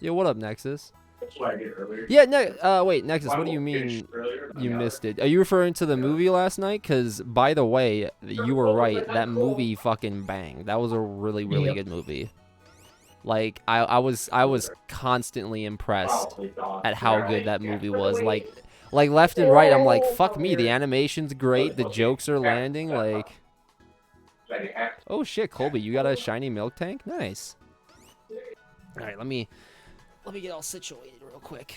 Yo, what up, Nexus? Yeah, wait, Nexus, what do you mean you missed it? Are you referring to the movie last night? Because, by the way, you were right. That movie fucking banged. That was a really, really Yep. good movie. Like, I was constantly impressed at how good that movie was. Like left and right, I'm like, fuck me, the animation's great, the jokes are landing, like... Oh shit, Colby, you got a shiny milk tank? Nice. Alright, let me get all situated real quick.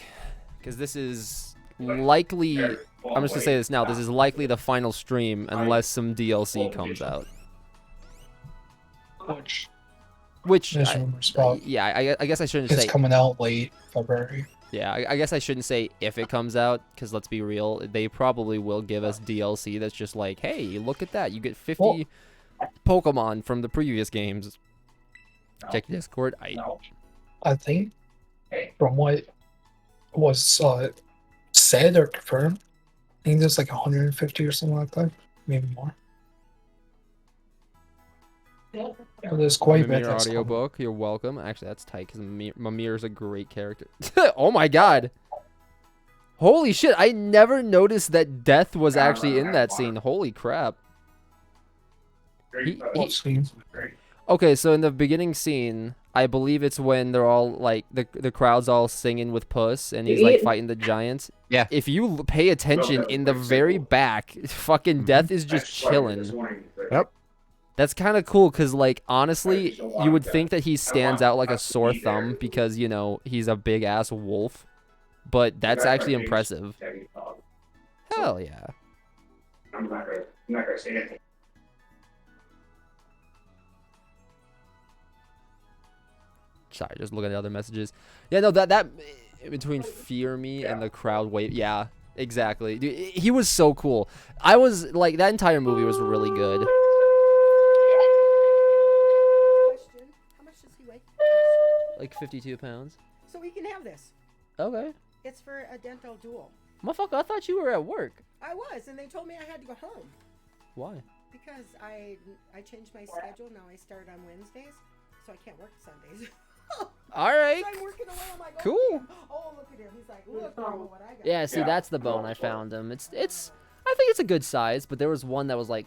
Because this is likely... I'm just gonna say this now, this is likely the final stream unless some DLC comes out. Which, There's rumors about yeah, I guess I shouldn't it's say... coming out late February. Yeah, I guess I shouldn't say if it comes out, because let's be real, they probably will give us DLC that's just like, hey, look at that, you get 50 Pokemon from the previous games. Check Discord. I think from what was said or confirmed, I think there's like 150 or something like that, maybe more. So there's quite a bit Mimir that's coming. audiobook, you're welcome. Actually, that's tight because Mimir's a great character. Oh my god. Holy shit, I never noticed that Death was actually in that scene. Holy crap. Okay, so in the beginning scene, I believe it's when they're all like the crowd's all singing with Puss and he's like fighting the giants. Yeah. If you pay attention in the very back, fucking Death is just chilling. Yep. That's kind of cool because, like, honestly, you would think that he stands out like a sore thumb because, you know, he's a big-ass wolf. But that's actually impressive. Hell yeah. I'm not gonna say anything. Sorry, just looking at other messages. Yeah, no, that between Fear Me and the crowd wait. Yeah, exactly. Dude, he was so cool. I was, like, that entire movie was really good. How much does he weigh? Like 52 pounds. So we can have this. Okay. It's for a dental duel. Motherfucker, I thought you were at work. I was, and they told me I had to go home. Why? Because I changed my schedule. Now I start on Wednesdays, so I can't work Sundays. All right. So I'm working away. I'm like, cool. Okay. Oh, look at him. He's like, look what I got. Yeah, see, that's the bone I found him. It's. I think it's a good size, but there was one that was like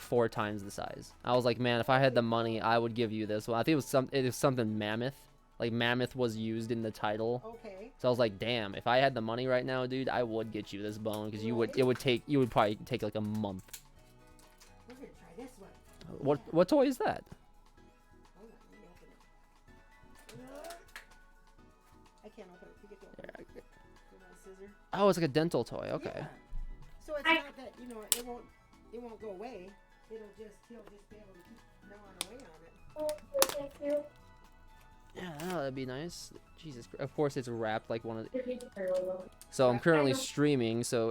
4 times the size. I was like, man, if I had the money, I would give you this one. I think it was something mammoth. Like mammoth was used in the title. Okay. So I was like, damn, if I had the money right now, dude, I would get you this bone because you would probably take like a month. We're gonna try this one. What toy is that? Hold on, let me open it. I can't open it. You get to open it. You want a scissor? Oh, it's like a dental toy. Okay. Yeah. So it's not that it won't go away. He'll just be able to keep gnawing away on it. Oh, thank you. Yeah, that'd be nice. Jesus, of course it's wrapped like one of the... So I'm currently streaming, so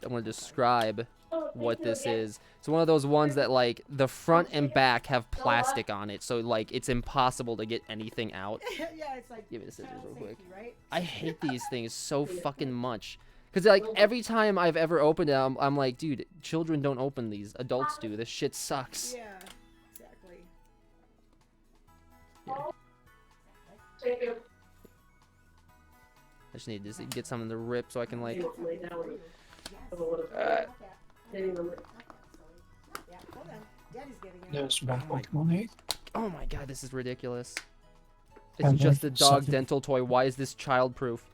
I'm going to describe what this is. It's one of those ones that, like, the front and back have plastic on it, so, like, it's impossible to get anything out. Yeah, it's like... Give me the scissors real quick. Safety, right? I hate these things so fucking much. Because, like, every time I've ever opened it, I'm like, dude, children don't open these. Adults do. This shit sucks. Yeah, exactly. Here. Thank you. I just need to get something to rip so I can, like... Yeah, hold on. Daddy's getting it. There's one Pokemon 8. Oh my god, this is ridiculous. It's I'm just a like dog something- dental toy. Why is this child-proof?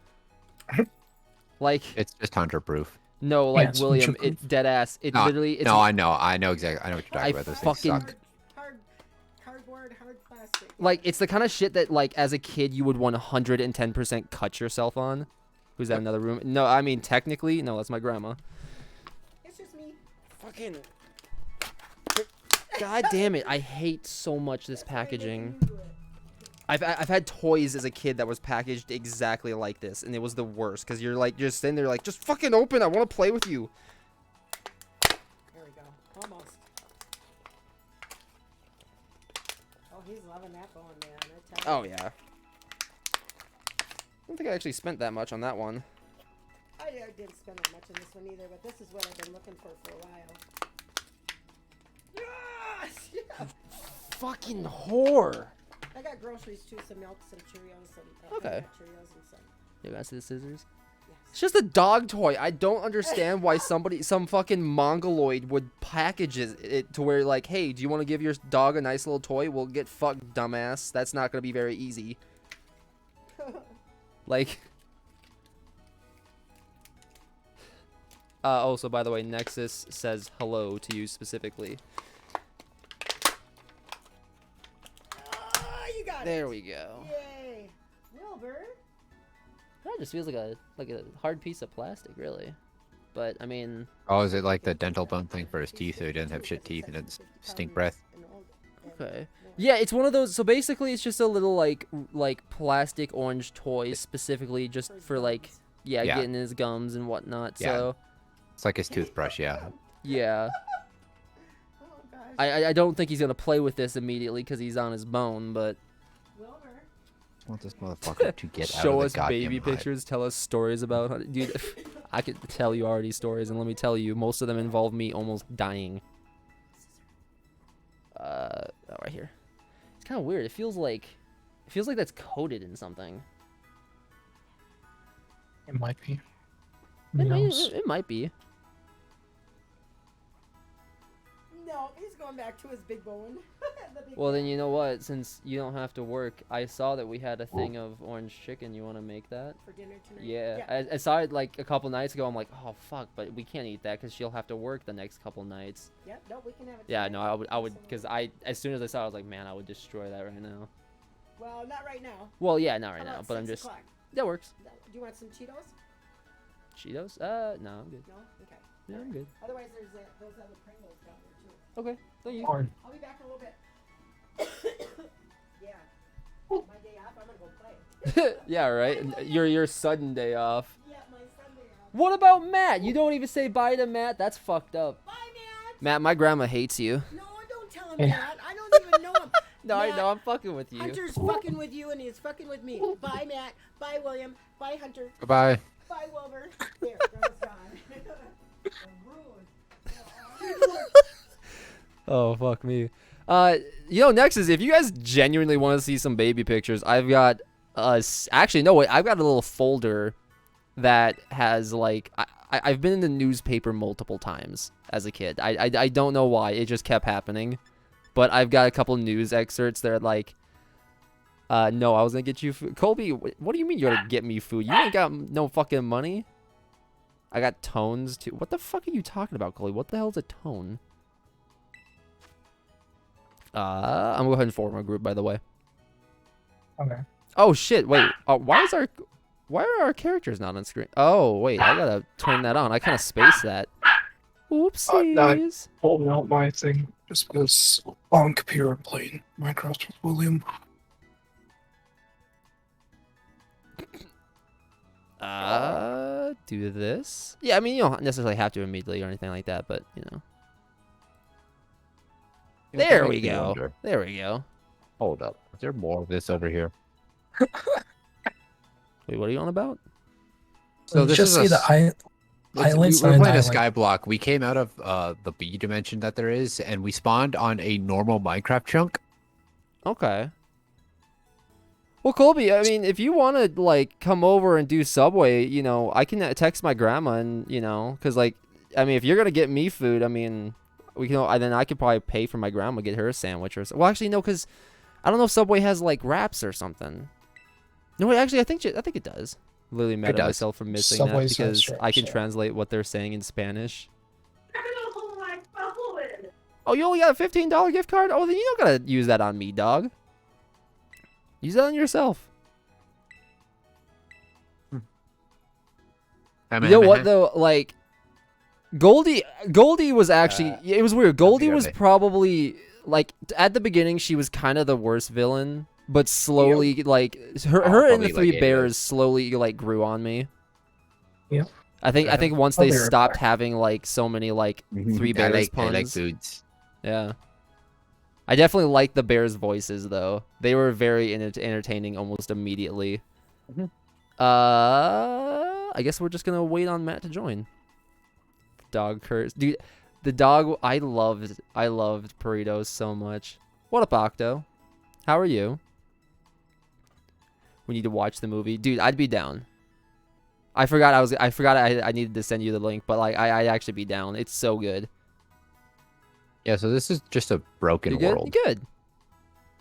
Like, It's just hunter-proof. no, like, it's William, future-proof. it's dead-ass. It No, literally... It's, no, I know exactly. I know what you're talking I about. Those fucking- things suck. Hard cardboard, hard plastic. Like, it's the kind of shit that, like, as a kid, you would 110% cut yourself on. Who's that, another room? No, I mean, technically, no, that's my grandma. It's just me. Fucking... God damn it, I hate so much this packaging. I've had toys as a kid that was packaged exactly like this, and it was the worst, because you're, like, just sitting there, like, just fucking open, I want to play with you. There we go. Almost. Oh, he's loving that bone, man. I tell you. Oh, yeah. I don't think I actually spent that much on that one. I didn't spend that much on this one either, but this is what I've been looking for a while. Yes! Yeah! Fucking whore. I got groceries too, some milk, some Cheerios, some Okay. Cheerios and some. You guys see the scissors? Yes. It's just a dog toy. I don't understand why some fucking mongoloid would package it to where like, hey, do you want to give your dog a nice little toy? Well, get fucked, dumbass. That's not gonna be very easy. Like. Also, by the way, Nexus says hello to you specifically. Oh, you got it. There we go. Yay. Wilbur. That just feels like a hard piece of plastic, really. But I mean, Oh, is it like the dental bone thing for his teeth so he doesn't have shit teeth and doesn't stink breath? okay. Yeah, it's one of those. So basically, it's just a little like plastic orange toy specifically just for like Yeah. getting his gums and whatnot. Yeah. So It's like his toothbrush, yeah. yeah, Oh gosh. I don't think he's gonna play with this immediately because he's on his bone. But Wilbur. I want this motherfucker to get out show of the us goddamn baby hide. pictures, tell us stories about how, dude. I could tell you already stories, and let me tell you, most of them involve me almost dying. Oh, right here. It's kind of weird. It feels like that's coated in something. It might be. It might be. No, he's going back to his big bone. The big Well, then bone. you know what? Since you don't have to work, I saw that we had a thing of orange chicken. You want to make that? For dinner tonight. Yeah. I saw it like a couple nights ago. I'm like, oh fuck, but we can't eat that because she'll have to work the next couple nights. Yep. No, we can have it. Yeah, tonight. no, I would, because as soon as I saw it, I was like, man, I would destroy that right now. Well, not right now. Well, yeah, not right How now, about but I'm 6 just, o'clock? that works. Do you want some Cheetos? Cheetos? No, I'm good. No. Okay. Yeah, I'm good. Otherwise, there's those other Pringles down there too. Okay, thank you. Or I'll be back in a little bit. Yeah. My day off, I'm gonna go play. Yeah, right. And your sudden day off. Yeah, my Sunday off. What about Matt? You don't even say bye to Matt. That's fucked up. Bye, Matt. Matt, my grandma hates you. No, don't tell him Yeah. that. I don't even know him. No, I Matt, know. I'm fucking with you. Hunter's fucking with you and he's fucking with me. Bye, Matt. Bye, William. Bye, Hunter. Goodbye. Bye, Wilbur. There, Grandma's gone. Rude. Oh, fuck me. Next is if you guys genuinely want to see some baby pictures, I've got actually no wait, I've got a little folder that has like I've been in the newspaper multiple times as a kid. I don't know why, it just kept happening. But I've got a couple news excerpts that are like no, I was gonna get you food. Colby, what do you mean you're gonna get me food? You ain't got no fucking money. I got tones too. What the fuck are you talking about, Colby? What the hell's a tone? I'm gonna go ahead and form a group, by the way. okay. Oh shit! Wait. Why are our characters not on screen? Oh wait, I gotta turn that on. I kind of spaced that. Oopsies. Holding out my thing just because on computer I'm playing Minecraft with William. Do this. Yeah, I mean you don't necessarily have to immediately or anything like that, but you know. There we go. Wonder. There we go. Hold up. Is there more of this over here? Wait, what are you on about? So You this just is see a the islands we're and playing a island. sky block. We came out of the B dimension that there is, and we spawned on a normal Minecraft chunk. Okay. Well, Colby, I mean, if you want to like come over and do Subway, you know, I can text my grandma and you know, cause like, I mean, if you're gonna get me food, I mean, we can. Then I could probably pay for my grandma, get her a sandwich or. Well, actually, no, cause I don't know if Subway has like wraps or something. No, wait, actually, I think it does. Literally mad at does. myself for missing Subway that says because I can wraps, yeah. translate what they're saying in Spanish. Oh my phone. Oh, you only got a $15 gift card? Oh, then you don't gotta use that on me, dog. Use that on yourself. You know what though? Like, Goldie was actually it was weird. Goldie was probably like at the beginning she was kind of the worst villain, but slowly like her and the probably, three like, bears slowly like grew on me. Yep. I think once they I'll be right stopped back. having like so many like three bears I like puns. foods. Yeah. I definitely like the bears' voices though. They were very entertaining almost immediately. Mhm. I guess we're just gonna wait on Matt to join. Dog curse, dude. The dog, I loved Burritos so much. What up, Octo? How are you? We need to watch the movie, dude. I'd be down. I forgot I needed to send you the link, but like I'd actually be down. It's so good. Yeah, so this is just a broken You good? world. You good?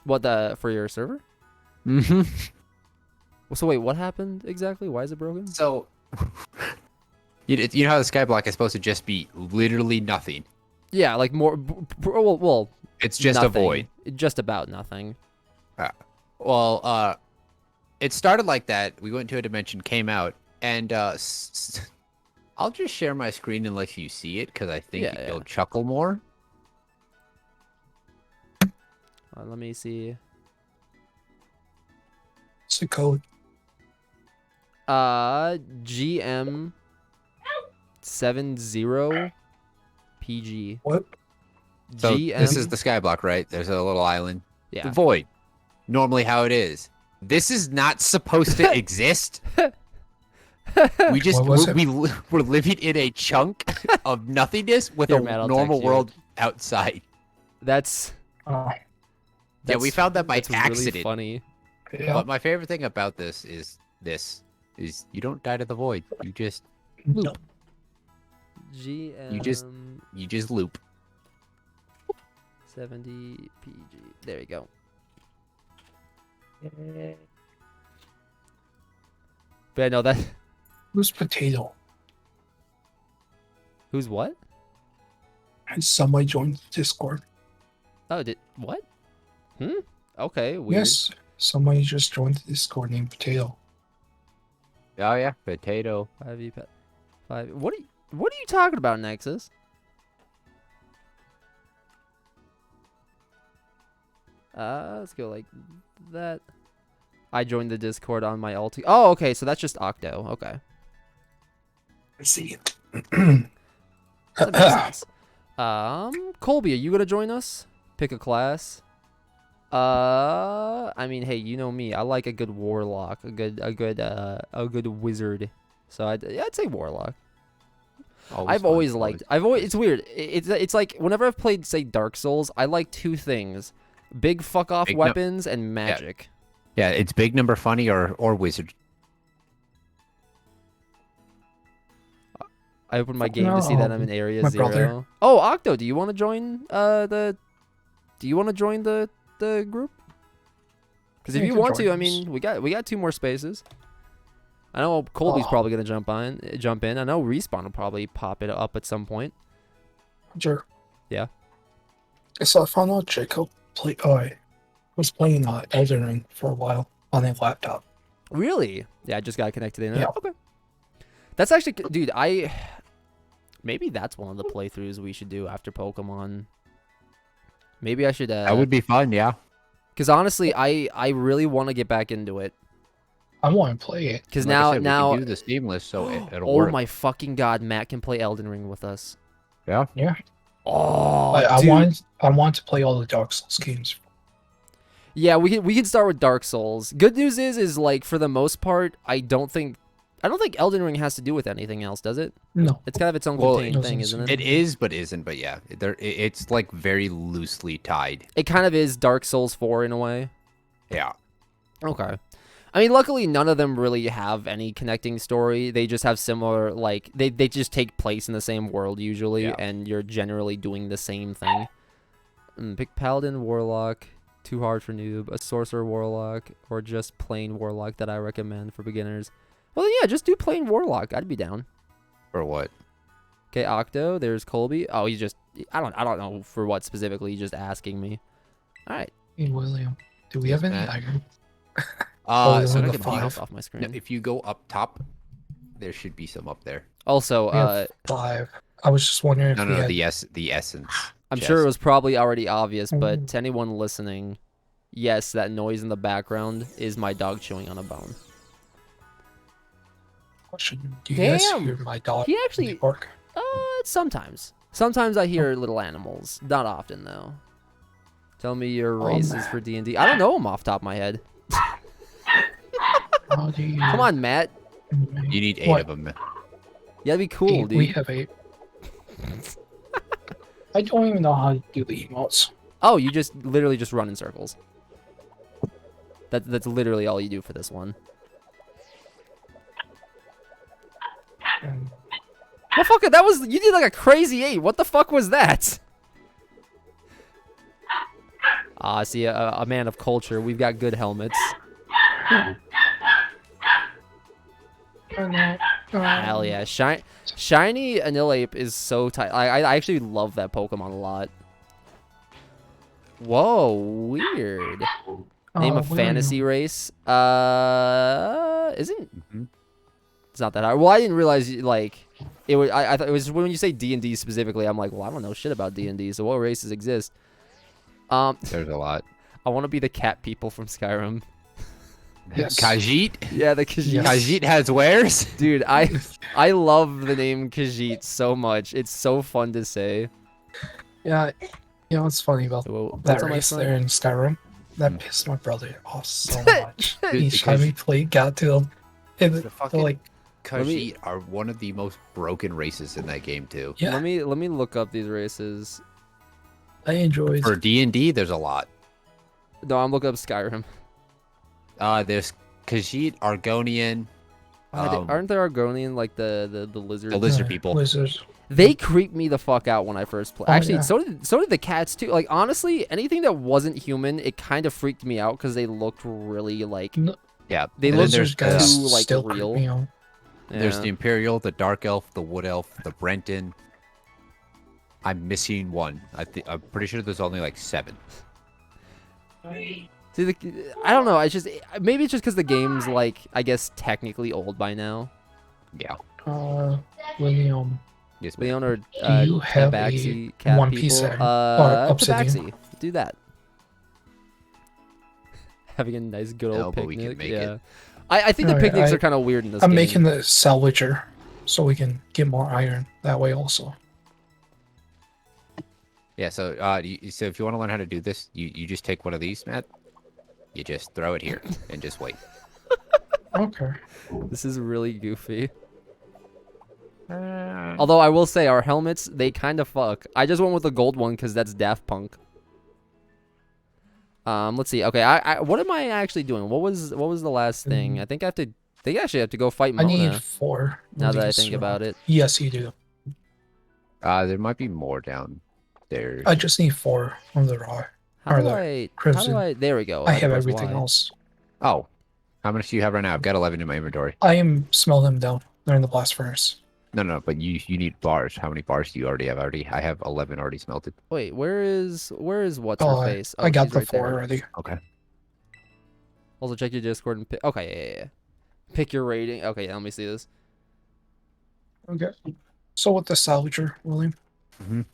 What for your server? Mm-hmm. Well, so wait, what happened exactly? Why is it broken? So, you know how the skyblock is supposed to just be literally nothing. Yeah, like more. Well, It's just nothing. a void. Just about nothing. Well, it started like that. We went to a dimension, came out, and I'll just share my screen and let you see it because I think Yeah, you'll chuckle more. Let me see. What's the code? GM 70 PG. What? So GM. this is the skyblock, right? There's a little island. Yeah. The void. Normally how it is. This is not supposed to exist. We just What was it? we're living in a chunk of nothingness with Here, a Matt, I'll normal text you. world outside. That's Yeah, we found that by that's really accident. funny. yeah. But my favorite thing about this is you don't die to the void. You just No. GM you just loop. 70 PG. There you go. But yeah, no, that. Who's potato? Who's what? Has somebody joined the Discord? Oh, what? Okay, weird. Yes. Somebody just joined the Discord named Potato. Oh yeah, potato. 5e pet. 5. What are you talking about, Nexus? Let's go like that. I joined the Discord on my alt. Oh, okay, so that's just Octo. Okay. I see it. That makes sense. Colby, are you gonna join us? Pick a class. I mean, hey, you know me. I like a good warlock, a good wizard. So I'd say warlock. I've always liked. It's weird. It's like whenever I've played, say, Dark Souls, I like two things: big fuck off Big weapons and magic. Yeah, it's big number funny or wizard. I opened my game to see that I'm in area My 0. brother. Oh, Octo, do you want to join Do you want to join the group? Because if Yeah, you you can want to, join I us. mean, we got 2 more spaces. I know Colby's Oh. probably gonna jump in. I know Respawn will probably pop it up at some point. Sure. Yeah. So I found out Jacob was playing Elden Ring for a while on a laptop. Really? Yeah, I just got connected in. Yeah. Okay. That's actually, dude. Maybe that's one of the playthroughs we should do after Pokemon. Maybe I should. That would be fun, yeah. Because honestly, I really want to get back into it. I want to play it. Because Like I said, we now, can do the seamless, so it'll oh work. my fucking god, Matt can play Elden Ring with us. Yeah. Yeah. Oh, I dude. want to play all the Dark Souls games. Yeah, we can start with Dark Souls. Good news is like for the most part, I don't think Elden Ring has to do with anything else, does it? No. It's kind of its own Well, contained it thing, doesn't isn't it? It is, but isn't. But yeah, it's like very loosely tied. It kind of is Dark Souls 4 in a way. Yeah. Okay. I mean, luckily, none of them really have any connecting story. They just have similar, like, they just take place in the same world usually, Yeah. and you're generally doing the same thing. Pick Paladin, Warlock, Too Hard for Noob, a Sorcerer Warlock, or just plain Warlock that I recommend for beginners. Well, yeah, just do plain Warlock. I'd be down. For what? Okay, Octo, there's Colby. Oh, he's just, I don't know for what specifically, he's just asking me. All right. Hey, William, do we have any Matt. iron? So Oh, So I the can five. bounce off my screen. no, if you go up top, there should be some up there. Also, We have 5. I was just wondering if No, we no, had... the essence. I'm sure it chest. was probably already obvious, but Mm. to anyone listening, yes, that noise in the background is my dog chewing on a bone. Question. Do you guys Damn. hear my dog He in actually- the park? Sometimes. Sometimes I hear little animals. Not often, though. Tell me your races for D&D. I don't know them off the top of my head. How do you... Come on, Matt. You need 8 What? of them. You gotta be cool, dude. We have 8. I don't even know how to do the emotes. Oh, you just literally just run in circles. That's literally all you do for this one. And Motherfucker, that was you did like a crazy 8. What the fuck was that? Ah, see, a man of culture. We've got good helmets. Hell yeah, shiny Anilape is so tight. I actually love that Pokemon a lot. Whoa, weird. Name a fantasy race. Isn't Mhm. it's not that hard. Well, I didn't realize like it was. I thought it was when you say D&D specifically. I'm like, well, I don't know shit about D&D. So what races exist? There's a lot. I want to be the cat people from Skyrim. Yes. Khajiit? Yeah, the Khajiit. Yes. Khajiit has wares? Dude, I love the name Khajiit so much. It's so fun to say. Yeah, you know what's funny about Whoa, that what's on my race phone? there in Skyrim? That pissed my brother off so much. Each time because- we played, got to him, and The they're fucking like, Khajiit are one of the most broken races in that game too. yeah, Let me look up these races. I enjoyed. For D&D, there's a lot. No, I'm looking up Skyrim. There's Khajiit, Argonian, Aren't there Argonian like the lizard? the lizard people. Lizards. They creeped me the fuck out when I first played. Oh, Actually, yeah. so did the cats too. Like honestly, anything that wasn't human, it kind of freaked me out because they looked really like No, Yeah. They and look then lizard there's guys too, like, still real. creep me out. there's yeah. the Imperial, the Dark Elf, the Wood Elf, the Brenton. I'm missing one. I'm pretty sure there's only like 7. See, I don't know. I just maybe it's just because the game's like I guess technically old by now. Yeah. William, Yes, ma'am. Leon or you have a Tabaxi cat One people? Piece egg? Tabaxi, Obsidian? do that. Having a nice good old No, but we picnic. can make yeah. it. I think the Alright, picnics are kind of weird in this I'm game. making the salvager so we can get more iron that way also. Yeah, so so if you want to learn how to do this, you just take one of these, Matt. You just throw it here and just wait. Okay. This is really goofy. Although I will say our helmets, they kind of fuck. I just went with the gold one because that's Daft Punk. Let's see. Okay, what am I actually doing? What was the last thing? I think I actually have to go fight I Mona. need 4. Now of that I these think raw. about it. Yes, you do. There might be more down there. I just need 4 on the raw. How Or do the I? How crimson. do I? There we go. I that have was everything why. else. Oh, how much do you have right now? I've got 11 in my inventory. I am smell them down. They're in the blast furnace. No, but you need bars. How many bars do you already have? I have 11 already smelted. Wait, where is what's Oh, her face? I got she's the right 4 there. already. Okay. Also check your Discord and pick. Okay, yeah. Pick your rating. Okay, let me see this. Okay. So with the salvager, William, Mhm.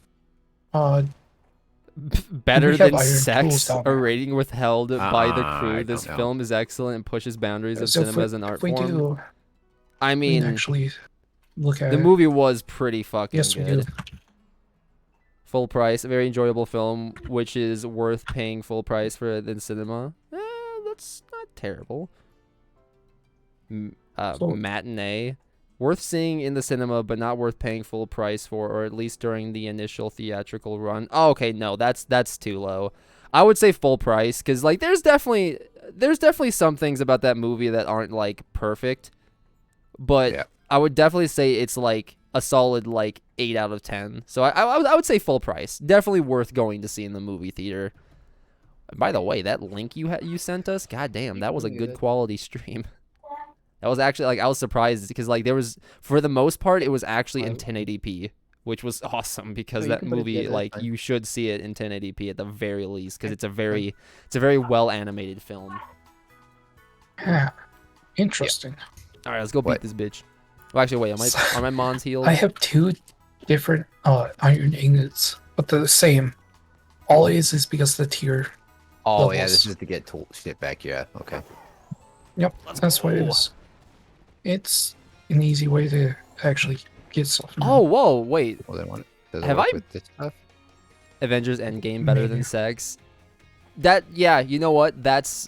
Better We have than iron sex, tools down a there. rating withheld by the I crew. don't This know. film is excellent and pushes boundaries of so cinema as an art if we form. do, I we mean, can actually look at the it. movie was pretty fucking Yes, we good. do. Full price, a very enjoyable film, which is worth paying full price for it in cinema. That's not terrible. Cool. Matinee, worth seeing in the cinema, but not worth paying full price for, or at least during the initial theatrical run. Oh, okay, no, that's too low. I would say full price, because like there's definitely some things about that movie that aren't like perfect, but Yeah. I would definitely say it's like a solid like 8 out of 10. So I would say full price. Definitely worth going to see in the movie theater. And by the way, that link you sent us, goddamn, that was a good quality stream. That was actually like I was surprised because like there was for the most part it was actually in 1080p, which was awesome because you that can put it movie together, like fine. you should see it in 1080p at the very least because it's a very well animated film. Yeah. Interesting. All right, let's go beat What? this bitch. Well, actually, wait, are my mons healed? I have 2 different iron ingots, but they're the same. All it is because the tier. Oh, yeah, Levels. this is to get shit back. Yeah, okay. Yep, that's what it is. It's an easy way to actually get stuff. Oh, whoa, wait. Well, then what? Does it Have work I- with this stuff? Avengers Endgame better than Maybe. sex. That yeah, you know what? That's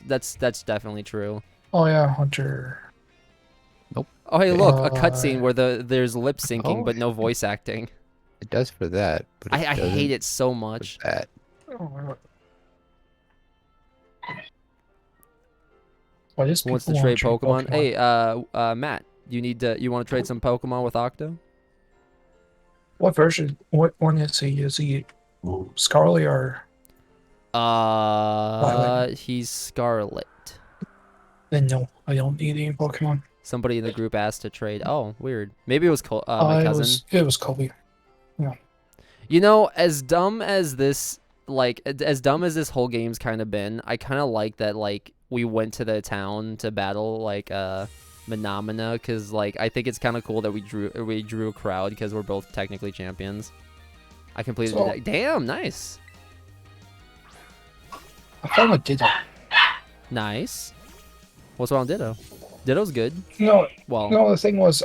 definitely true. Oh yeah, Hunter. Oh hey, look, a Uh, cutscene where there's lip syncing oh, but no voice acting. It does for that. But I hate it so much. That. Oh, Why does Who wants to people trade wanna Pokemon? Hey, Matt, you want to trade some Pokemon with Octo? What version? What one is he? Is he Scarlet or Violet? He's Scarlet. Then no, I don't need any Pokemon. Somebody in the group asked to trade. Oh, weird. Maybe it was my cousin. It was Kobe. You know, as dumb as this, like, as dumb as this whole game's kind of been, I kind of like that, like, we went to the town to battle, like, Menomina, because, like, I think it's kind of cool that we drew a crowd, because we're both technically champions. I completed So- that. Damn, nice. I found a Ditto. Nice. What's wrong with Ditto? Ditto's good. No, Well, no. The thing was,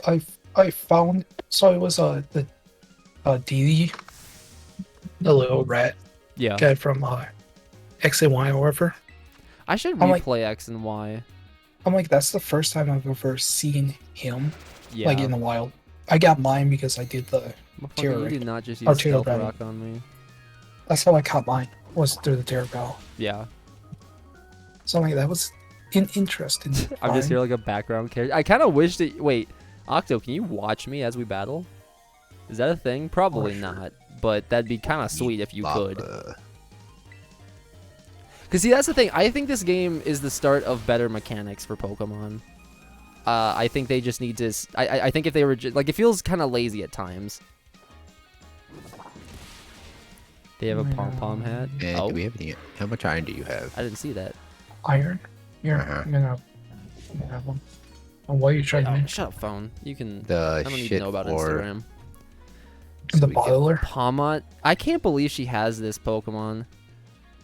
I found so it was the Dee, the little rat yeah. guy from X and Y or whatever. I should I'm like- replay X and Y. I'm like, that's the first time I've ever seen him Yeah. like in the wild. I got mine because I did the. Motherfucker, Terror you Ring. did not just Or use Terror Stealth Ring. Rock on me. That's how I caught mine. Was through the Terror Battle. Yeah. So like that was interesting. I'm just here like a background character. I kind of wish that. Wait, Octo, can you watch me as we battle? Is that a thing? Probably sure. not. But that'd be kind of sweet if you could. Lava. Cause see, that's the thing. I think this game is the start of better mechanics for Pokemon. I think they just need to. I think if they were like, it feels kind of lazy at times. They have a pom pom hat. And Oh, do we have any? How much iron do you have? I didn't see that. Iron. Here, Uh-huh. I'm gonna have one. And what are you trying to Oh, make? shut up, phone. You can. The I don't need to shit know about for Instagram. so The we can- bottler. Palmot. I can't believe she has this Pokemon.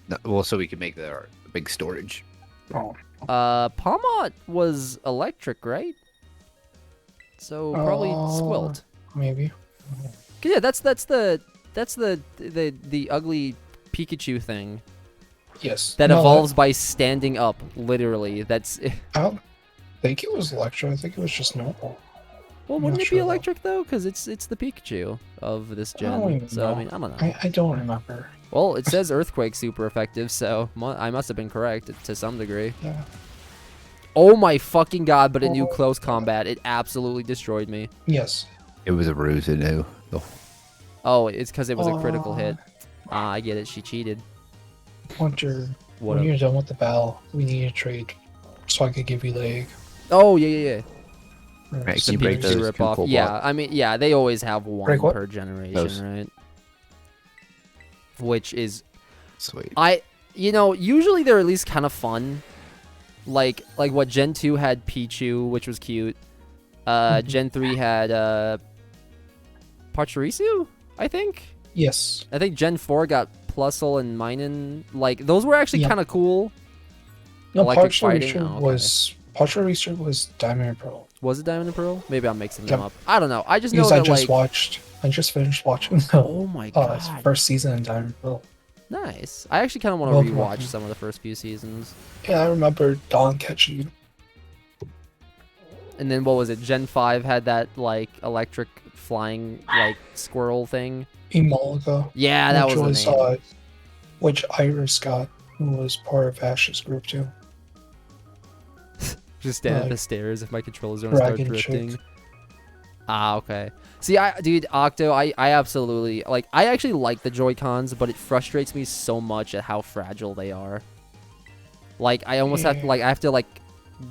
No, well, so we can make the big storage. Oh, Palmot was electric, right? So probably Squilt. maybe. 'Cause yeah, that's the ugly Pikachu thing Yes. that No, evolves by standing up. Literally, that's. I don't think it was Electro. I think it was just normal. Well, I'm wouldn't not it be sure, though. electric though? Because it's the Pikachu of this I don't gen. even So I know. mean, I don't know. I don't remember. Well, it says Earthquake super effective, so I must have been correct to some degree. Yeah. Oh my fucking god! But it knew Oh. close combat. It absolutely destroyed me. Yes. It was a ruse, it knew. Oh, it's because it was a critical Aw. hit. Ah, I get it. She cheated. When What? you're done with the battle, we need to trade so I could give you the egg. Oh yeah. Right, It's can a you break Pikachu those two ripoff. full Yeah, block? I mean, yeah, they always have one Break what? per generation, Those. right? Which is, Sweet. usually they're at least kind of fun. Like what Gen 2 had Pichu, which was cute. Gen 3 had Pachirisu, I think. Yes. I think Gen 4 got Plusle and Minun. Like those were actually Yeah. kind of cool. No, Electric Partial fighting? Research Oh, okay. was Diamond and Pearl. Was it Diamond and Pearl? Maybe I'm mixing Yep. them up. I don't know. I just know Because that I just finished watching the Oh my god. first season of Diamond and Pearl. Nice. I actually kind of want Both to rewatch watching. some of the first few seasons. Yeah, I remember Dawn catching you. And then what was it? Gen 5 had that like electric flying like squirrel thing. Emolica. Yeah, that which was the name. which Iris got, who was part of Ash's group too. Just stand at the like, stairs if my controllers don't start Dragon drifting. Chick. Ah, okay. See, dude, Octo, I absolutely like. I actually like the Joy-Cons, but it frustrates me so much at how fragile they are. Like, I almost have to I have to like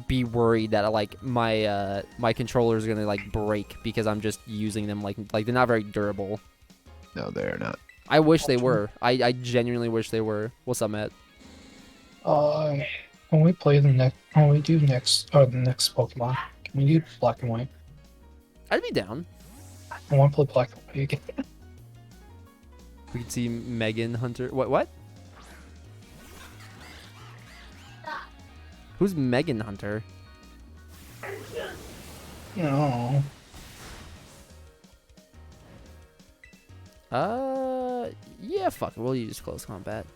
be worried that like my my controllers are gonna like break because I'm just using them like they're not very durable. No, they're not. I wish they were. I genuinely wish they were. What's up, Matt? When we play the next, when we do the next Pokemon, can we do Black and White? I'd be down. I want to play Black and White again. We could see Megan Hunter. What? Who's Megan Hunter? No. Yeah, fuck it. We'll use close combat.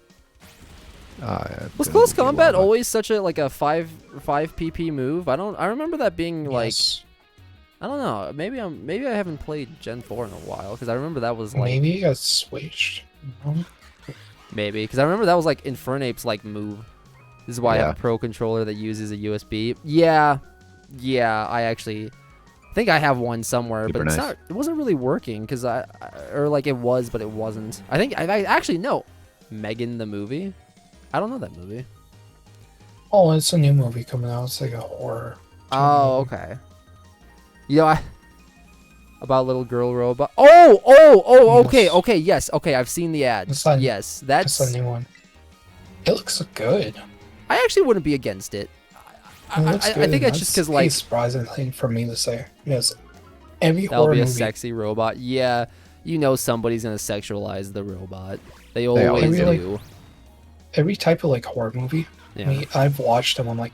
Yeah, Was close combat always such a like a 5 PP move? I remember that being like Yes. I don't know. Maybe I haven't played Gen 4 in a while because I remember that was like Maybe it got switched. No? maybe because I remember that was like Infernape's like move. This is why I Yeah. have a Pro controller that uses a USB. Yeah, I think I have one somewhere, Super but it's nice. not. It wasn't really working because or like it was, but it wasn't. I think I actually no. Megan the movie. I don't know that movie. Oh, it's a new movie coming out. It's like a horror. Oh, movie. okay. You know, about a little girl robot. Oh, okay, Yes. okay, yes, okay. I've seen the ad. It's not- Yes, It's that's. a new one. It looks good. I actually wouldn't be against it. It looks I good. think it's just because a like surprising thing for me to say. Yes, every that'll horror be a movie. sexy robot. Yeah, you know somebody's gonna sexualize the robot. They always always do. do. Every type of like horror movie. Yeah. I've watched them. I'm like,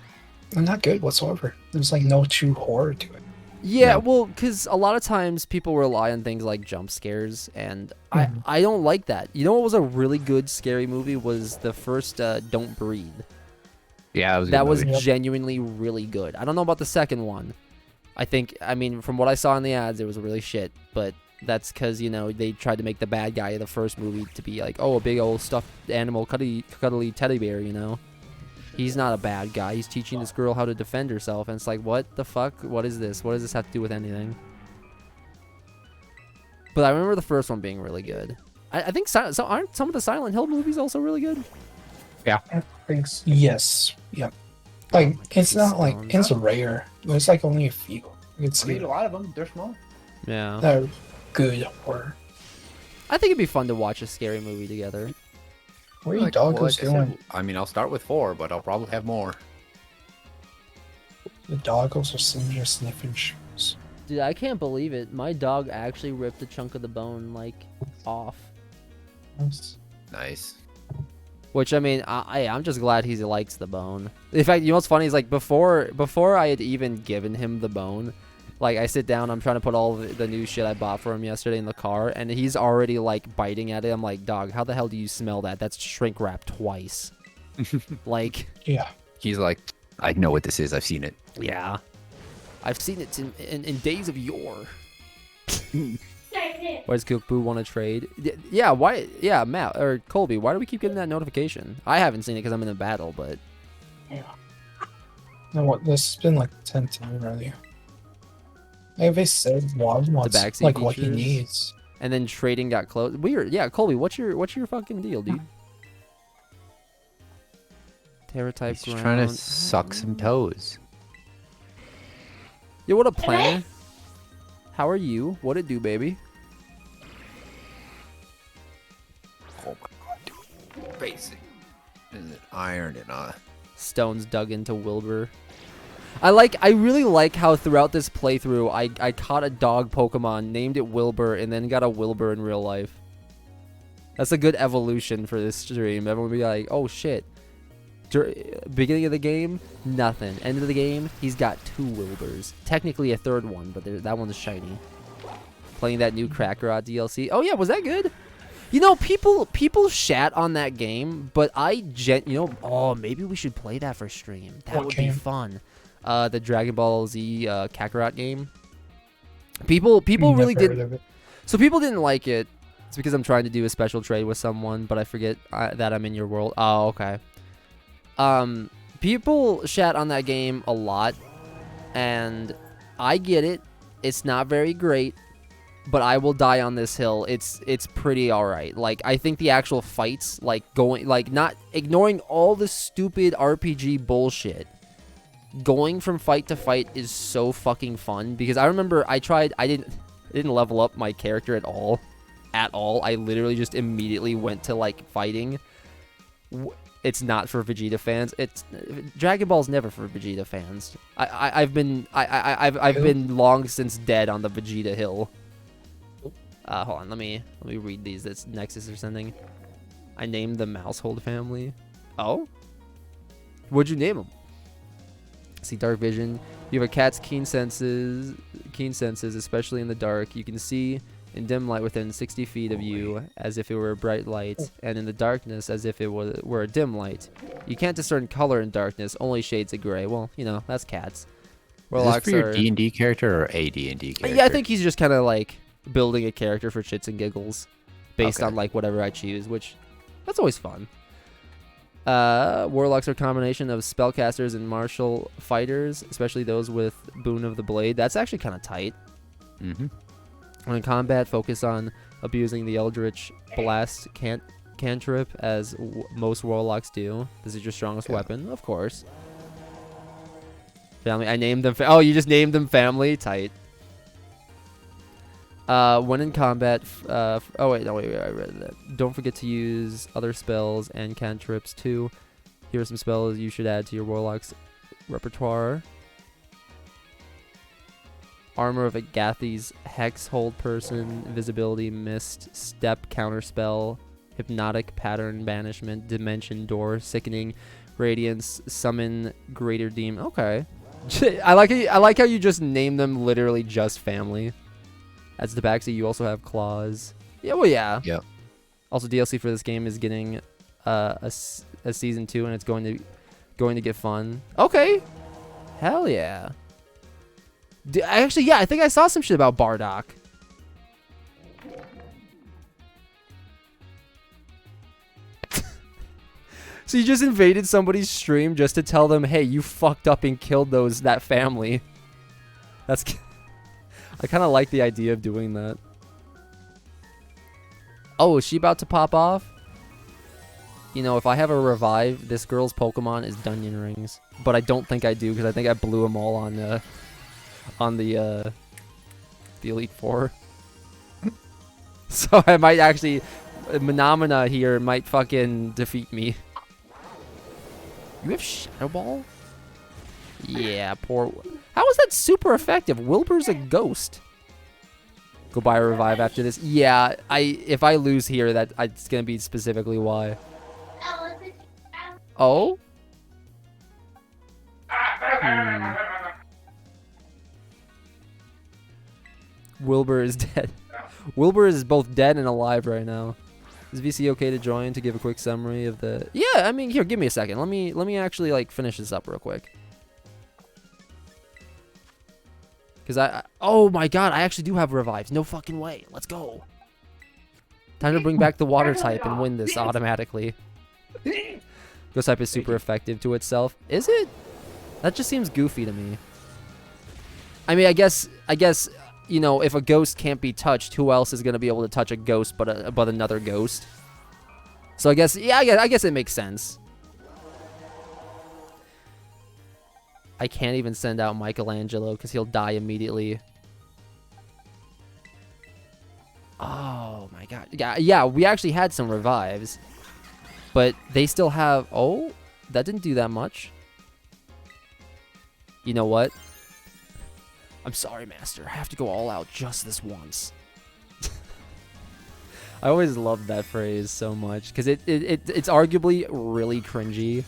they're not good whatsoever. There's like no true horror to it. Yeah, Yeah. well, because a lot of times people rely on things like jump scares, and Mhm. I don't like that. You know what was a really good scary movie was the first Don't Breathe. Yeah, it was a That good was movie. Yep. genuinely really good. I don't know about the second one. I mean, from what I saw in the ads, it was really shit. But that's because, you know, they tried to make the bad guy of the first movie to be like, oh, a big old stuffed animal, cuddly teddy bear, you know? He's not a bad guy. He's teaching this girl how to defend herself. And it's like, what the fuck? What is this? What does this have to do with anything? But I remember the first one being really good. I think so aren't some of the Silent Hill movies also really good? I think yes. Yeah. Like it's not like Stones. it's rare. There's like only a few. It's I mean, a lot of them, they're small. Yeah. that are good horror. I think it'd be fun to watch a scary movie together. What are you doggos doing? I mean, I'll start with 4, but I'll probably have more. The doggos are sitting here sniffing shoes. Dude, I can't believe it. My dog actually ripped a chunk of the bone, like, off. Nice. Nice. Which, I mean, I'm just glad he likes the bone. In fact, you know what's funny is, like, before I had even given him the bone, like, I sit down, I'm trying to put all the new shit I bought for him yesterday in the car, and he's already, like, biting at it. I'm like, dog, how the hell do you smell that? That's shrink wrap twice. Like, Yeah. He's like, I know what this is. I've seen it. yeah. I've seen it in days of yore. Why does Cookboo want to trade? Yeah, why? Yeah, Matt or Colby, why do we keep getting that notification? I haven't seen it because I'm in a battle, but You know what? This has been like 10 times already. Like they said Juan wants backseat like what he features. needs. and then trading got closed. Weird. Yeah, Colby, what's your fucking deal, dude? Terra type He's ground. trying to suck some toes. Yo, what up, Planner? How are you? What it do, baby? Oh my god, dude. Basic. Is it iron and Stones dug into Wilbur. I really like how throughout this playthrough I caught a dog Pokemon, named it Wilbur, and then got a Wilbur in real life. That's a good evolution for this stream. Everyone will be like, oh shit. Beginning of the game, nothing. End of the game, he's got 2 Wilburs. Technically a third one, but that one's shiny. Playing that new Cracker DLC. Oh yeah, was that good? You know, people shat on that game, but oh, maybe we should play that for stream. That What would game? be fun. The Dragon Ball Z Kakarot game. People really Never did. heard of it. So people didn't like it. It's because I'm trying to do a special trade with someone, but I forget that I'm in your world. Oh, okay. People shat on that game a lot, and I get it. It's not very great, but I will die on this hill. It's pretty alright. Like, I think the actual fights, like not ignoring all the stupid RPG bullshit, going from fight to fight is so fucking fun. Because I remember I didn't level up my character at all. I literally just immediately went to like fighting. It's not for Vegeta fans. It's Dragon Ball's never for Vegeta fans. I've been long since dead on the Vegeta hill. Hold on, let me read these. That's Nexus or something. I named the Mousehold family. Oh, what'd you name them? See, dark vision. You have a cat's keen senses, especially in the dark. You can see in dim light within 60 feet of you as if it were a bright light, and in the darkness as if it were a dim light. You can't discern color in darkness, only shades of gray. Well, you know, that's cats. Is this Warlocks for your are... D&D character or a D&D character? Yeah, I think he's just kind of like building a character for shits and giggles based Okay. on like whatever I choose, which that's always fun. Warlocks are a combination of spellcasters and martial fighters, especially those with Boon of the Blade. That's actually kind of tight. Mm-hmm. When in combat, focus on abusing the Eldritch Blast cantrip, as most Warlocks do. This is your strongest weapon, of course. Family. I named them. Oh, you just named them family? Tight. When in combat, oh wait, no, wait, I read that. Don't forget to use other spells and cantrips too. Here are some spells you should add to your Warlock's repertoire. Armor of Agathi's Hex, Hold Person, Invisibility, Mist, Step, Counterspell, Hypnotic, Pattern, Banishment, Dimension Door, Sickening, Radiance, Summon, Greater Demon. Okay. I like how you just name them literally just family. As the backseat, you also have claws. Yeah, well, yeah. Yeah. Also, DLC for this game is getting a season 2, and it's going to get fun. Okay. Hell yeah. Actually, yeah, I think I saw some shit about Bardock. So you just invaded somebody's stream just to tell them, hey, you fucked up and killed that family. That's... I kind of like the idea of doing that. Oh, is she about to pop off? You know, if I have a revive, this girl's Pokemon is Dunyan Rings. But I don't think I do, because I think I blew them all on the Elite Four. So I might actually... Phenomena here might fucking defeat me. You have Shadow Ball? Yeah, poor... How is that super effective? Wilbur's a ghost. Go buy a revive after this. Yeah, if I lose here, it's gonna be specifically why. Oh? Wilbur is dead. Wilbur is both dead and alive right now. Is VC okay to join to give a quick summary of the... Yeah, I mean, here, give me a second. Let me actually, like, finish this up real quick. Because oh my god, I actually do have revives. No fucking way. Let's go. Time to bring back the water type and win this automatically. Ghost type is super effective to itself. Is it? That just seems goofy to me. I mean, I guess, you know, if a ghost can't be touched, who else is going to be able to touch a ghost but another ghost? So I guess, yeah, I guess it makes sense. I can't even send out Michelangelo because he'll die immediately. Oh my god. Yeah, we actually had some revives. But they still have... Oh, that didn't do that much. You know what? I'm sorry, Master. I have to go all out just this once. I always loved that phrase so much because it's arguably really cringy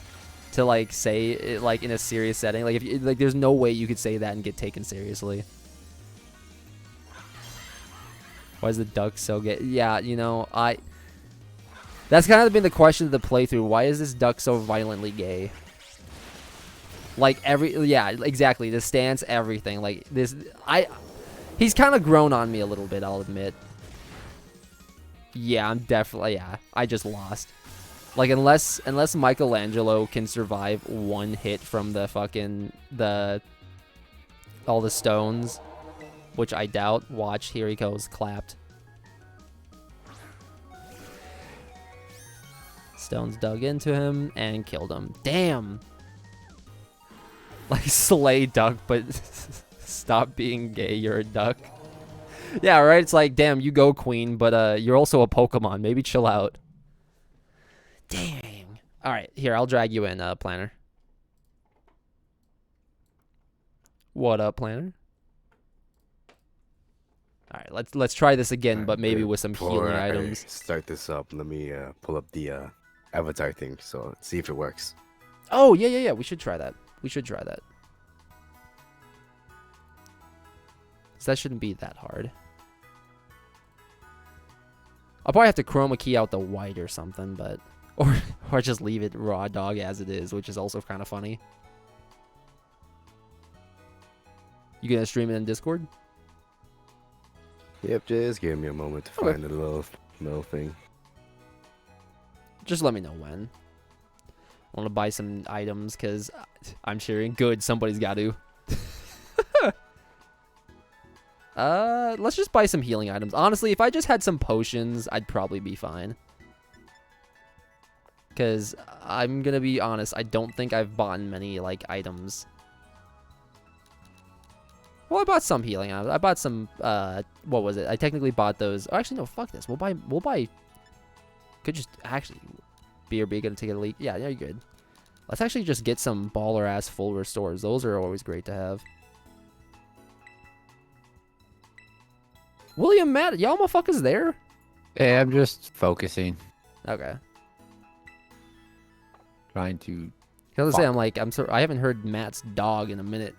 to like say it like in a serious setting. Like if like there's no way you could say that and get taken seriously. Why is the duck so gay? Yeah, you know, that's kind of been the question of the playthrough. Why is this duck so violently gay? Like yeah, exactly. The stance, everything. Like this, he's kind of grown on me a little bit, I'll admit. Yeah, I'm definitely, yeah, I just lost. Like, unless Michelangelo can survive one hit from the fucking, all the stones, which I doubt. Watch, here he goes, clapped. Stones dug into him and killed him. Damn! Like, slay duck, but stop being gay, you're a duck. Yeah, right? It's like, damn, you go, queen, but you're also a Pokemon. Maybe chill out. Dang. All right, here, I'll drag you in, Planner. What up, Planner? All right, let's try this again, but maybe with some healing items. Start this up. Let me pull up the avatar thing, so see if it works. Oh, yeah. We should try that. So that shouldn't be that hard. I'll probably have to chroma key out the white or something, but... Or just leave it raw dog as it is, which is also kind of funny. You gonna stream it in Discord? Yep, just give me a moment to find the little thing. Just let me know when. want to buy some items because I'm sharing. Good, somebody's got to. Let's just buy some healing items. Honestly, if I just had some potions, I'd probably be fine. Because I'm gonna be honest, I don't think I've bought many like items. Well, I bought some healing items. I bought some. What was it? I technically bought those. Oh, actually, no. Fuck this. We'll buy. Could just actually. BRB gonna take a leak. Yeah, you're good. Let's actually just get some baller ass full restores. Those are always great to have. William, Matt, y'all motherfuckers there? Hey, I'm just focusing, Okay. trying to. I was gonna say, I haven't heard Matt's dog in a minute.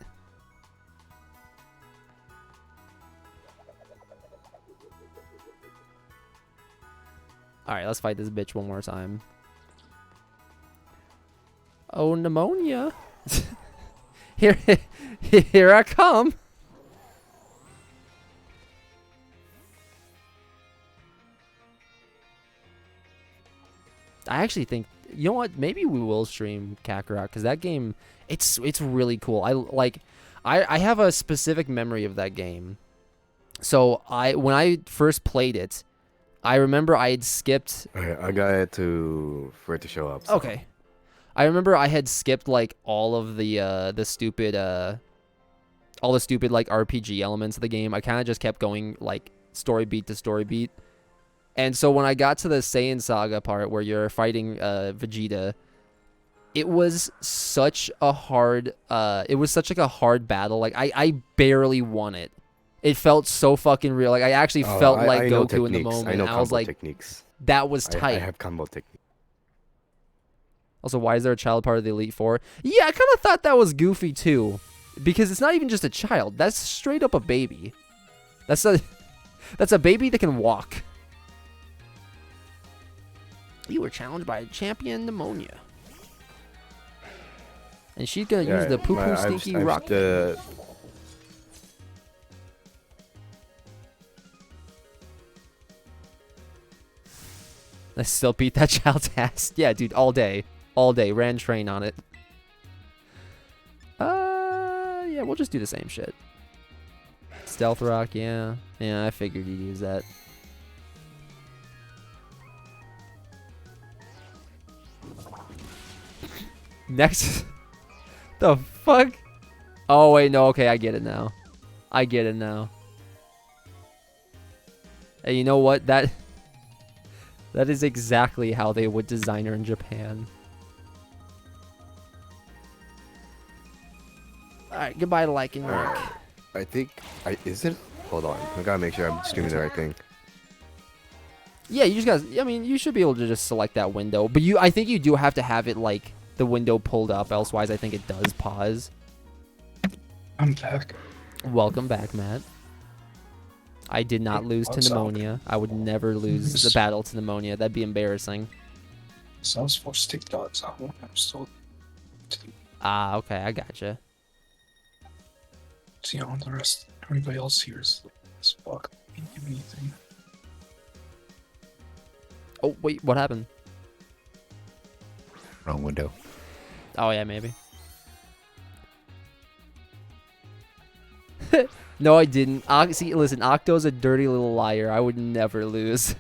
Alright, let's fight this bitch one more time. Oh, pneumonia. Here I come. I actually think, you know what? Maybe we will stream Kakarot because that game, it's really cool. I have a specific memory of that game. So when I first played it, I remember I had skipped. Okay, I got it for it to show up. So. Okay, I remember I had skipped like all of the stupid like RPG elements of the game. I kind of just kept going like story beat to story beat. And so when I got to the Saiyan Saga part where you're fighting Vegeta, it was such a hard like a hard battle. Like I barely won it. It felt so fucking real. Like I actually felt like I know Goku in the techniques. moment. I know I was combo like, techniques. that was tight. I have combo techniques. Also, why is there a child part of the Elite Four? Yeah, I kind of thought that was goofy too, because it's not even just a child. That's straight up a baby. That's a baby that can walk. You were challenged by champion pneumonia, and she's gonna use the poo poo stinky rock. I still beat that child's ass. Yeah, dude, all day. Ran train on it. Yeah, we'll just do the same shit. Stealth rock, yeah. Yeah, I figured you'd use that. Next. The fuck? Oh, wait, no, okay, I get it now. Hey, you know what? That is exactly how they would design her in Japan. Alright, goodbye to Like and Mark. I think is it? Hold on, I gotta make sure I'm streaming the right thing. Yeah, you just gotta. I mean, you should be able to just select that window, but I think you do have to have it like the window pulled up. Elsewise, I think it does pause. I'm back. Welcome back, Matt. I did not lose to pneumonia. I would never lose the battle to pneumonia. That'd be embarrassing. So I was for stick dots. I'm still. Ah, okay, I gotcha. See on the rest. Everybody else here is fuck. Can't give me anything. Oh wait, what happened? Wrong window. Oh yeah, maybe. No, I didn't. See, listen, Octo's a dirty little liar. I would never lose.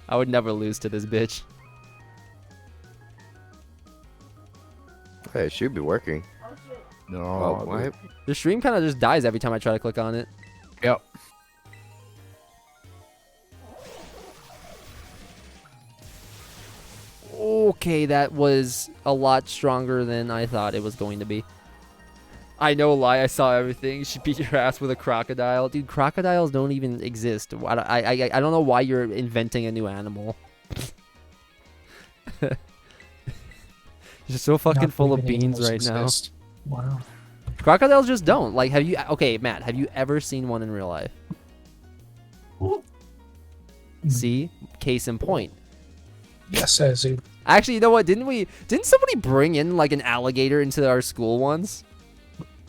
I would never lose to this bitch. Hey, it should be working. No. Oh, why? The stream kind of just dies every time I try to click on it. Yep. Okay, that was a lot stronger than I thought it was going to be. I know, lie. I saw everything. She beat your ass with a crocodile, dude. Crocodiles don't even exist. I don't know why you're inventing a new animal. You're so fucking Not full of believing beans animals right now. exist. Wow. Crocodiles just don't. Like, have you? Okay, Matt, have you ever seen one in real life? See, case in point. Yes, I do. Actually, you know what? Didn't somebody bring in like an alligator into our school once?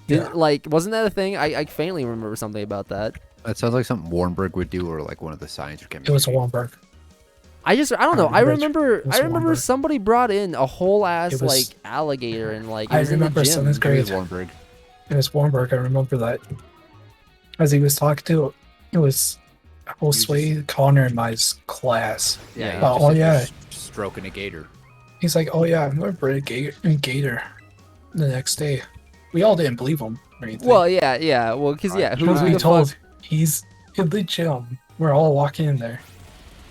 Yeah. Like, wasn't that a thing? I faintly remember something about that. That sounds like something Warnberg would do, or like one of the science or It chemistry. was a Warburg. I don't know. I remember was Warburg. somebody brought in a whole ass It was- like alligator and like it I was in the remember gym. seventh grade. Warnberg. It was Warburg. I remember that. As he was talking to, it was Josue, Connor, in my class. Yeah. he's Oh, just sitting there yeah. stroking a gator. He's like, "Oh yeah, I'm gonna bring a gator." The next day, we all didn't believe him or anything. Well, yeah. Well, because yeah, who Truth be the told, fuck? he's in the gym. We're all walking in there.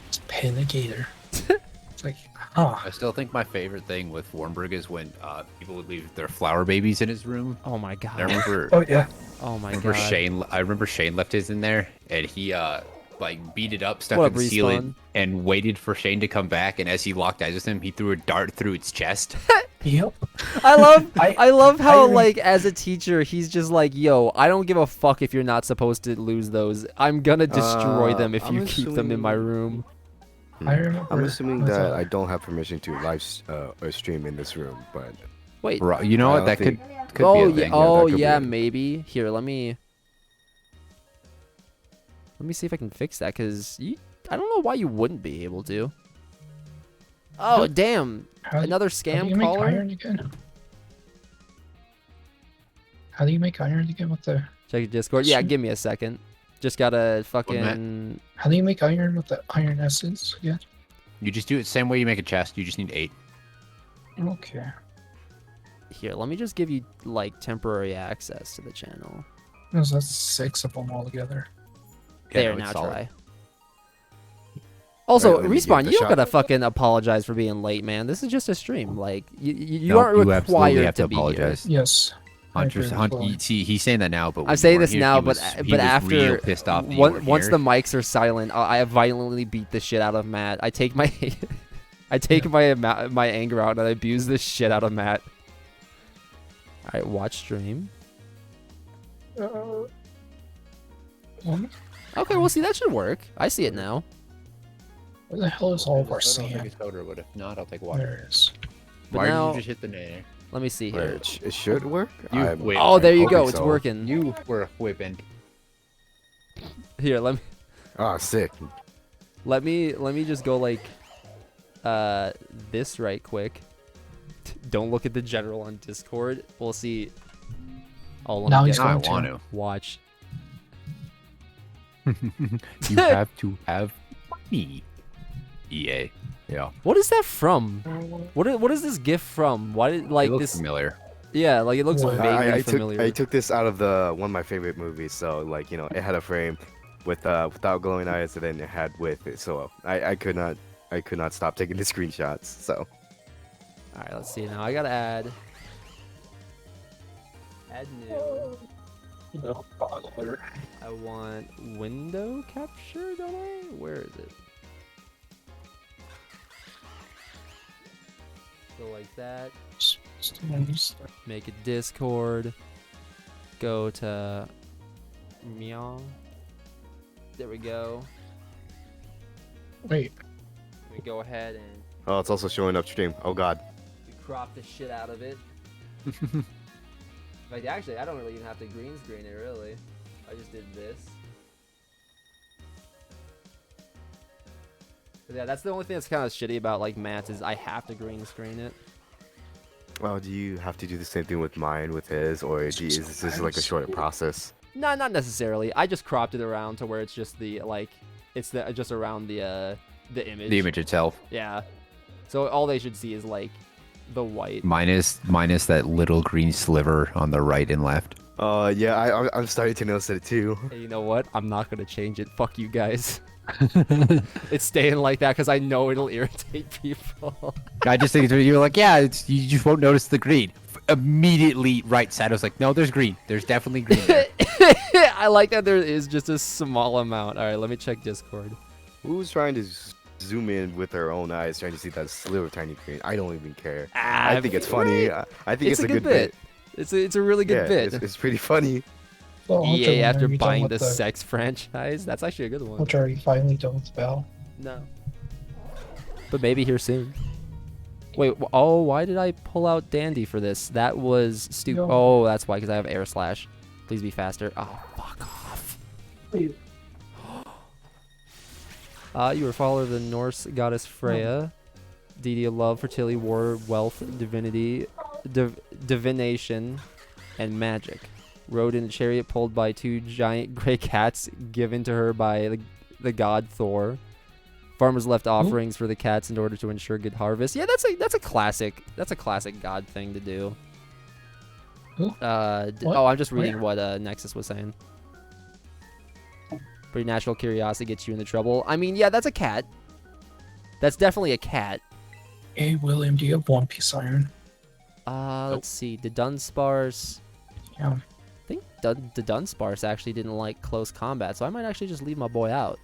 Just petting a gator. It's like, huh? I still think my favorite thing with Warnberg is when people would leave their flower babies in his room. Oh my I god. remember, Oh yeah. Oh my remember god. Shane. I remember Shane left his in there, and he like beat it up, stuck What in up, the ceiling, Respawn? and waited for Shane to come back. And as he locked eyes with him, he threw a dart through its chest. Yep. I love I- I love how I- like as a teacher he's just like, yo, I don't give a fuck if you're not supposed to lose those. I'm gonna destroy them if I'm you keep them in my assuming- room. I remember. I'm assuming with, that I don't have permission to or stream in this room, but Wait. Bro, you know I what? don't That could think- could oh be a yeah. thing. Oh that could be yeah. it. Maybe. Here, let me see if I can fix that. Cause I don't know why you wouldn't be able to. Oh damn! how, Another how do scam you make caller. iron again? How do you make iron again with the? Check your Discord. Yeah, Shit. give me a second. Just gotta fucking. How do you make iron with the iron essence again? You just do it the same way you make a chest. You just need 8. Okay. Here, let me just give you like temporary access to the channel. No, so that's 6 of them all together. Yeah, There, no, it's now solid. try. Also, Alright, let me give Respawn, it a you don't shot. gotta fucking apologize for being late, man. This is just a stream. Like, you Nope, aren't you absolutely required have to to be here. apologize. Yes. I agree with Hunt, Collin. see, he's saying that now, but when I'm you saying weren't this here, now, he but was- he but was after real pissed off that you once weren't the here. mics are silent, I violently beat the shit out of Matt. I take my I take my anger out and I abuse the shit out of Matt. All right, watch stream. What? Okay, well, see, that should work. I see it now. Where the hell is all of our I'll take sand? a soda, but if not, I'll take There water. it is. But Why now, did you just hit the nair? let me see Wait, here. it should work. You- I'm- wait. Oh, there you hoping go. It's so. working. You were whipping. Here, let Ah, sick. me just go like this right quick. Don't look at the general on Discord. We'll see. Oh, let Now me he's get I going to. want to. watch. You have to have me. EA. Yeah. What is that from? What is this GIF from? Why did like it looks this? familiar. Yeah, like it looks What? vaguely I familiar. took this out of one of my favorite movies. So like it had a frame with without glowing eyes, and then it had with it. So I could not stop taking the screenshots. So All right, let's see now. I gotta add new. I want window capture, don't I? Where is it? Go like that. Make a Discord. Go to meow. There we go. Wait. We go ahead and oh, it's also showing up stream. Oh God. we crop the shit out of it. Like actually, I don't really even have to green screen it really. I just did this. But yeah, that's the only thing that's kind of shitty about like Matt's is I have to green screen it. Well, do you have to do the same thing with mine with his, or is this like a shorter process? No, not necessarily. I just cropped it around to where it's just the like, it's the just around the image. The image itself. Yeah. So all they should see is like the white. Minus that little green sliver on the right and left. Yeah, I'm starting to notice it too. Hey, you know what? I'm not gonna change it. Fuck you guys. It's staying like that because I know it'll irritate people. I just think you were like, yeah, you just won't notice the green. Immediately, right side, I was like, no, there's green. There's definitely green there. I like that there is just a small amount. All right, let me check Discord. Who's trying to zoom in with their own eyes, trying to see that sliver of tiny green? I don't even care. I think it's funny. I think it's a good bit. It's a really good Yeah, bit. it's pretty funny. So, Hunter, when EA after are you done buying with the sex franchise. That's actually a good one. Hunter, are you finally done with Val? No. But maybe here soon. Wait, oh, why did I pull out Dandy for this? That was stupid. No. Oh, that's why, because I have air slash. Please be faster. Oh, fuck off. You were a follower of the Norse goddess Freya. Deity of love, fertility, war, wealth, divinity, divination, and magic. Rode in a chariot pulled by 2 giant gray cats given to her by the god Thor. Farmers left offerings for the cats in order to ensure good harvest. Yeah, that's a classic. That's a classic god thing to do. Who? Oh, I'm just reading Where? what Nexus was saying. Pretty natural curiosity gets you into trouble. I mean, yeah, that's a cat. That's definitely a cat. Hey, William, do you have One Piece Iron? Let's see. The Dunsparce. Yeah. I think the Dunsparce actually didn't like close combat, so I might actually just leave my boy out.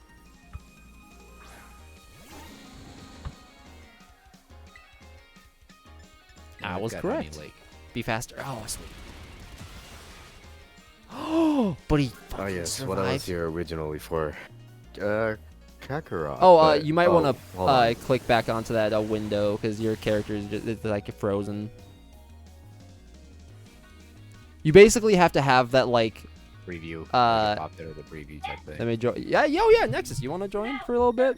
I was Got correct. Honey Lake. Be faster. Oh, sweet. Oh, but he fucking Oh yes, survived. what I was here originally for? Kakarot. Oh, but- you might want hold on. to click back onto that window because your character is just it's like frozen. You basically have to have that like. Preview. Uh, Popped out of the preview type thing. Let me join. Yeah, yeah, Nexus. You want to join for a little bit?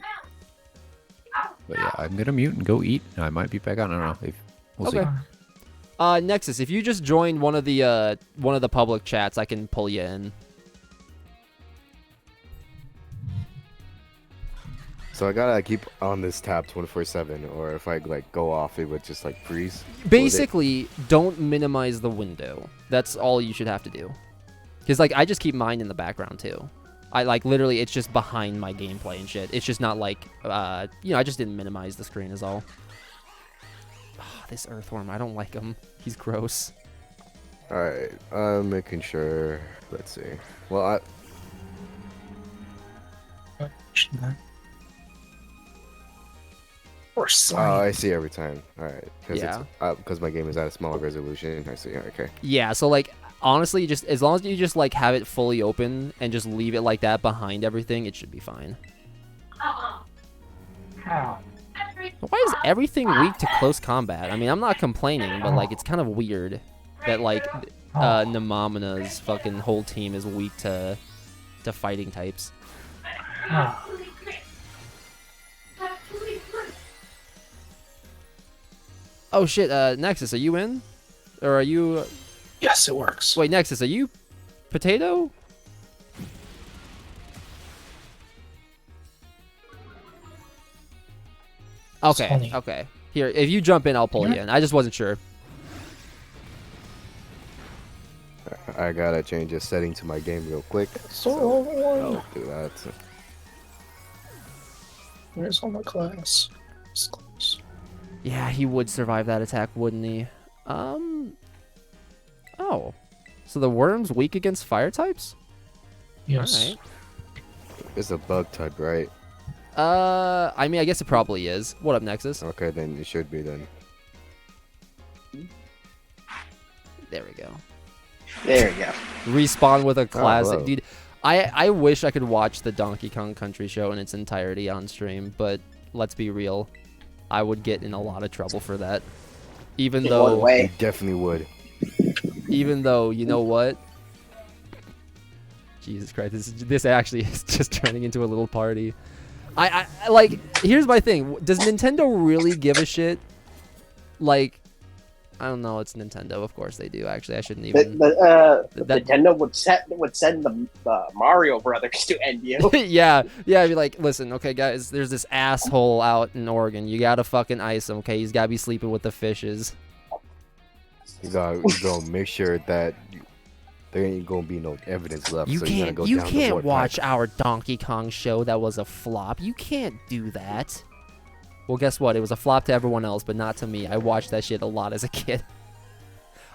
But yeah, I'm gonna mute and go eat. I might be back on. I don't know. We'll Okay. see. Nexus, if you just join one of the public chats, I can pull you in. So I gotta keep on this tab 24/7, or if I like go off, it would just like freeze. Basically, don't minimize the window. That's all you should have to do. Because like I just keep mine in the background too. I like literally it's just behind my gameplay and shit. It's just not like I just didn't minimize the screen is all. Oh, this earthworm, I don't like him. He's gross. All right, I'm making sure. Let's see. Well, Or I sign. see every time. All right, Yeah. because my game is at a smaller resolution. I see. Okay. Yeah, so like honestly, just as long as you just like have it fully open and just leave it like that behind everything, it should be fine. Why is everything weak to close combat? I mean, I'm not complaining, but like it's kind of weird that like Namamina's fucking whole team is weak to fighting types. Oh shit, Nexus, are you in? Or are you Yes, it works. Wait, Nexus, are you potato? Okay, Funny. okay. Here, if you jump in, I'll pull you in. I just wasn't sure. I gotta change a setting to my game real quick. So, I'll do that. where's all my class? It's close. Yeah, he would survive that attack, wouldn't he? Oh. So the worm's weak against fire types? Yes. Alright. It's a bug type, right? I mean, I guess it probably is. What up, Nexus? Okay, then it should be then. There we go. There you go. Respawn with a classic. hello. Dude, I wish I could watch the Donkey Kong Country show in its entirety on stream, but let's be real. I would get in a lot of trouble for that. Even In though... what way? You definitely would. Even though, you know what? Jesus Christ, this actually is just turning into a little party. I like, here's my thing. Does Nintendo really give a shit? Like, I don't know, it's Nintendo. Of course they do, actually. I shouldn't even... that- Nintendo would send the Mario Brothers to end you. yeah, I'd be like, listen, okay, guys, there's this asshole out in Oregon. You gotta fucking ice him, okay? He's gotta be sleeping with the fishes. You gotta make sure that there ain't gonna be no evidence left. You so you gotta can't, go you down the can't warp watch pipe. our Donkey Kong show that was a flop. You can't do that. Well, guess what? It was a flop to everyone else, but not to me. I watched that shit a lot as a kid.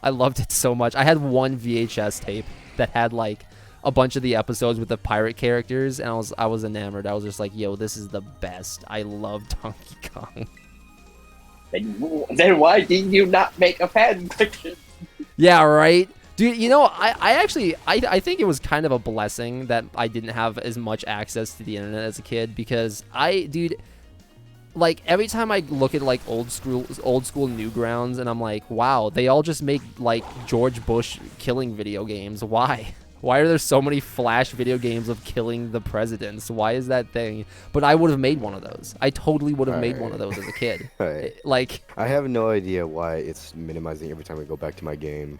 I loved it so much. I had one VHS tape that had like a bunch of the episodes with the pirate characters, and I was enamored. I was just like, yo, this is the best. I love Donkey Kong. Then why did you not make a fan fiction? Yeah, right? Dude, you know, I think it was kind of a blessing that I didn't have as much access to the internet as a kid, because dude, like every time I look at like old school Newgrounds and I'm like, wow, they all just make like George Bush killing video games. Why? Why are there so many Flash video games of killing the presidents? Why is that thing? But I would have made one of those. I totally would have made one of those as a kid. Alright. Like, I have no idea why it's minimizing every time I go back to my game.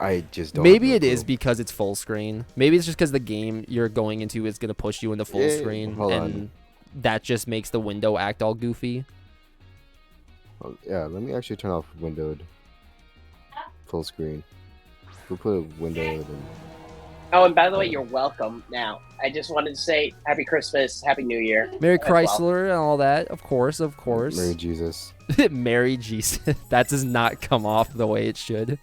I just don't. maybe have no it is clue. because it's full screen. Maybe it's just because the game you're going into is going to push you into full Yeah, screen. hold And on. that just makes the window act all goofy. Oh, yeah, let me actually turn off windowed full screen. We'll put a windowed and Oh, and by the way, you're welcome. Now, I just wanted to say Happy Christmas, Happy New Year. Merry as well. Chrysler and all that. Of course, of course. Mary Jesus. Mary Jesus. That does not come off the way it should.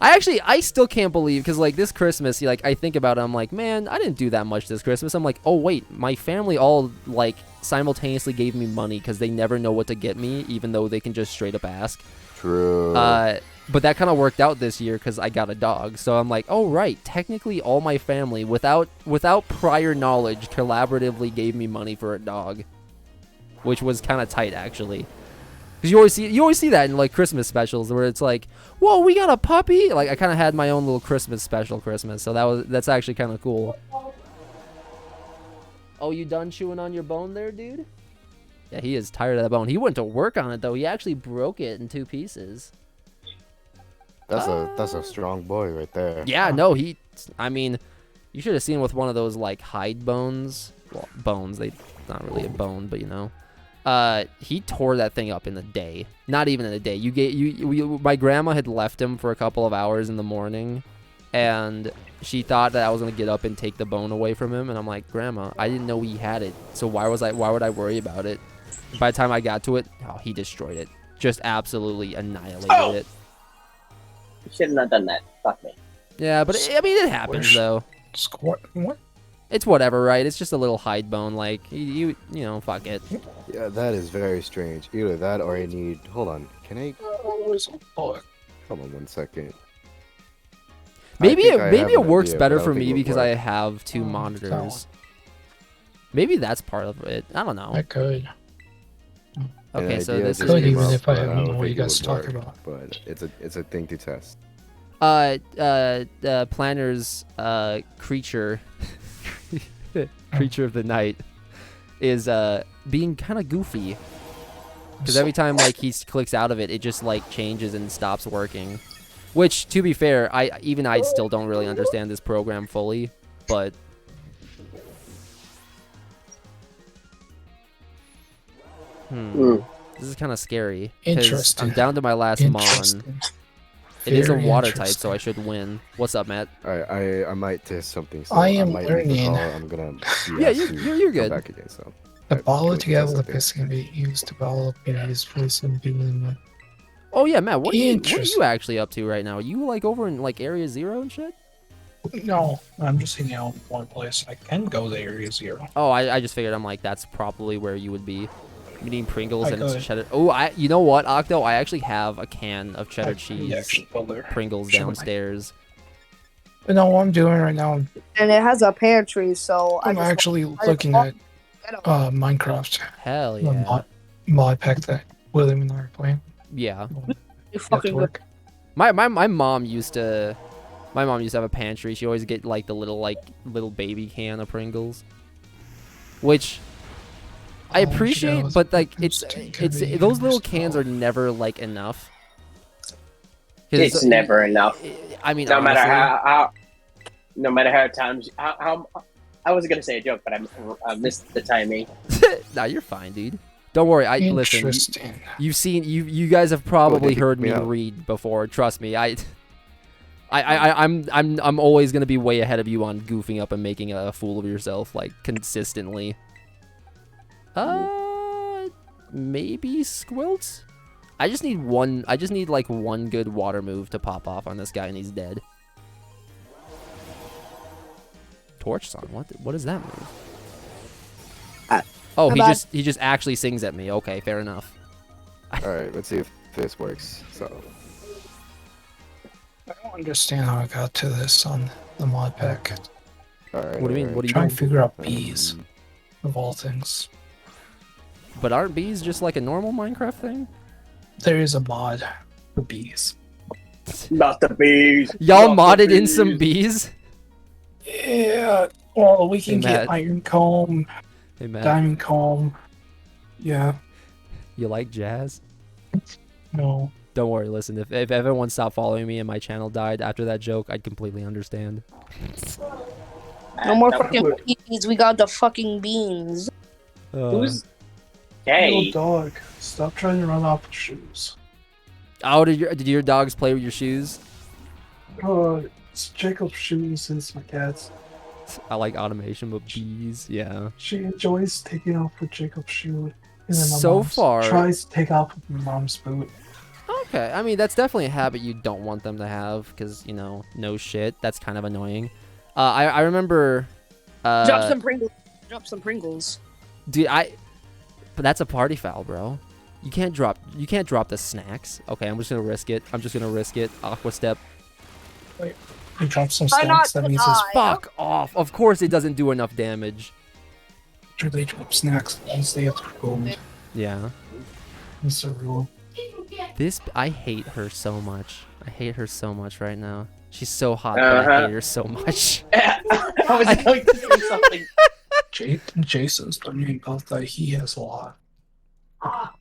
I still can't believe, because like this Christmas, like I think about it, I'm like, man, I didn't do that much this Christmas. I'm like, oh wait, my family all like simultaneously gave me money because they never know what to get me, even though they can just straight up ask. True. But that kind of worked out this year because I got a dog. So I'm like, oh right, technically all my family, without prior knowledge, collaboratively gave me money for a dog, which was kind of tight actually. Because you always see that in like Christmas specials where it's like, whoa, we got a puppy. Like I kind of had my own little Christmas special Christmas, so that's actually kind of cool. Oh, you done chewing on your bone there, dude? Yeah, he is tired of that bone. He went to work on it though. He actually broke it in 2 pieces. That's a strong boy right there. Yeah, no, I mean, you should have seen with one of those like hide bones. Well, bones, not really a bone, but you know. He tore that thing up in a day. Not even in a day. My grandma had left him for a couple of hours in the morning, and she thought that I was gonna get up and take the bone away from him, and I'm like, Grandma, I didn't know he had it, so why would I worry about it? By the time I got to it, oh, he destroyed it. Just absolutely annihilated it. You shouldn't have done that. Fuck me. Yeah, but I mean, it happens though. What? It's whatever, right? It's just a little hide bone, like you know, fuck it. Yeah, that is very strange. Either that or I need. Hold on. Can I? Hold on 1 second. Maybe I have it an works idea, better but I for don't think me it would because work. I have 2 monitors. Maybe that's part of it. I don't know. I could. An Okay, so idea this just Could is came even up, if I but have don't no what you think it guys would talk work, about. But it's a thing to test. Planner's creature creature of the night is being kind of goofy because every time like he clicks out of it, it just like changes and stops working. Which, to be fair, I still don't really understand this program fully, but this is kind of scary. 'Cause Interesting. I'm down to my last mon. Interesting. It is a Very water type, interesting. so I should win. What's up, Matt? I might test something. So I am might make a learning. call. I'm gonna. Yeah, asked you're to good. Come back again, so. The Can we biology test level something? is going to be used to develop in his voice and being. Oh yeah, Matt. What are you Interesting. actually up to right now? Are you like over in like Area 0 and shit? No, I'm just hanging out in one place. I can go to Area 0. Oh, I just figured I'm like that's probably where you would be. Eating Pringles I and it's could. cheddar. Oh, you know what, Octo? I actually have a can of cheddar I cheese can actually go there. Pringles Should I? downstairs. But no, what I'm doing right now, And it has a pantry, so I'm I just actually looking at get 'em. Minecraft. Hell The yeah. mod pack that William and I are playing. Yeah. You Get fucking to good. work. My mom used to have a pantry. She always get like the little baby can of Pringles, which I Oh, she appreciate, goes, but like "It's it's inconvenient those little as cans well." are never like enough. 'Cause It's never enough. I mean, No matter honestly, no matter how times, how I was gonna say a joke, but I missed the timing. nah, you're fine, dude. Don't worry. Listen. Interesting. You guys have probably they heard kicked me me out. read before. Trust me. I'm always gonna be way ahead of you on goofing up and making a fool of yourself like consistently. Maybe Squilt? I just need like one good water move to pop off on this guy and he's dead. Torch song. What is that move? Oh, How he about- just actually sings at me. Okay, fair enough. All right, let's see if this works. So. I don't understand how I got to this on the mod pack. All right. What do you mean? all What do you Trying mean? to figure out bees, Um, of all things. But aren't bees just like a normal Minecraft thing? There is a mod for bees. Not the bees. Y'all not the modded in some bees. bees? Yeah. Well, we can Matt. get iron comb, Hey, Matt, diamond comb. Yeah. you like jazz? No. Don't worry, listen, if everyone stopped following me and my channel died after that joke, I'd completely understand. No more That fucking would- peas. We got the fucking beans. Who's Little gay? dog, stop trying to run off with shoes. Oh, did your dogs play with your shoes? It's Jacob's shoes. It's my cat's. I like automation, but bees, yeah. She enjoys taking off her Jacob's shoe. And then my So mom far- tries to take off my mom's boot. Okay, I mean, that's definitely a habit you don't want them to have, because, you know, no shit. That's kind of annoying. I remember... Drop some Pringles. Drop some Pringles. Dude, but that's a party foul, bro. You can't drop the snacks. Okay, I'm just gonna risk it. Aqua step. You drop some Try not snacks, that to means die. Fuck off. Of course it doesn't do enough damage. after they drop snacks, once they have to go. Yeah. It's a rule. I hate her so much. I hate her so much right now. She's so hot, but I hate her so much. I was going to say something. Jason's talking about that he has a lot.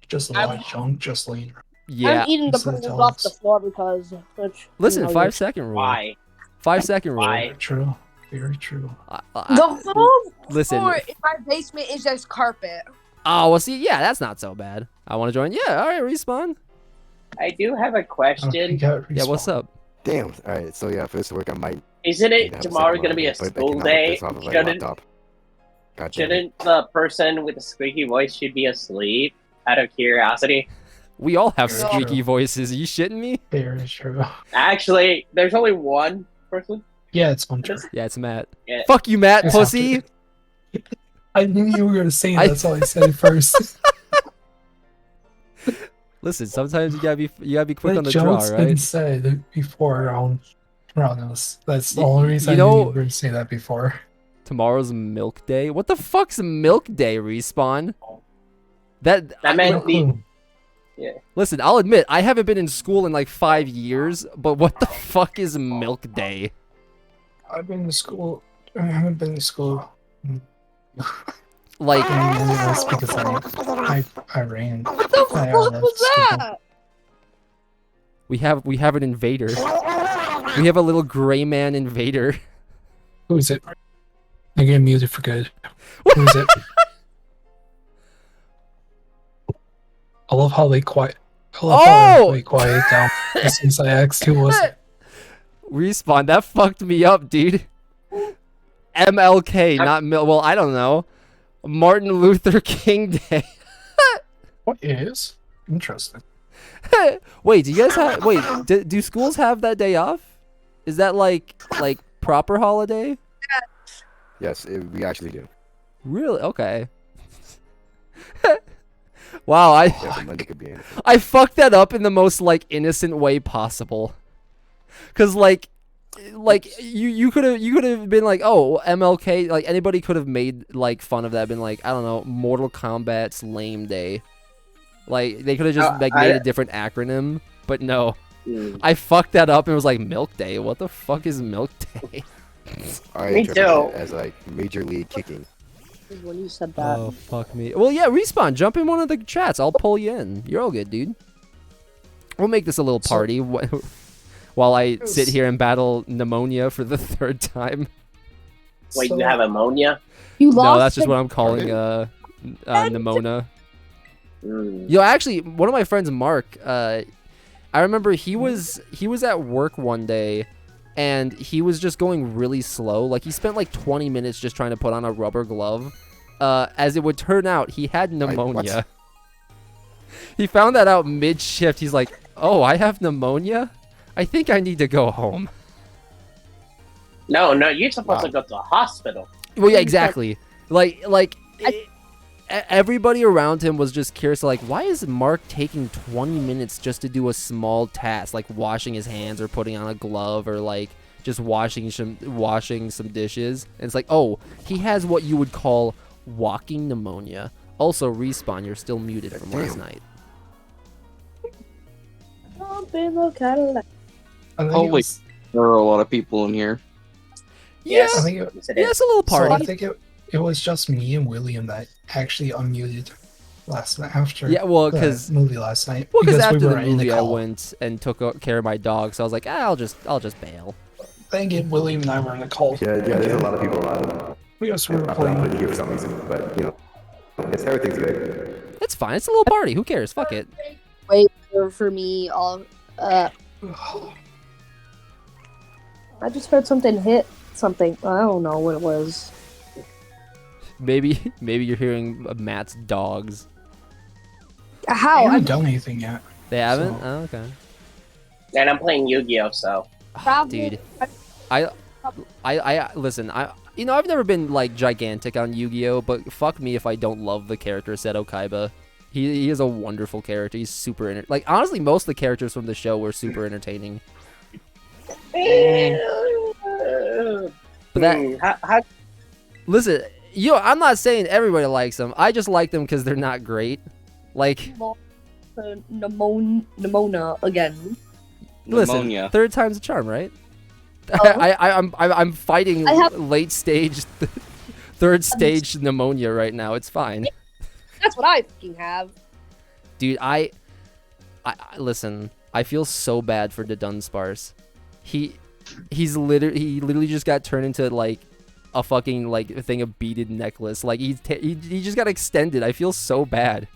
Just a lot of junk just laying around. Yeah. I'm eating the This is Pringles off the jealous. floor because. Listen, you know, 5-second rule. Why? 5-second rule. Why? Very true. Very true. The whole Listen. floor in my basement is just carpet. Oh, well, see, yeah, that's not so bad. I want to join. Yeah, all right, respawn. I do have a Okay, question. Yeah, what's up? Damn. All right. So yeah, for this to work, I might. Isn't need it to have tomorrow second going to be a monitor, but I school cannot day? work this off of my Shouldn't, laptop. God damn it. shouldn't the person with the squeaky voice should be asleep? Out of curiosity. We all have Very squeaky true. voices. Are you shitting me? Very true. Actually, there's only one person. Yeah, it's one turn. Yeah, it's Matt. Yeah. Fuck you, Matt, It's pussy. after- I knew you were gonna say I- that, so I said it first. Listen, sometimes you gotta be quick That on the draw, joke's been right? said before around us. That's the only reason you I knew know- you were gonna say that before. Tomorrow's milk day. What the fuck's milk day, respawn? That meant the. Listen, I'll admit I haven't been in school in like 5 years, but what the fuck is milk day? I've been to school. I haven't been to school. Like, That's because I ran. What the fuck was that? we have an invader. We have a little gray man invader. Who is it? I get muted for good. Who is it? I love how they quiet. I love how they quiet down since I asked who was it. Respawn, that fucked me up, dude. MLK, not well, I don't know. Martin Luther King Day. What is? Interesting. Wait, do you guys have do schools have that day off? Is that like proper holiday? Yes, we actually do. Really? Okay. Wow, Yeah, but Monday could be in. I fucked that up in the most like innocent way possible. Cause like you could have been like, oh, MLK, like anybody could have made like fun of that, been like, I don't know, Mortal Kombat's lame day. Like they could have just like made a different acronym, but no. I fucked that up and it was like Milk Day. What the fuck is Milk Day? I Me interpret too. it as like major league kicking. When you said that. Oh fuck me. Well, yeah, respawn. Jump in one of the chats. I'll pull you in. You're all good, dude. We'll make this a little party while I sit here and battle pneumonia for the 3rd time. Wait, So- you have ammonia? You lost. No, that's just the- what I'm calling pneumonia. Mm. Yo, actually, one of my friends, Mark, I remember he was at work one day, and he was just going really slow. Like he spent like 20 minutes just trying to put on a rubber glove. As it would turn out, he had pneumonia. He found that out mid-shift. He's like, "Oh, I have pneumonia. I think I need to go home." No, you're supposed to go to the hospital. Well, yeah, exactly. Everybody around him was just curious, like, why is Mark taking 20 minutes just to do a small task, like washing his hands or putting on a glove or like just washing some dishes? And it's like, oh, he has what you would call walking pneumonia. Also, respawn, you're still muted from last night. Jump in the Cadillac. I think it Holy- was, There are a lot of people in here. Yes. I think it, Yes, it Yeah, is. it's a little so I party. think it was just me and William that actually unmuted last night after Yeah, well, the because movie last night. because we after the were in movie, I call. went and took care of my dog, so I was like, I'll just bail. Thank you, William and I were in the call. Yeah, there's a lot of people around. We also were I'm playing. not here for some reason, but you know, everything's good. It's fine. It's a little party. Who cares? Fuck it. Wait for me. I just heard something hit something. I don't know what it was. Maybe you're hearing Matt's dogs. How? I I haven't done anything yet. They haven't? So- Oh, okay. And I'm playing Yu-Gi-Oh, so. Travel- Dude, I listen. I've never been like gigantic on Yu-Gi-Oh, but fuck me if I don't love the character Seto Kaiba. He is a wonderful character. He's super like honestly, most of the characters from the show were super entertaining. But that listen, I'm not saying everybody likes them. I just like them because they're not great. Like, Pneumonia again. listen, Pneumonia. third time's a charm, right? Oh. I'm fighting I have- late stage, third stage pneumonia right now. It's fine, That's what I fucking have. dude. I listen. I feel so bad for the Dunsparce. He literally just got turned into like a fucking like thing of beaded necklace. Like he just got extended. I feel so bad.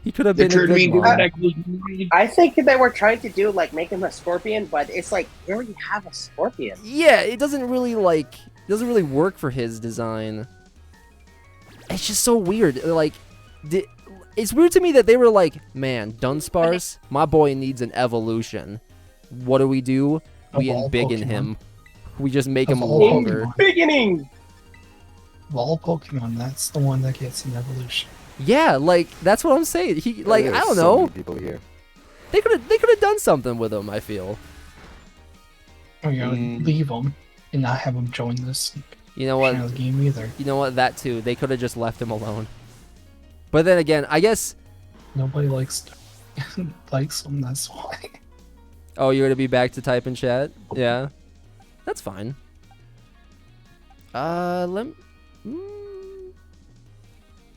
He could have been a good mom. I think they were trying to do, like, make him a scorpion, but it's like, you already have a scorpion. Yeah, it doesn't really work for his design. It's just so weird. Like, it's weird to me that they were like, man, Dunsparce, my boy needs an evolution. What do? We Of all embiggen Pokemon. him. We just make Of him all longer. Pokemon. Beginning! Of all Pokemon, that's the one that gets an evolution. Yeah, like that's what I'm saying. He like I There's don't so know. many people here. They could have done something with him. I feel. Or you know, Mm. leave them and not have them join this You know what? game either. You know what? That too. They could have just left him alone. But then again, I guess. Nobody likes them. That's why. Oh, you're gonna be back to type in chat? Yeah, that's fine.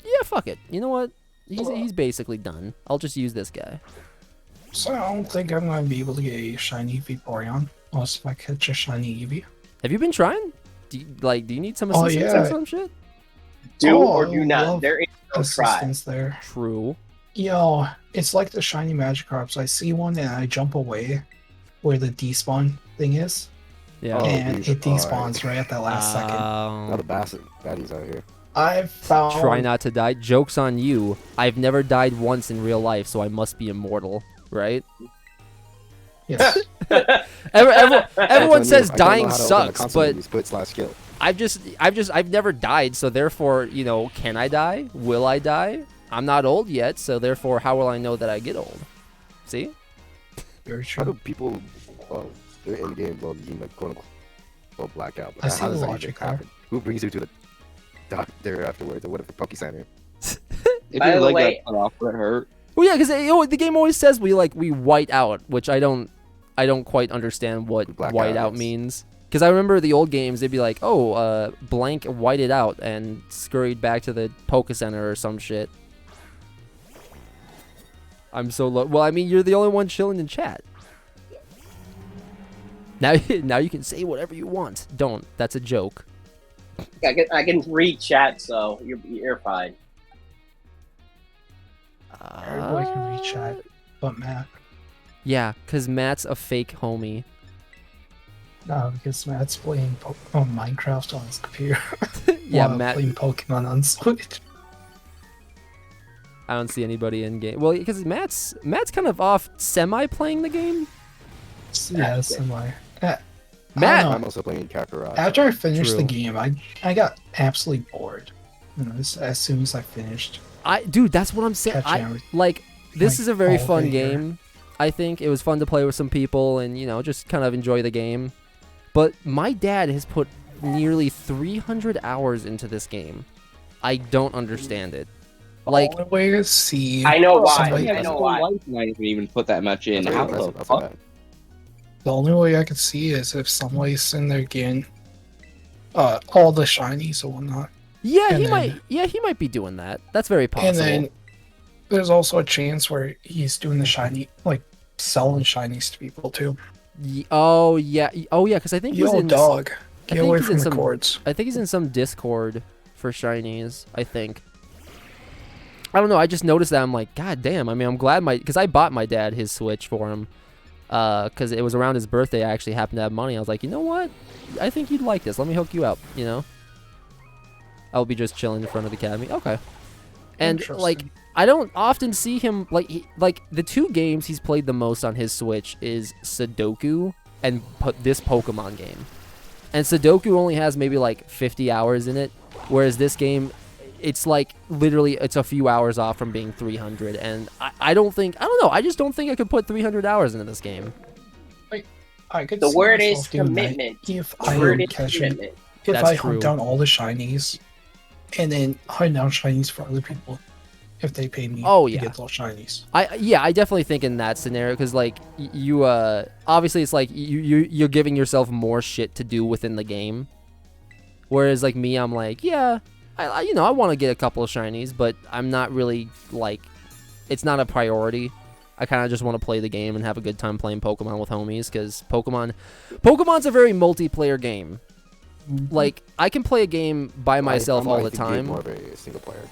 Yeah, fuck it. You know what? He's basically done. I'll just use this guy. So I don't think I'm gonna be able to get a shiny Vaporeon unless if I catch a shiny Eevee. Have you been trying? Do you need some Oh, assistance yeah. or some shit? Do Oh, or I do not. love There is no try. Assistance there. True. Yo, it's like the shiny Magikarps. I see one and I jump away where the despawn thing is, Yeah. Oh, and these it are- despawns right at that last second. Not the baddies out here. I found. Try not to die. Joke's on you. I've never died once in real life, so I must be immortal, right? Yes. Everyone says I don't know dying how to open a sucks, console but use /skill. I've never died, so therefore, can I die? Will I die? I'm not old yet, so therefore, how will I know that I get old? See? Very How true. do people, they're in the game, you like quote unquote blackout? I see how the does that logic even happen? Who brings you to the doctor afterwards, or whatever Poke Center? If By your the leg way- got cut off, would it hurt? Well, yeah, because the game always says we white out, which I don't quite understand what Blackout, white out yes. means. Because I remember the old games, they'd be like, blank whited out and scurried back to the Poke Center or some shit. I'm so low. Well, I mean, you're the only one chilling in chat. Now you can say whatever you want. Don't. That's a joke. I can read chat, so you're fine. Everybody can read chat, but Matt. Yeah, because Matt's a fake homie. No, because Matt's playing Minecraft on his computer. Yeah, while Matt. playing Pokemon on Switch. I don't see anybody in game. Well, because Matt's kind of off semi playing the game. Yeah, semi. Matt- I'm also playing Kakarot. After I finished the True. game, I got absolutely bored. As soon as I finished. Dude, that's what I'm saying. Catching everything. Like, this Like, is a very all fun day here. game. I think it was fun to play with some people and just kind of enjoy the game. But my dad has put nearly 300 hours into this game. I don't understand it. Like, Only way to see. I know why. somebody- I know why. Life might have even put that much in. That's How really the impressive, fuck? that's The only way I could see is if somebody's in there getting all the shinies or whatnot. Yeah, And he then- might. Yeah, he might be doing that. That's very possible. And then there's also a chance where he's doing the shiny, like selling shinies to people too. Oh yeah. Oh yeah. Because I think he's Yo, in. dog, I get think away he's from in the some- cords. I think he's in some Discord for shinies. I think. I don't know. I just noticed that. I'm like, God damn. I mean, I'm glad because I bought my dad his Switch for him. Because it was around his birthday. I actually happened to have money. I was like, you know what? I think you'd like this. Let me hook you up. You know. I'll be just chilling in front of the academy. Okay. And like, Interesting. I don't often see him like the two games he's played the most on his Switch is Sudoku and this Pokemon game. And Sudoku only has maybe like 50 hours in it, whereas this game, it's like literally it's a few hours off from being 300. And I don't know. I just don't think I could put 300 hours into this game. I could The see word myself is doing that commitment. if The I word don't is catch it. commitment. If That's I true. hunt down all the shinies, and then hunt down shinies for other people, if they pay me Oh, to yeah. get those shinies. I definitely think in that scenario because like you obviously it's like you're giving yourself more shit to do within the game, whereas like me I'm like yeah I you know I want to get a couple of shinies but I'm not really like it's not a priority. I kind of just want to play the game and have a good time playing Pokemon with homies because Pokemon's a very multiplayer game. Like I can play a game by myself all the time. More of a single player.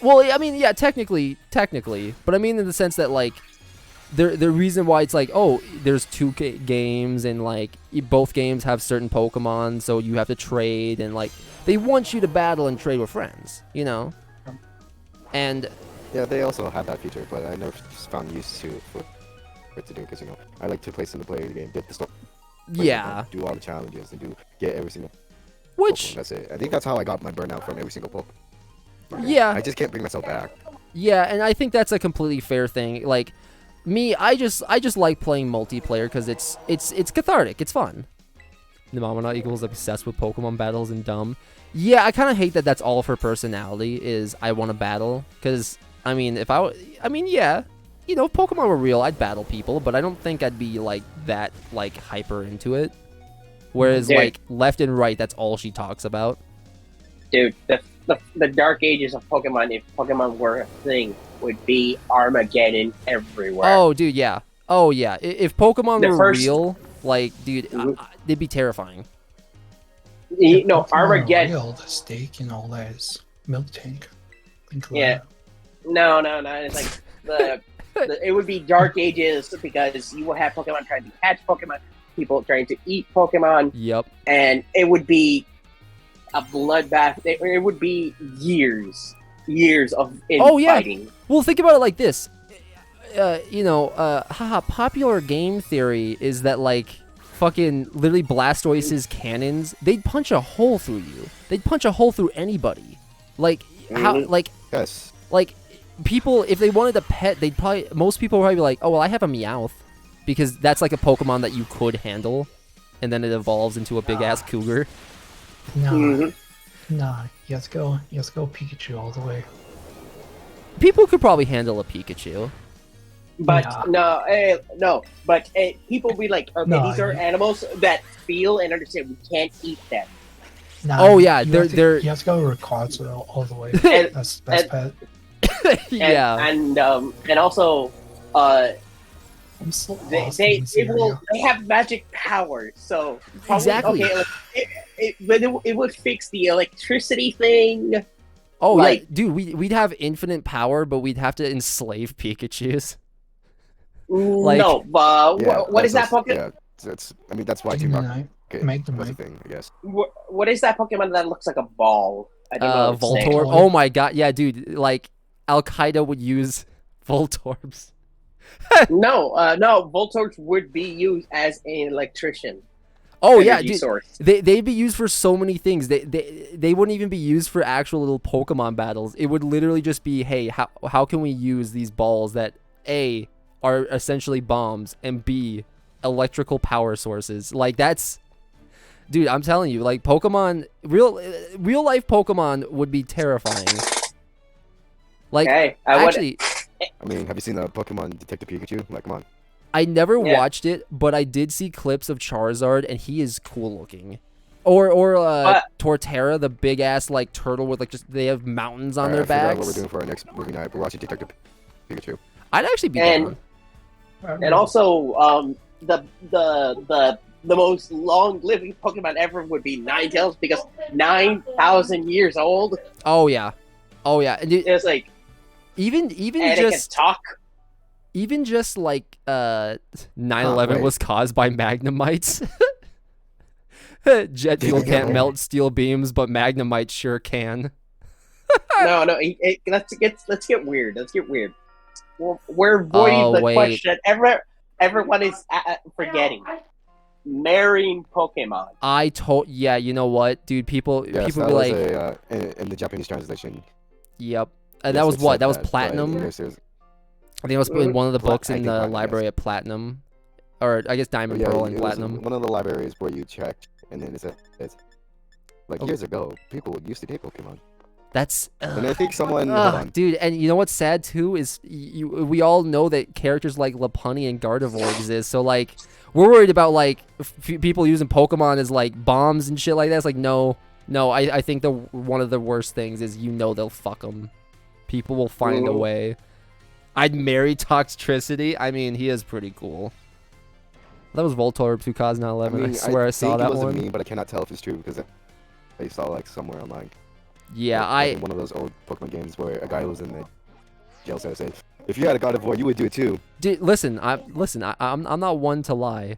Well, I mean, yeah, technically, but I mean in the sense that like, the reason why it's like, oh, there's two games and like both games have certain Pokemon, so you have to trade and like they want you to battle and trade with friends, you know. And Yeah, they also have that feature, but I never just found use to for it to do because I like to play single player game, get the stuff. yeah, Do all the challenges and get every single. which Pokemon. That's it. I think that's how I got my burnout from every single Pokemon. yeah, I just can't bring myself back. yeah, and I think that's a completely fair thing. Like me, I just like playing multiplayer because it's cathartic, it's fun. Nomamana equals obsessed with Pokemon battles and dumb. Yeah, I kind of hate that that's all of her personality is I want to battle. Because, I mean, yeah, you know, if Pokemon were real, I'd battle people, but I don't think I'd be, like, that, like, hyper into it. Whereas, Dude. like, left and right, that's all she talks about. Dude, the dark ages of Pokemon, if Pokemon were a thing, would be Armageddon everywhere. Oh, dude, yeah. Oh, yeah. If Pokemon The were first- real, like, dude, they'd be terrifying. No, Pokemon are Armageddon. real, the steak and all that is milk tank. Think about Yeah. it. No. It's like it would be dark ages because you will have Pokemon trying to catch Pokemon, people trying to eat Pokemon, Yep. and it would be a bloodbath. It would be years of infighting. Oh, yeah. Well, think about it like this. Popular game theory is that, like, fucking literally Blastoise's cannons, they'd punch a hole through you. They'd punch a hole through anybody. Like, how, like, Yes. like, people, if they wanted a pet, most people would probably be like, oh, well, I have a Meowth. Because that's, like, a Pokemon that you could handle. And then it evolves into a big-ass cougar. Nah, Mhm. nah. You have to go Pikachu all the way. People could probably handle a Pikachu. But Nah. no. But people be like, okay, No, these are you- animals that feel and understand. We can't eat them. Nah, Oh, yeah, you they're- have to, they're- You have to go Rayquaza all the way. And- That's the best pet. Yeah. and also, I'm so they lost in this area. they have magic powers. So probably, Exactly. Okay, like, it would fix the electricity thing. Oh, Like- yeah, dude, we'd have infinite power, but we'd have to enslave Pikachus. Like- No, Yeah, what is that that's Pokemon? Yeah, that's why Team Magnemite. Rocket Magnemite. was a thing, I guess. What is that Pokemon that looks like a ball? I don't know. its name. Voltorb. Voltorb. Oh my god, yeah, dude, like, Al Qaeda would use Voltorbs. No, Voltorb would be used as an electrician. Oh yeah, energy dude, source. they'd be used for so many things. They wouldn't even be used for actual little Pokemon battles. It would literally just be, hey, how can we use these balls that A, are essentially bombs, and B, electrical power sources. Like, that's, dude, I'm telling you, like, Pokemon, real life Pokemon would be terrifying. Like, Okay, I would. actually, I mean, have you seen the Pokemon Detective Pikachu? Like, come on. I never Yeah. watched it, but I did see clips of Charizard, and he is cool looking. Or Torterra, the big ass like turtle with like just they have mountains on Alright, their I forgot what we're backs. doing for our next movie night. We're watching Detective Pikachu. I'd actually be And- down. And also, the most long-living Pokemon ever would be Ninetales because 9,000 years old. Oh yeah, and It's like, even and it can just talk. even just like 9/11 wait. was caused by Magnemites. Jet fuel can't melt steel beams, but Magnemite sure can. No, let's get weird. Let's get weird. We're avoiding Oh, the wait. question everyone is forgetting. Marrying Pokemon. Yeah, you know what, dude? People Yes, be that was like, in the Japanese translation. yep. Yes, That was it what? said That was but Platinum. in English, there's- I think it was in one of the books I in think the Platinum, library yes. at Platinum, or I guess Diamond, yeah, Pearl, it and was Platinum. one of the libraries where you check, and then it says, like Oh. years ago, people used to date Pokemon. That's And I think someone, hold on. dude, and you know what's sad too is we all know that characters like Lopunny and Gardevoir exist. So like we're worried about like people using Pokemon as like bombs and shit like that. It's like no. I think one of the worst things is they'll fuck them. People will find a Ooh. way. I'd marry Toxtricity. I mean, he is pretty cool. That was Voltorb 2011. I swear I saw think that it was one. a meme, but I cannot tell if it's true because I saw like somewhere online. Yeah, like in one of those old Pokemon games where a guy who was in the jail cell said, "If you had a God of War, you would do it too." Dude, listen, I'm not one to lie.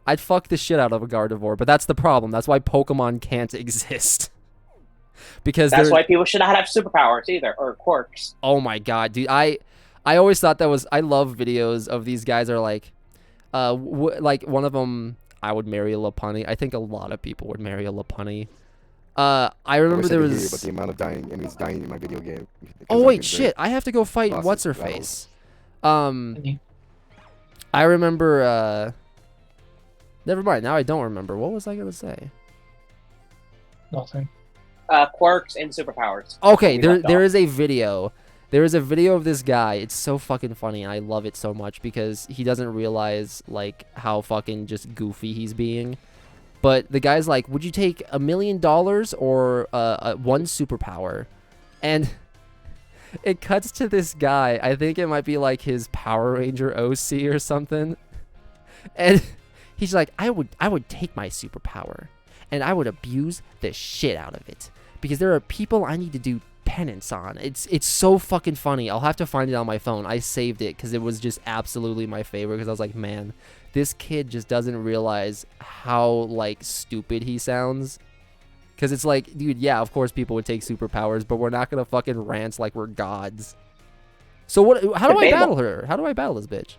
I'd fuck the shit out of a Gardevoir, but that's the problem. That's why Pokemon can't exist. Because That's why people should not have superpowers either, or quirks. oh my god, dude, I always thought that was I love videos of these guys are like like one of them I would marry a Lopunny. I think a lot of people would marry a Lopunny. I remember there But was the amount of dying in my video game. because oh I've wait, been shit! I have to go fight lost what's her battles. face. I remember. Never mind. Now I don't remember. What was I gonna say? Nothing. Quirks and superpowers. Okay, We left there off. is a video. There is a video of this guy. It's so fucking funny. I love it so much because he doesn't realize like how fucking just goofy he's being. But the guy's like, "Would you take $1 million or one superpower?" And it cuts to this guy. I think it might be like his Power Ranger OC or something. And he's like, I would take my superpower and I would abuse the shit out of it because there are people I need to do penance on. It's so fucking funny. I'll have to find it on my phone. I saved it because it was just absolutely my favorite because I was like, man, this kid just doesn't realize how like stupid he sounds. Because it's like, dude, yeah, of course people would take superpowers, but we're not gonna fucking rant like we're gods. So what? How do I Debatable. battle her? How do I battle this bitch?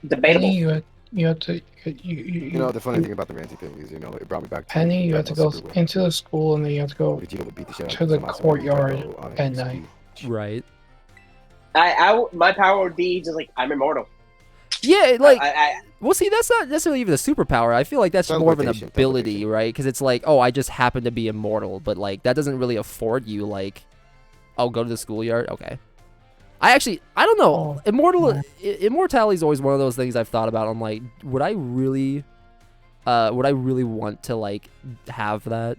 Debatable. Penny, you have to You know, the funny thing about the ranty thing is, it brought me back to Penny, you have to go Super Bowl. into the school and then you have to go Vegeta would beat the shit out to of the Zamasu and courtyard Nintendo on at his night. speech. Right. My power would be just like I'm immortal. Yeah, like, I well, see, that's not necessarily even a superpower. I feel like that's more of an Teleportation, ability, teleportation. right? Because it's like, oh, I just happen to be immortal, but like that doesn't really afford you like, oh, go to the schoolyard. Okay. I don't know. Oh, Immortality is always one of those things I've thought about. I'm like, would I really want to like have that?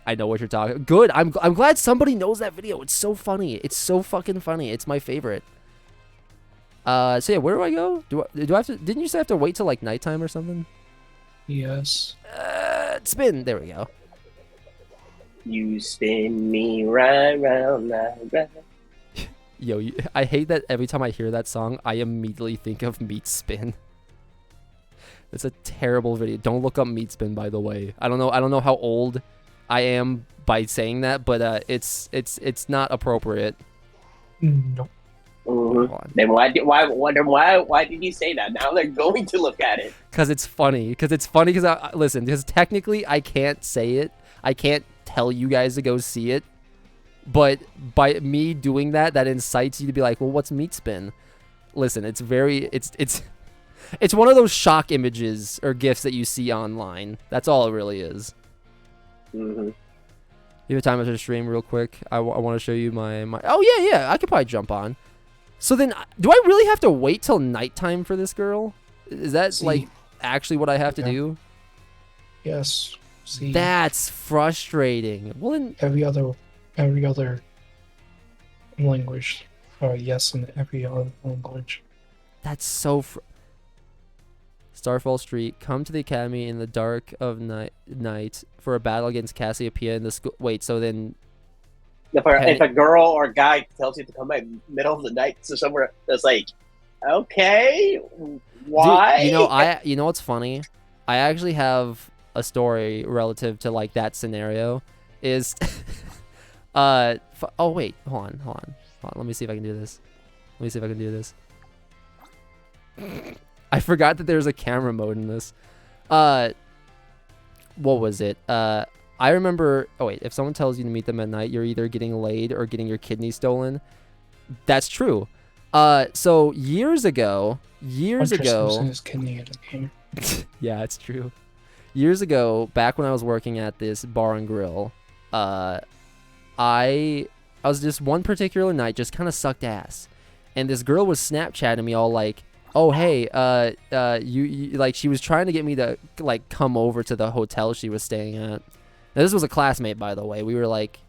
I know what you're talking. Good. I'm glad somebody knows that video. It's so funny. It's so fucking funny. It's my favorite. So yeah, where do I go? Do I have to? Didn't you say I have to wait till like nighttime or something? yes. Spin. There we go. you spin me right round, round. Yo, I hate that every time I hear that song, I immediately think of Meat Spin. It's a terrible video. Don't look up Meat Spin, by the way. I don't know how old I am by saying that, but it's not appropriate. No. Mhm. Hold on. Then why did you say that? Now they're going to look at it. Cause it's funny. Cause listen. Because technically I can't say it. I can't tell you guys to go see it. But by me doing that incites you to be like, well, what's Meat Spin? Listen, it's one of those shock images or gifs that you see online. That's all it really is. Mm-hmm. You have time to stream real quick. I want to show you my. Oh yeah. I could probably jump on. So then, do I really have to wait till nighttime for this girl? Is that See. like actually what I have to Yeah. do? Yes. See, That's frustrating. Well, then, every other language, or yes, in every other language. that's so. Starfall Street. Come to the academy in the dark of night for a battle against Cassiopeia in the school. Wait, so then If a girl or guy tells you to come at middle of the night to somewhere that's like, okay, why? Dude, you know what's funny? I actually have a story relative to like that scenario. Is oh wait, hold on. Let me see if I can do this. I forgot that there's a camera mode in this. What was it? I remember. Oh wait, if someone tells you to meet them at night, you're either getting laid or getting your kidney stolen. That's true. So years ago. His kidney in the game. Yeah, it's true. Years ago, back when I was working at this bar and grill, I was just one particular night just kind of sucked ass, and this girl was Snapchatting me all like, "Oh hey, you like," she was trying to get me to like come over to the hotel she was staying at. Now, this was a classmate, by the way. We were like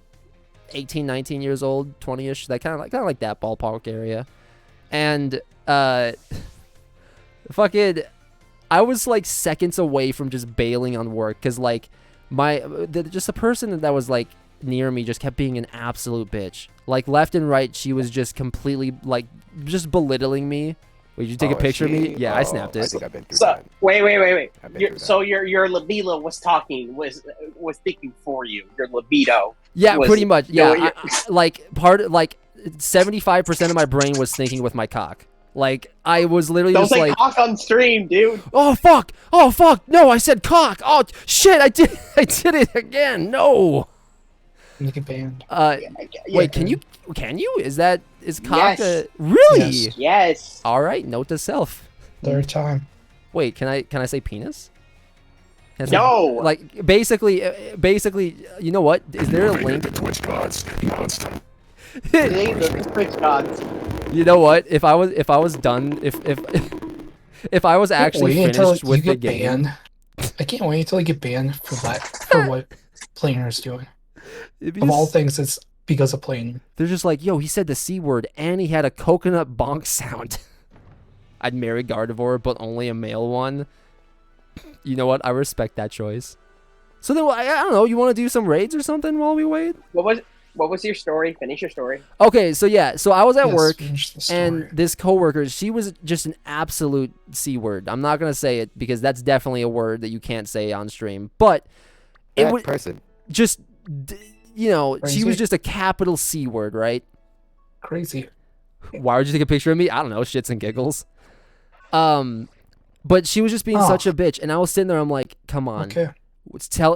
18, 19 years old, 20ish, that kind of like that ballpark area, and fucking, I was like seconds away from just bailing on work because like just a person that was like near me just kept being an absolute bitch. Like left and right, she was just completely like just belittling me. Wait, did you take a picture of me? Yeah, I snapped I it. think I've been through So that. wait. I've been through So your libido was thinking for you. Your libido. Yeah, was pretty much. Yeah, doing it. like 75% of my brain was thinking with my cock. Like I was literally Don't just say like, cock on stream, dude. oh fuck, no, I said cock. Oh shit, I did it again. No. You get banned. Wait, can you? Is cock Yes. really? Yes. Yes. All right, note to self. Third time. Wait, can I say penis? Can I say- No. Like basically, you know what? Is there a link? The Twitch gods. You know what? If I was done, if I was actually Wait until finished with you the get game, banned. I can't wait until you get banned for what Planer's doing. Of all things, it's because of Planer. they're just like, yo, he said the C word and he had a coconut bonk sound. I'd marry Gardevoir, but only a male one. You know what? I respect that choice. So then, I don't know. You want to do some raids or something while we wait? What was your story? Finish your story. Okay, so yeah, so I was at Yes, work, finish the story. and this coworker, she was just an absolute C word. I'm not gonna say it because that's definitely a word that you can't say on stream. But it That would person. just, she was Crazy. just a capital C word, right? Crazy. Why would you take a picture of me? I don't know, shits and giggles. But she was just being such a bitch, and I was sitting there. I'm like, come on. Okay.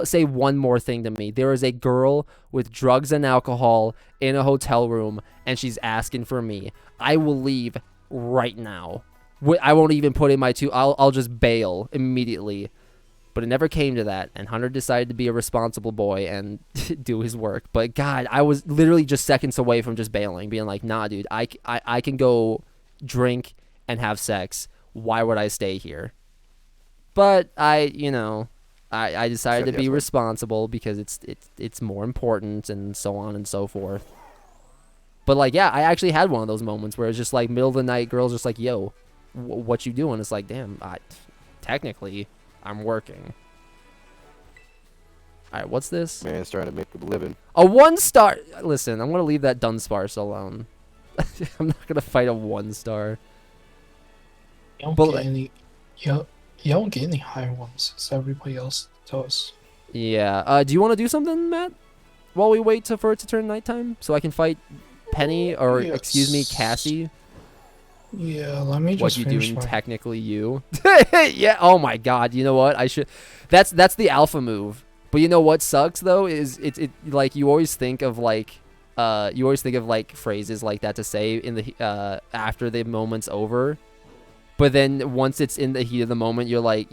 Say one more thing to me. There is a girl with drugs and alcohol in a hotel room, and she's asking for me. I will leave right now. I won't even put in my two. I'll just bail immediately. But it never came to that, and Hunter decided to be a responsible boy and do his work. But God, I was literally just seconds away from just bailing, being like, nah, dude, I can go drink and have sex. Why would I stay here? But I decided to be responsible because it's more important and so on and so forth. But like, yeah, I actually had one of those moments where it's just like middle of the night, girls just like, yo, what you doing? It's like, damn, technically I'm working. All right, what's this? Man's trying to make a living. A 1-star. Listen, I'm gonna leave that Dunsparce alone. I'm not gonna fight a 1-star. You don't But get any. You don't get any higher ones, as everybody else does. Yeah. Do you want to do something, Matt? While we wait for it to turn nighttime, so I can fight Penny or excuse me, Yes. Cassie. Yeah, let me What just you finish doing? my... Technically, you. Yeah. Oh my God. You know what? I should. That's the alpha move. But you know what sucks though is it like you always think of like phrases like that to say in the after the moment's over. But then once it's in the heat of the moment, you're like,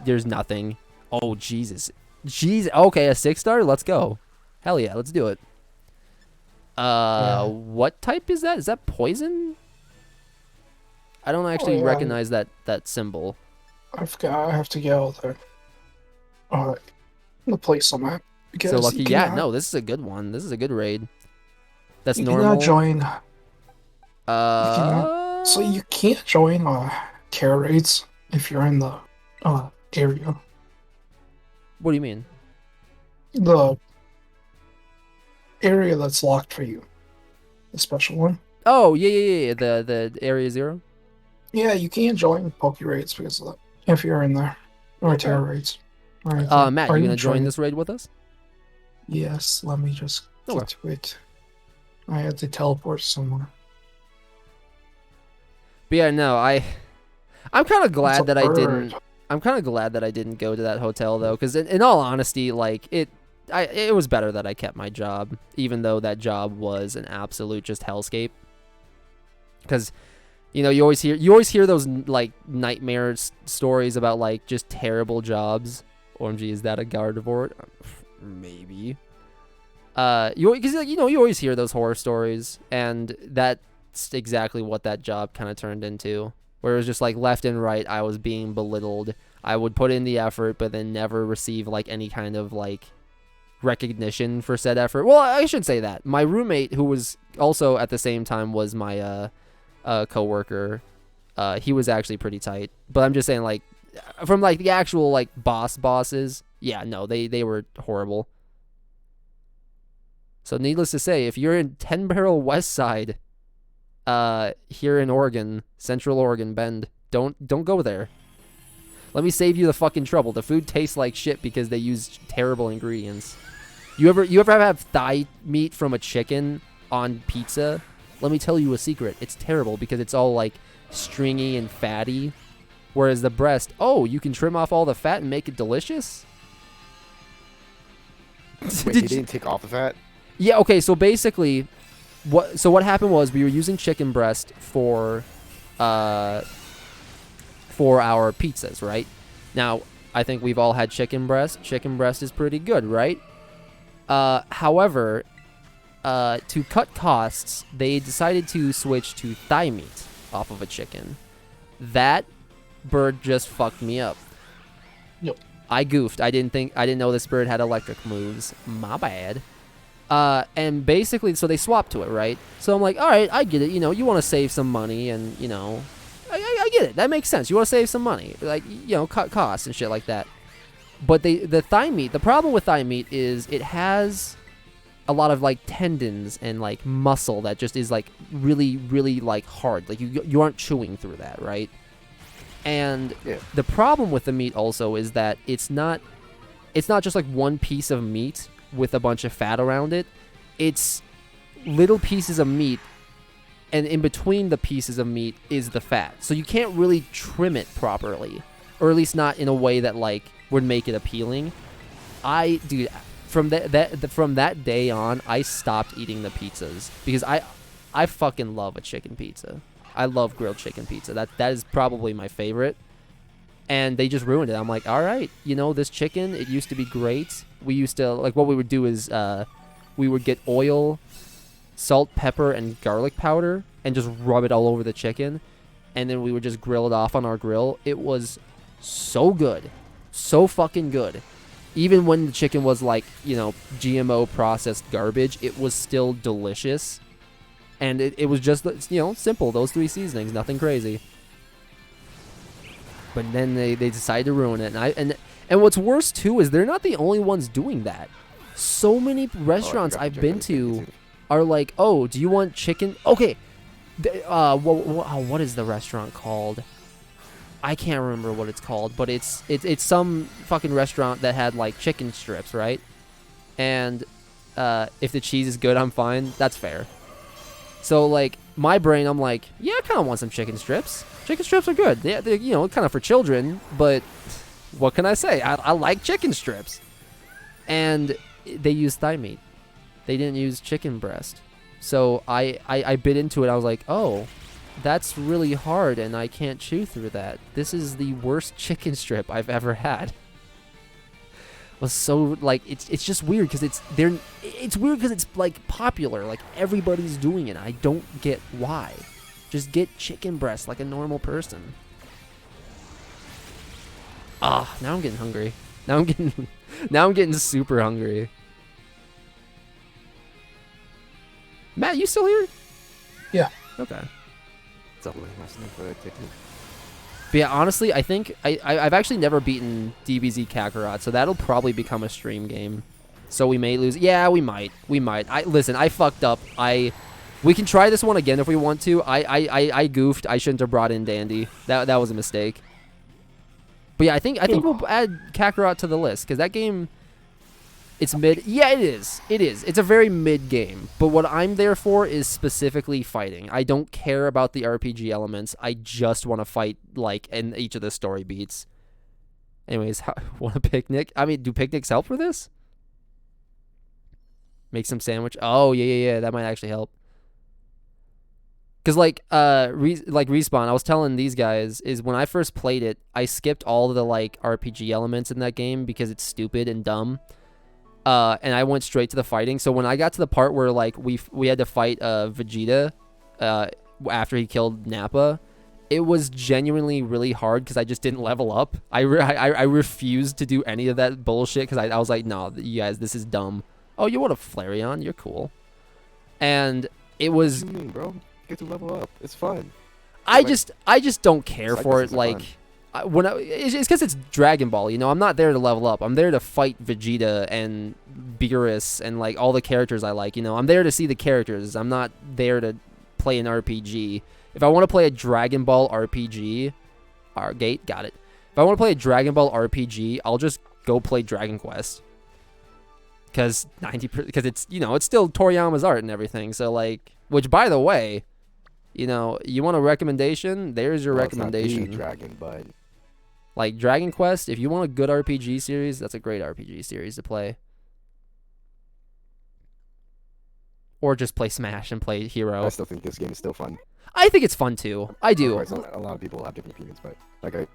there's nothing. Oh, Jesus. Okay, a 6-star? Let's go. Hell yeah, let's do it. Yeah. What type is that? Is that poison? I don't actually yeah. recognize that symbol. I forgot. I have to get out there. The place I'm at. Because So lucky. you Yeah, cannot- no, this is a good one. This is a good raid. That's you normal. cannot join. So you can't join care raids if you're in the area. What do you mean? The area that's locked for you. The special one. Oh, yeah. The Area 0? Yeah, you can't join Poke raids because of that. If you're in there. Or Okay. terror raids. Or anything. Matt, Or you even gonna join training. this raid with us? Yes, let me just Okay. get to it. I had to teleport somewhere. But yeah, no, I'm kind of It's glad a that I bird. didn't. I'm kind of glad that I didn't go to that hotel though, because in all honesty, like it was better that I kept my job, even though that job was an absolute just hellscape. Because, you know, you always hear those like nightmare stories about like just terrible jobs. OMG, is that a Gardevoir? Maybe. Because you always hear those horror stories, and that's exactly what that job kind of turned into. Where it was just like left and right, I was being belittled. I would put in the effort, but then never receive like any kind of like recognition for said effort. Well, I should say that my roommate, who was also at the same time was my coworker, he was actually pretty tight. But I'm just saying, like, from like the actual like bosses, yeah, no, they were horrible. So needless to say, if you're in 10 Barrel West Side, here in Oregon, Central Oregon, Bend, don't go there. Let me save you the fucking trouble. The food tastes like shit because they use terrible ingredients. You ever have thigh meat from a chicken on pizza? Let me tell you a secret. It's terrible because it's all like stringy and fatty. Whereas the breast, oh, you can trim off all the fat and make it delicious? Wait, he didn't take off the fat? Yeah, okay, so basically what happened was we were using chicken breast for our pizzas, right? Now, I think we've all had chicken breast. Chicken breast is pretty good, right? However, to cut costs, they decided to switch to thigh meat off of a chicken. That bird just fucked me up. Yep. I goofed. I didn't know this bird had electric moves. My bad. And basically, so they swapped to it, right? So I'm like, all right, I get it. You know, you want to save some money, and you know, I get it. That makes sense. You want to save some money, like, you know, cut costs and shit like that. But the thigh meat, the problem with thigh meat is it has a lot of like tendons and like muscle that just is like really, really like hard. Like you aren't chewing through that, right? And Yeah. the problem with the meat also is that it's not just like one piece of meat with a bunch of fat around it. It's little pieces of meat, and in between the pieces of meat is the fat. So you can't really trim it properly, or at least not in a way that like would make it appealing. Dude, from that day on, I stopped eating the pizzas because I fucking love a chicken pizza. I love grilled chicken pizza. That is probably my favorite. And they just ruined it. I'm like, all right, you know, this chicken, it used to be great. We used to, like, what we would do is we would get oil, salt, pepper, and garlic powder and just rub it all over the chicken. And then we would just grill it off on our grill. It was so good. So fucking good. Even when the chicken was, like, you know, GMO processed garbage, it was still delicious. And it was just, you know, simple. Those 3 seasonings, nothing crazy. But then they decided to ruin it, and what's worse too is they're not the only ones doing that. So many restaurants I've been to are like, oh, do you want chicken? Okay, what is the restaurant called? I can't remember what it's called, but it's some fucking restaurant that had like chicken strips, right? And if the cheese is good, I'm fine. That's fair. So like my brain, I'm like, yeah, I kind of want some chicken strips. Chicken strips are good. They're, you know, kind of for children, but what can I say? I like chicken strips. And they used thigh meat. They didn't use chicken breast. So I bit into it. I was like, oh, that's really hard, and I can't chew through that. This is the worst chicken strip I've ever had. Was so like it's just weird because it's weird because it's like popular. Like everybody's doing it. I don't get why. Just get chicken breast like a normal person. Ah, now I'm getting hungry. Now I'm getting super hungry. Matt, you still here? Yeah. Okay. It's always my snake for a ticket. But yeah, honestly, I think I've actually never beaten DBZ Kakarot, so that'll probably become a stream game. So we may lose. Yeah, we might. We might. Listen, I fucked up. We can try this one again if we want to. I goofed. I shouldn't have brought in Dandy. That was a mistake. But yeah, I think we'll add Kakarot to the list because that game, it's mid. Yeah, it is. It is. It's a very mid game. But what I'm there for is specifically fighting. I don't care about the RPG elements. I just want to fight like in each of the story beats. Anyways, want a picnic? I mean, do picnics help for this? Make some sandwich. Oh yeah. That might actually help. Cause like Respawn, I was telling these guys is when I first played it, I skipped all of the like RPG elements in that game because it's stupid and dumb. And I went straight to the fighting. So when I got to the part where like we had to fight Vegeta, after he killed Nappa, it was genuinely really hard because I just didn't level up. I refused to do any of that bullshit because I was like, no, you guys, this is dumb. Oh, you want a Flareon? You're cool. And it was. What do you mean, bro? You get to level up. It's fun. I just don't care for it. Cycles are Like, it's because it's Dragon Ball. You know, I'm not there to level up. I'm there to fight Vegeta and Beerus and like all the characters I like. You know, I'm there to see the characters. I'm not there to play an RPG. If I want to play a Dragon Ball RPG, Gate got it. If I want to play a Dragon Ball RPG, I'll just go play Dragon Quest. Because it's, you know, it's still Toriyama's art and everything. So like, which by the way, you know, you want a recommendation? There's your recommendation. It's not the Dragon, but like Dragon Quest, if you want a good RPG series, that's a great RPG series to play. Or just play Smash and play Hero. I still think this game is still fun. I think it's fun too. I do. Of course, a lot of people have different opinions, but like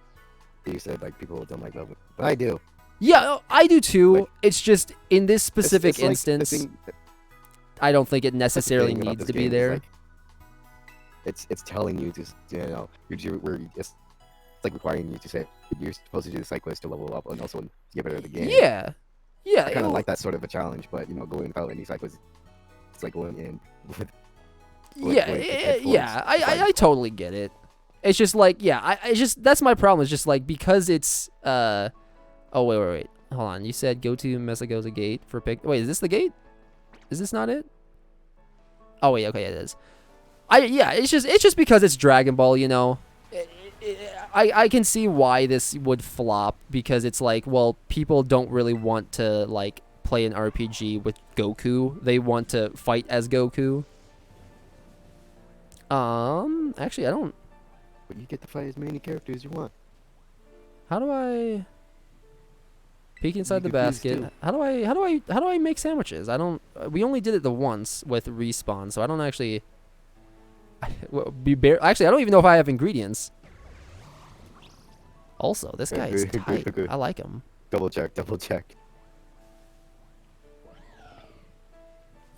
you said, like people don't like level, but I do. Yeah, I do too. Like, it's just in this specific it's like the instance, thing- I don't think it necessarily thing about needs this to be game is, there. like, it's telling you to, you know, it's like requiring you to say you're supposed to do the side quest to level up and also get better at the game. Yeah. I kind of like that sort of a challenge, but you know, going without any side quests, it's like going in with. I totally get it. It's just like, yeah, it's just that's my problem. It's just like because it's oh wait. Hold on. You said go to Mesagoza Gate for pick. Wait, is this the gate? Is this not it? Oh wait, okay, it is. It's just because it's Dragon Ball, you know. I can see why this would flop because it's like, well, people don't really want to like play an RPG with Goku. They want to fight as Goku. Actually, I don't. But you get to fight as many characters as you want. How do I peek inside the You can choose basket? too. How do I make sandwiches? I don't. We only did it the once with Respawn, so I don't actually. Actually, I don't even know if I have ingredients. Also, this guy is tight. I like him. Double check.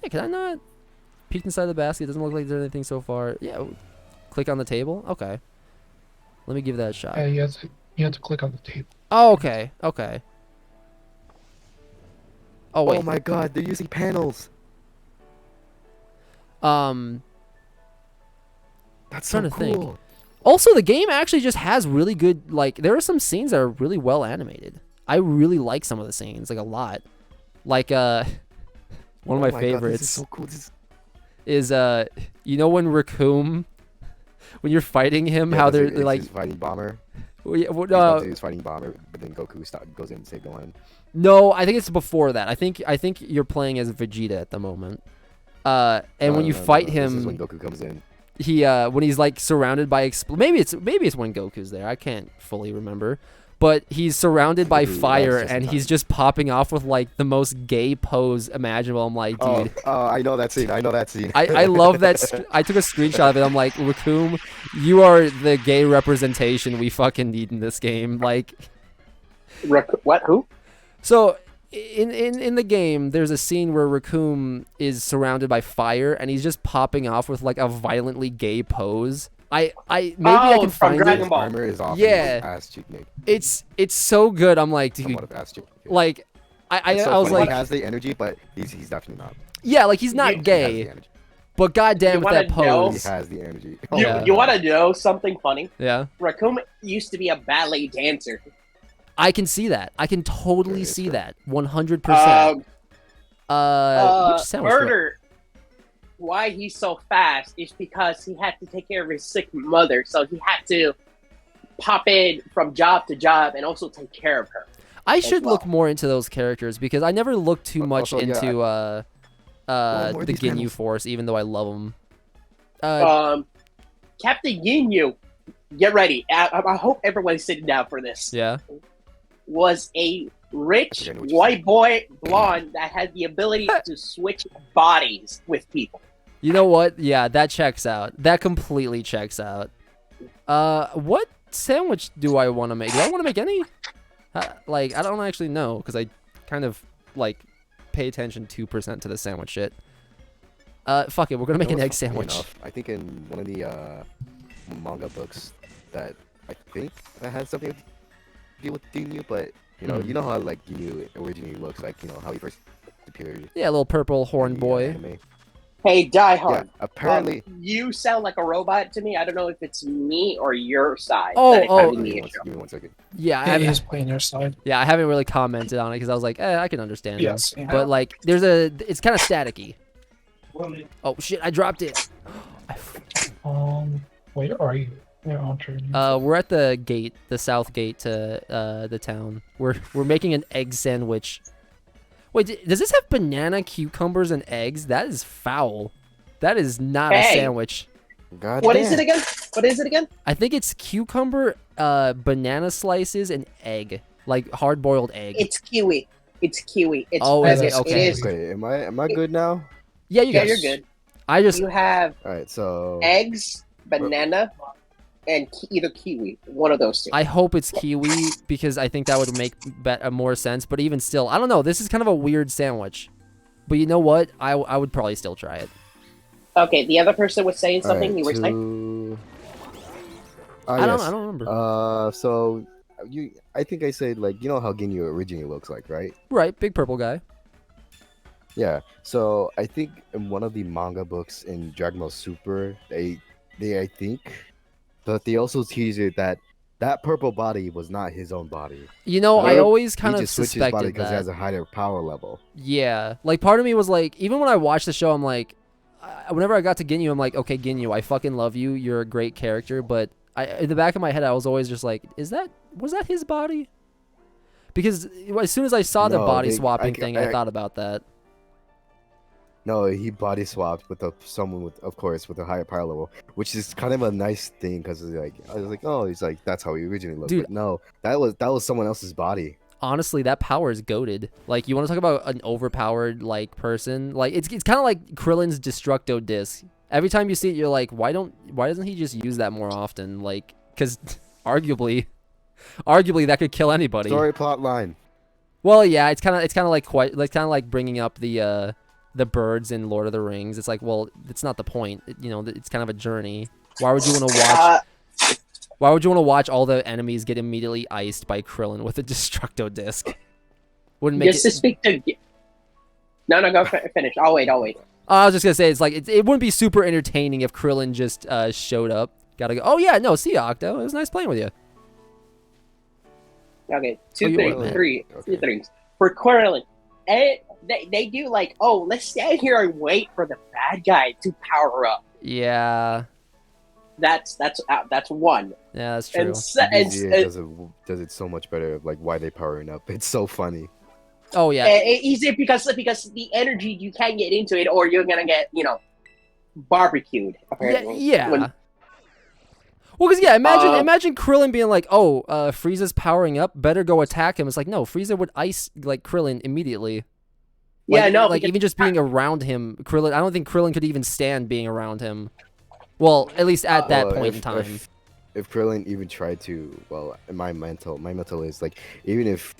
Hey, can I not peek inside the basket? It doesn't look like there's anything so far. Yeah, click on the table. Okay, let me give that a shot. Yeah, you have to click on the table. Oh, okay. Oh wait. Oh my God, they're using panels. That's so Trying to think. cool. Also, the game actually just has really good, like, there are some scenes that are really well animated. I really like some of the scenes, like, a lot. Like, one of my God, favorites this is so cool. is, you know when Raccoon, when you're fighting him, how they're like... He's fighting Bomber. He's fighting Bomber, but then Goku goes in and saves Gohan. No, I think it's before that. I think you're playing as Vegeta at the moment. And when you fight him... This is when Goku comes in. He when he's like surrounded by maybe it's when Goku's there. I can't fully remember, but he's surrounded by fire and he's just popping off with like the most gay pose imaginable. I'm like, dude. Oh, I know that scene. I love that. I took a screenshot of it. I'm like, Raccoon, you are the gay representation we fucking need in this game. Like, What? Who? so. In the game, there's a scene where Raccoon is surrounded by fire, and he's just popping off with like a violently gay pose. maybe I can from find Dragon it. Ball. Armor is often Yeah. ass cheek, Nick. It's so good. I'm like, dude, Somewhat of ass cheek. like, I It's so was funny. like, he has the energy, but he's definitely not. yeah, like he's not You- He has gay, the energy. but goddamn You with that wanna know- He pose. has the energy. You, Oh, Yeah. you want to know something funny? Yeah, Raccoon used to be a ballet dancer. I can see that. I can totally It's see true. that. 100%. Which sandwich? do I- Murder. Why he's so fast is because he had to take care of his sick mother, so he had to pop in from job to job and also take care of her. I should well. look more into those characters because I never looked too much Also, yeah, into more the these Ginyu panels. Force, even though I love them. Captain Ginyu, get ready. I hope everyone's sitting down for this. Yeah. Was a rich I know what you're white boy blonde that had the ability to switch bodies with people. You know what? Yeah, that checks out. That completely checks out. What sandwich do I want to make? Do I want to make any? Like, I don't actually know because I kind of like pay attention 2% to the sandwich shit. Fuck it, we're gonna make You an know egg what's funny sandwich. enough? I think in one of the manga books that I think that has something to do with Ginyu, but you know how like Ginyu originally looks like, you know how he first appeared. Yeah, little purple horn in the boy. anime. Hey, Die Yeah, Hard. apparently. You sound like a robot to me. I don't know if it's me or your side. Oh, that is oh. having the Give me issue. one second. Yeah, I He haven't, is playing your side. yeah, I haven't really commented on it because I was like, I can understand him. Yes. Yeah. But like, it's kind of staticky. Oh shit, I dropped it. Where are you? Yeah, Andre. We're at the gate, the south gate to the town. We're making an egg sandwich. Wait, does this have banana, cucumbers, and eggs? That is foul. That is not a Hey. sandwich. God What damn. is it again? What is it again? I think it's cucumber, banana slices, and egg, like hard-boiled egg. It's kiwi. It's kiwi. It's Oh, is it? Yes, Okay. It is. Wait, am I good now? Yeah, you Yeah, guys. you're good. I just You have All right, so eggs, banana, and either kiwi. One of those two. I hope it's kiwi because I think that would make more sense. But even still, I don't know. This is kind of a weird sandwich. But you know what? I would probably still try it. Okay, the other person was saying something. Alright, You were saying. I don't yes. remember. So I think I said like you know how Ginyu originally looks like, right? Right, big purple guy. Yeah. So I think in one of the manga books in Dragon Ball Super, they I think, but they also teased it that purple body was not his own body. You know, I He always kind of just switched his body suspected because that. he has a higher power level. Yeah, like part of me was like, even when I watched the show, I'm like, whenever I got to Ginyu, I'm like, okay, Ginyu, I fucking love you. You're a great character, but in the back of my head, I was always just like, was that his body? Because as soon as I saw the No, body they- swapping I- thing, I- I thought about that. No, he body swapped with someone with, of course, with a higher power level, which is kind of a nice thing because like I was like, oh, he's like that's how he originally looked. Dude. But no, that was someone else's body. Honestly, that power is goated. Like, you want to talk about an overpowered like person? Like, it's kind of like Krillin's Destructo disc. Every time you see it, you're like, why doesn't he just use that more often? Like, because arguably that could kill anybody. Story plot line. Well, yeah, it's kind of like bringing up the birds in Lord of the Rings. It's like, well, it's not the point. It's kind of a journey. Why would you want to watch? Why would you want to watch all the enemies get immediately iced by Krillin with a Destructo disc? Wouldn't make Just it. to speak to. No, go finish. I'll wait. I was just gonna say it's like it wouldn't be super entertaining if Krillin just showed up. Gotta go. Oh yeah, no, see you, Octo. It was nice playing with you. Okay, Oh, two you things. were, man. Two Okay. things. For Collin, they do like, oh, let's stand here and wait for the bad guy to power up. Yeah, That's one. yeah, that's true. And, BZA does it so much better. Like why they powering up. It's so funny. Oh yeah, easy because the energy you can't get into it, or you're gonna get barbecued. Apparently, yeah. When- Well, because imagine Krillin being like, "Oh, Frieza's powering up. Better go attack him." It's like, no, Frieza would ice like Krillin immediately. yeah, no, like because- even just being around him, Krillin. I don't think Krillin could even stand being around him. Well, at least at that Well, point in time. If Krillin even tried to, well, my mental is like, even if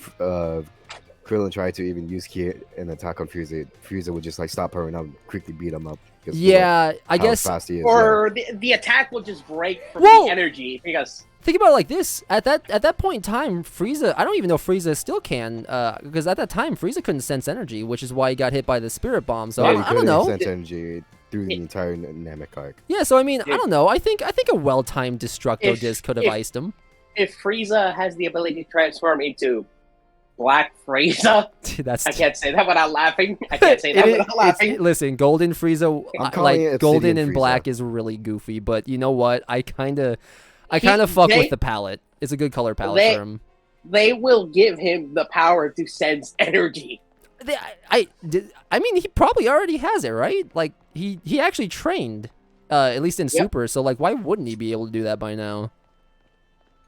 Krillin tried to even use Ki and attack on Frieza, Frieza would just like stop her and I would quickly beat him up. Because, Yeah, I how guess. fast he is. Or the attack will just break from Whoa! the energy because Think about it like this: at that point in time, Frieza. I don't even know if Frieza still can, because at that time Frieza couldn't sense energy, which is why he got hit by the Spirit Bomb. So Yeah, he I don't couldn't know. sense energy through the entire Namek arc. Yeah, so I mean, I don't know. I think a well-timed Destructo If- disc could have if- iced him. if Frieza has the ability to transform into Black Frieza, That's I can't say that without laughing. I can't say that without laughing. Listen, Golden Frieza, I'm calling it like Golden Obsidian and Frieza. Black is really goofy, but you know what? I kind of fuck with the palette. It's a good color palette for him. They will give him the power to sense energy. I mean, he probably already has it, right? Like he actually trained, at least in Super. So like, why wouldn't he be able to do that by now?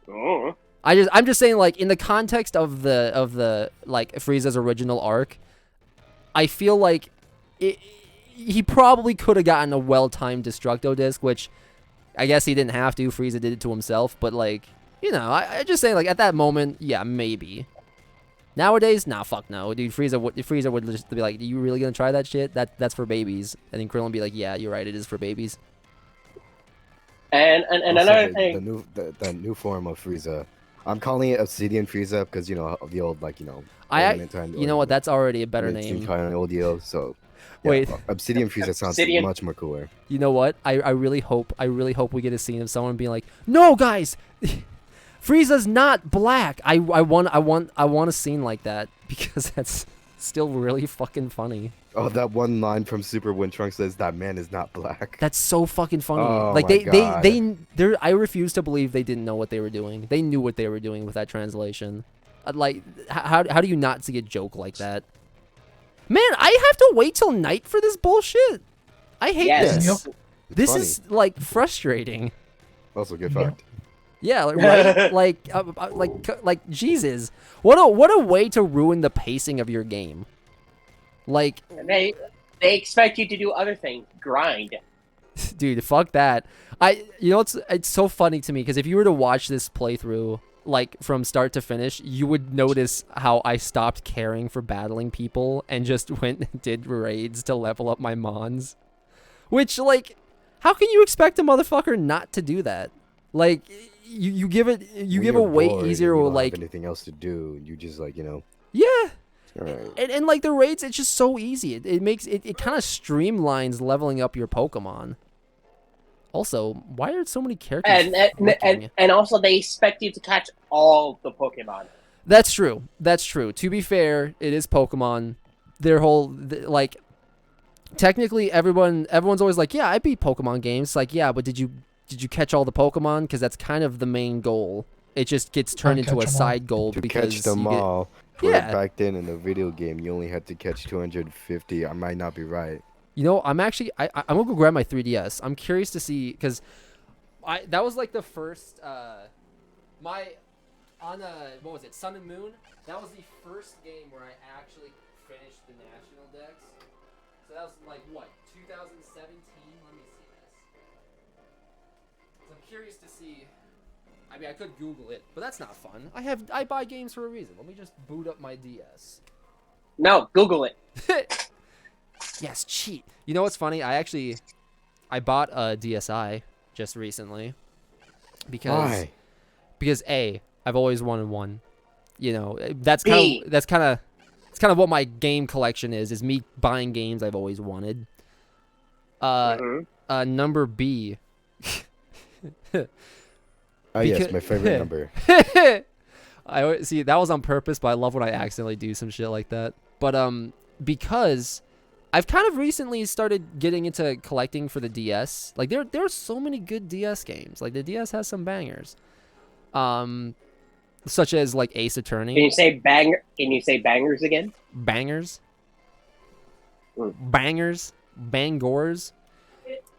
Oh. I'm just saying, like, in the context of the like Frieza's original arc, I feel like he probably could have gotten a well-timed Destructo disc, which I guess he didn't have to. Frieza did it to himself, but like, you know, I just say like at that moment, yeah, maybe. Nowadays, nah, fuck no, dude. Frieza would just be like, "Are you really gonna try that shit? That's for babies." And then Krillin would be like, "Yeah, you're right. It is for babies." And Also, another thing, the new form of Frieza. I'm calling it Obsidian Frieza because, you know, of the old, like, you know, You know what? That's already a better name. Kind of old deal, so yeah, Wait. Obsidian Frieza sounds Obsidian. much more cooler. You know what? I really hope we get a scene of someone being like, "No, guys, Frieza's not black." I want a scene like that because that's still really fucking funny. Oh, that one line from Super when Trunks says that man is not black. That's so fucking funny. Oh like my God. they're I refuse to believe they didn't know what they were doing. They knew what they were doing with that translation. Like how do you not see a joke like that? Man, I have to wait till night for this bullshit. I hate Yes. this. Yep. It's This funny. is like frustrating. Also get Yeah. fucked. Yeah, right? like Jesus. What a way to ruin the pacing of your game. Like, they expect you to do other things, grind. dude, fuck that. You know, it's so funny to me because if you were to watch this playthrough like from start to finish, you would notice how I stopped caring for battling people and just went and did raids to level up my mons. Which, like, how can you expect a motherfucker not to do that? Like, you give it When a you're way bored and easier, you don't like, have anything else to do. You just like, you know. yeah. All right. And like the raids, it's just so easy. It makes it kind of streamlines leveling up your Pokemon. Also, why are so many characters? And also they expect you to catch all the Pokemon. That's true. That's true. To be fair, it is Pokemon. Their whole like, technically, everyone's always like, yeah, I beat Pokemon games. Like, yeah, but did you catch all the Pokemon? Because that's kind of the main goal. It just gets turned into a catch 'em all. side goal To because catch them you get, all. Yeah. Back then in the video game, you only had to catch 250. I might not be right. You know, I'm actually I'm gonna go grab my 3DS. I'm curious to see because that was like the first what was it, Sun and Moon? That was the first game where I actually finished the national decks. So that was like what, 2017? Let me see this. 'Cause I'm curious to see. I mean, I could Google it, but that's not fun. I buy games for a reason. Let me just boot up my DS. No, Google it. Yes, cheat. You know what's funny? I bought a DSi just recently because I've always wanted one. You know, that's kind of what my game collection is me buying games I've always wanted. Number B. Oh yes, my favorite number. I always, see, that was on purpose, but I love when I accidentally do some shit like that. But because I've kind of recently started getting into collecting for the DS. Like there are so many good DS games. Like the DS has some bangers. Such as like Ace Attorney. Can you say bangers again? Bangers. Mm. Bangers. Bangors.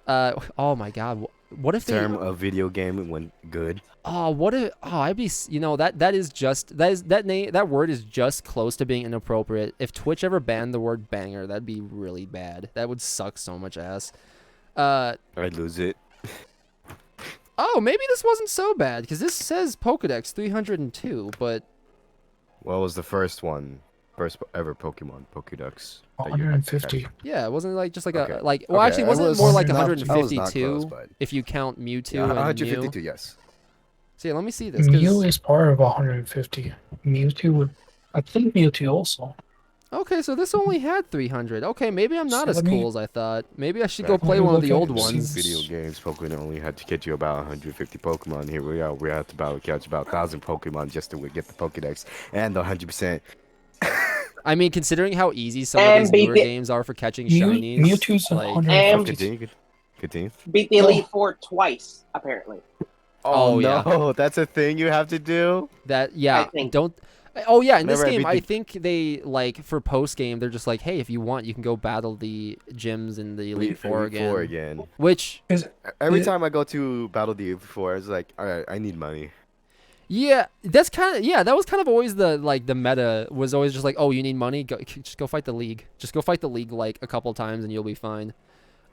Oh my god. What if Term of video game when good. Oh, what if? Oh, I'd be. You know that word is just close to being inappropriate. If Twitch ever banned the word banger, that'd be really bad. That would suck so much ass. I'd lose it. Oh, maybe this wasn't so bad because this says Pokedex 302, but What was the first one? first ever Pokemon Pokédex? that you had to catch? 150. Yeah, it wasn't like just like Okay. a like. Well, Okay, actually, I wasn't it was more like not- I was not 152 close, but- if you count Mewtwo Yeah, and 152. Mew? Yes. See, let me see this. Mew 'Cause, is part of 150. Mewtwo would. I think Mewtwo also. okay, so this only had 300. Okay, maybe I'm not So as let me- cool as I thought. Maybe I should go Right. play Let me one of the look old at it, see ones. Video games, Pokemon only had to get you about 150 Pokemon. Here we are. We have to catch about 1,000 Pokemon just to get the Pokedex and the 100%. I mean, considering how easy some of And these beat newer the- games are for catching Mew- shinies, Mewtwo's like, 150. Continue. Beat the Oh. Elite Four twice, apparently. Oh, Oh, yeah. no, that's a thing you have to do. that, yeah, think. don't. Oh yeah, in this Whenever I game, beat I the- think they like for post game, they're just like, hey, if you want, you can go battle the gyms in the Elite Four again. Which, Every Yeah. time I go to battle the Elite Four, it's like, all right, I need money. yeah, that's kind of that was kind of always the meta was always just like, oh, you need money, just go fight the league, just go fight the league like a couple times and you'll be fine.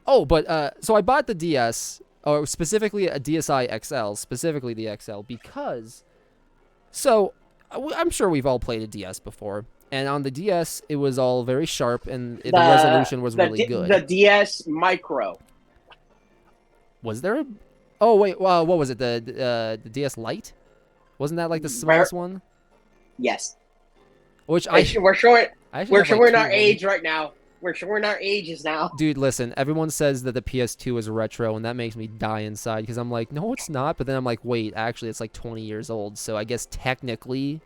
Oh, but so I bought the DS, or specifically a DSi XL, specifically the XL, because so I'm sure we've all played a DS before, and on the DS it was all very sharp and the resolution was really good. The DS Micro. Was there a? Oh wait, what was it? The DS Lite? Wasn't that like the smallest one? Yes. Which We're showing. I actually We're have, like, showing two our of them. age right now. We're showing our ages now. Dude, listen, everyone says that the PS2 is retro, and that makes me die inside because I'm like, no, it's not. But then I'm like, wait, actually, it's like 20 years old. So I guess technically,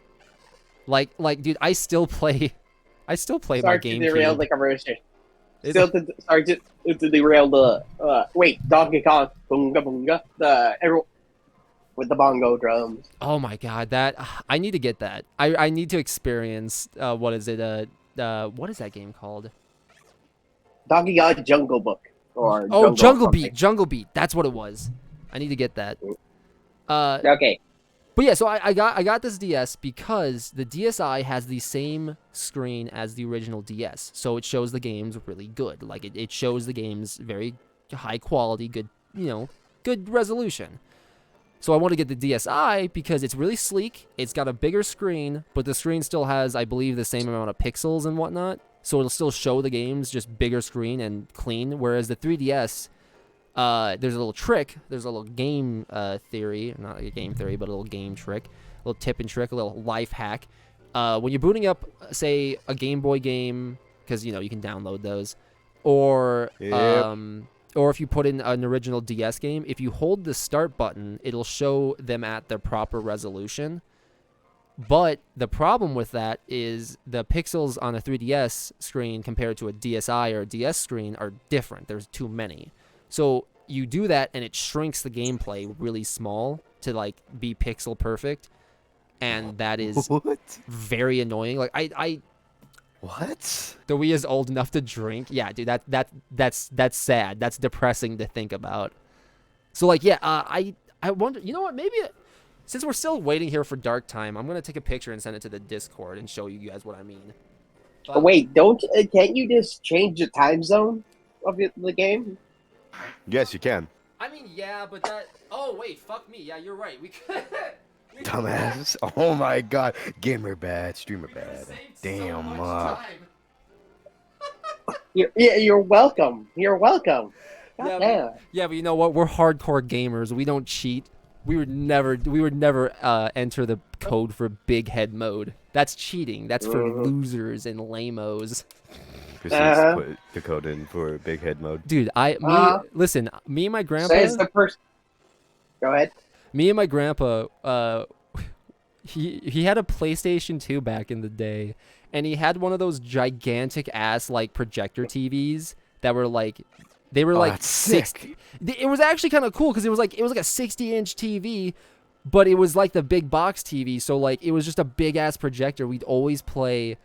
like, dude, I still play my Sorry to derail GameCube. the conversation. It's- Sorry to derail the. Wait, Donkey Kong, boonga boonga, with the bongo drums. Oh my god, that I need to get that. I need to experience. What is it? What is that game called? Donkey Kong Jungle Book or Oh, Jungle something. Beat. Jungle Beat. That's what it was. I need to get that. Okay. But yeah, so I got this DS because the DSi has the same screen as the original DS, so it shows the games really good. Like it shows the games very high quality, good, good resolution. So I want to get the DSi because it's really sleek. It's got a bigger screen, but the screen still has, I believe, the same amount of pixels and whatnot. So it'll still show the games, just bigger screen and clean. Whereas the 3DS, there's a little trick. There's a little game theory, not a game theory, but a little game trick, a little tip and trick, a little life hack. When you're booting up, say, a Game Boy game, because you can download those, or or if you put in an original DS game, if you hold the start button, it'll show them at their proper resolution. But the problem with that is the pixels on a 3DS screen compared to a DSi or a DS screen are different. There's too many. So you do that and it shrinks the gameplay really small to like be pixel perfect. And that is What? very annoying. Like What? the Wii is old enough to drink. Yeah, dude, that's sad. That's depressing to think about. So like, yeah, I wonder. You know what? Maybe since we're still waiting here for dark time, I'm gonna take a picture and send it to the Discord and show you guys what I mean. But wait, can't you just change the time zone of the game? Yes, you can. I mean, yeah, but that. Oh wait, fuck me. Yeah, you're right. We could. Dumbass. Oh my god. Gamer bad, streamer bad. Damn. You're welcome. You're welcome. God Yeah, damn. Yeah, but you know what? We're hardcore gamers. We don't cheat. We would never enter the code for big head mode. That's cheating. That's for losers and lamos. Proceeds put the code in for big head mode. Dude, listen, me and my grandpa. Says the person. Go ahead. Me and my grandpa, he had a PlayStation 2 back in the day, and he had one of those gigantic ass like projector TVs that were like, they were like that's sick. It was actually kind of cool because it was like a 60-inch TV, but it was like the big box TV, so like it was just a big ass projector. We'd always play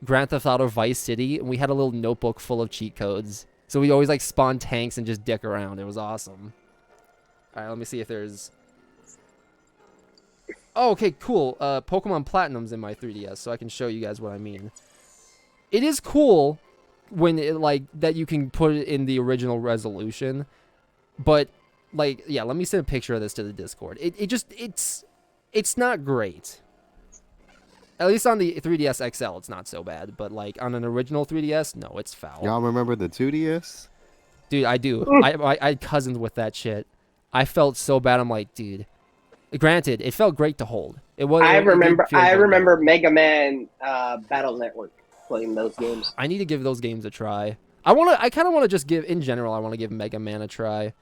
Grand Theft Auto Vice City, and we had a little notebook full of cheat codes. So we always like spawn tanks and just dick around. It was awesome. All right, let me see if there's. Oh, okay, cool. Pokemon Platinum's in my 3DS, so I can show you guys what I mean. It is cool when it like that you can put it in the original resolution, but like, yeah, let me send a picture of this to the Discord. It's not great. At least on the 3DS XL, it's not so bad. But like on an original 3DS, no, it's foul. Y'all remember the 2DS? Dude, I do. I had cousins with that shit. I felt so bad. I'm like, dude. Granted, it felt great to hold. It was. I it did remember. feel I good. remember Mega Man Battle Network playing those games. I need to give those games a try. I kind of want to just give, in general, I want to give Mega Man a try.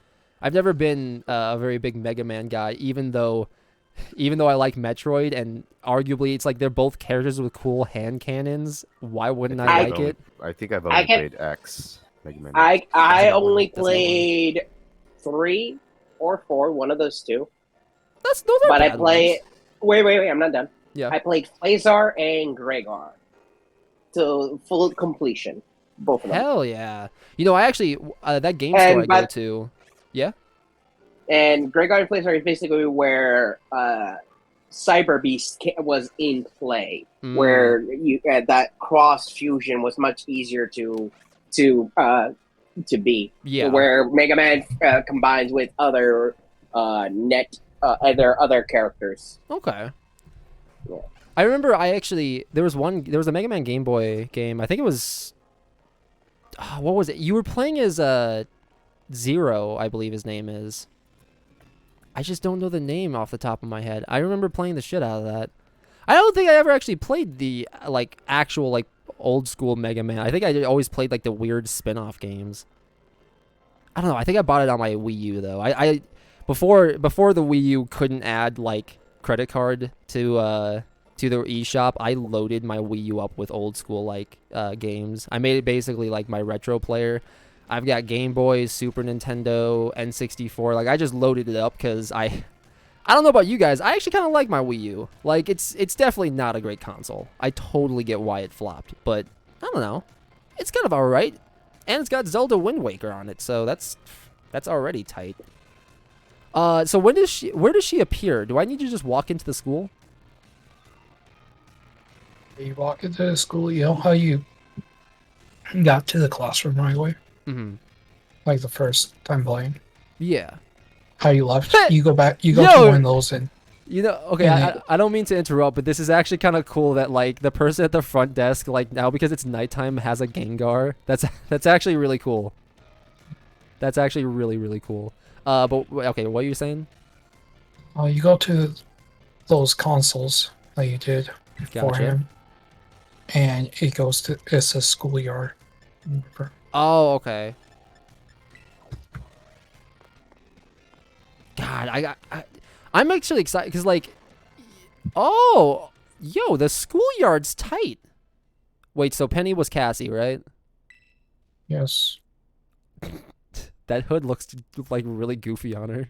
I've never been a very big Mega Man guy, even though I like Metroid, and arguably it's like they're both characters with cool hand cannons. Why wouldn't I like it? I think I've only played X. Mega Man. I That's not only one. That's not one. played 3 or 4, one of those two. Those are But I bad play. ones. Wait, I'm not done. Yeah. I played Phasar and Gregor to full completion, both of them. Hell yeah. You know, I actually that game And store I go but- to. Yeah. And Gregor and Phasar is basically where Cyber Beast was in play, Mm. where you that cross fusion was much easier to be. Yeah. Where Mega Man combines with other other characters. Okay. Yeah. I remember there was a Mega Man Game Boy game. I think it was what was it? You were playing as Zero, I believe his name is. I just don't know the name off the top of my head. I remember playing the shit out of that. I don't think I ever actually played the actual old school Mega Man. I think I always played the weird spin-off games. I don't know. I think I bought it on my Wii U though. I before the Wii U couldn't add credit card to the eShop, I loaded my Wii U up with old school games. I made it basically my retro player. I've got Game Boy, Super Nintendo, N64. I just loaded it up because I don't know about you guys. I actually kind of like my Wii U. It's definitely not a great console. I totally get why it flopped, but I don't know. It's kind of alright. And it's got Zelda Wind Waker on it, so that's already tight. So where does she appear? Do I need to just walk into the school? You walk into the school, you know how you got to the classroom right away? Mm-hmm. Like the first time playing. Yeah. How you left? You go back, you go Yo! to one of those and You know, okay, Yeah. I don't mean to interrupt, but this is actually kind of cool that the person at the front desk now because it's nighttime has a Gengar. That's actually really cool. That's actually really really cool. But okay, what are you saying? you go to those consoles that you did for Gotcha. him. And it's a schoolyard. Remember? Oh, okay. God, I'm actually excited because oh, yo, the schoolyard's tight. Wait, so Penny was Cassie, right? Yes. That hood looks really goofy on her.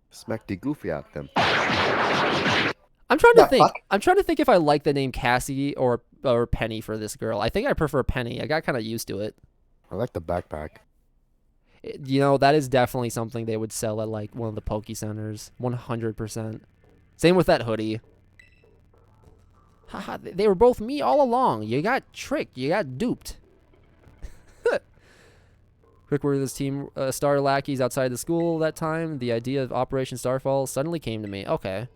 Smack the goofy at them. I'm trying to The think. fuck? I'm trying to think if I like the name Cassie or Penny for this girl. I think I prefer Penny. I got kind of used to it. I like the backpack. You know, that is definitely something they would sell at one of the Poke Centers. 100%. Same with that hoodie. Haha, they were both me all along. You got tricked. You got duped. Quick word of this team, Star Lackeys outside the school that time. The idea of Operation Starfall suddenly came to me. Okay.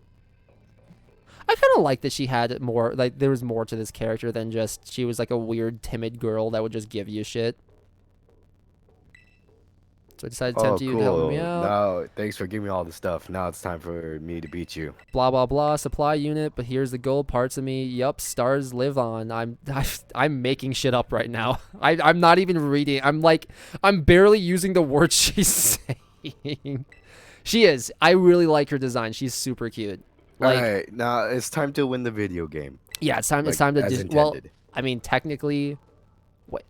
I kind of like that she had more, there was more to this character than just she was a weird, timid girl that would just give you shit. So I decided to tempt you to help me out. No, thanks for giving me all the stuff. Now it's time for me to beat you. Blah blah blah. Supply unit, but here's the gold parts of me. Yup, stars live on. I'm making shit up right now. I'm not even reading. I'm barely using the words she's saying. She is. I really like her design. She's super cute. Alright, now it's time to win the video game. Yeah, it's time. It's Like, time to. as Well, intended. I mean, technically, what?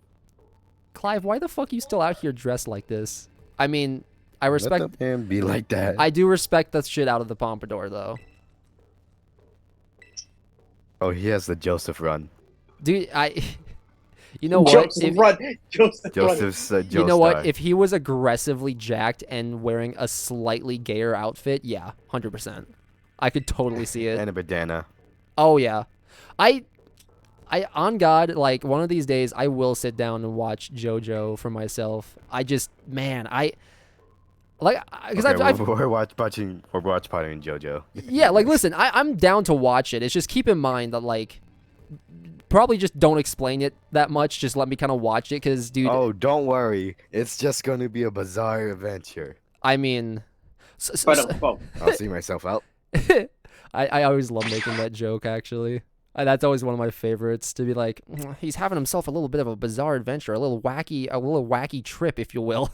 Clive, why the fuck are you still out here dressed like this? I mean, I respect. Let the man be like that. I do respect the shit out of the pompadour, though. Oh, he has the Joseph run. Dude, you know what? Joseph run. Joseph run. Joseph's You know what? Joestar. If he was aggressively jacked and wearing a slightly gayer outfit, yeah, 100%. I could totally see it. And a bandana. Oh yeah, I on God, one of these days I will sit down and watch JoJo for myself. I just, man, Like, because I've we're watch partying JoJo. yeah, like listen, I'm down to watch it. It's just keep in mind that like probably just don't explain it that much. Just let me kind of watch it, because dude, Oh, don't worry. It's just gonna be a bizarre adventure. I mean, But I'll see myself out. I always love making that joke, actually. That's always one of my favorites, to be like, he's having himself a little bit of a bizarre adventure, a little wacky trip, if you will.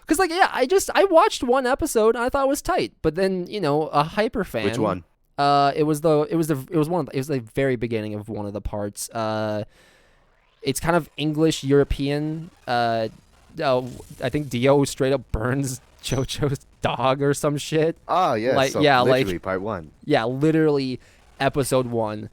Because, like, yeah, I watched one episode and I thought it was tight, but then, you know, a hyper fan. Which one? It was the very beginning of one of the parts. It's kind of English European. I think Dio straight up burns JoJo's dog or some shit. Oh yeah, like so yeah, literally like part 1. yeah, literally episode 1.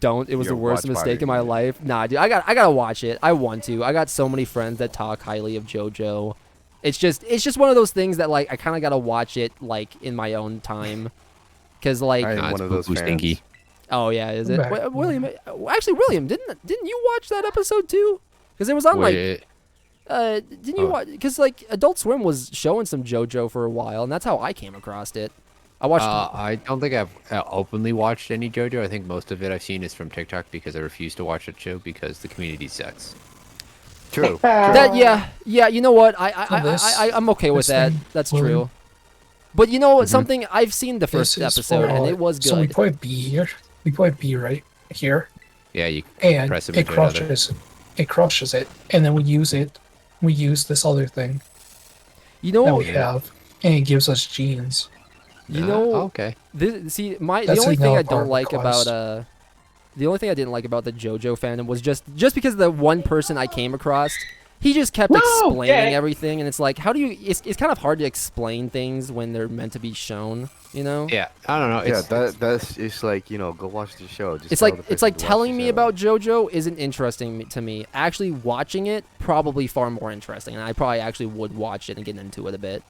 It was the Your worst watch mistake in my party. life. Nah, dude, I gotta watch it. I want to. I got so many friends that talk highly of JoJo. It's just one of those things that like I kind of gotta watch it like in my own time, because like I am Nah, one it's of those poo-poo fans. stinky. oh yeah, is it Back. William? Actually, William, didn't you watch that episode too? Because it was on like Wait, didn't you Oh. watch? Because like Adult Swim was showing some JoJo for a while, and that's how I came across it. I watched. I don't think I've openly watched any JoJo. I think most of it I've seen is from TikTok because I refuse to watch that show because the community sucks. True. That yeah. You know what? this- I'm okay with this that. thing, That's William. true. But you know something? I've seen the first This is episode and for- it was good. So we put B here. We put B right here, Yeah, you and press them it into another. crushes. It crushes it, and then we use it. We use this other thing you that know. we have, and it gives us genes. You Ah, know. okay. See, the That's only thing not I part don't of the like quest. about the only thing I didn't like about the JoJo fandom was just because the one person I came across, he just kept No, explaining yeah. everything, and it's like, how do you? It's kind of hard to explain things when they're meant to be shown, you know? Yeah, I don't know. Yeah, It's, that's it's like, you know, go watch the show. Just It's tell like the it's person like to watch telling the me show. about JoJo isn't interesting to me. Actually watching it probably far more interesting, and I probably actually would watch it and get into it a bit.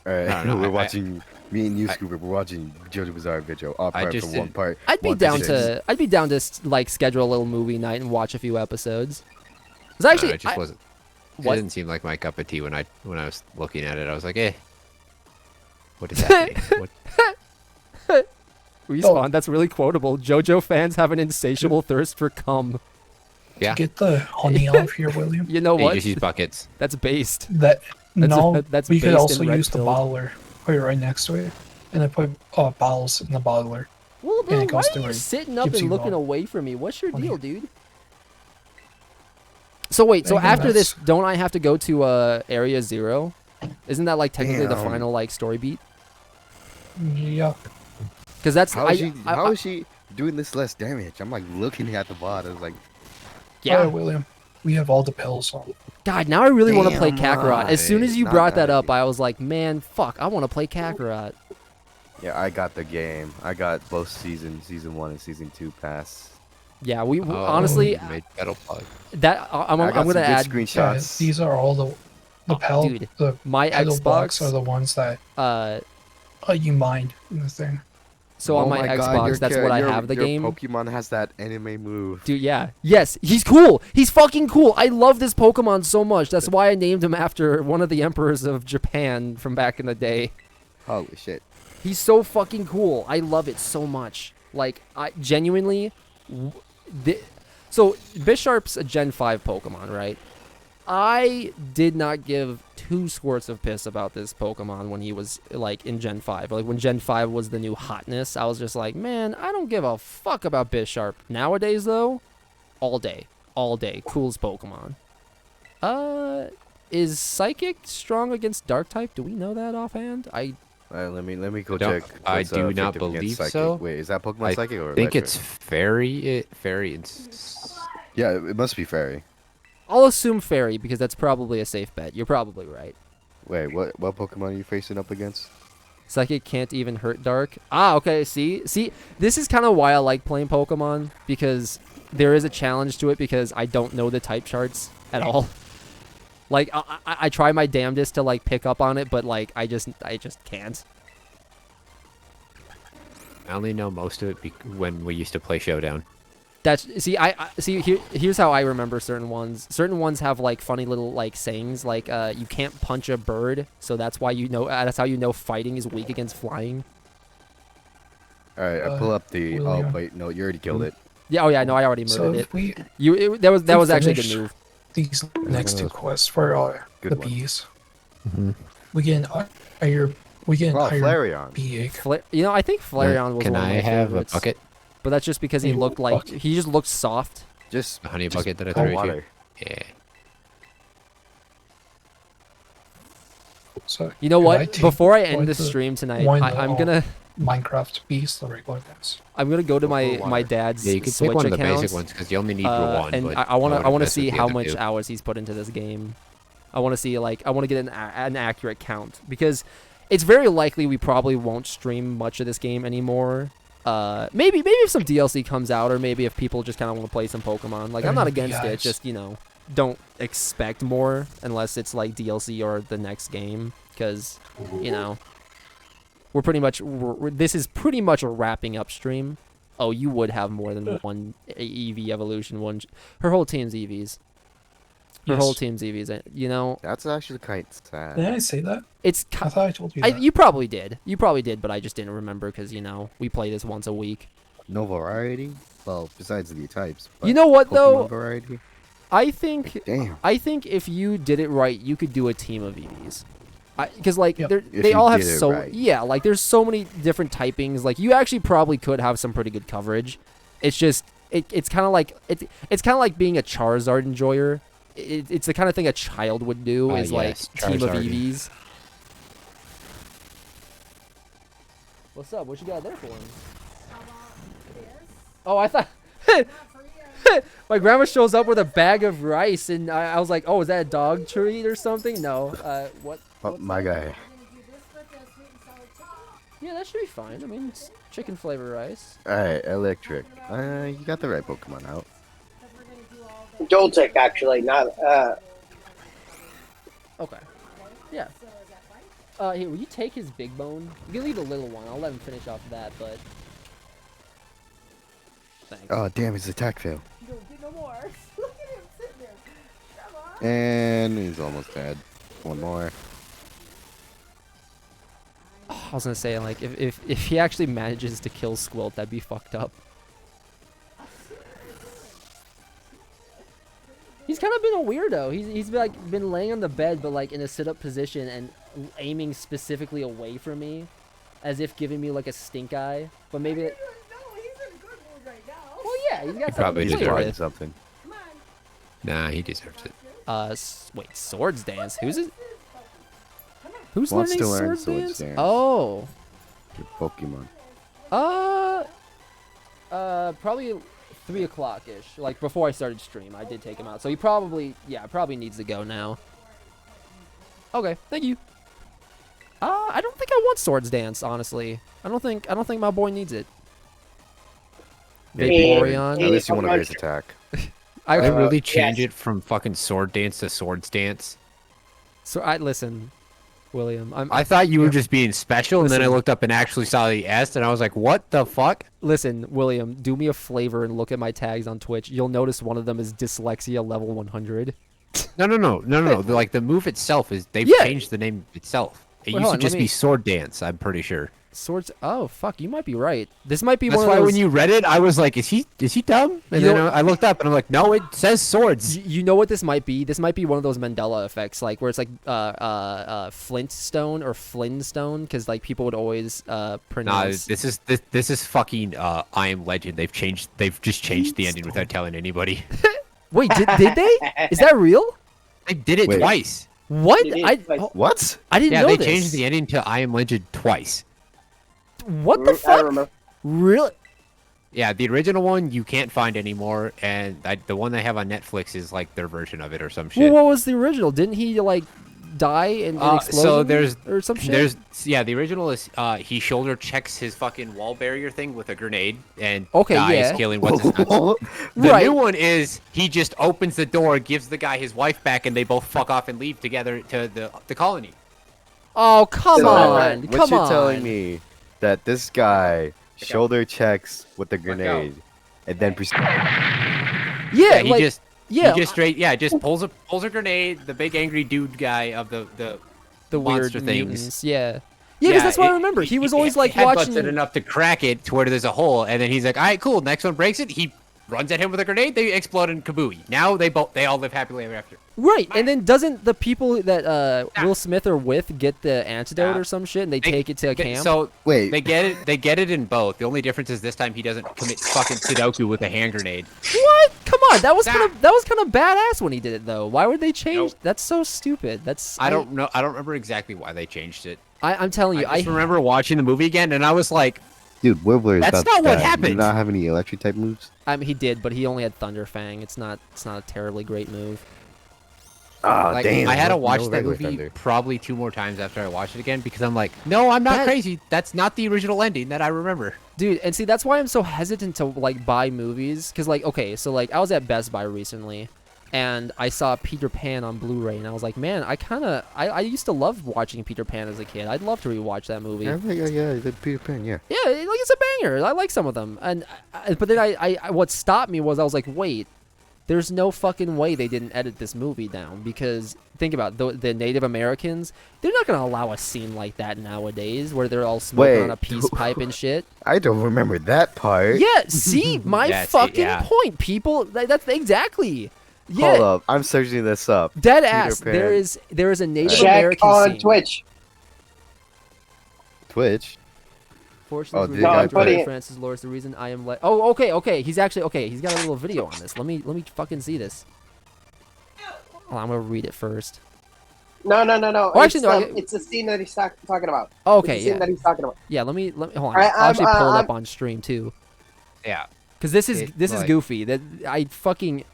All right, I don't know, we're I- watching. Me and you, Scooper, we're watching JoJo Bizarre Video. All I part just from one didn't- part. I'd be 1 down 6. to like schedule a little movie night and watch a few episodes. 'Cause actually, it just wasn't. It what? didn't seem like my cup of tea when I was looking at it. I was like, eh. What does that mean? What? Respawn, that's really quotable. JoJo fans have an insatiable thirst for cum. Yeah. Get the honey off here, William. You know Hey, you what? just use buckets. That's based. That That's no, that's we could based also in red use the pill. bottler. Put it right next to it, and then put bottles in the bottler. Well, And bro, it why goes are through you it. sitting up Gives and you looking all- away from me? What's your Funny. deal, dude? So wait, so Thank after goodness. this, don't I have to go to Area 0? Isn't that like technically the Damn. final like story beat? Yeah, Because that's How is she doing this less damage? I'm like looking at the bot. I was like, yeah. Alright, William. We have all the pills. God, now I really want to play Damn Kakarot. As soon as you right. brought Not that up, that I was like, man, fuck, I want to play Kakarot. yeah, I got the game. I got both season 1 and season 2 pass. Yeah, we Oh, honestly you made metal plug. that I'm I got gonna some good add Yeah, screenshots. these are all the Oh, pedal. dude. The my pedal blocks are Xbox. the ones that Uh, you mined in the thing. so on Oh my God, Xbox, your that's char- what I your- have the your game. Pokemon has that anime move. Dude, yeah. Yes, he's cool. He's fucking cool. I love this Pokemon so much. That's why I named him after one of the emperors of Japan from back in the day. Holy shit. He's so fucking cool. I love it so much. Like, I genuinely... So, Bisharp's a Gen 5 Pokemon, right? I did not give 2 squirts of piss about this Pokemon when he was, like, in Gen 5. Like, when Gen 5 was the new hotness, I was just like, man, I don't give a fuck about Bisharp. Nowadays, though, all day. All day. Coolest Pokemon. Is Psychic strong against Dark-type? Do we know that offhand? Let me go Don't- check. I what's, do not effective against believe Psychic. so. Wait, is that Pokemon I Psychic or I think Electric? it's fairy. Yeah, it must be Fairy. I'll assume Fairy, because that's probably a safe bet. You're probably right. Wait, what Pokemon are you facing up against? Psychic can't even hurt Dark. Ah, okay, see? This is kind of why I like playing Pokemon, because there is a challenge to it, because I don't know the type charts at all. Like, I try my damnedest to, like, pick up on it, but, like, I just can't. I only know most of it when we used to play Showdown. That's see. I see. Here's how I remember certain ones. Certain ones have like funny little like sayings, like you can't punch a bird, so that's why you know. That's how you know fighting is weak against flying. All right, I pull up the. Oh William. wait, no, you already killed it. Yeah. Oh yeah. No, I already So murdered if it. we That was we actually a good finish move. these next two quests for Good the one. bees, Mm-hmm. we can hire Wow, hire Flareon. bee egg. I think Flareon was Can one of I my have favorites. a bucket? But that's just because he Hey, looked like bucket. he just looked soft. Just A honey just bucket that I pour threw at you. water. Yeah. So You know could I what? take, Before I end like, the the stream tonight, one I'm gonna Minecraft bees, the regular ones. I'm gonna go to Go for my water. dad's Yeah, you can Switch take one of the account. basic ones because you only need one. And but I want wouldn't to mess see with the how other much two. hours he's put into this game. I want to see I want to get an accurate count because it's very likely we probably won't stream much of this game anymore. Maybe if some DLC comes out, or maybe if people just kind of want to play some Pokemon. Like I'm not against it, just don't expect more unless it's like DLC or the next game, because we're pretty much this is pretty much a wrapping up stream. Oh, you would have more than one EV evolution. Her whole team's EVs. Her whole team's EVs. That's actually kind of sad. Did I say that? It's I thought I told you that. you probably did. You probably did, but I just didn't remember because we play this once a week. No variety. Well, besides the types. But You know what, Pokemon though? Variety. I think Damn. if you did it right, you could do a team of EVs. Because like Yep. they you all have did it so right. like there's so many different typings. Like you actually probably could have some pretty good coverage. It's just it's kind of like it's kind of like being a Charizard enjoyer. It's the kind of thing a child would do. Is like yes, team of Charizard. EVs. What's up? What you got there for him? Oh, I thought my grandma shows up with a bag of rice, and I was like, oh, is that a dog treat or something? No. What? Oh, what's my that? guy. Yeah, that should be fine. I mean, it's chicken flavor rice. Alright, electric. You got the right Pokemon out. Joltik, actually, not. Okay. Yeah. Here, will you take his big bone? You can leave the little one. I'll let him finish off that, but. Thanks. Oh, damn, his attack failed. You don't get no more. Look at him sitting there. Come on. And he's almost dead. One more. Oh, I was gonna say, like, if he actually manages to kill Squilt, that'd be fucked up. He's kind of been a weirdo. He's been laying on the bed, but like in a sit-up position and aiming specifically away from me, as if giving me like a stink eye. But maybe. No, he's in a good mood right now. Well, yeah, he's got probably something to just play tried with. something. Come on. Nah, he deserves it. Wait, Swords Dance? Who's it? Who's Wants learning to learn Swords Swords Dance? Dance. Oh. Your Pokemon. Probably 3 o'clock ish. Like before I started stream, I did take him out. So he probably needs to go now. Okay, thank you. I don't think I want Swords Dance, honestly. I don't think my boy needs it. Yeah, Vaporeon. At least you want to raise attack. I They really change yes. it from fucking Sword Dance to Swords Dance. So I listen, William. I thought you were just being special, and then I Listen. looked up and actually saw the S, and I was like, what the fuck? Listen, William. Do me a favor and look at my tags on Twitch. You'll notice one of them is dyslexia level 100. No. Like, the move itself they've Yeah. changed the name itself. It Wait, used hold to on, just let be me- Sword Dance, I'm pretty sure. Swords. Oh fuck, you might be right. This might be That's one why of those. when you read it, I was like, is he dumb? And You then know- I looked up, and I'm like, no, it says swords. You know what this might be? This might be one of those Mandela effects, like where it's like Flintstone or Flintstone, because like people would always Nah, pronounce. this is fucking I Am Legend. They've just changed the ending without telling anybody. Wait, did they? Is that real? They did it Wait. twice. What? They did, I like- oh, What? I didn't Yeah, know they this. changed the ending to I Am Legend twice. What the I fuck? remember. Really? Yeah, the original one you can't find anymore, and the one they have on Netflix is like their version of it or some Well, shit. what was the original? Didn't he like die in an explosion? So there's or some shit. the original is he shoulder checks his fucking wall barrier thing with a grenade and Okay, dies, yeah. killing what's his nuts. The Right. new one is he just opens the door, gives the guy his wife back, and they both fuck off and leave together to the colony. Oh come So, on! what Come you're on! telling me that this guy shoulder checks with the grenade, and then Yeah, he like just yeah, he just straight just pulls a grenade. The big angry dude guy of the the weird monster things. mutants. Yeah, because that's what I remember. He was always like headbutts watching. it enough to crack it to where there's a hole, and then he's like, "All right, cool." Next one breaks it. He runs at him with a grenade. They explode in kabooey. Now they all live happily ever after. Right, and then doesn't the people that Will Smith are with get the antidote Yeah. or some shit, and they take it to a camp? So Wait. they get it in both. The only difference is this time he doesn't commit fucking Sudoku with a hand grenade. What? Come on, that was kind of badass when he did it though. Why would they change? Nope. That's so stupid. That's I don't know. I don't remember exactly why they changed it. I'm telling you, I just remember watching the movie again, and I was like, dude, Wibbler is That's that not what guy. happened. Did not have any electric type moves. I mean, he did, but he only had Thunder Fang. It's not a terribly great move. Ah, like, damn. I had to no watch that regular movie Thunder. probably 2 more times after I watched it again because I'm like, no, I'm not crazy. That's not the original ending that I remember. Dude, and see, that's why I'm so hesitant to like buy movies, because like, okay, so like I was at Best Buy recently, and I saw Peter Pan on Blu-ray, and I was like, man, I used to love watching Peter Pan as a kid. I'd love to rewatch that movie. Yeah, the Peter Pan, yeah. Yeah, like it's a banger. I like some of them, and but then I what stopped me was I was like, wait, there's no fucking way they didn't edit this movie down, because think about the Native Americans. They're not gonna allow a scene like that nowadays, where they're all smoking on a peace pipe and shit. I don't remember that part. Yeah, see my fucking point, people. That's exactly. Yeah. Hold up, I'm searching this up. Dead Peter ass. Pan. There is a Native Check American on scene. Twitch. Twitch. Fortunately, No, I'm putting it- Francis Lord's the reason I am like. Oh, okay. He's actually okay. He's got a little video on this. Let me fucking see this. Oh, I'm gonna read it first. No. Oh, actually, no, It's the scene that he's talking about. Oh, It's okay, the scene yeah. that he's talking about. Yeah, let me hold on. Alright, I'll actually pull it I'm- up on stream too. Yeah. Cause this is like- goofy. That I fucking.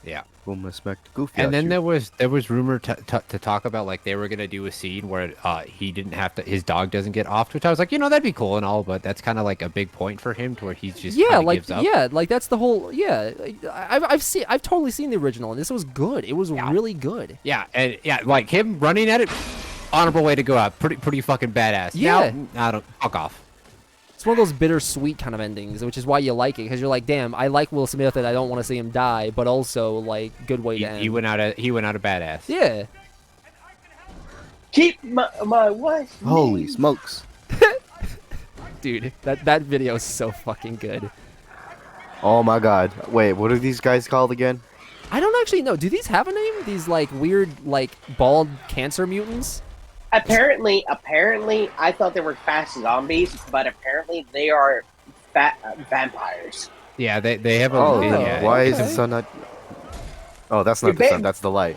Yeah. Boom, respect Goofy. And out then you. there was rumor to talk about like they were gonna do a scene where he didn't have to, his dog doesn't get off, which I was like, that'd be cool and all, but that's kind of like a big point for him to where he's just gives up. like that's the whole I've totally seen the original, and this was good. It was really good. Yeah, and like him running at it, honorable way to go out. Pretty fucking badass. Yeah. Now, I don't fuck off. It's one of those bittersweet kind of endings, which is why you like it, because you're like, damn, I like Will Smith and I don't want to see him die, but also like good way to end. He went out a badass. Yeah. Keep my wife. Holy smokes. Dude, that video is so fucking good. Oh my god. Wait, what are these guys called again? I don't actually know. Do these have a name? These like weird like bald cancer mutants? Apparently, I thought they were fast zombies, but apparently they are fat vampires. Yeah, they have a. Oh, yeah, why is the okay. sun not... Oh, that's not the sun, that's the light.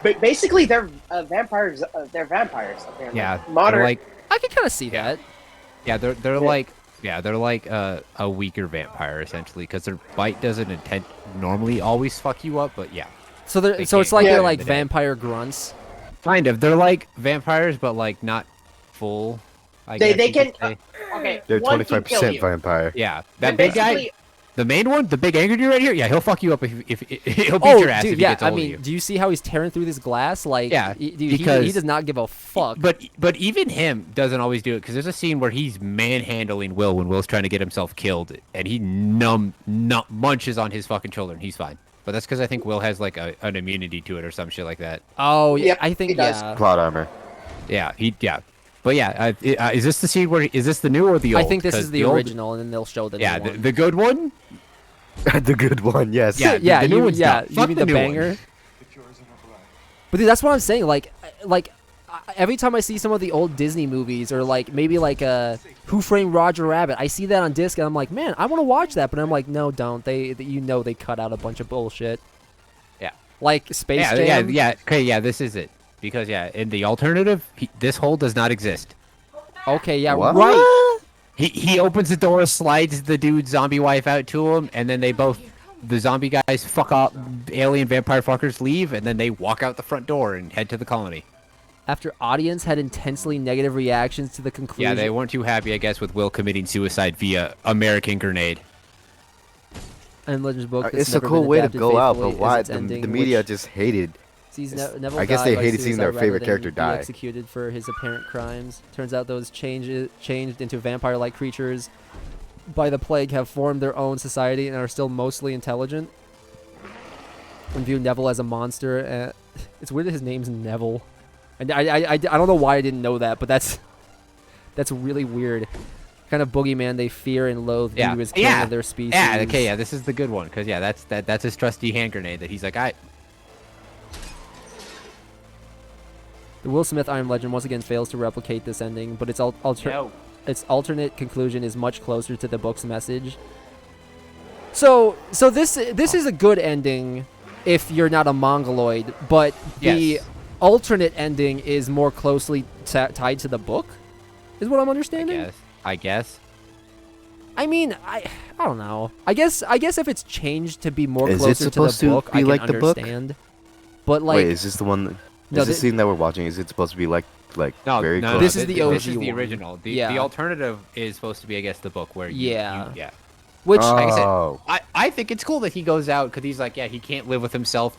But basically, they're vampires. They're vampires. Apparently. Yeah, modern. they're like I can kind of see that. they're like a weaker vampire essentially because their bite doesn't normally always fuck you up, but yeah. So They it's like can't. they're Yeah. like They don't. vampire grunts. Kind of. They're like vampires, but like not full. I They guess you can. could say. Okay. They're one can kill 25% you. vampire. Yeah, that And big guy, basically- the main one, the big angry dude right here. Yeah, he'll fuck you up if he'll beat Oh, your ass dude, if he yeah. gets I hold of mean, you. do you see how he's tearing through this glass? Like, Yeah, dude, he because- does not give a fuck. But even him doesn't always do it because there's a scene where he's manhandling Will when Will's trying to get himself killed, and he munches on his fucking children. He's fine, but that's because I think Will has like an immunity to it or some shit like that. Oh yeah, Yep, I think he does. yeah. Plot armor. Yeah, But yeah, is this the scene where is this the new or the I old? think this 'Cause is the old- original, and then they'll show the Yeah, new one. the good one. The good one, yes. Yeah, yeah, the new you, one's yeah. not. You Fuck mean the the new one. banger? But dude, that's what I'm saying. Like every time I see some of the old Disney movies, or like maybe like Who Framed Roger Rabbit, I see that on disc, and I'm like, man, I want to watch that, but I'm like, no, don't. They cut out a bunch of bullshit. Yeah. Like Space Yeah, Jam. Okay, yeah, this is it. Because yeah, in the alternative, this hole does not exist. Okay, yeah, What? right. He opens the door, slides the dude's zombie wife out to him, and then the zombie guys fuck up, alien vampire fuckers leave, and then they walk out the front door and head to the colony. After audience had intensely negative reactions to the conclusion. Yeah, they weren't too happy, I guess, with Will committing suicide via American grenade. And Legends book. that's It's a never cool been way to adapted go out, faithfully but is why its the ending, media which just hated. sees It's- Neville I guess they die by hated seeing their suicide favorite rather character than die. be executed for his apparent crimes. Turns out those changed into vampire-like creatures by the plague have formed their own society and are still mostly intelligent. And view Neville as a monster. It's weird that his name's Neville. And I don't know why I didn't know that, but that's really weird. Kind of boogeyman they fear and loathe due to his killing of their species. Yeah, okay, yeah, this is the good one, because, yeah, that's his trusty hand grenade that he's like, The Will Smith Iron Legend once again fails to replicate this ending, but its alternate conclusion is much closer to the book's message. So this is a good ending if you're not a mongoloid, but the alternate ending is more closely tied to the book, is what I'm understanding. I guess. I mean, I don't know. I guess if it's changed to be more Is it closer to the supposed to book, be I can like the book? understand. But like, Wait, is this the one? No, Is this scene that we're watching? Is it supposed to be like No, very no, close? This is the OG This is the one. original. The Yeah. alternative is supposed to be, I guess, the book where Yeah. yeah. which Like I said, Oh, I think it's cool that he goes out because he's like, yeah, he can't live with himself.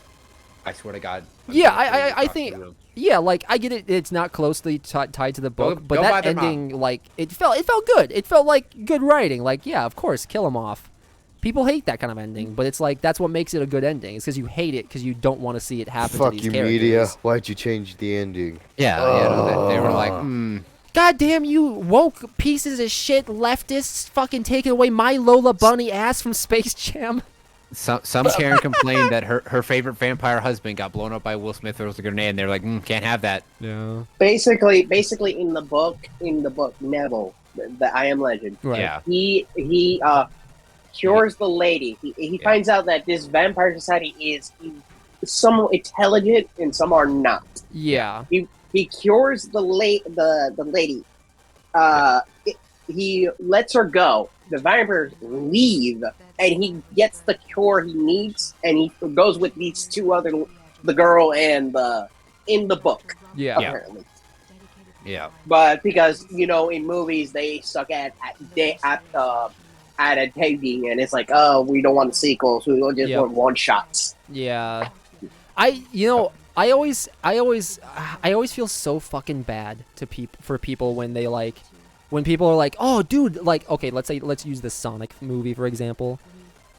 I swear to God. Yeah, I think, yeah, like, I get it, it's not closely tied to the book, but go by that their ending, like, it felt good. It felt like good writing. Like, yeah, of course, kill him off. People hate that kind of ending, but it's like, that's what makes it a good ending. It's because you hate it because you don't want to see it happen to fuck these you, characters. media. Why'd you change the ending? Yeah, they were like, God damn you woke pieces of shit leftists fucking taking away my Lola Bunny ass from Space Jam. Some Karen complained that her favorite vampire husband got blown up by Will Smith throws a grenade, and they're like, can't have that. Yeah. Basically, in the book, Neville, the I Am Legend, Right. Yeah. he cures the lady. He finds out that this vampire society is some intelligent and some are not. Yeah. He cures the lady. He lets her go. The vampires leave, and he gets the cure he needs, and he goes with these two other, the girl and in the book. Yeah. Apparently. Yeah. But because in movies they suck at tagging, and it's like, oh, we don't want sequels, we just want one shots. Yeah. I always feel so fucking bad for people when they when people are like, oh dude, like, okay, let's use the Sonic movie for example.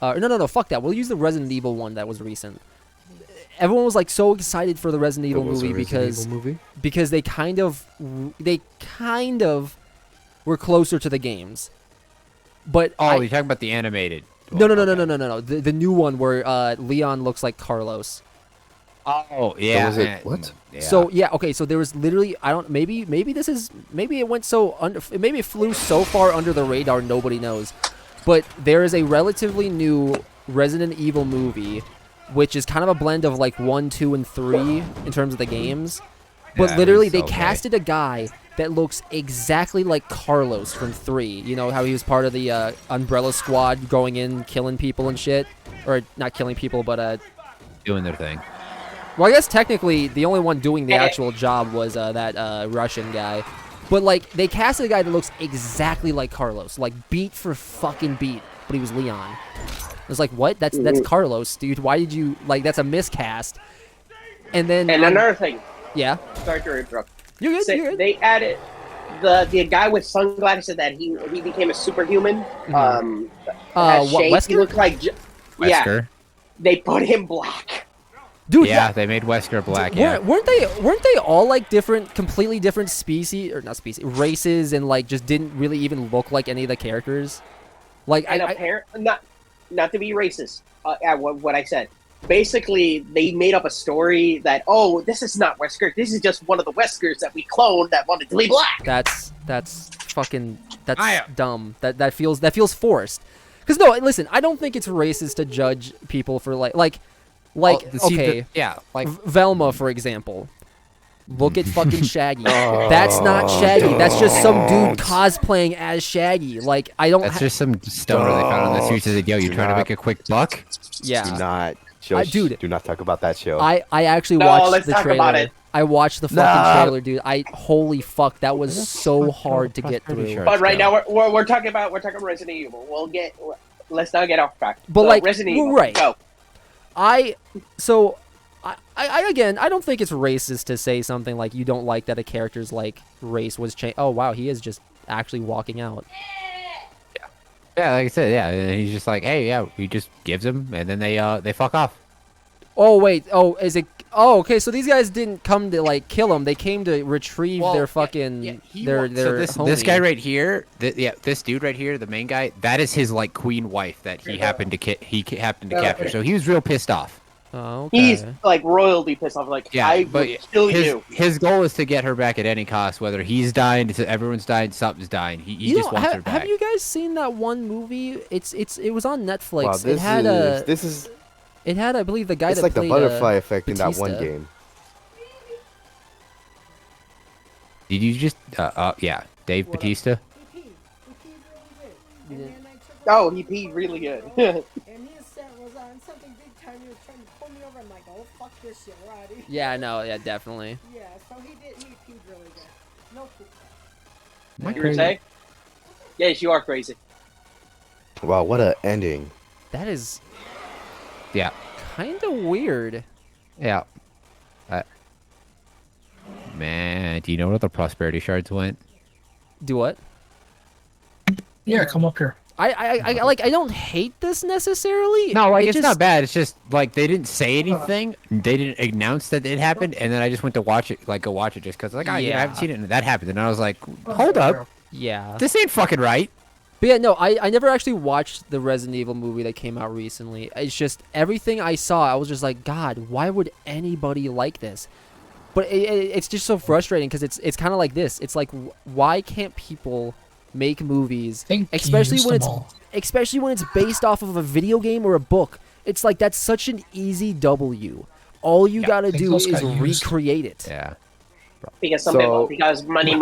No, fuck that. We'll use the Resident Evil one that was recent. Everyone was like so excited for the Resident Evil movie because they kind of were closer to the games. But you're talking about the animated. No. The new one where Leon looks like Carlos. Oh yeah. So was it what? Yeah. So yeah, okay. So there was literally maybe it flew so far under the radar nobody knows, but there is a relatively new Resident Evil movie, which is kind of a blend of like 1, 2, and 3 in terms of the games. But Yeah, literally, it's they okay. casted a guy that looks exactly like Carlos from 3. You know how he was part of the Umbrella Squad, going in, killing people and shit, or not killing people, but doing their thing. well, I guess technically the only one doing the actual job was that Russian guy. But like, they casted a guy that looks exactly like Carlos, like beat for fucking beat, but he was Leon. I was like, what? That's Carlos, dude. Why did you that's a miscast? And then another thing. Yeah. Sorry to interrupt. You're good. You're good. They added the guy with sunglasses that he became a superhuman. Has what, shades. Wesker? He looked like yeah. Wesker. They put him black. Dude, Yeah, they made Wesker black. Yeah. Weren't they all like completely different species, or not species, races, and like just didn't really even look like any of the characters? Like, And apparently, not to be racist, what I said. Basically, they made up a story that, oh, this is not Wesker. This is just one of the Weskers that we cloned that wanted to be black. That's dumb. That feels forced. Because no, listen, I don't think it's racist to judge people for like okay, Velma, for example. Look at fucking Shaggy. That's not Shaggy. That's just some dude cosplaying as Shaggy. Like, I don't. That's just some stoner they found on the streets and said, "Yo, you trying to make a quick buck?" Yeah. Do not, dude. Do not talk about that show. I actually No, watched let's the talk trailer. about it. I watched the fucking trailer, dude. Holy fuck, that was so hard to get pretty through. sure. But right now we're talking about Resident Evil. Let's not get off track. But So, like, Resident Evil, right. go. I again, I don't think it's racist to say something like you don't like that a character's like race was changed. Oh wow, he is just actually walking out. Yeah, like I said, yeah, and he's just like, hey, yeah, he just gives him, and then they fuck off. Oh wait. Oh, is it? Oh, okay. So these guys didn't come to like kill him. They came to retrieve their fucking their so this guy right here, this dude right here, the main guy, that is his like queen wife that he happened to happened to capture. So he was real pissed off. Oh, okay. He's like royally pissed off. Like, Yeah, I but will kill you. his goal is to get her back at any cost, whether he's dying, everyone's dying, something's dying. He just wants her back. Have you guys seen that one movie? It was on Netflix. Wow, It had, I believe, the guy it's that like the played butterfly effect in that one Batista. game. Did you just yeah, Dave Batista? He peed. He peed really good. And then I took him Oh, he peed really good. and his set was on something big time. He was trying to pull me over. I'm like, oh, fuck this shit, Roddy. Yeah, no, yeah, definitely. Yeah, so he peed really good. No poop. Am I You were crazy? saying? Yes, you are crazy. Wow, what a ending. That is Yeah, kind of weird. yeah. Man, do you know where the prosperity shards went? Do what? Yeah, come up here. I don't hate this necessarily. No, like It it's just- not bad. It's just like they didn't say anything. They didn't announce that it happened, and then I just went to watch it, like go watch it, just because like, oh yeah, I haven't Yeah. seen it, and that happened, and I was like, hold up, Yeah. this ain't fucking right. But yeah, no, I never actually watched the Resident Evil movie that came out recently. It's just everything I saw, I was just like, God, why would anybody like this? But it's just so frustrating because it's kind of like this. It's like, why can't people make movies, Think he especially used when them it's all. based off of a video game or a book? It's like that's such an easy W. All you gotta think do those is got used. recreate it. Yeah. Because So- because money.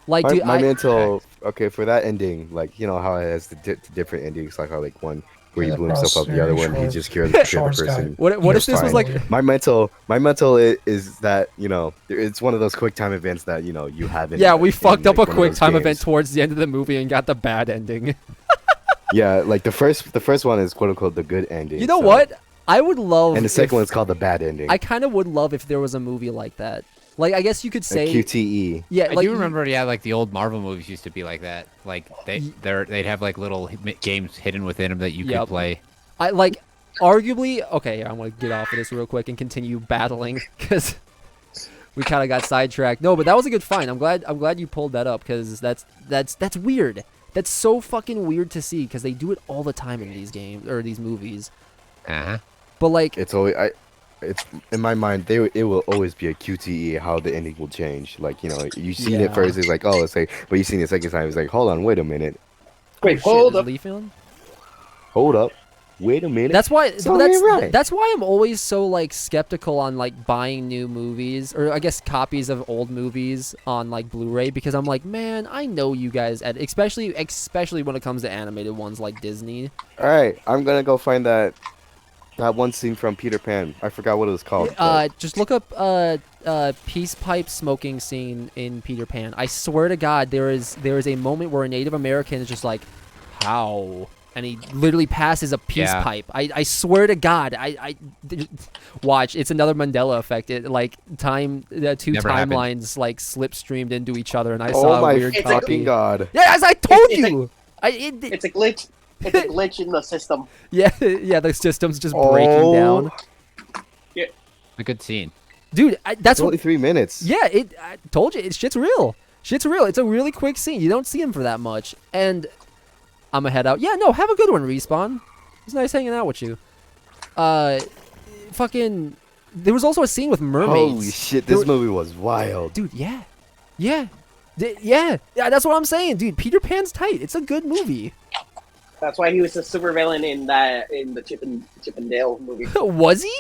Like, My, dude, my mental, okay, for that ending, like, you know how it has the different endings, like how, like, one where he Yeah, blew himself up, the other one, he Short- just cured the Short's guy. person. what if That's this was fine. like? My mental is that, you know, it's one of those quick time events that, you know, you have in Yeah, we fucked up a like, one of quick those time games. event towards the end of the movie and got the bad ending. Yeah, like the first one is quote unquote the good ending. You know so- what? I would love. And the second if- one's called the bad ending. I kind of would love if there was a movie like that. Like, I guess you could say. QTE. Yeah, I like do remember, yeah, like the old Marvel movies used to be like that. Like they'd have like little games hidden within them that you Yep. could play. I like, arguably. Okay, here, I'm gonna get off of this real quick and continue battling because we kind of got sidetracked. No, but that was a good find. I'm glad you pulled that up because that's weird. That's so fucking weird to see because they do it all the time in these games or these movies. Uh-huh. But like, It's always it's in my mind. It will always be a QTE how the ending will change. Like, you know, you seen Yeah. it first, it's like, oh, it's like, but you seen it second time, it's like, hold on, wait a minute, Wait, shit, hold is up. Leaf in? hold up, wait a minute. That's why. It's But all right. that's why I'm always so like skeptical on like buying new movies or I guess copies of old movies on like Blu-ray because I'm like, man, I know you guys, especially when it comes to animated ones like Disney. All right, I'm gonna go find that one scene from Peter Pan. I forgot what it was called. but- Just look up peace pipe smoking scene in Peter Pan. I swear to God, there is a moment where a Native American is just like, how, and he literally passes a peace Yeah. pipe. I swear to God, watch. It's another Mandela effect. It like the two Never happened. timelines like slipstreamed into each other, and I oh saw a my weird It's a- copy. fucking god! Yeah, as I told It's a- you. It's a glitch. It's a glitch in the system. Yeah, the system's just breaking Oh. down. A good scene. Dude, that's It's what. only 3 minutes. Yeah, I told you, shit's real. Shit's real. It's a really quick scene. You don't see him for that much. And I'm gonna head out. Yeah, no, have a good one, Respawn. It's nice hanging out with you. Fucking. There was also a scene with mermaids. Holy shit! There This were- movie was wild. Dude, yeah. Yeah. Yeah, that's what I'm saying, dude. Peter Pan's tight. It's a good movie. That's why he was a super villain in the Chip and Dale movie. Was he?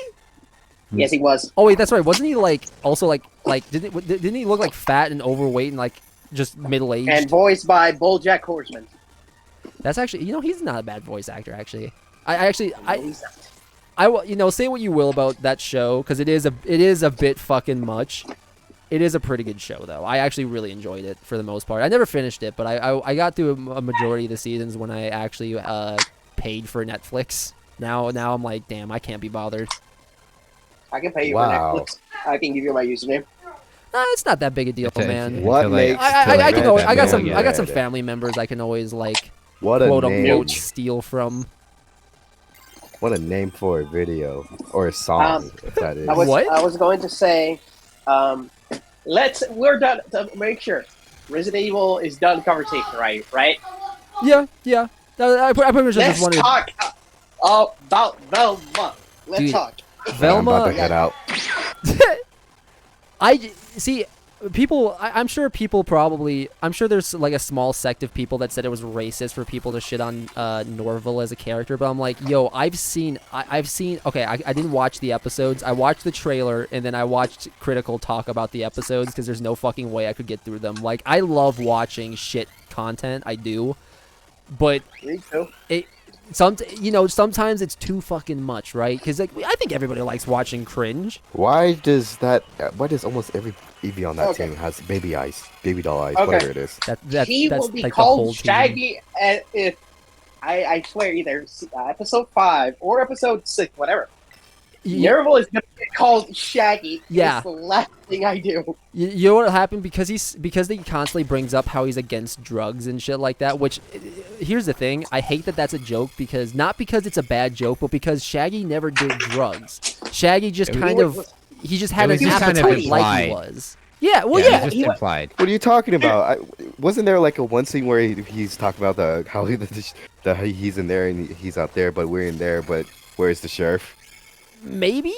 Yes, he was. Oh wait, that's right. Wasn't he like also like didn't he look like fat and overweight and like just middle aged? And voiced by BoJack Horseman. That's actually, he's not a bad voice actor. Actually, I No, he's not. I will, say what you will about that show, because it is a bit fucking much. It is a pretty good show, though. I actually really enjoyed it for the most part. I never finished it, but I got through a majority of the seasons when I actually paid for Netflix. Now I'm like, damn, I can't be bothered. I can pay you Wow. for Netflix. I can give you my username. It's not that big a deal, It's a- man. What Until they- makes I can always, I got Red some Dead. I got some family members I can always like What a quote name! unquote steal from. What a name for a video or a song, if that is. What? I was going to say, we're done to make sure Resident Evil is done conversation, right? Right? Yeah. I pretty much Let's just wanted. talk about Velma. Let's Dude, talk. I'm about Velma. to head out. I see. People, I'm sure people probably, I'm sure there's like a small sect of people that said it was racist for people to shit on Norville as a character, but I'm like, yo, I've seen, okay, I didn't watch the episodes. I watched the trailer, and then I watched Critical talk about the episodes, because there's no fucking way I could get through them. Like, I love watching shit content, I do, but Me too. sometimes it's too fucking much, right? Because like, I think everybody likes watching cringe. Why does almost every Eevee on that team has baby doll eyes, Okay. whatever it is? That's He that's will be like the whole called team. Shaggy if I swear either episode 5 or episode 6, whatever. Nerval is gonna get called Shaggy. Yeah. It's the last thing I do. You know what happened? Because he constantly brings up how he's against drugs and shit like that, which, here's the thing, I hate that that's a joke, because, not because it's a bad joke, but because Shaggy never did drugs. Shaggy just he just had It was an just kind of appetite like he implied. was. Yeah, well, Yeah, yeah. it was just implied. What are you talking about? Wasn't there like a one scene where he's talking about how he's in there and he's out there, but we're in there, but where's the sheriff? Maybe?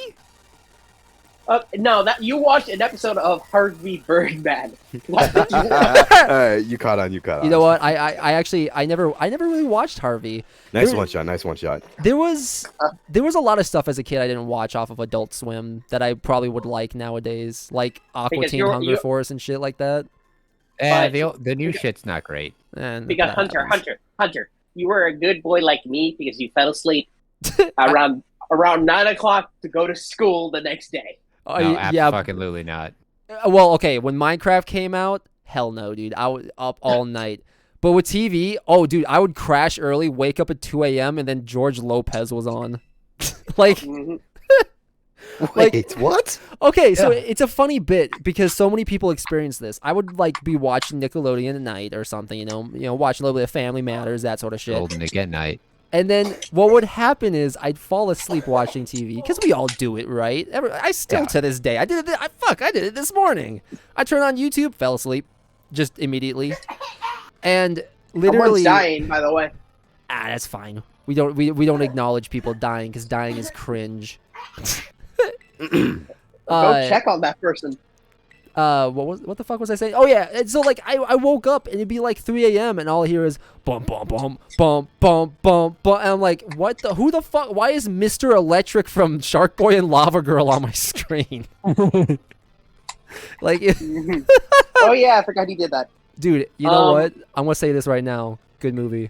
No, that you watched an episode of Harvey Birdman. Alright, you caught on. You know what? I actually never really watched Harvey. Nice There- one shot. There was a lot of stuff as a kid I didn't watch off of Adult Swim that I probably would like nowadays, like Aqua Because Teen you're- Hunger you're- Force and shit like that. The new shit's not great. And Because that happens. Hunter, you were a good boy like me because you fell asleep around 9 o'clock to go to school the next day. Oh, No, yeah. absolutely not. Well, okay, when Minecraft came out, hell no, dude. I was up all night. But with TV, oh, dude, I would crash early, wake up at 2 a.m., and then George Lopez was on. Like, Mhm. Wait, what? okay, so it's a funny bit because so many people experience this. I would, like, be watching Nickelodeon at night or something, you know, watching a little bit of Family Matters, that sort of shit. Golden Nick at night. And then what would happen is I'd fall asleep watching TV, because we all do it, right? I still, to this day, I did it. I did it this morning. I turned on YouTube, fell asleep, just immediately, and literally. Someone's dying, by the way. That's fine. We don't acknowledge people dying, because dying is cringe. Go check on that person. What the fuck was I saying? Oh yeah, and so like I woke up and it'd be like 3 a.m. and all I hear is bum bum bum bum bum bum bum, and I'm like, who the fuck? Why is Mr. Electric from Shark Boy and Lava Girl on my screen? Like, Oh yeah, I forgot he did that. dude, you know what? I'm gonna say this right now. Good movie.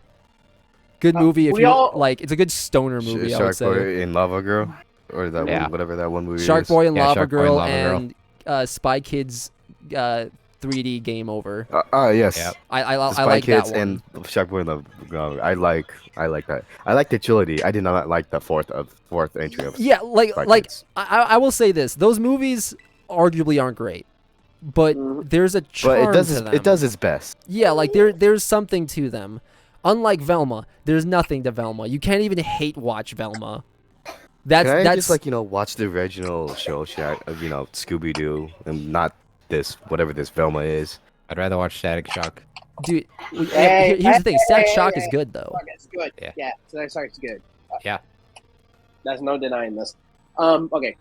Good movie. If we you all- like, it's a good stoner movie. I would Shark say. Boy and Lava Girl, or that Yeah. one, whatever that one movie Shark is. Boy and Yeah, Lava Shark Boy and Girl Lava Girl. and Spy Kids 3D Game Over. Yes. Yep. I Spy like Kids that one. and Shark Boy and Lava Girl. I like that. I like the trilogy. I did not like the fourth entry of. Yeah, like Spy like Kids. I will say this: those movies arguably aren't great, but there's a charm But to them. it does its best. Yeah, like there's something to them. Unlike Velma, there's nothing to Velma. You can't even hate watch Velma. That's Can I that's just watch the original show, Scooby Doo, and not this whatever this Velma is. I'd rather watch Static Shock. dude. Hey, Here's the thing: Static hey, Shock hey, is good though. It's good. Yeah. Yeah, it's good. Yeah. There's no denying this. Okay.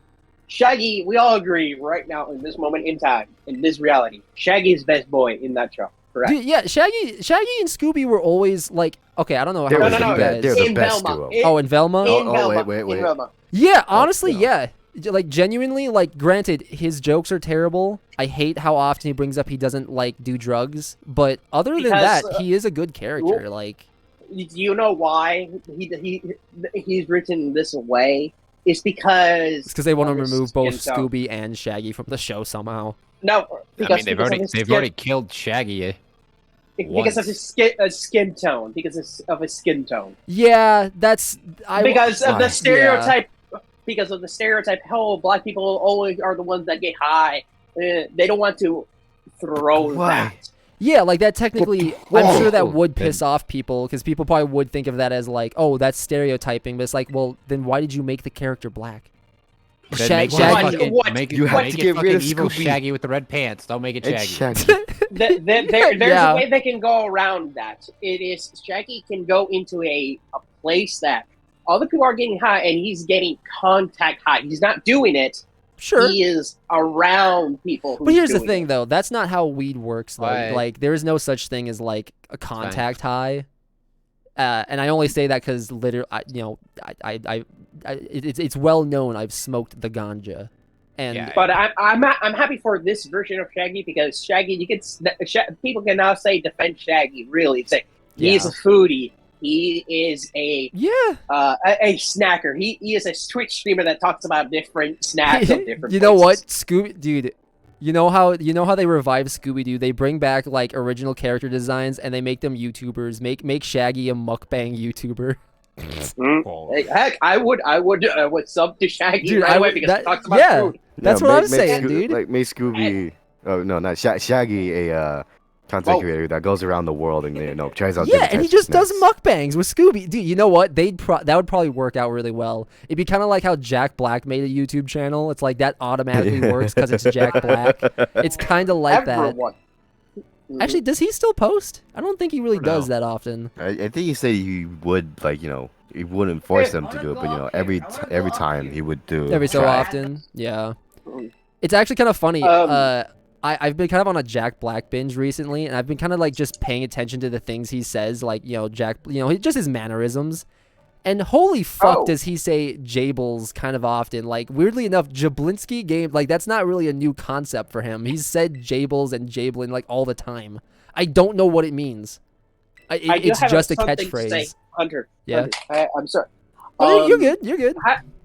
Shaggy, we all agree right now in this moment in time, in this reality, Shaggy is best boy in that show. Correct. Dude, yeah, Shaggy and Scooby were always like, okay, I don't know how They're much no, you no, guys. they're the in best Velma. duo. Oh, and Velma. In Oh, Velma. wait. In Velma. Yeah, honestly, no. yeah. Like, genuinely, like, granted, his jokes are terrible. I hate how often he brings up he doesn't, like, do drugs. But other than Because, that, he is a good character. Like, Do you know why he's written this way? It's because it's because they want to of his remove both skin tone. Scooby and Shaggy from the show somehow. No, because, I mean, they've because already of his they've skin, already killed Shaggy. because of his skin tone. Of his skin tone. Yeah, that's... Because of the yeah. stereotype. Because of the stereotype. Hell, black people always are the ones that get high. They don't want to throw Why? that. Yeah, like that technically, I'm sure that would Whoa. piss off people because people probably would think of that as like, oh, that's stereotyping. But it's like, well, then why did you make the character black? Then Shag- make it Shaggy- fucking- What? Make it, You have make to it get rid fucking of evil Scooby. Shaggy with the red pants. Don't make it It's Shaggy. Shaggy. There's Yeah. a way they can go around that. It is Shaggy can go into a place that all the people are getting high, and he's getting contact high. He's not doing it. Sure. He is around people. But here's the doing thing, it. though. That's not how weed works, though. Why? Like, there is no such thing as like a contact high. And I only say that because literally, it's well known. I've smoked the ganja, and Yeah. But I'm happy for this version of Shaggy because Shaggy, people can now say defend Shaggy. Really, it's like he's Yeah. a foodie. He is a snacker. He is a Twitch streamer that talks about different snacks of different. You know what, places. Scooby, dude. You know how they revive Scooby Doo? They bring back like original character designs and they make them YouTubers. Make Shaggy a mukbang YouTuber. Hey, heck, I would sub to Shaggy Dude, right I away would- because that- he talks about yeah. food. That's what I'm saying, Scoo- dude. Like, make Scooby. Oh no, not Shaggy, a content creator that goes around the world and tries out. Yeah, different and he types of just does snacks. mukbangs with Scooby. Dude, you know what? That would probably work out really well. It'd be kind of like how Jack Black made a YouTube channel. It's like that automatically works because it's Jack Black. It's kind of like Everyone. that. Actually, does he still post? I don't think he really does that often. I think he said he would he wouldn't force them to do it, but every time he would do Every so try. often. Yeah. It's actually kind of funny. I've been kind of on a Jack Black binge recently, and I've been kind of like just paying attention to the things he says, like, Jack, just his mannerisms. And holy fuck does he say Jables kind of often. Like, weirdly enough, Jablinski game, like, that's not really a new concept for him. He's said Jables and Jablin, like, all the time. I don't know what it means. It's just a something to catchphrase. say, Hunter. Yeah. Hunter, I'm sorry. Oh, you're good. You're good.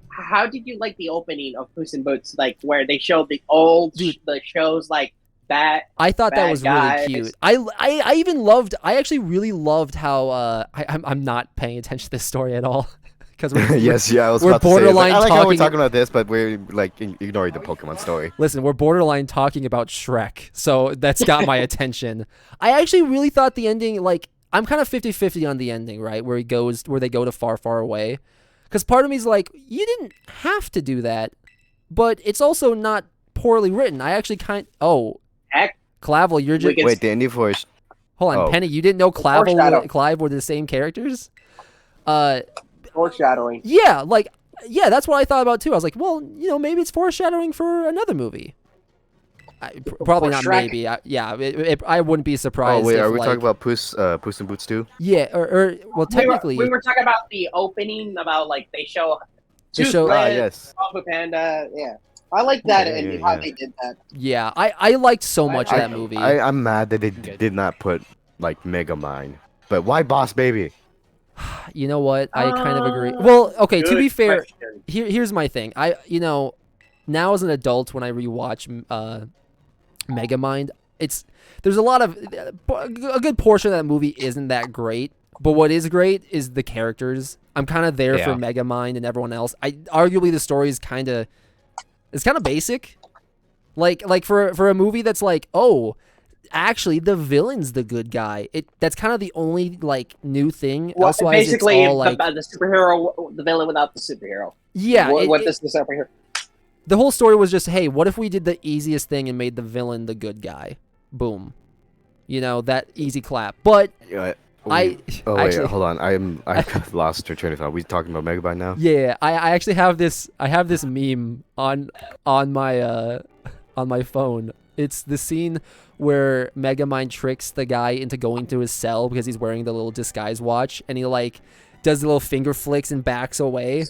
How did you like the opening of Puss in Boots? Like where they showed the old the shows like that. I thought that bad was guys. really cute. I even loved. I actually really loved how. I'm not paying attention to this story at all because Yes, I was we're about to say, it's borderline I like how we're talking- talking about this, but we're like ignoring the Pokemon story. Listen, we're borderline talking about Shrek, so that's got my attention. I actually really thought the ending, like, I'm kind of 50-50 on the ending, right? Where they go to far, far away. Because part of me is like, you didn't have to do that, but it's also not poorly written. I actually Heck, Clavel, you're just... Wait, the ending for Hold on, oh. Penny, you didn't know Foreshadow. Clive were the same characters? foreshadowing. Yeah, that's what I thought about too. I was like, well, maybe it's foreshadowing for another movie. Probably not. Shrek. Maybe. I wouldn't be surprised. Oh wait, if, are we like, talking about Puss in Boots too? Yeah, or well, technically, we were talking about the opening about like they show They show- Toothless, yes. Kung Fu Panda. Yeah, I like that Yeah, and yeah, how yeah. they did that. yeah, I liked so much of that movie. I'm mad that they did not put like Megamind. But why Boss Baby? You know what? I kind of agree. Well, okay. To Good be fair, question. here's my thing. Now as an adult, when I rewatch Megamind, there's a lot of a good portion of that movie isn't that great. But what is great is the characters. I'm kind of there for Yeah. Megamind and everyone else. Arguably the story is kind of basic. Like for a movie that's like, oh, actually the villain's the good guy. That's kind of the only like new thing. Well, Elsewise, basically, it's all like the superhero, the villain without the superhero. yeah. What does the superhero? The whole story was just, hey, what if we did the easiest thing and made the villain the good guy? Boom. That easy clap. But Yeah, actually, hold on. I lost your train of thought. Are we talking about Megabyte now? yeah, I actually have this. I have this meme on my phone. It's the scene where Megamind tricks the guy into going to his cell because he's wearing the little disguise watch, and he like does the little finger flicks and backs away.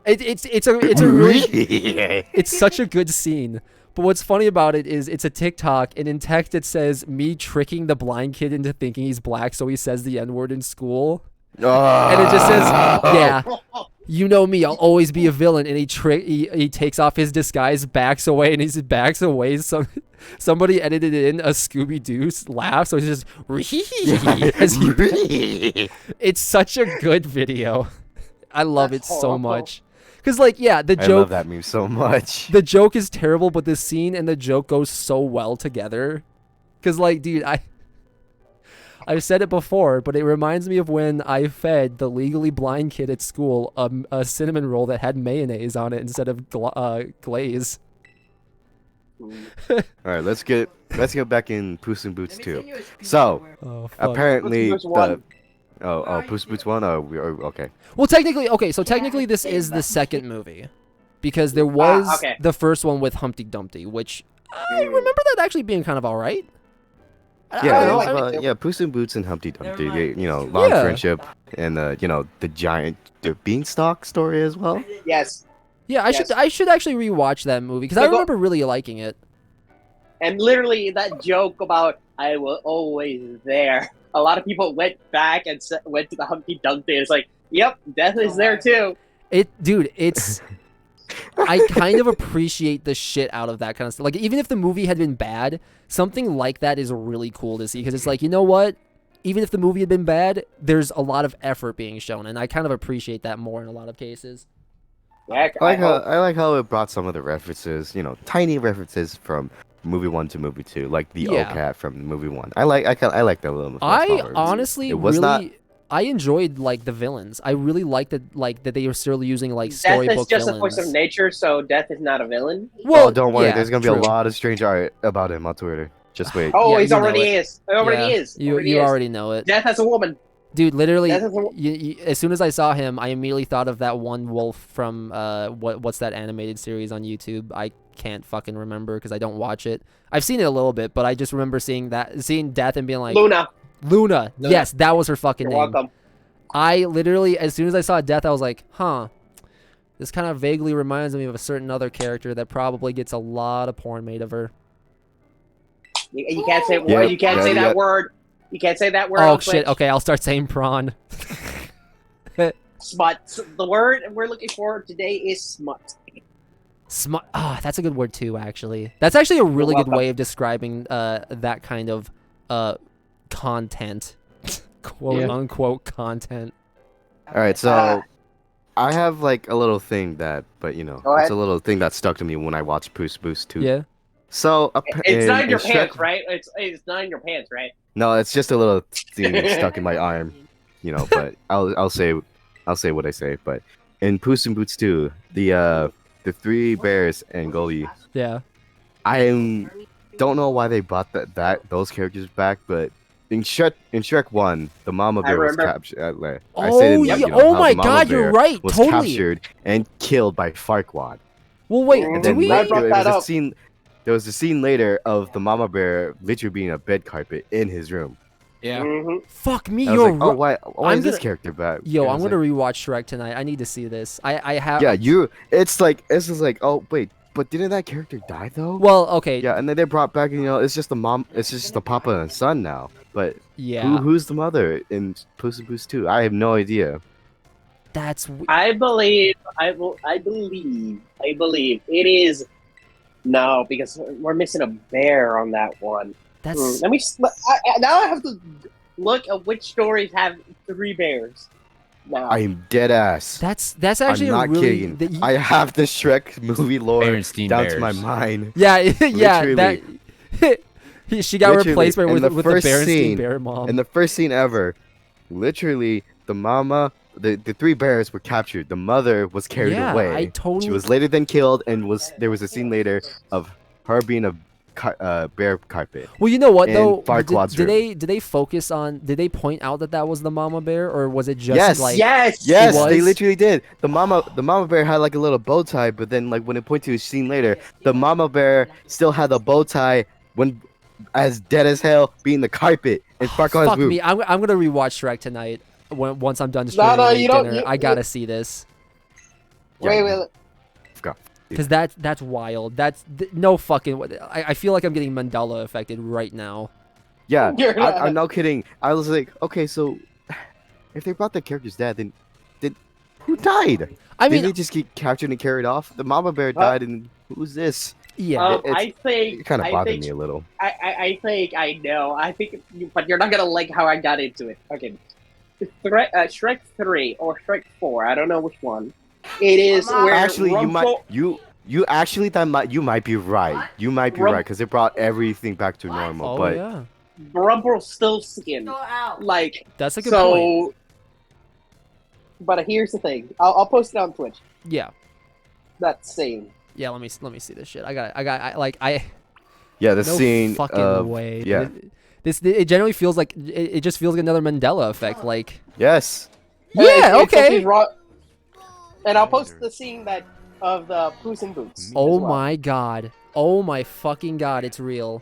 It's a really it's such a good scene. But what's funny about it is it's a TikTok, and in text it says me tricking the blind kid into thinking he's black, so he says the N-word in school. And it just says, yeah, you know me, I'll always be a villain. And he takes off his disguise, backs away, and he backs away. Somebody edited in a Scooby-Doo laugh, so he's just it's such a good video. I love it so horrible. much. Because like, yeah, the I joke. love that meme so much. The joke is terrible, but the scene and the joke goes so well together. Because like, dude, I've said it before, but it reminds me of when I fed the legally blind kid at school a cinnamon roll that had mayonnaise on it instead of glaze. All right, let's get back in Puss in Boots 2. So Oh, fuck. apparently Puss in Boots 1. Puss in Boots 1. Okay. Well, technically, this is the second movie. Because there was okay. the first one with Humpty Dumpty, which I remember that actually being kind of alright. Yeah, I like it too. yeah, Puss in Boots and Humpty Dumpty. They, long Yeah. friendship and the giant beanstalk story as well. Yes. Yeah, I should actually rewatch that movie because I remember really liking it. And literally that joke about I was always there. A lot of people went back and went to the Humpty Dumpty. It's like, yep, death is there too. It's I kind of appreciate the shit out of that kind of stuff. Like, even if the movie had been bad, something like that is really cool to see because it's like, you know what? Even if the movie had been bad, there's a lot of effort being shown, and I kind of appreciate that more in a lot of cases. Yeah, I like how it brought some of the references, tiny references from movie 1 to movie 2, like the Yeah. OCAT from movie 1. I like that little. I small references. honestly It was really not- I enjoyed like the villains. I really liked that they were still using like Death storybook is just villains. a force of nature, so death is not a villain. Well, Oh, don't worry. yeah, There's gonna be true. a lot of strange art about him on Twitter. Just wait. Oh, Yeah, he's you know already it. is. He already Yeah, is. You already know it. Death as a woman. Dude, literally, Death as a as soon as I saw him, I immediately thought of that one wolf from what's that animated series on YouTube? I can't fucking remember because I don't watch it. I've seen it a little bit, but I just remember seeing Death and being like, Luna. Luna. Yes, that was her fucking You're name. welcome. I literally, as soon as I saw Death, I was like, huh. This kind of vaguely reminds me of a certain other character that probably gets a lot of porn made of her. You can't say Yeah, you can't yeah, say yeah. that word. You can't say that word. Oh on shit, Twitch. okay, I'll start saying prawn. Smut. The word we're looking for today is smut. Smart. Ah, that's a good word too. Actually, that's actually a really good welcome. way of describing that kind of content, quote unquote content. All right, so I have like a little thing but Go it's ahead. a little thing that stuck to me when I watched Puss Boost 2. Yeah. So It's not in your Shrek- pants, right? It's not in your pants, right? No, it's just a little thing stuck in my arm, But I'll say what I say. But in Puss in Boots 2, the three bears and Goldie, Yeah. don't know why they brought those characters back, but in Shrek 1, the mama I bear was remember. captured. Oh, yeah. Oh how my the mama God, you're bear right. Was Totally. captured and killed by Farquaad. Well, wait. And And Do then we? I brought there that was up. a scene. There was a scene later of the mama bear literally being a bed carpet in his room. Yeah. Mm-hmm. Fuck me. I was You're like, oh, right. why I'm is this gonna- character back? Yo, And I'm it's gonna like, rewatch Shrek tonight. I need to see this. I have. yeah, it's just like, oh wait, but didn't that character die though? Well, okay. Yeah, and then they brought back, it's just the mom, it's just the papa and son now. But Yeah. who's the mother in Puss in Boots 2? I have no idea. That's. I believe it is. No, because we're missing a bear on that one. That's. Let me. Now I have to look at which stories have three bears. Now. I am dead ass. That's actually I'm a not really. kidding. I have the Shrek movie lore Berenstein down Bears. to my mind. Yeah, yeah. Literally. She got Literally, replaced in with the the first Berenstein scene- Bear mom. In the first scene ever, literally, the mama, the three bears were captured. The mother was carried yeah, away. I totally. She was later then killed, and there was a scene later of her being a bear carpet. Well, you know what in though? Farquaad's Did room. they focus on? Did they point out that was the mama bear, or was it just Yes, like? yes. Yes, they was? literally did. The mama bear had like a little bow tie, but then like when it pointed to a scene later, the mama bear still had the bow tie when as dead as hell being the carpet in Farquaad's Fuck room. me! I'm gonna rewatch Shrek tonight. Once I'm done No, streaming no, and you don't- dinner, I gotta see this Wait. because that's wild. No fucking. I feel like I'm getting Mandela affected right now. Yeah, You're not- I'm not kidding. I was like, okay, so if they brought the characters dead, then who died? I Did mean, they just get captured and carried off? The mama bear died, and who's this? yeah. I think It kind of I bothered think- me a little. I think I know. I think, but you're not gonna like how I got into it. Okay, Shrek 3 or Shrek 4. I don't know which one. It is where Actually, Rumpel, you might be right. You might be right because it brought everything back to normal. Oh but yeah, Rumpelstiltskin. Go out. Like, that's a good so, point. but here's the thing. I'll post it on Twitch. Yeah, That scene. yeah. Let me see this shit. yeah, the no scene fucking of way. yeah, It generally feels like it just feels like another Mandela effect. Like yes, yeah, It's okay. And I'll post the scene of the Puss in Boots. Oh as well. my god. Oh my fucking god, it's real.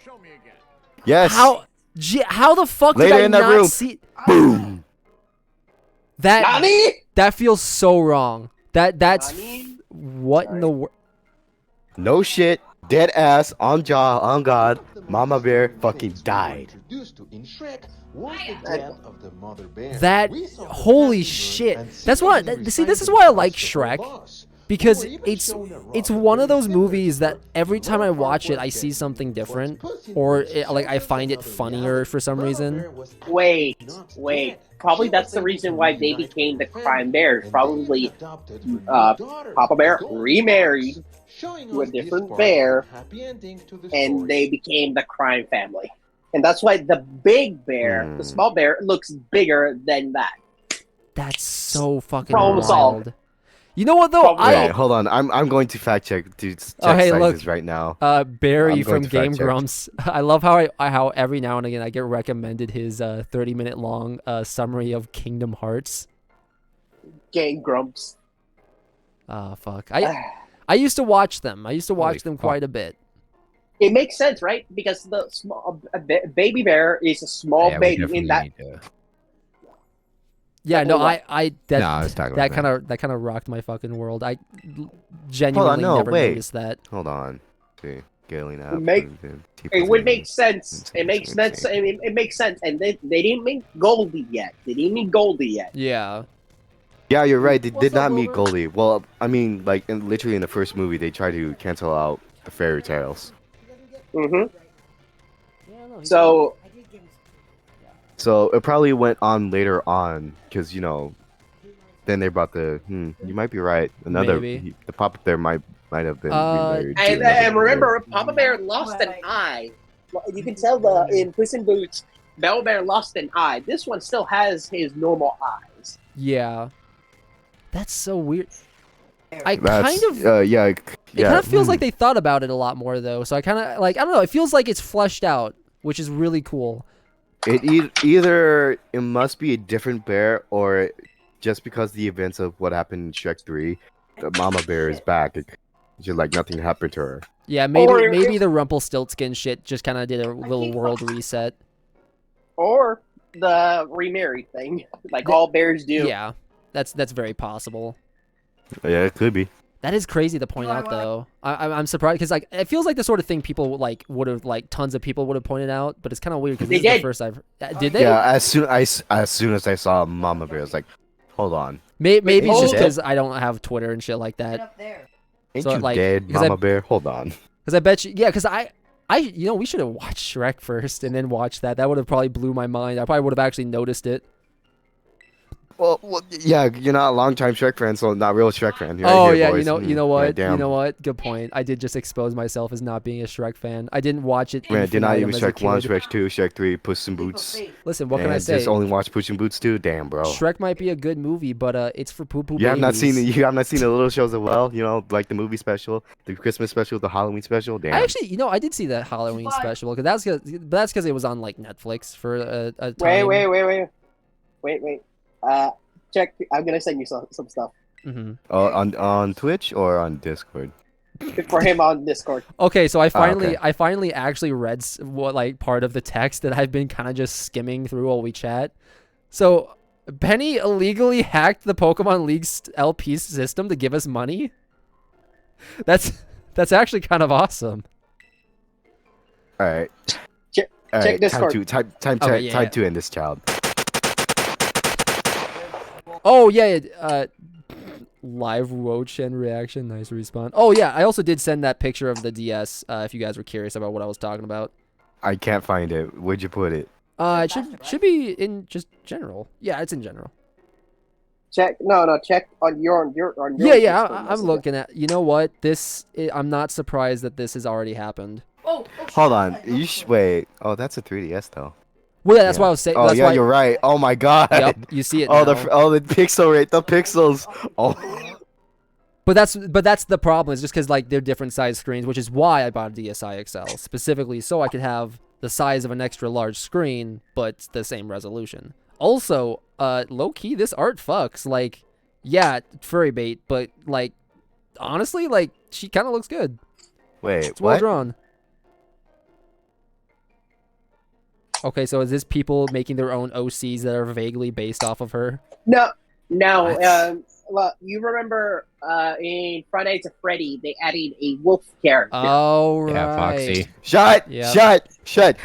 yes. How the fuck Later did I in that not room. see Boom. Nani? that feels so wrong. That's Nani? what in the world? No shit. Dead ass on God. Mama Bear fucking died. That holy shit. That's what see this is why I like Shrek because it's one of those movies that every time I watch it I see something different or like I find it funnier for some reason. Wait. Probably that's the reason why they became the crime bears. Probably Papa Bear remarried to a different bear, and they became the crime family. And that's why the big bear, the small bear, looks bigger than that. That's so fucking Problem wild. solved. You know what though? Problem Wait, solved. hold on. I'm going to fact check dude's Oh, hey, sizes look. right now. Barry I'm going from to Game fact check. Grumps. I love how every now and again I get recommended his 30-minute long summary of Kingdom Hearts. Game Grumps. Ah, fuck. I used to watch them. I used to watch them fuck. quite a bit. It makes sense, right? Because the small baby bear is a small Yeah, we baby in definitely that. need to- Yeah, no, Definitely No, I was talking that about kind of rocked my fucking world. I Hold genuinely on, no, never wait. noticed that. Hold on. See, scaling up. It would make sense. It makes sense. It makes sense. And they didn't make Goldie yet. Yeah. Yeah, you're right. They What's did not up, meet Wilbur? Goldie. Well, I mean, like, literally in the first movie, they tried to cancel out the fairy tales. Mm-hmm. Yeah, no, So So it probably went on later on, because, you know, then they brought the, you might be right. Maybe. The Papa Bear might have been remarried. to and another remember, bear. Papa Bear lost an eye. Well, you can tell in Puss in Boots, Bell Bear lost an eye. This one still has his normal eyes. Yeah. That's so weird. I That's, kind of yeah. It kind of feels like they thought about it a lot more though. So I kind of like I don't know. It feels like it's fleshed out, which is really cool. Either it must be a different bear, or just because the events of what happened in Shrek 3, the Mama Bear is back. It's just like nothing happened to her. Yeah, maybe Or maybe if- the Rumpelstiltskin shit just kind of did a little world reset. Or the remarried thing, like all bears do. Yeah, that's very possible. Yeah, it could be. That is crazy to point out though. I'm surprised because like it feels like the sort of thing people would have tons of people would have pointed out, but it's kind of weird because They this is the did. first I've did they? Yeah, as soon as I saw Mama Bear, I was like, hold on, Maybe it's Hold just it. because I don't have Twitter and shit like Right that. up there. ain't So, you like, dead, 'cause I- Mama Bear? Hold on. Because I bet you, yeah, because I we should have watched Shrek first and then watched that. That would have probably blew my mind. I probably would have actually noticed it. Well, yeah, you're not a long-time Shrek fan, so not real Shrek fan. Right Oh here, yeah, boys. you know what, Yeah, you damn. know what. Good point. I did just expose myself as not being a Shrek fan. I didn't watch it. Man, did not even infinitum as a Shrek 1, kid. Shrek 2, Shrek 3, Puss in Boots. Listen, what can and I say? just only watch Puss in Boots 2? Damn, bro. Shrek might be a good movie, but it's for poo poo. You have not seen the little shows as well, you know, like the movie special, the Christmas special, the Halloween special. Damn. I actually, I did see the Halloween special because that's because it was on like Netflix for a time. Wait. Check. I'm gonna send you some stuff Mm-hmm. On Twitch or on Discord? for him on Discord. Okay, so I okay. finally actually read what like part of the text that I've been kind of just skimming through while we chat. So Penny illegally hacked the Pokemon League's LP system to give us money. That's actually kind of awesome. All right. Check All right. Discord. Time Okay, to end this child. Oh yeah, live Wochen reaction, nice respawn. Oh yeah, I also did send that picture of the DS. If you guys were curious about what I was talking about. I can't find it. Where'd you put it? It should be in just general. Yeah, it's in general. Check check on your Yeah, Discord I'm message. looking at. You know what? I'm not surprised that this has already happened. Oh, Hold on. Wait. Oh, that's a 3DS though. Well, yeah, that's Yeah. why I was saying. Oh that's yeah, why. you're right. Oh my god. Yep, you see it Oh now. the pixel rate, the pixels. Oh. But that's the problem. Is just because like they're different size screens, which is why I bought a DSi XL specifically so I could have the size of an extra large screen, but the same resolution. Also, low key, this art fucks. Like, yeah, furry bait, but like, honestly, like she kind of looks good. Wait, It's well what? drawn. Okay, so is this people making their own OCs that are vaguely based off of her? No. What? Well, you remember in Friday Nights at Freddy, they added a wolf character. Oh, right. Yeah, Foxy. Shut! Yep. Shut!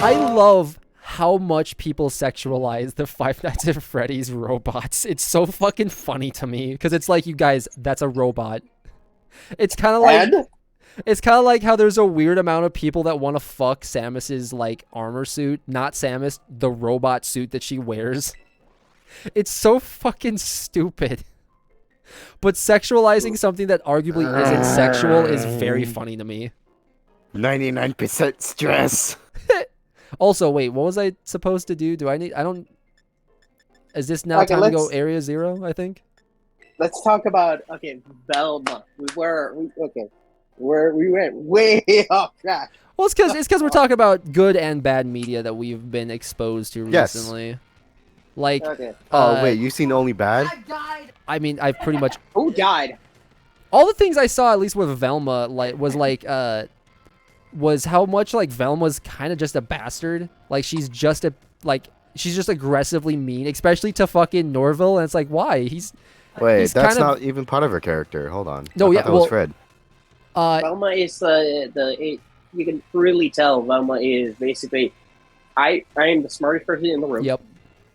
I love how much people sexualize the Five Nights at Freddy's robots. It's so fucking funny to me because it's like, you guys, that's a robot. It's kind of like And it's kind of like how there's a weird amount of people that want to fuck Samus's like armor suit, not Samus, the robot suit that she wears. It's so fucking stupid. But sexualizing something that arguably isn't sexual is very funny to me. 99% stress. Also, wait, what was I supposed to do? Is this now Okay, time to go let's- Area Zero, I think? let's talk about Velma. We went way off track. Well, it's because we're talking about good and bad media that we've been exposed to Yes. recently. Like, Okay. Oh wait, you've seen Only Bad? I mean, I've pretty much Who died? all the things I saw, at least with Velma, was how much like Velma's kind of just a bastard. Like she's just aggressively mean, especially to fucking Norville. And it's like, why? He's Wait, that's kind of- not even part of her character. Hold on. No, I yeah, thought that was well- Fred. Velma is you can really tell Velma is basically I am the smartest person in the room. Yep.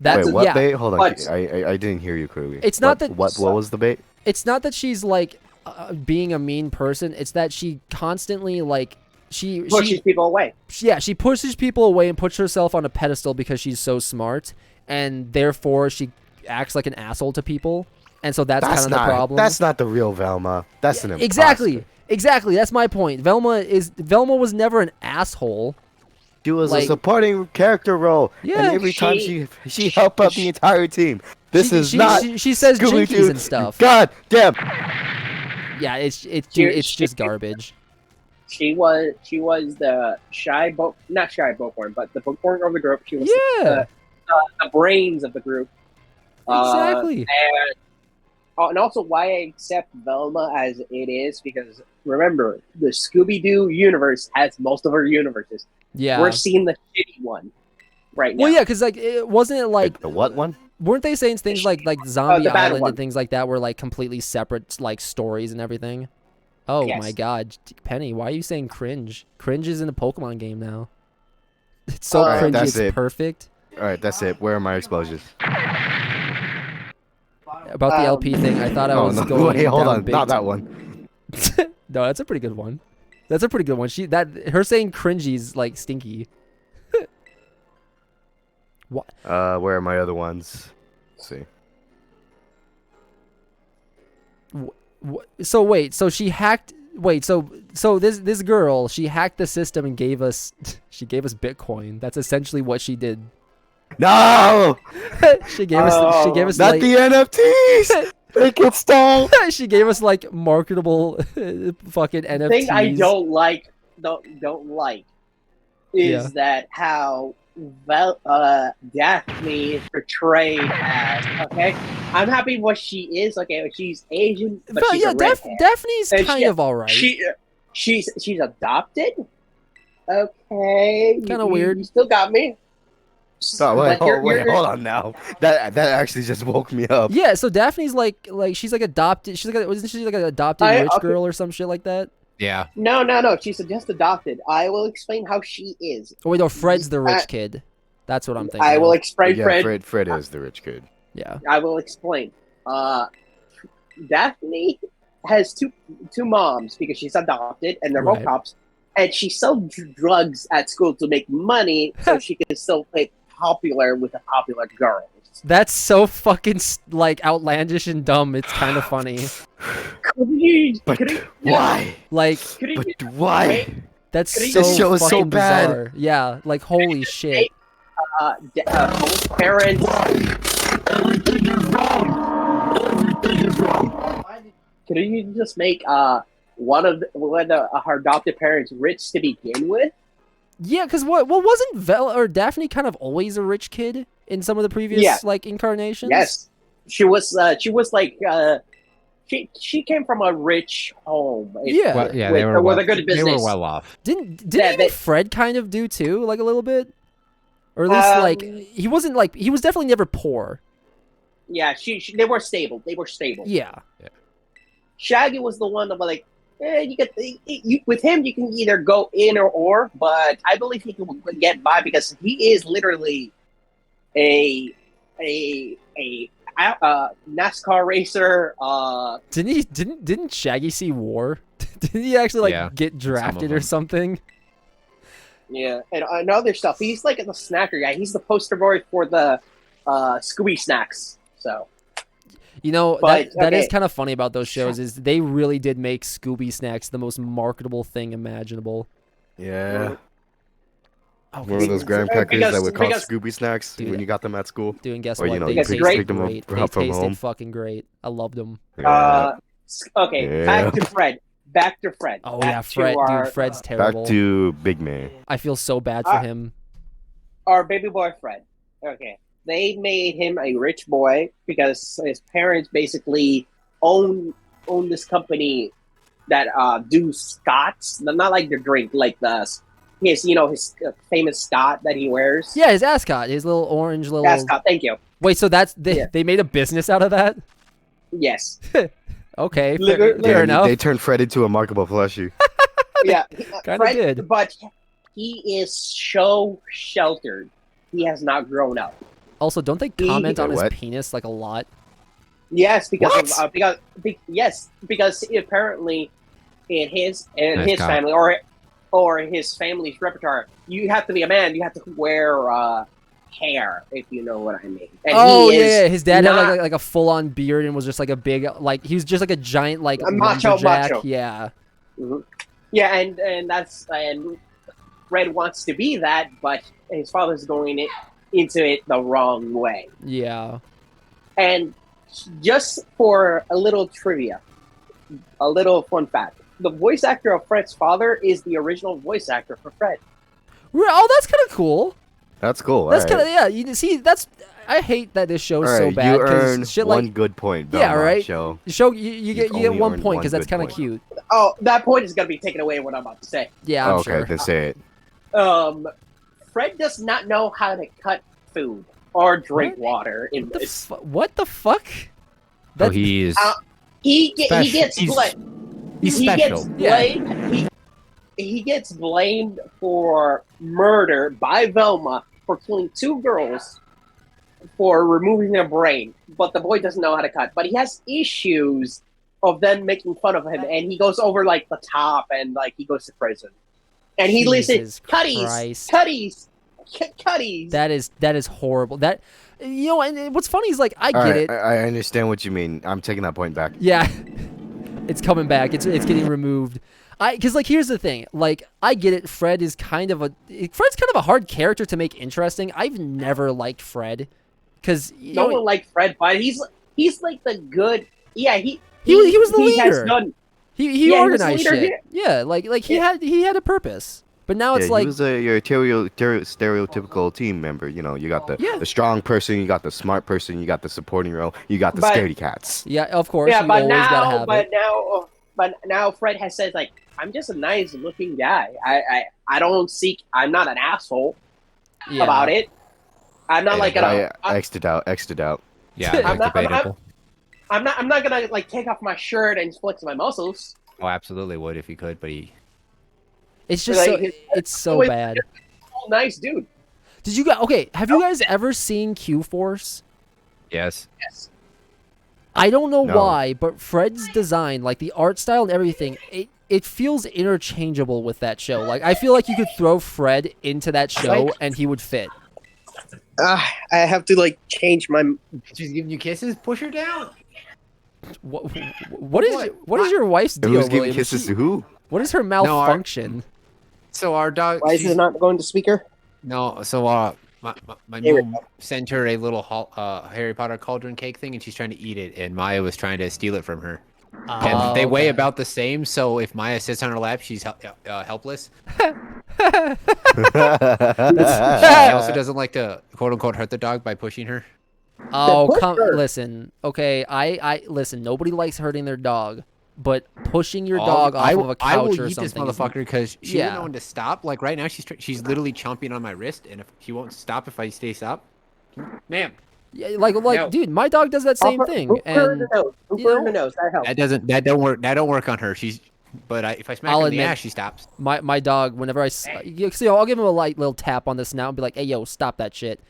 That's Wait, what yeah. bait? Hold on. But- I didn't hear you clearly. It's not that- What was the bait? It's not that she's like being a mean person. It's that she constantly like Pushes people away. she pushes people away and puts herself on a pedestal because she's so smart, and therefore she acts like an asshole to people. And so that's kind of the problem. That's not the real Velma. That's an imposter. Exactly. That's my point. Velma was never an asshole. She was like- a supporting character role. Yeah, and every time she helped out the entire team. This is she, not She says jinkies Scooby-Doo. and stuff. God damn. Yeah, it's She- just garbage. She was the not shy bookworm, but the bookworm of the group. She was Yeah. the brains of the group. Exactly. And also why I accept Velma as it is, because remember, the Scooby-Doo universe has most of her universes. Yeah. We're seeing the shitty one right now. Well, yeah, because like it wasn't like The what one? weren't they saying things like Zombie the bad Island one. and things like that were like completely separate like stories and everything? Oh Yes. my God, Penny, why are you saying cringe? Cringe is in a Pokemon game now. It's so Alright, cringy, that's it's it. perfect. All right, that's it. Where are my exposures? About the LP thing, I thought I Oh was no! going Wait, hold down on. big Not that time. one. No, that's a pretty good one. That's a pretty good one. Her saying cringy's like stinky. What? Where are my other ones? Let's see. So wait, so she hacked. Wait, so this girl, she hacked the system and gave us Bitcoin. That's essentially what she did. No! she gave us Not like, the NFTs! They get stole! she gave us like marketable fucking The NFTs. thing I don't like is Yeah. that how Daphne is portrayed as. Okay, I'm happy what she is. Okay, she's Asian, but she's yeah, a redhead. Daphne's And kind she- of alright. She's adopted. Okay, Kinda weird. You still got me. Oh, wait, But you're- hold on now. That actually just woke me up. Yeah, so Daphne's like she's like adopted. She's like wasn't she like an adopted rich Okay. girl or some shit like that? Yeah. No. She's just adopted. I will explain how she is. Oh wait, no, Fred's the rich I- kid. That's what I'm thinking. I will of. explain, Yeah, Fred. Fred is the rich kid. Yeah. I will explain. Daphne has two moms because she's adopted, and they're both Right. cops. and she sold drugs at school to make money so she could still be popular with the popular girls. That's so fucking like outlandish and dumb. It's kind of funny. But why? Like, But why? that's This so show is so fucking bad. bizarre. Yeah, like holy shit. Both parents. Could you just make one of her adopted parents rich to begin with? Yeah, because what? Well, wasn't Vel or Daphne kind of always a rich kid in some of the previous like incarnations? Yes, she was like she came from a rich home. Yeah. Well, yeah, with, they were with a good They business. were well off. Didn't Yeah, even they- Fred kind of do too, like a little bit, or at least like he wasn't like he was definitely never poor. Yeah, they were stable. They were stable. Yeah. Shaggy was the one that was like, you get with him. You can either go in or, but I believe he can get by because he is literally a NASCAR racer. Didn't Shaggy see war? Didn't he actually like get drafted or them. something? Yeah, and other stuff. He's like the snacker guy. He's the poster boy for the Scooby snacks. So. You know, But, that is okay. kind of funny about those shows is they really did make Scooby snacks the most marketable thing imaginable. Yeah. Oh, Remember those graham crackers that were called because- Scooby snacks Dude, when you got them at school? Dude, and guess Or, what? you know, They you Because pick tasted them great. They up from tasted home. fucking great. I loved them. Okay, Yeah. back to Fred. Back to Fred. Oh Back yeah, to Fred. our, Dude, Fred's terrible. Back to Big Man. I feel so bad for him. our baby boy Fred. Okay, they made him a rich boy because his parents basically own this company that do Scots, not like the drink, like his famous Scot that he wears. Yeah, his ascot, his little orange little. Ascot. Thank you. Wait, so they made a business out of that? Yes. Okay, Literally- fair enough. They turned Fred into a markable plushie. Yeah. Kinda Fred, did. But he is so sheltered. He has not grown up. Also, don't they comment on his What? penis like a lot? Yes, because What? because apparently in his Nice cock. family or his family's repertoire, you have to be a man. You have to wear hair, if you know what I mean. And Oh he is yeah, his dad not- had like a full on beard and was just like a big he was just like a giant like A macho, lumberjack. macho. Yeah. Mhm. Yeah, and Fred wants to be that, but his father's going into it the wrong way. Yeah. And just for a little trivia, a little fun fact: the voice actor of Fred's father is the original voice actor for Fred. Oh, that's kind of cool. That's cool. That's alright. kind of yeah. You see, I hate that this show's so Alright, bad you earn because shit one like good point. yeah, Belmont right. Show. You get only 1 earned point one because that's good kind of point. cute. Oh, that point is going to be taken away what I'm about to say. Yeah, I'm Okay, sure. then say it. Fred does not know how to cut food or drink water in this. What the fuck? Oh, he is. He Special. gets He's- blamed. he's He special. gets blamed. He gets blamed for murder by Velma for killing 2 girls for removing their brain, but the boy doesn't know how to cut. But he has issues of them making fun of him, and he goes over like the top, and like he goes to prison, and he listens Jesus cutties, Christ. cutties. That is horrible. That you know, and what's funny is like I get Alright, it. I understand what you mean. I'm taking that point back. Yeah, it's coming back. It's getting removed. Because like here's the thing. Like I get it. Fred's kind of a hard character to make interesting. I've never liked Fred because No one liked Fred, but he's like the good. Yeah, he was the he has leader. done. he Yeah, he was the organized leader shit. here. Yeah, like he had a purpose. But now it's Yeah, like he was your stereotypical team member. You know, you got the strong person, you got the smart person, you got the supporting role, you got the But- scaredy cats. yeah, of course. Yeah, you but always gotta have it. now Fred has said like, I'm just a nice looking guy. I don't seek. I'm not an asshole Yeah. about it. I'm not like I X'd it out. Yeah, I'm like not- debatable. I'm not gonna like take off my shirt and flex my muscles. Oh, absolutely would if he could, but he. It's just Like, so he's- it's so always- bad. Oh, nice dude. Did you guys okay? Have you guys ever seen Q Force? Yes. Yes. I don't know No. why, but Fred's design, like the art style and everything, it feels interchangeable with that show. Like I feel like you could throw Fred into that show and he would fit. I have to like change my. She's giving you kisses. Push her down. What is your wife's deal? Who's giving William? kisses to who? What is her malfunction? So our dog. Why is it not going to speaker? No. So my mom sent her a little Harry Potter cauldron cake thing, and she's trying to eat it, and Maya was trying to steal it from her. And they weigh about the same, so if Maya sits on her lap, she's helpless. She also doesn't like to quote unquote hurt the dog by pushing her. Oh, listen. Okay, I listen. Nobody likes hurting their dog, but pushing your dog off of a couch I will or eat something. this motherfucker because she Yeah. won't know when to stop. Like right now, she's literally chomping on my wrist, and if she won't stop if I stay stop, ma'am. Yeah, like, No. dude, my dog does that same thing. Hook her in And the nose. Hook her in the nose. That helps. That don't work on her. If I smack I'll her in the admit- ass, she stops. my dog, whenever I'll give him a light little tap on the snout and be like, "Hey, yo, stop that shit."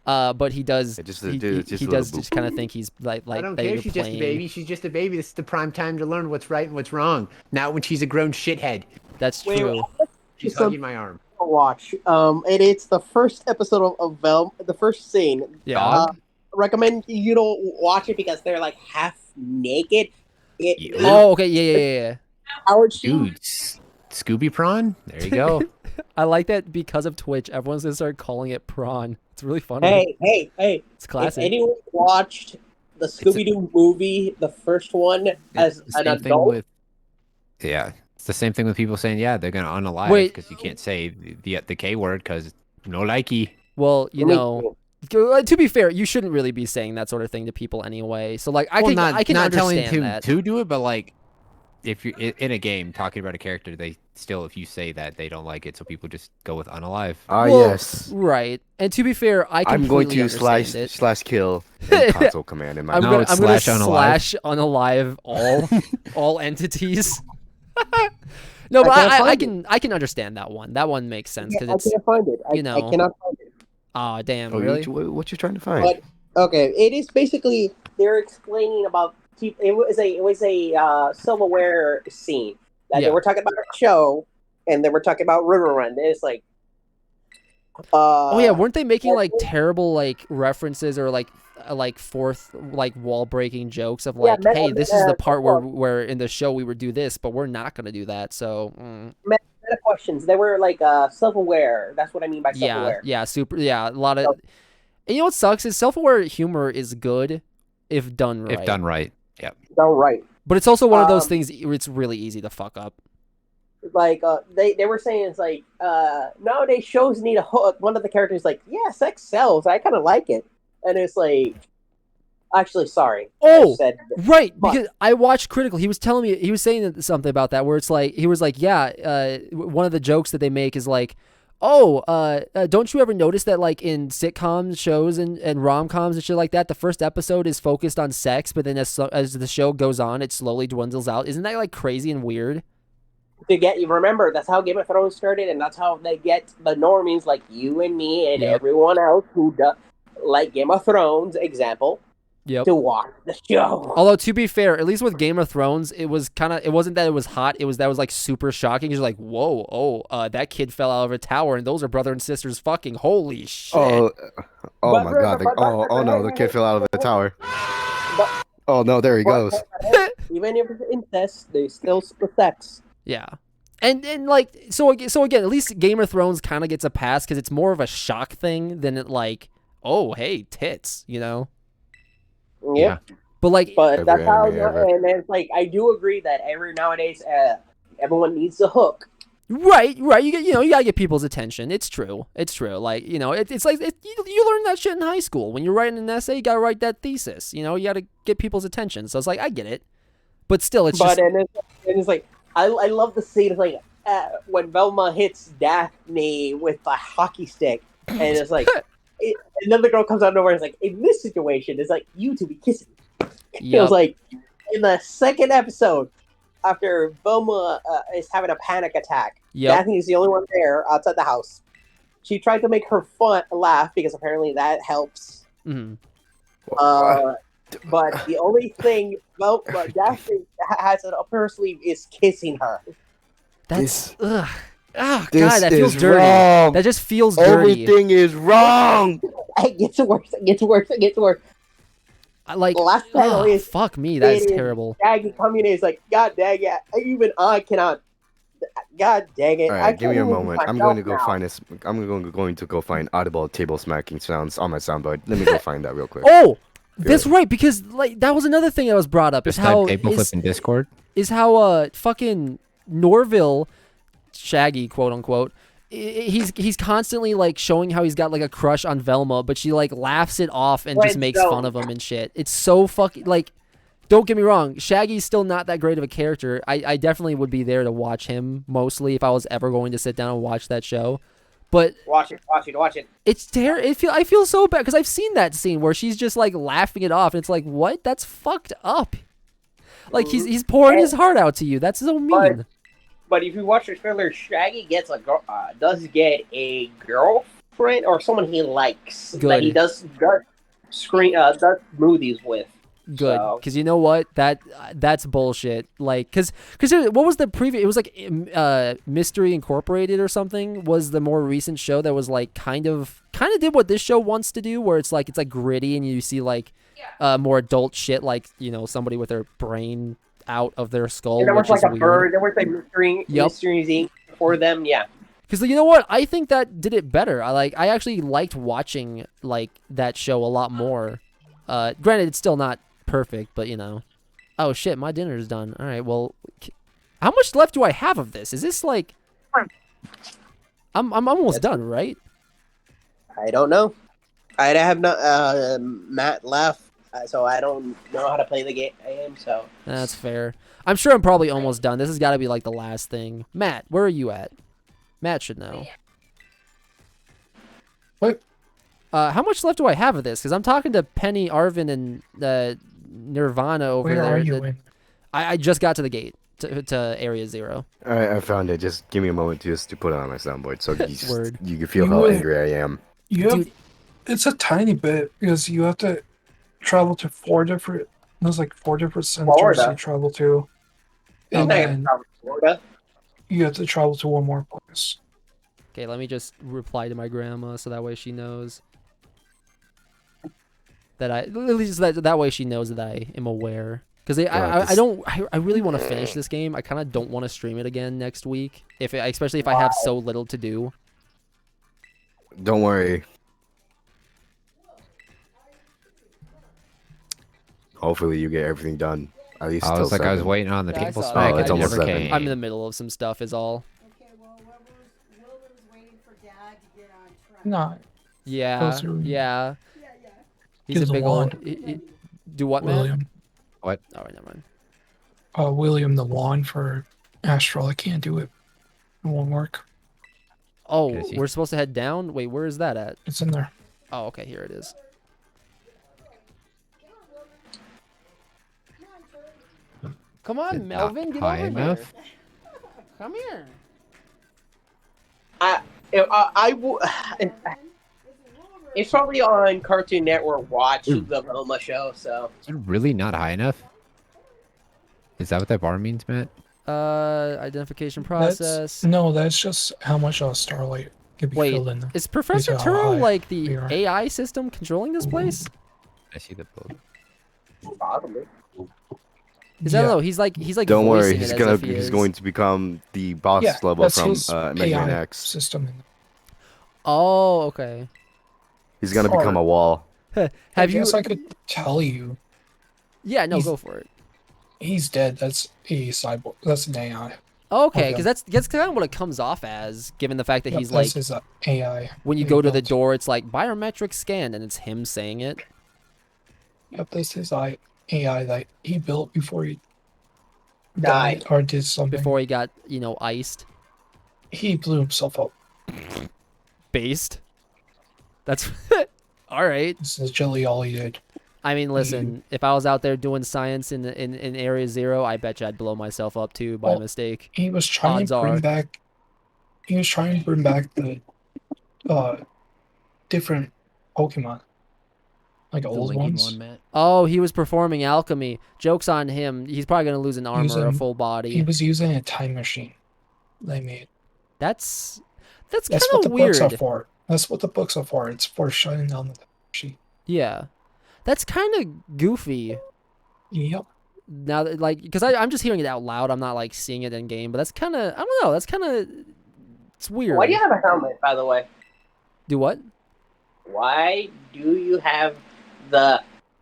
But he does. Just he a does little just kind of think he's like I don't that care. you're She's playing. just a baby. She's just a baby. This is the prime time to learn what's right and what's wrong. Not when she's a grown shithead. That's Wait, true. She's So- hugging my arm. Watch. And it's the first episode of Velma. The first scene. Yeah. Recommend you don't watch it because they're like half naked. Oh, okay. Yeah. Howard Sheen. Dude, Scooby Prawn. There you go. I like that because of Twitch. Everyone's gonna start calling it prawn. It's really funny. Hey. It's classic. If anyone watched the Scooby Doo movie, the first one, as It's the an same thing adult, with. Yeah, it's the same thing with people saying, yeah, they're gonna unalive Wait. because you can't say the K word because no likey. Well, you know, to be fair, you shouldn't really be saying that sort of thing to people anyway. So like, I can not telling understand him that. to do it, but like, if you're in a game talking about a character, they still, if you say that, they don't like it, so people just go with unalive. Ah, Well, yes. Right. And to be fair, I I'm going completely to understand it. slash kill in console command in my I'm No, gonna, it's I'm gonna slash unalive. slash unalive all entities. No, but I can't I find can understand that one. That one makes sense because I it's can't find it. I know. cannot find it. damn, Oh, really. what you trying to find? But okay, it is basically they're explaining about. It was a silverware scene that Yeah. they were talking about a show, and they were talking about River Run. It's like, Oh yeah, weren't they making like terrible like references or like fourth like wall breaking jokes of like, meta- hey, this is the meta- part where in the show we would do this, but we're not gonna do that. So meta questions. They were like self-aware. That's what I mean by self-aware. a lot of. And you know what sucks is self-aware humor is good if done right. If done right. Yeah. All right. But it's also one of those things it's really easy to fuck up. Like they were saying it's like nowadays shows need a hook. One of the characters like, yeah, sex sells. I kind of like it, and it's like, actually, sorry. Oh, I said, right, but- because I watched Critical. He was telling me, he was saying something about that where it's like, he was like, yeah, one of the jokes that they make is like, don't you ever notice that like in sitcoms, shows, and rom-coms and shit like that, the first episode is focused on sex, but then as the show goes on, it slowly dwindles out. Isn't that like crazy and weird? to get you remember that's how Game of Thrones started, and that's how they get the normies like you and me and Yep. everyone else who like Game of Thrones example Yep. to watch the show. Although to be fair, at least with Game of Thrones, it wasn't that it was hot. It was like super shocking. You're like, whoa, that kid fell out of a tower, and those are brother and sisters fucking. Holy shit! Oh But- my God! Oh no! The kid fell out of the tower. Oh no! There he goes. Even if it's incest, they still sex. Yeah, and like so again, at least Game of Thrones kind of gets a pass because it's more of a shock thing than it like, oh hey, tits, you know. Yeah. But like, But that's Every how, anime ever. and it's like I do agree that nowadays everyone needs a hook. right, you gotta get people's attention. It's true. Like it's like you learn that shit in high school when you're writing an essay. You gotta write that thesis. You gotta get people's attention. So it's like I get it, but still, it's But just and it's like I love the scene of like when Velma hits Daphne with a hockey stick, and it's like another girl comes out of nowhere and is like, in this situation, it's like you two be kissing. It was like in the second episode after Velma is having a panic attack. Yep. Daphne is the only one there outside the house. She tried to make her laugh because apparently that helps. Mhm. But the only thing Daphne has up her sleeve is kissing her. That's ugh. Oh This god, that feels is dirty. wrong. That just feels dirty. Everything is wrong. It gets worse. It gets worse. It gets worse. Like, Last time ugh, is fuck me, that is it is terrible. Daggy coming in is like, God dang it. Even I cannot. God dang it. All I right, give me a can't even moment. I'm myself going to go now. find this. I'm going to go find audible table smacking sounds on my soundboard. Let me go find that real quick. Oh, that's right, because like that was another thing that was brought up. Just Is how type table flip in Discord. is how fucking Norville, Shaggy, quote unquote, he's constantly like showing how he's got like a crush on Velma, but she like laughs it off and just Friend makes zone. fun of him and shit. It's so fucking like. Don't get me wrong, Shaggy's still not that great of a character. I definitely would be there to watch him mostly if I was ever going to sit down and watch that show. But Watch it. it's I feel so bad because I've seen that scene where she's just like laughing it off, and it's like, what? That's fucked up. Like he's pouring his heart out to you. That's so mean. But if you watch the trailer, Shaggy gets a girl, does get a girlfriend or someone he likes that Good. he does movies with. Good, So- because you know what? That's bullshit. Like, because what was the previous? It was like Mystery Incorporated or something. Was the more recent show that was like kind of did what this show wants to do, where it's like gritty and you see like more adult shit, like somebody with their brain out of their skull, And there which was like is a weird. bird. There was like Mystery Inc. for them. Yeah. Because you know what? I think that did it better. I actually liked watching like that show a lot more. Granted, it's still not perfect, but oh shit, my dinner's done. All right, well, how much left do I have of this? Is this like I'm almost done, right? I don't know. I have not. Matt left, so I don't know how to play the game. So That's fair. I'm sure I'm probably almost done. This has got to be like the last thing. Matt, where are you at? Matt should know. What? How much left do I have of this? Because I'm talking to Penny, Arvin, and Nirvana over Where there. are you in? I just got to the gate to Area 0. All right, I found it. Just give me a moment to put it on my soundboard so Word. you can feel You how would- angry I am. You have, Dude. it's a tiny bit because you have to travel to there's like 4 different centers Florida. you travel to. And I then Florida. you have to travel to one more place. Okay, let me just reply to my grandma so that way she knows that at least that way she knows that I am aware. Because I really want to finish this game. I kind of don't want to stream it again next week, especially if I have so little to do. Don't worry. Hopefully you get everything done. At least I till was like, I was 7. waiting on the Yeah, I table saw smack. that. it's and it almost never 7. came. I'm in the middle of some stuff is all. Okay, well, Wilbur's waiting for Dad to get on track. No, Yeah, Closer. yeah. Yeah. He's Give a the big old. wand. Do what, man? William. What? Oh, right, never mind. William the wand for Astral. I can't do it. It won't work. Oh, Okay, I see. we're supposed to head down? Wait, where is that at? It's in there. Oh, okay, here it is. Come Is on, it Melvin, not get high over enough? here. Come here. It's probably on Cartoon Network. Watch the Velma show. So Is it really not high enough? Is that what that bar means, Matt? Identification process. That's just how much Starlight can be Wait, filled in. is Professor These are Turo high. like the They are. AI system controlling this place? I see the build. probably. Is I don't know. He's like Don't worry, voicing he's it as if he he's is. going to become the boss Yeah, level that's from his Mega Man AI X. system. Oh, okay. He's gonna become a wall. Have I you? guess I could tell you. Yeah, no, he's- go for it. He's dead. That's a cyborg. That's an AI. Okay, Okay. because that's kind of what it comes off as, given the fact that Yep, he's that's like, his AI. when you that go he to the built. door, it's like biometric scan, and it's him saying it. Yep, that's his AI that he built before he Died. died or did something. Before he got, iced, He blew himself up. based. That's all right. This is literally all he did. I mean, listen, if I was out there doing science in Area 0, I bet you I'd blow myself up too by Well, mistake. He was trying Odds to bring are. back. He was trying to bring back the different Pokemon, like old ones. Oh, he was performing alchemy. Joke's on him. He's probably gonna lose an armor or a Using- full He body. was using a time machine. they made. That's That's kind what of the books are weird. for. That's what the books are for. It's for shining on the sheet. Yeah, that's kind of goofy. Yep. Now that because I'm just hearing it out loud. I'm not like seeing it in game, but that's kind of I don't know. That's kind of it's weird. Why do you have a helmet, by the way? Do what? Why do you have the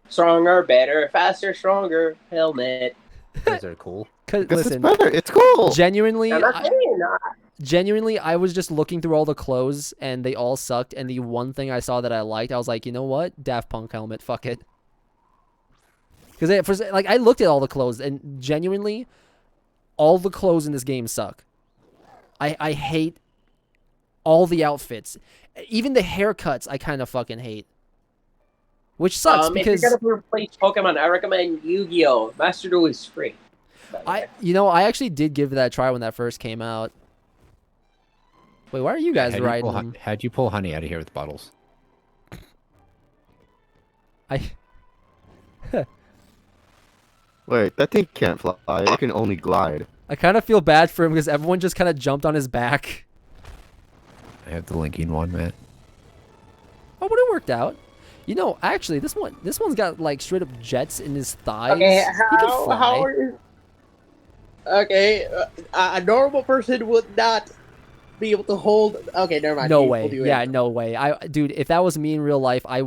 stronger, better, faster, stronger helmet? Those are cool. Because Listen, it's better. It's cool. genuinely, I'm not saying you're not. genuinely, I was just looking through all the clothes and they all sucked. And the one thing I saw that I liked, I was like, you know what? Daft Punk helmet. Fuck it. Because like I looked at all the clothes and genuinely, all the clothes in this game suck. I hate all the outfits, even the haircuts. I kind of fucking hate. Which sucks because if you're gonna play Pokemon, I recommend Yu-Gi-Oh! Master Duel is free. I actually did give that a try when that first came out. Wait, why are you guys riding them? How'd you pull Honey out of here with bottles? Wait, that thing can't fly. It can only glide. I kind of feel bad for him because everyone just kind of jumped on his back. I have the linking one, man. Oh, but it worked out. You know, actually, this one's got like straight up jets in his thighs. Okay, He can fly. how are you? Okay, a normal person would not be able to hold. Okay, never mind. No You way. pulled you Yeah, in. no way. Dude, if that was me in real life, I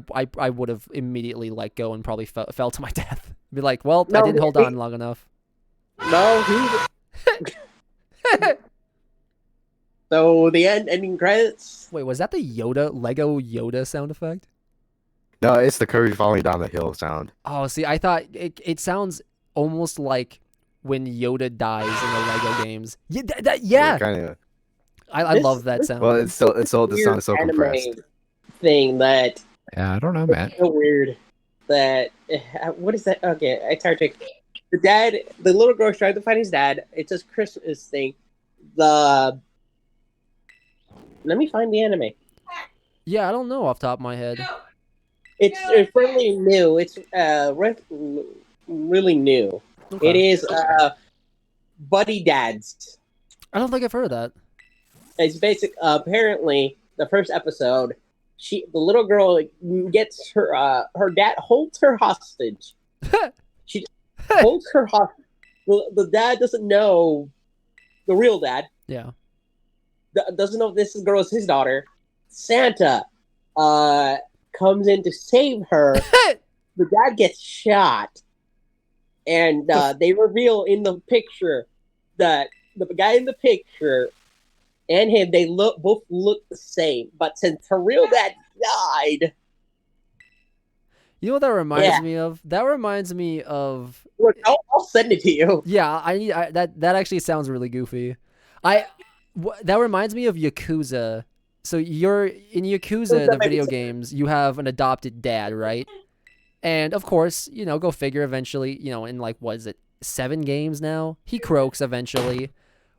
would have immediately let go and probably fell to my death. Be like, well, I No, didn't hold on long enough. No, So the ending credits. Wait, was that the Lego Yoda sound effect? No, it's the Kirby falling down the hill sound. Oh, see, I thought it sounds almost like when Yoda dies in the Lego games. Yeah. Kind of. I love that sound. Well, the sound is so Anime compressed. thing that Yeah, I don't know, Matt. so weird. That what is that? Okay, it's hard to. The little girl's trying to find his dad. It's this Christmas thing. Let me find the anime. Yeah, I don't know off the top of my head. It's really new. It's really new. Okay. It is Buddy Dads. I don't think I've heard of that. It's basic. Apparently, the first episode, the little girl gets her dad holds her hostage. She holds her hostage. The dad doesn't know. The real dad Yeah. doesn't know this girl is his daughter. Santa comes in to save her. The dad gets shot, and they reveal in the picture that the guy in the picture and him, they both look the same. But since her real dad died, You know what that reminds me of? That reminds me of. look, I'll send it to you. Yeah, that actually sounds really goofy. That reminds me of Yakuza. So you're in Yakuza, the video games. You have an adopted dad, right? And of course, go figure. Eventually, in like what is it, 7 games now? He croaks eventually.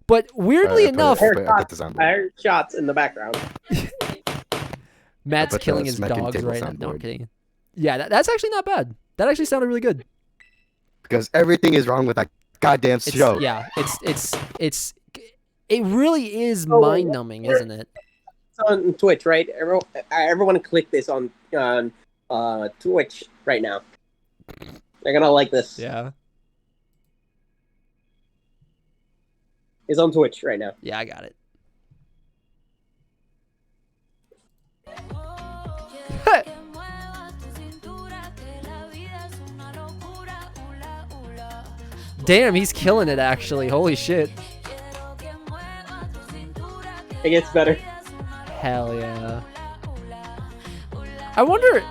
But weirdly enough, I heard shots in the background. Matt's Put the killing his smacking dogs table right now. No, I'm soundboard. kidding. Yeah, that's actually not bad. That actually sounded really good. Because everything is wrong with that goddamn show. Yeah, it really is mind numbing, isn't it? It's on Twitch, right? Everyone click this on Twitch right now. They're gonna like this. Yeah. It's on Twitch right now. Yeah, I got it. Damn, he's killing it actually. Holy shit. It gets better. Hell yeah. I wonder,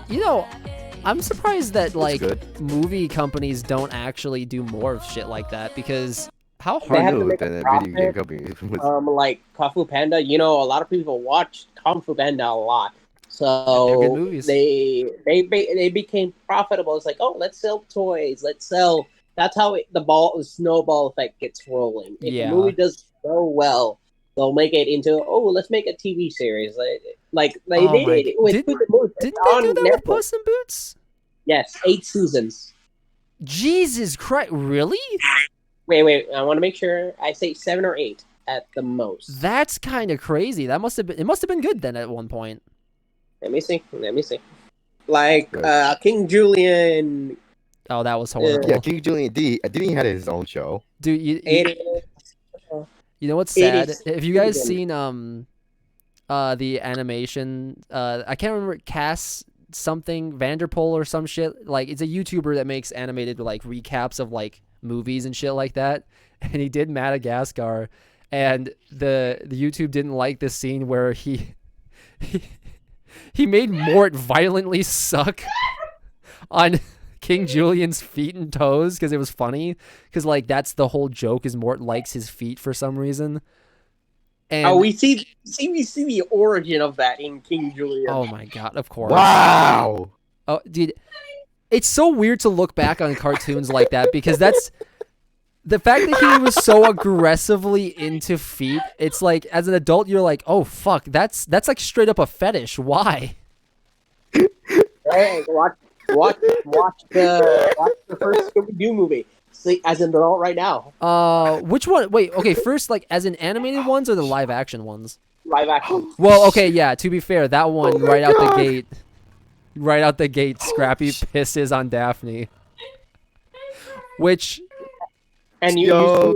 I'm surprised that like good. movie companies don't actually do more of shit like that because how They hard have to knew make that a a video game profit. company was Like Kung Fu Panda, a lot of people watch Kung Fu Panda a lot. They're good So movies. they became profitable. It's like, oh, let's sell toys. Let's sell. That's how the snowball effect gets rolling. If Yeah. a movie does so well, they'll make it into, let's make a TV series. Like they Oh my- did it with Didn't- Puss in Boots. Didn't It's they on do that with Netflix. Puss in Boots? Yes, 8 seasons. Jesus Christ, really? Wait. I want to make sure I say 7 or 8. at the most. That's kind of crazy. That must have been. It must have been good then at one point. Let me see. Like Right. King Julian. Oh, that was horrible. Yeah, King Julian D. Didn't he had his own show? Dude, It you know what's It sad? is Have you guys stupid. seen the animation? I can't remember Cass something Vanderpool or some shit. Like it's a YouTuber that makes animated like recaps of like movies and shit like that. And he did Madagascar, and the YouTube didn't like this scene where he made Mort violently suck on King Julian's feet and toes because it was funny. Because like that's the whole joke is Mort likes his feet for some reason. And we see the origin of that in King Julian. oh my god, of course. Wow. Oh, dude, it's so weird to look back on cartoons like that because that's the fact that he was so aggressively into feet. It's like as an adult, you're like, oh fuck, that's like straight up a fetish. Why? Hey, watch the first Scooby-Doo movie. See, as an adult right now, Which one? Wait, okay. First, like as in animated ones or the live action ones? live action. Well, okay, yeah. To be fair, that one right out the gate, Scrappy pisses on Daphne. Which And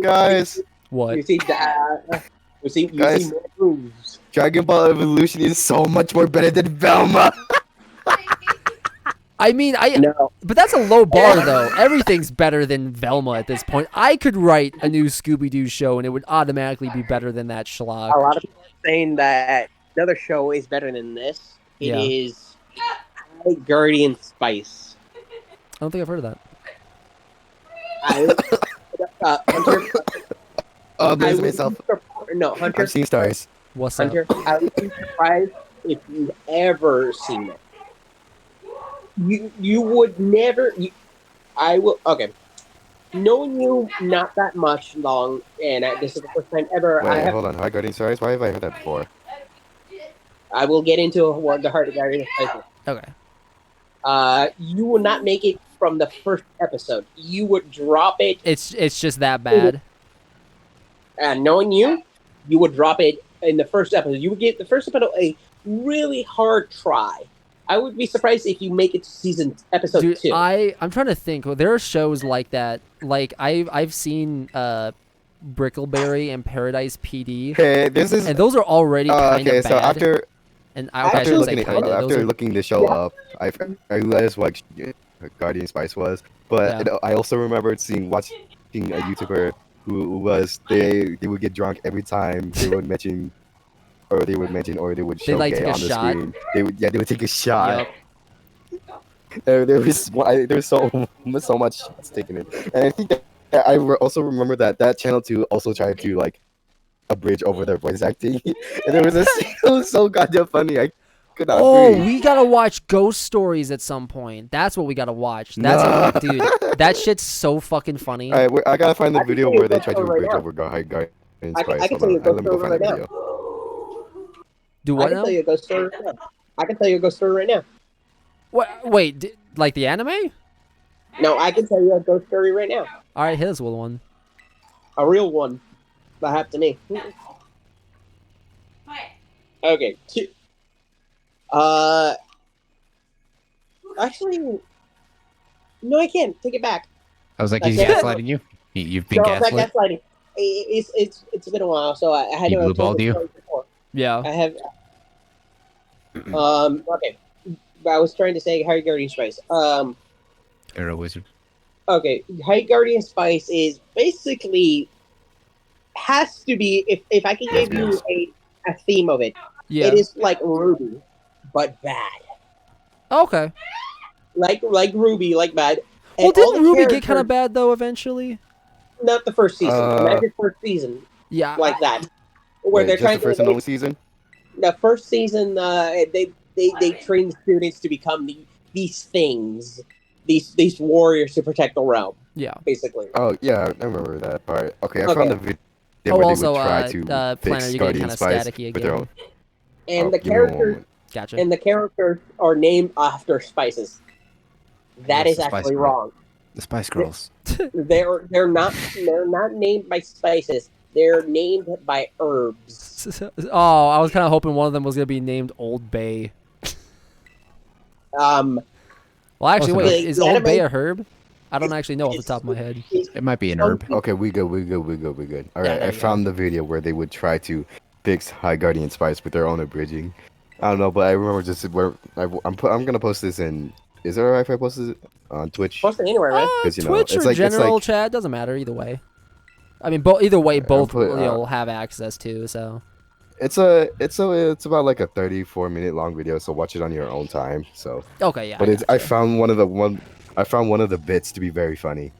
Guys, what? you see that you see Guys. more moves. Dragon Ball Evolution is so much more better than Velma. I mean, No, but that's a low bar though. Everything's better than Velma at this point. I could write a new Scooby-Doo show and it would automatically be better than that schlock. a lot of people are saying that another show is better than this. It Yeah. is Guardian Spice. I don't think I've heard of that. Hunter, Oh, I there's would myself. no, Hunter. I've seen stars. What's up? Hunter, I would be surprised if you've ever seen it. You would never. I will. Okay. Knowing you not that much long, and this is the first time ever. Wait, hold on. Hi, Guardian Stars. Why have I heard that before? I will get into what the Heart of Guardian Spice is. Okay. You will not make it from the first episode. You would drop it, It's just that bad. and knowing you would drop it in the first episode. You would give the first episode a really hard try. I would be surprised if you make it to episode Dude, 2. I'm trying to think. There are shows like that. Like I've seen Brickleberry and Paradise PD, Okay, this is. and those are already kind Okay, of so bad. after And I after shouldn't looking say kind of. after looking the show up, I realized what Guardian Spice was. But Yeah. I also remembered watching a YouTuber who was they would get drunk every time they would mention. Or they would show like gay take a on the shot? screen. They would take a shot. Yup. There was so much shots taken in, and I think that also remember that channel 2 also tried to like abridge over their voice acting, and there was it was so goddamn funny. I could not Oh, breathe. we gotta watch Ghost Stories at some point. That's what we gotta watch. That's dude. That shit's so fucking funny. All right, I gotta find the I can video tell you where they a tried to story abridge right over Guardian I Spice. can Hold tell you on, a ghost let me go story find the right now. video. Do I what can now? tell you a ghost story right now. I can tell you a ghost story right now. Wait, like the anime? No, I can tell you a ghost story right now. All right, hit us with one. A real one. That happened to me. Okay. Actually, no, I can't. Take it back. I was like, That's he's it. gaslighting you? You've been No, it's not gaslit? gaslighting. It's been a while, so I had He to blue have told balled the you? story before. Yeah. I have. Okay. I was trying to say High Guardian Spice. Arrow Wizard. Okay. High Guardian Spice is basically has to be if I can give you a theme of it. Yeah. It is like Ruby, but bad. Okay. Like Ruby, like bad. Well, And all didn't the Ruby get kind characters- of bad though eventually? Not the first season. Imagine first season Yeah. like that, where Wait, they're just trying the first to. and only season. The first season, they train the students to become these things, these warriors to protect the realm. Yeah. Basically. Oh yeah, I remember that part. Okay, I Okay. found the video Oh, where also, they would try to Planner, fix you're getting Guardian kind of Spice staticky with their again. own. And the give me one characters moment. Gotcha. and the characters are named after spices. That Yes, is the Spice actually Girl. wrong. The Spice Girls. They're not named by spices. They're named by herbs. Oh, I was kind of hoping one of them was gonna be named Old Bay. Um, Well, actually, Close wait, enough. is The Old Bay anime- a herb? I don't actually know off the top of my head. It might be an herb. Okay, we good. All Yeah, right, there I you found the video where they would try to fix High Guardian Spice with their own abridging. I don't know, but I remember just where I'm gonna post this in. Is it alright if I post this on Twitch? Post it anywhere, man. 'Cause, you know, Twitch it's or like- it's general like- chat doesn't matter either way. I mean, either way, both you'll have access to. So It's about like a 34-minute long video, so watch it on your own time. So, okay, yeah. but I gotcha. found one of the bits to be very funny.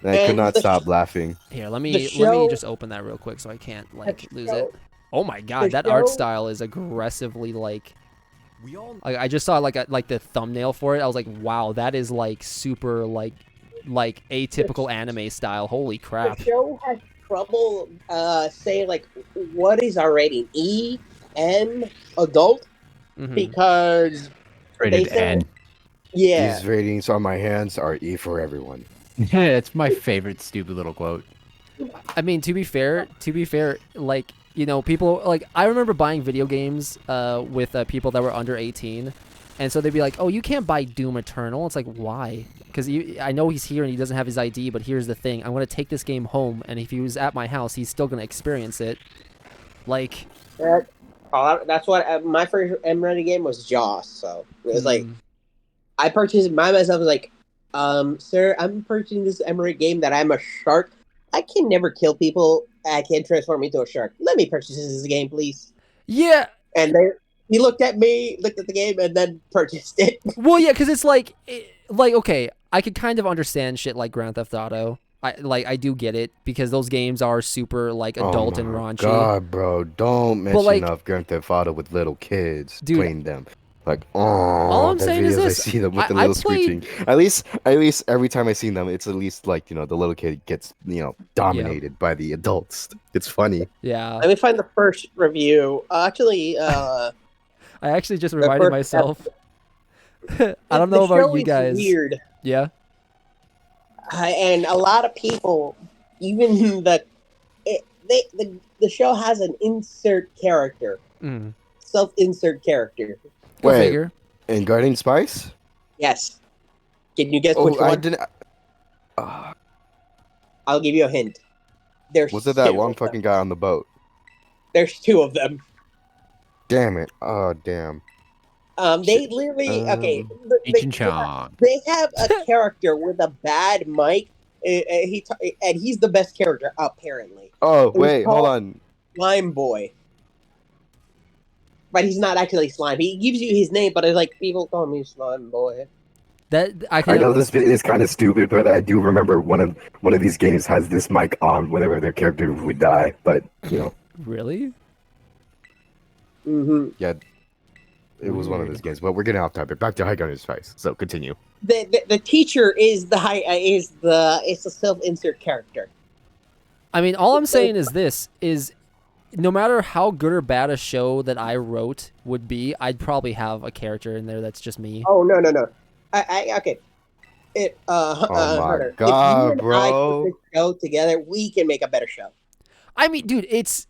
And I could And not the- stop laughing. Here, let the me show- just open that real quick so I can't like the lose show- it. Oh my god, the that art show- style is aggressively like. I just saw like the thumbnail for it. I was like, wow, that is like super like atypical anime style. Holy crap. The show has trouble saying like what is our rating, E, M, adult, Mhm. because Rated They say- N. yeah, These ratings on my hands are E for everyone. It's my favorite stupid little quote. I mean, to be fair, like, you know, people like I remember buying video games with people that were under 18, and so they'd be like, "Oh, you can't buy Doom Eternal." It's like, why? Because I know he's here and he doesn't have his ID, but here's the thing: I'm gonna take this game home, and if he was at my house, he's still gonna experience it. Like, that's what my first M rated game was Joss. So it was like mm, I purchased it by myself. I was like, sir, I'm purchasing this M rated game that I'm a shark. I can never kill people. I can't transform into a shark. Let me purchase this game, please. yeah. And then he looked at me, looked at the game, and then purchased it. Well, yeah, because it's like okay, I could kind of understand shit like Grand Theft Auto. I do get it because those games are super like adult and my raunchy. God, bro, don't mention like- of Grand Theft Auto with little kids Dude, playing them. Like, all I'm the saying is videos this, I see them with the I little played- screeching. At least every time I see them, it's at least like, you know, the little kid gets, you know, dominated by the adults. It's funny. Yeah, Let me find the first review. Actually, I actually just reminded first myself. I don't know the about show you is guys. Weird, Yeah. and a lot of people, even the show has an insert character, Mm. self-insert character. Go Wait. figure. In Guardian Spice? Yes. Can you guess Oh, which I one? didn't. I'll give you a hint. There's Was it that two one of them. fucking guy on the boat? There's two of them. Damn it. Oh, damn. They literally okay. Agent Chong. They have a character with a bad mic. And he's the best character apparently. Oh, It was wait, hold called- on. Slime Boy. But he's not actually Slime. He gives you his name, but it's like people call me Slime Boy. That I I can. know this is kind of stupid, but I do remember one of these games has this mic on whenever their character would die. But you know, Really? Mm-hmm. Yeah, it was one of those games. But we're getting off topic. Back to High Guardian Spice. So continue. The teacher is the self-insert character. I mean, all I'm saying is this: is no matter how good or bad a show that I wrote would be, I'd probably have a character in there that's just me. Oh no. Okay. Hunter, God, if you and I bro. put this show together, we can make a better show. I mean, dude, it's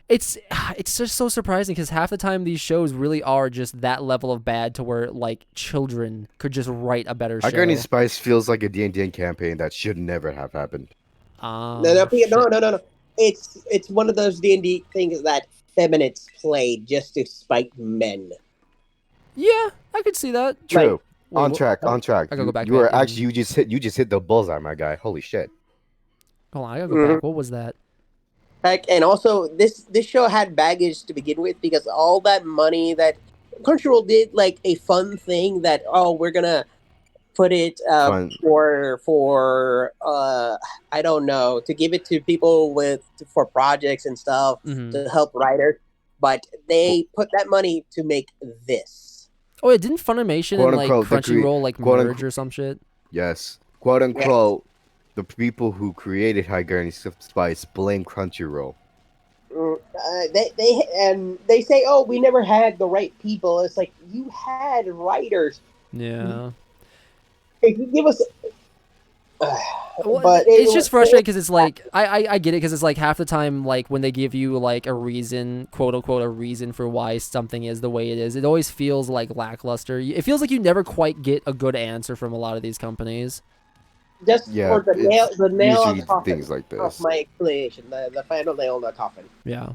just so surprising because half the time these shows really are just that level of bad to where like children could just write a better show. High Guardian Spice feels like a D&D campaign that should never have happened. No. It's one of those D&D things that feminists play just to spite men. Yeah, I could see that. True. Wait, on wh- track. I gotta go back You were back and- actually you just hit the bullseye, my guy. Holy shit. Hold on, I gotta go back. What was that? Heck, and also this show had baggage to begin with because all that money that Crunchyroll did like a fun thing that we're gonna put it Fun. for I don't know, to give it to people for projects and stuff Mhm. to help writers, but they put that money to make this. Oh, yeah, didn't Funimation Quote and like unquote, the Crunchyroll like quote merge unquote- or some shit? Yes. Quote unquote, the people who created High Guardian Spice blame Crunchyroll. They say, oh, we never had the right people. It's like, you had writers. Yeah. If you give us Well, but it's just frustrating because it's like I get it because it's like half the time like when they give you like a reason, quote unquote, a reason for why something is the way it is, it always feels like lackluster. It feels like you never quite get a good answer from a lot of these companies. just Yeah, for the it's nail on usually the coffin things like of this. my explanation, the final nail on the coffin. Yeah.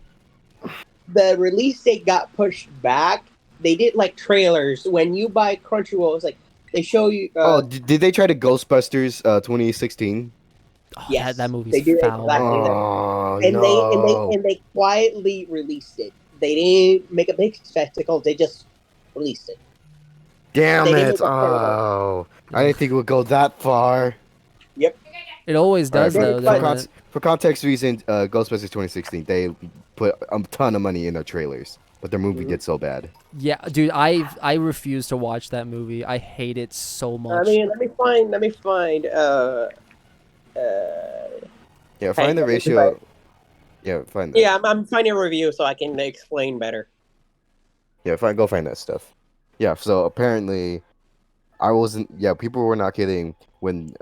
The release date got pushed back. They did like trailers. When you buy Crunchyroll, it's like they show you. Did they try to Ghostbusters 2016? Oh, Yes, that movie's they do foul. exactly that. Oh And no! they quietly released it. They didn't make a big spectacle. They just released it. Damn They didn't it! make a trailer. Oh, I didn't think it would go that far. Yep. It always does Alright, though. but- Doesn't it? For context reasons, Ghostbusters 2016, they put a ton of money in their trailers, but their movie did so bad. Yeah, dude, I refuse to watch that movie. I hate it so much. I mean, let me find. Yeah, find the Hey, ratio. Yeah, find that. Yeah, I'm finding a review so I can explain better. Yeah, go find that stuff. Yeah, so apparently, I wasn't. Yeah, people were not kidding when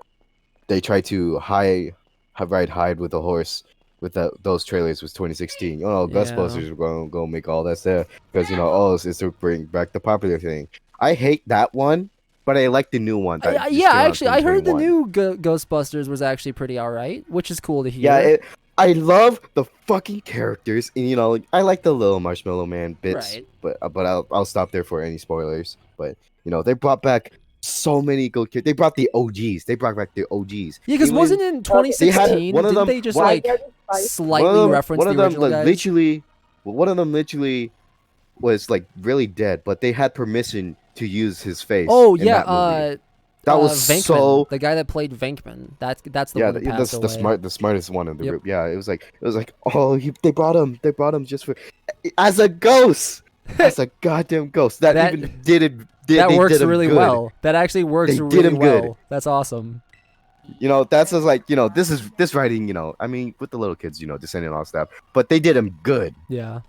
they tried to ride hide with a horse with those trailers was 2016. You know, Yeah. Ghostbusters were going to go make all that stuff because it's to bring back the popular thing. I hate that one, but I like the new one. That just Yeah, came out in actually, I heard the 2021. new Ghostbusters was actually pretty alright, which is cool to hear. Yeah, I love the fucking characters, and I like the little Marshmallow Man bits. Right. But I'll stop there for any spoilers. But they brought back so many good characters. They brought the OGs. They brought back the OGs. Yeah, because Even- wasn't in 2016, one of didn't them- they just one- like one slightly of them- reference one the of them original guys? literally, one of them literally was like really dead, but they had permission to use his face. Oh in yeah, that movie. That was Venkman, so. the guy that played Venkman. That's the Yeah, one that passed that's away. the smartest one in the Yep. group. Yeah, it was like oh, they brought him just for as a ghost, as a goddamn ghost. That even did that they works did him really good. well. That actually works They did really him well. good. That's awesome. That's just like this writing. I mean, with the little kids, descending all stuff, but they did him good. Yeah.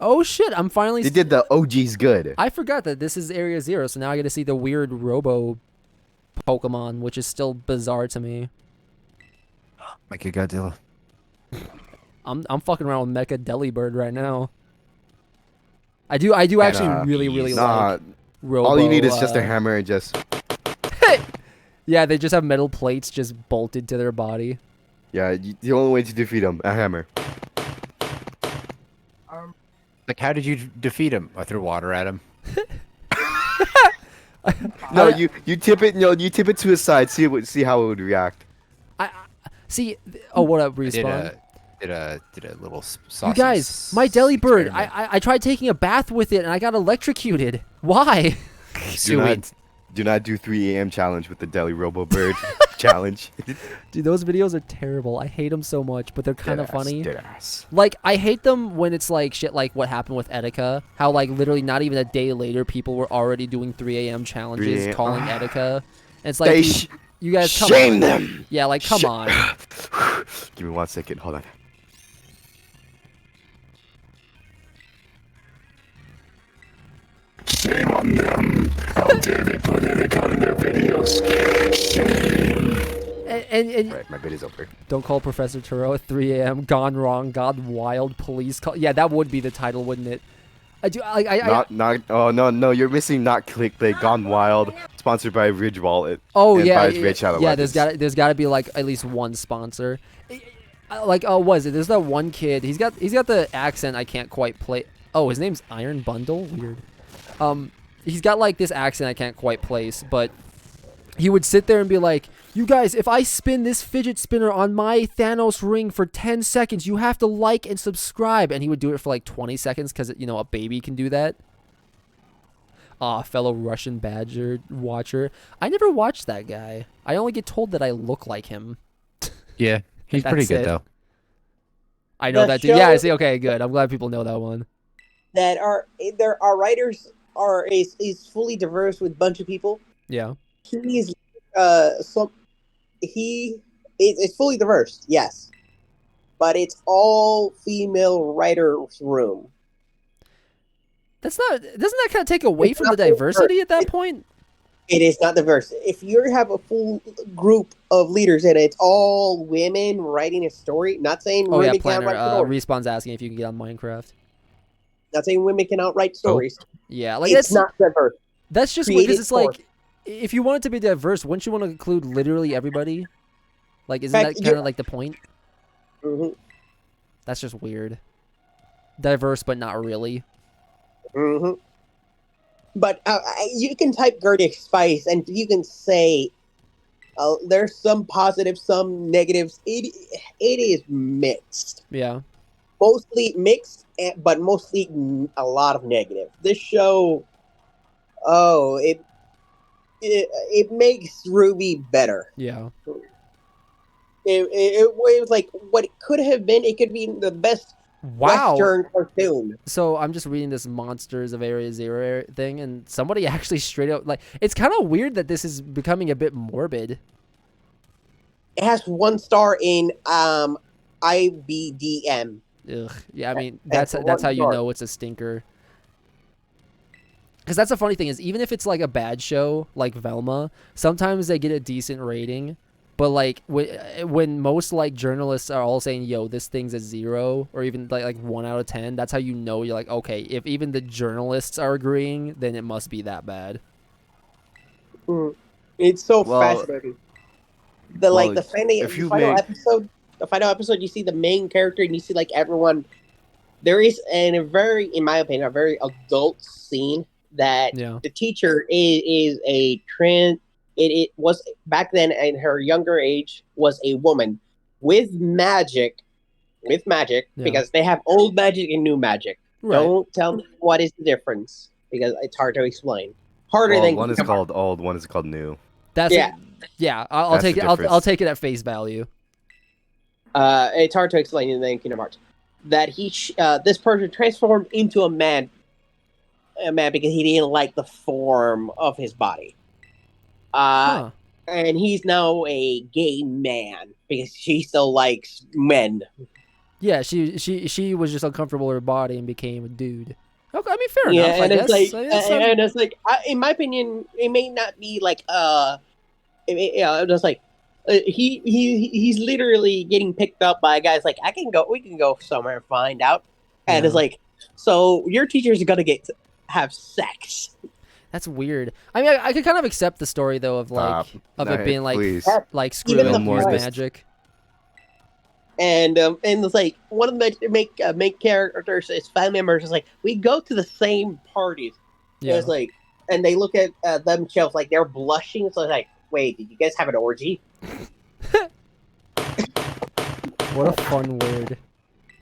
Oh shit! I'm finally. They did the OGs good. I forgot that this is Area Zero, so now I get to see the weird Robo Pokemon, which is still bizarre to me. Like a Godzilla. I'm fucking around with Mecha Delibird right now. I do actually really like Robo. All you need is just a hammer and just. Yeah, they just have metal plates just bolted to their body. Yeah, the only way to defeat them, a hammer. Like, how did you defeat him? I threw water at him. No, you tip it. No, you tip it to his side. See how it would react. See. Oh, what up, I Respawn? did a little sausage. You guys, my Delibird. experiment. I tried taking a bath with it and I got electrocuted. Why? Do not do 3 a.m. challenge with the Deli Robo Bird challenge. Dude, those videos are terrible. I hate them so much, but they're kind of funny. Deadass. Like, I hate them when it's like shit like what happened with Etika. How, like, literally not even a day later, people were already doing 3 a.m. challenges 3 a.m. calling Etika. And it's like, They you guys, come shame on. them. Yeah, like, come on. Give me 1 second. Hold on. Shame on them. How dare they put Anaconda in their videos? Shame. And Right, my bid is over. don't call Professor Turo at 3 a.m. Gone wrong. God wild. Police call. Yeah, that would be the title, wouldn't it? Oh no, you're missing not clickbait. Gone Wild, sponsored by Ridge Wallet. Oh and yeah, by Red Shadow yeah. Weapons. There's gotta be like at least one sponsor. Like was it? There's that one kid. He's got the accent I can't quite play. Oh, his name's Iron Bundle. Weird. He's got like this accent I can't quite place, but he would sit there and be like, "You guys, if I spin this fidget spinner on my Thanos ring for 10 seconds, you have to like and subscribe." And he would do it for like 20 seconds because a baby can do that. Fellow Russian Badger watcher. I never watched that guy. I only get told that I look like him. Yeah, he's pretty That's good it. though. I know The that dude. Yeah, I show- see. Okay, good. I'm glad people know that one. That our writers is fully diverse with a bunch of people. Yeah. He's it's fully diverse, yes, but it's all female writers' room. That's not. Doesn't that kind of take away It's from the not diverse. diversity at that point? It is not diverse. If you have a full group of leaders and it's all women writing a story, not saying Oh yeah, women cannot Planner. write stories. Respawn's asking if you can get on Minecraft. Not saying women cannot write stories. Yeah, like It's not diverse. that's just Creative because it's force. like, if you want it to be diverse, wouldn't you want to include literally everybody? Like, isn't Fact, that kind of like the point? Mhm. That's just weird. Diverse, but not really. Hmm. But you can type Gerdic Spice and you can say there's some positives, some negatives. It is mixed. Yeah. Mostly mixed, but mostly a lot of negative. This show, oh, it makes Ruby better. Yeah. It was like what it could have been. It could be the best Wow. Western cartoon. So I'm just reading this Monsters of Area Zero thing, and somebody actually straight up, like, it's kind of weird that this is becoming a bit morbid. It has 1 star in IBDM. Ugh. Yeah, I mean, that's one how you star. know it's a stinker. Because that's the funny thing is, even if it's like a bad show, like Velma, sometimes they get a decent rating. But like when most like journalists are all saying, "Yo, this thing's a 0," or even like 1 out of 10, that's how you know you're like, okay, if even the journalists are agreeing, then it must be that bad. It's so Well, fascinating. The well, the final episode. The final episode, you see the main character and you see like everyone. There is in my opinion, a very adult scene that the teacher is a trans. It was back then in her younger age was a woman with magic, because they have old magic and new magic. Right. Don't tell me what is the difference because it's hard to explain. Harder Well, than one is called old, one is called new. That's yeah. I'll That's take the it. I'll difference. take it at face value. It's hard to explain in the Kingdom Hearts that this person transformed into a man because he didn't like the form of his body. And he's now a gay man because she still likes men. Yeah, she was just uncomfortable with her body and became a dude. Okay, I mean, fair Yeah, enough. and I it's guess. like, I mean, and it's like, in my opinion, it may not be like just like he's literally getting picked up by guys like we can go somewhere and find out, and it's like, so your teacher's gonna have sex. That's weird. I mean, I could kind of accept the story though of like it being like please. screwing Even up the with first- magic. And it's like one of the main characters, his family members, is like, we go to the same parties. Yeah. It's like, and they look at themselves like they're blushing. So it's like, wait, did you guys have an orgy? What a fun word.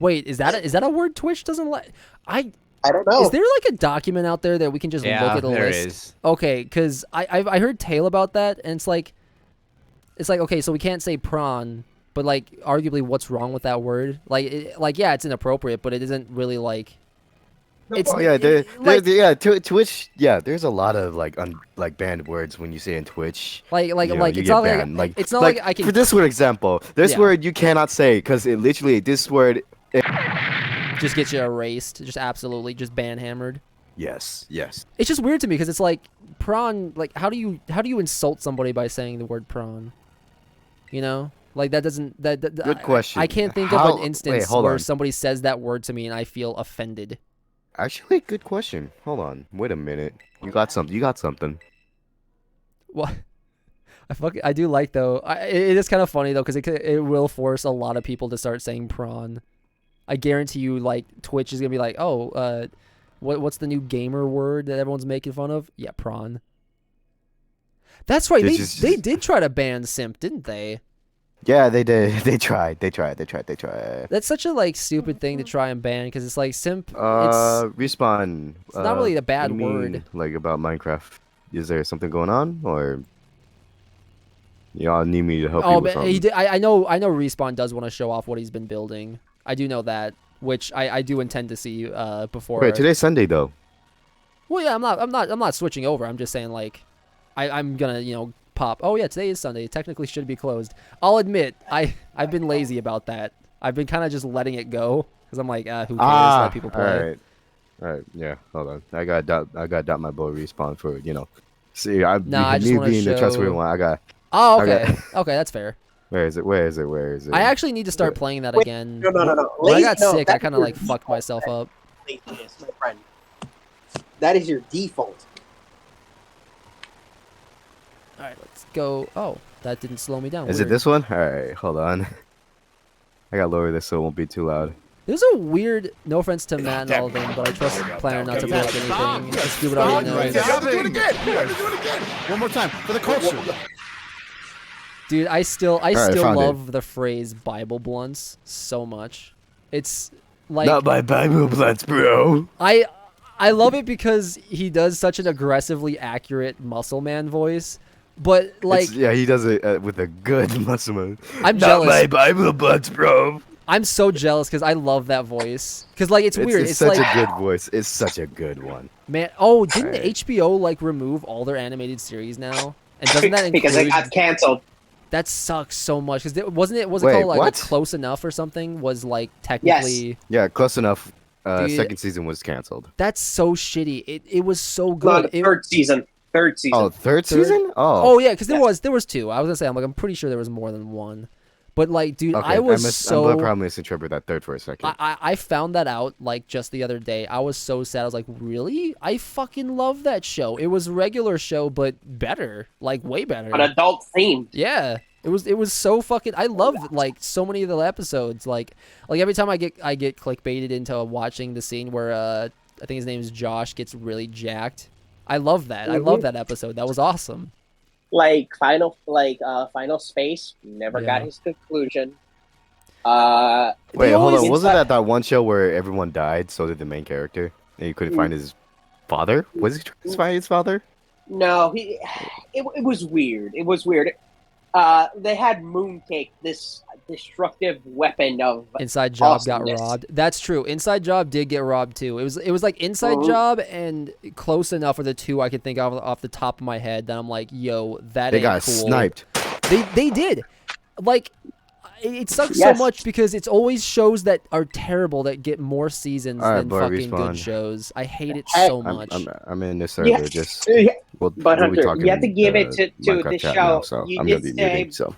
Wait, is that a word Twitch doesn't like? I don't know. Is there like a document out there that we can just look at a there list? is. Okay, because I heard tale about that, and it's like okay, so we can't say prawn, but like arguably, what's wrong with that word? Like yeah, it's inappropriate, but it isn't really like. It's Oh, yeah, Twitch. Yeah, there's a lot of like banned words when you say in Twitch. Like you it's get not banned. like it's not like I can. For this word example, this Yeah. word you cannot say because it literally this word. Just get you erased, just absolutely, just ban-hammered. Yes. It's just weird to me because it's like prawn. Like, how do you insult somebody by saying the word prawn? You know, like that doesn't that. Good question. I can't think of an instance where somebody says that word to me and I feel offended. Actually, good question. Hold on. Wait a minute. You got something. What? I do like though. It is kind of funny though because it will force a lot of people to start saying prawn. I guarantee you, like Twitch is gonna be like, oh, what's the new gamer word that everyone's making fun of? Yeah, prawn. That's right. They did try to ban simp, didn't they? Yeah, they did. They tried. That's such a like stupid thing to try and ban because it's like simp. Respawn. It's not really a bad you mean, word. Like about Minecraft. Is there something going on, or y'all need me to help you with but something? he did. I know. Respawn does want to show off what he's been building. I do know that, which I do intend to see before. Wait, today's Sunday though. Well, yeah, I'm not switching over. I'm just saying like, I'm gonna pop. Oh yeah, today is Sunday. It technically should be closed. I'll admit I've been lazy about that. I've been kind of just letting it go because I'm like, who cares? Let people play. All right. Yeah. Hold on. I got dot my boy Respawn for See, I'm No, I just me wanna being the trustworthy show- one. I got. Oh, I okay. got- Okay, that's fair. Where is it? Where is it? Where is it? I actually need to start playing that Wait, again. no. When I Lazy- got no, sick, I that's kind of your like fucked default. myself up. Laziness, my friend. That is your default. All right, let's go. Oh, that didn't slow me down. Is it Weird. this one? All right, hold on. I gotta lower this so it won't be too loud. There's a weird, no offense to Matt and all of them, but I trust Planner not to break anything. Just do what I know. One more time for the culture. Dude, I still found it. love the phrase Bible blunts so much. It's like Not my Bible blunts, bro. I love it because he does such an aggressively accurate muscle man voice. But like Yeah, he does it with a good muscle man. I'm Not jealous. my Bible blunts, bro. I'm so jealous because I love that voice. Because like it's weird. It's It's such like a good voice. It's such a good one. man. Oh, didn't Alright. HBO like remove all their animated series now? And doesn't that Because it include? got canceled. That sucks so much because was it Wait, called like what? Close Enough or something? Was like technically Yeah, close enough. Dude. Second season was canceled. that's so shitty. It was so No, good. the It- third season. Third season. Oh, third Third- season? oh yeah, because Yes. there was two. I was gonna say I'm pretty sure there was more than one. But like, dude, Okay, I was so I'm probably misinterpreted that third for a second. I found that out like just the other day. I was so sad. I was like, really? I fucking love that show. It was regular show, but better, like way better. An adult themed. Yeah, it was so fucking. I love like so many of the episodes. Like every time I get clickbaited into watching the scene where I think his name is Josh gets really jacked. I love that. I love that episode. That was awesome. Like Final Space never got Yeah. his conclusion. Wait, They hold always- on. Wasn't that one show where everyone died, so did the main character, and he couldn't find his father? Was he trying to find his father? No, it was weird. It was weird. They had Mooncake, this destructive weapon of Inside Job got awesomeness. robbed. That's true. Inside Job did get robbed too. It was like Inside Mhm. Job and Close Enough are the two I could think of off the top of my head. That I'm like, yo, that They ain't got cool. sniped. They did. Like, it sucks Yes. so much because it's always shows that are terrible that get more seasons All right, than boy, fucking respawn. good shows. I hate it Hey, so I'm, much. I'm in this server. Yeah. Just But we'll be Hunter, talking you have to give it to Minecraft the chat show. now, so You I'm gonna did be say muting. So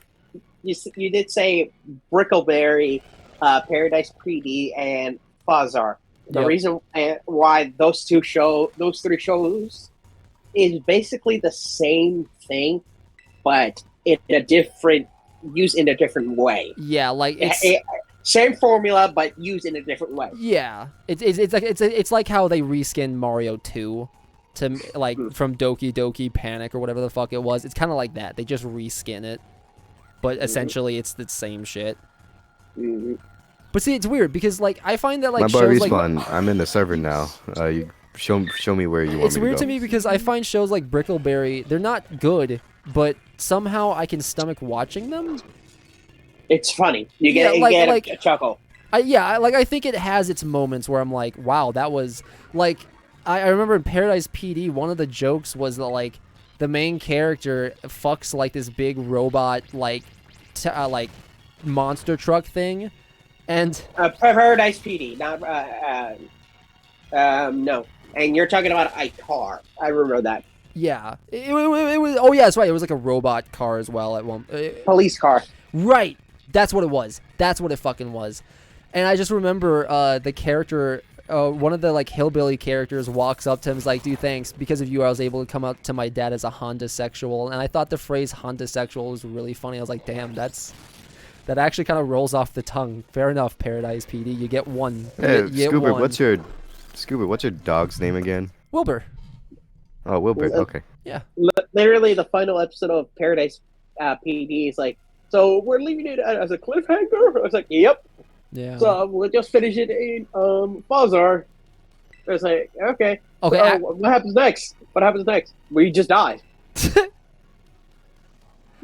you did say Brickleberry, Paradise PD, and Fazar. The Yep. reason why those three shows is basically the same thing, but in a different way. Yeah, like it's Same formula, but used in a different way. yeah. It's like how they reskinned Mario 2 to like from Doki Doki Panic or whatever the fuck it was. It's kind of like that. They just reskin it, but essentially it's the same shit. Mhm. But see, it's weird because like I find that like my boy shows like respawn. I'm in the server now. You show me where you want it's me weird to to go. me because I find shows like Brickleberry, they're not good, but somehow I can stomach watching them. It's funny. You get, Yeah, you like- get a chuckle. I think it has its moments where I'm like, wow, that was like I remember in Paradise PD, one of the jokes was that like the main character fucks like this big robot like monster truck thing, and Paradise PD, not no. And you're talking about a car. I remember that yeah, it was oh yeah, that's right, it was like a robot car as well at one. police car. Right. That's what it was. That's what it fucking was. And I just remember the character, one of the like hillbilly characters walks up to him and is like, dude, thanks. Because of you, I was able to come up to my dad as a Honda sexual. And I thought the phrase Honda sexual was really funny. I was like, damn, that actually kind of rolls off the tongue. Fair enough, Paradise PD. You get one. Hey, You get Scuba, one. what's your dog's name again? Wilbur. Oh, Wilbur. Okay. Literally, the final episode of Paradise PD is like, so we're leaving it as a cliffhanger. I was like, yep. Yeah. So we'll just finish it in Fazar. I was like, okay. Okay. So, what happens next? What happens next? We just died.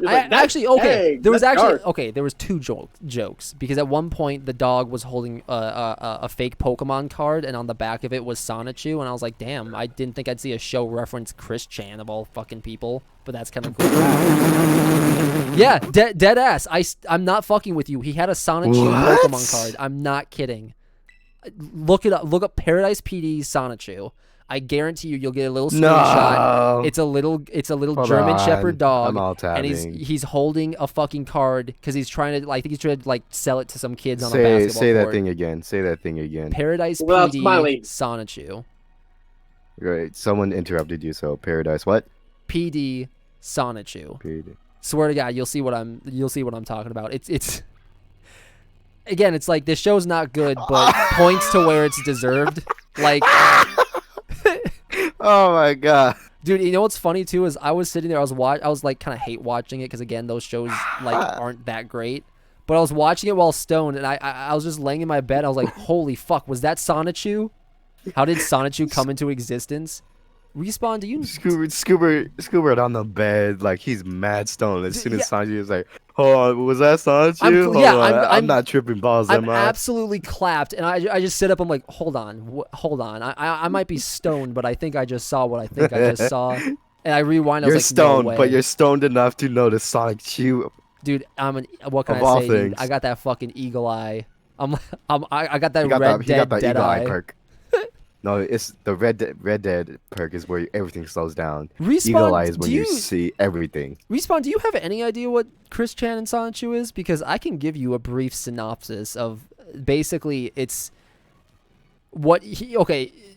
Actually, okay. dang, There was that's actually dark. okay. There was two jokes because at one point the dog was holding a fake Pokemon card, and on the back of it was Sonichu, and I was like, damn, I didn't think I'd see a show reference Chris Chan of all fucking people, but that's kind of cool. Yeah, dead ass. I'm not fucking with you. He had a Sonichu What? Pokemon card. I'm not kidding. Look it up. Look up Paradise PD Sonichu. I guarantee you'll get a little screenshot. No. It's a little Hold German on. Shepherd dog, I'm all and he's holding a fucking card because he's trying to, I think he's trying to like sell it to some kids on a basketball Say that court. thing again. Say that thing again. Paradise Well, PD Smiley. Sonichu. Right. Someone interrupted you. So Paradise what? PD Sonichu. PD. Swear to God, you'll see what I'm talking about. It's again, it's like this show's not good, but points to where it's deserved. Like, Oh my god. dude, you know what's funny too is I was sitting there, I was like kind of hate watching it because again, those shows like aren't that great. But I was watching it while stoned, and I was just laying in my bed. I was like, holy fuck, was that Sonichu? How did Sonichu come into existence? Respawn, do you... Scuba on the bed, like he's mad stoned. As soon as yeah. Sanji was like, hold on, was that Sanji? I'm not tripping balls, I'm am I? absolutely clapped, and I just sit up, I'm like, hold on. I might be stoned, but I think I just saw what I think I just saw. And I rewind, I was You're like, stoned, no way. but you're stoned enough to notice Sonic Chew. Dude, what can Of I all say, dude? things. I got that fucking eagle eye. I got that He got Red that Dead eagle eye Deadeye. perk. No, it's the Red Dead perk is where everything slows down. Respawn, Eagle eye is when do you you- see everything. Respawn, do you have any idea what Chris Chan and Sonichu is? Because I can give you a brief synopsis of basically it's what he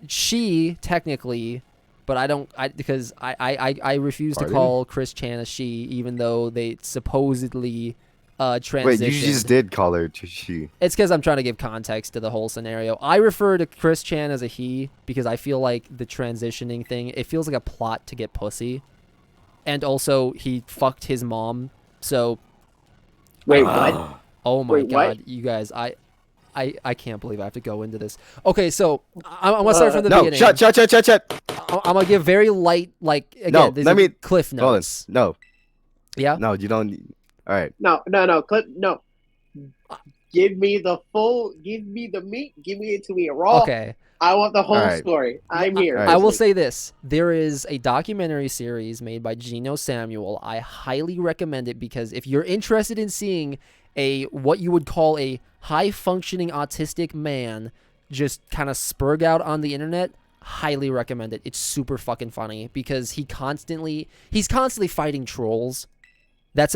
she technically, but I refuse to Pardon? call Chris Chan a she, even though they supposedly transitioned. Wait, you just did call her she. It's because I'm trying to give context to the whole scenario. I refer to Chris Chan as a he because I feel like the transitioning thing, it feels like a plot to get pussy. And also, he fucked his mom, so... Wait, what? Oh my Wait, god, what? you guys, I can't believe I have to go into this. Okay, so, I'm going to start from the No, beginning. shut. I'm going to give very light, like, again, No, these let are me- cliff Collin, notes. no. Yeah? No, you don't. All right. No, Clip, no. Give me the meat, give me it to me raw. Okay. I want the whole Alright. story. I'm here. Alright. I will say this. There is a documentary series made by Gino Samuel. I highly recommend it because if you're interested in seeing what you would call a high-functioning autistic man just kind of spurg out on the internet, highly recommend it. It's super fucking funny because he's constantly fighting trolls. That's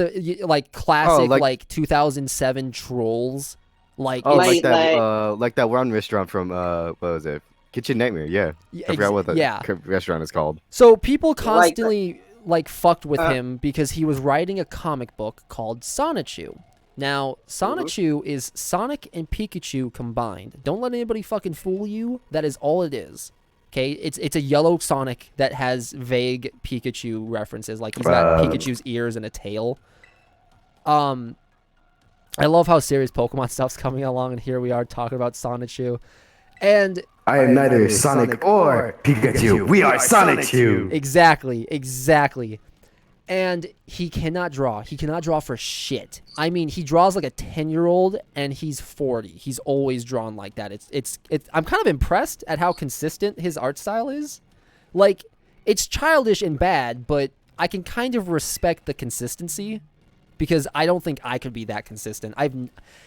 classic like 2007 trolls. Like, Oh, it's- like that one restaurant from what was it? Kitchen Nightmare. Yeah, Yeah, I forgot what the yeah. restaurant is called. So people Like- constantly fucked with him because he was writing a comic book called Sonichu. Now, Sonichu is Sonic and Pikachu combined. Don't let anybody fucking fool you. That is all it is. Okay, it's a yellow Sonic that has vague Pikachu references, like he's got Pikachu's ears and a tail. I love how serious Pokemon stuff's coming along, and here we are talking about Sonichu. And I am neither Sonic or Pikachu. We are Sonic Chew. Exactly. And he cannot draw. He cannot draw for shit. I mean, he draws like a 10-year-old, and he's 40. He's always drawn like that. It's. I'm kind of impressed at how consistent his art style is. Like, it's childish and bad, but I can kind of respect the consistency because I don't think I could be that consistent.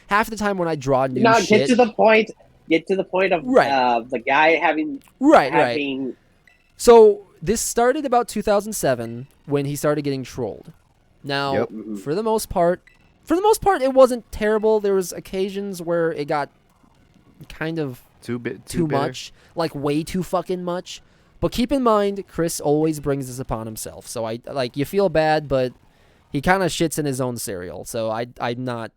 Half the time when I draw new shit. Get to the point. Get to the point of Right. The guy having Right. So this started about 2007 when he started getting trolled. Now, Yep. for the most part, it wasn't terrible. There was occasions where it got kind of Too too much, like way too fucking much. But keep in mind, Chris always brings this upon himself. So you feel bad, but he kind of shits in his own cereal. So I'm not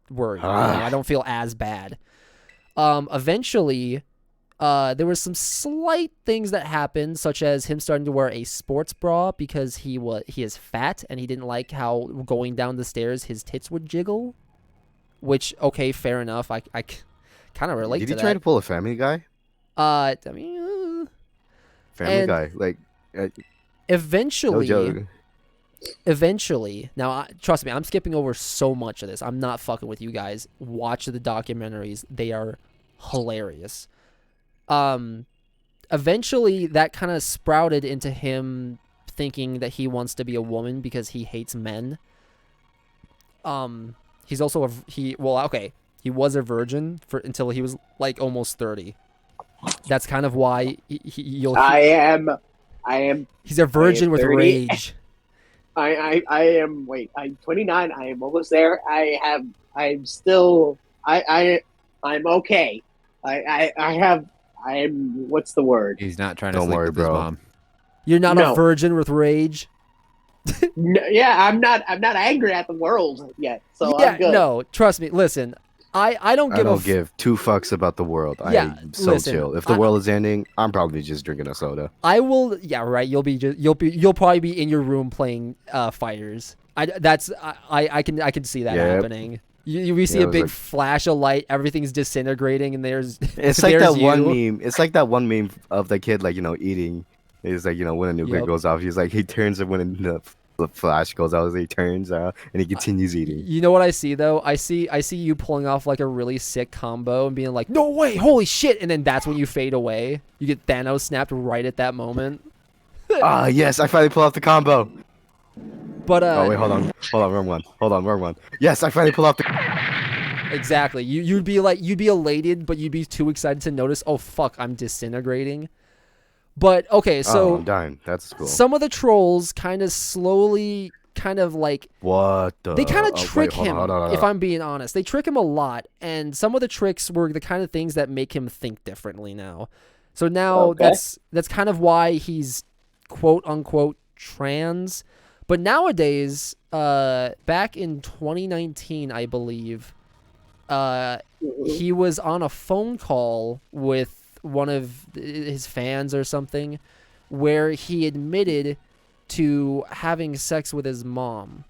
worried. You know, I don't feel as bad. Eventually, there were some slight things that happened, such as him starting to wear a sports bra because he is fat and he didn't like how going down the stairs his tits would jiggle. Which, okay, fair enough. I kind of relate to that. Did he try to pull a Family Guy? I mean, Family Guy, like eventually. no joke. Eventually, now trust me, I'm skipping over so much of this. I'm not fucking with you guys. Watch the documentaries; they are hilarious. Eventually, that kind of sprouted into him thinking that he wants to be a woman because he hates men. He's also he was a virgin until he was like almost 30. That's kind of why you'll. I am. He's a virgin with 30. rage. I am. Wait, I'm 29. I am almost there. I'm still. I'm okay. I'm. What's the word? He's not trying to Don't sleep worry, with his bro. mom. You're not No. a virgin with rage. No, yeah, I'm not angry at the world yet, so Yeah, I'm good. no, trust me. Listen, I don't I give don't give two fucks about the world. Yeah, I'm so listen, chill. If the world is ending, I'm probably just drinking a soda. I will. Yeah, right. You'll probably be in your room playing fighters. I can see that Yep. happening. We see Yeah, a it was big like- flash of light. Everything's disintegrating, and there's It's like there's that one you. meme. It's like that one meme of the kid, like, eating. It's like, when a nuclear Yep. goes off, he's like, he turns, and when the flash goes out, he turns and he continues eating. You know what I see though? I see you pulling off like a really sick combo and being like, "No way, holy shit!" And then that's when you fade away. You get Thanos snapped right at that moment. Ah, yes, I finally pull off the combo. But Oh wait, hold on, wrong one. Yes, I finally pull off the. exactly. You'd be elated, but you'd be too excited to notice. Oh fuck, I'm disintegrating. But okay, Oh, so I'm dying. That's cool. some of the trolls kind of slowly, kind of like What the? they kind of oh, wait, trick hold on, him. hold on. If I'm being honest, they trick him a lot, and some of the tricks were the kind of things that make him think differently now. So now Okay. that's kind of why he's quote unquote trans. But nowadays, back in 2019, I believe, he was on a phone call with one of his fans or something, where he admitted to having sex with his mom.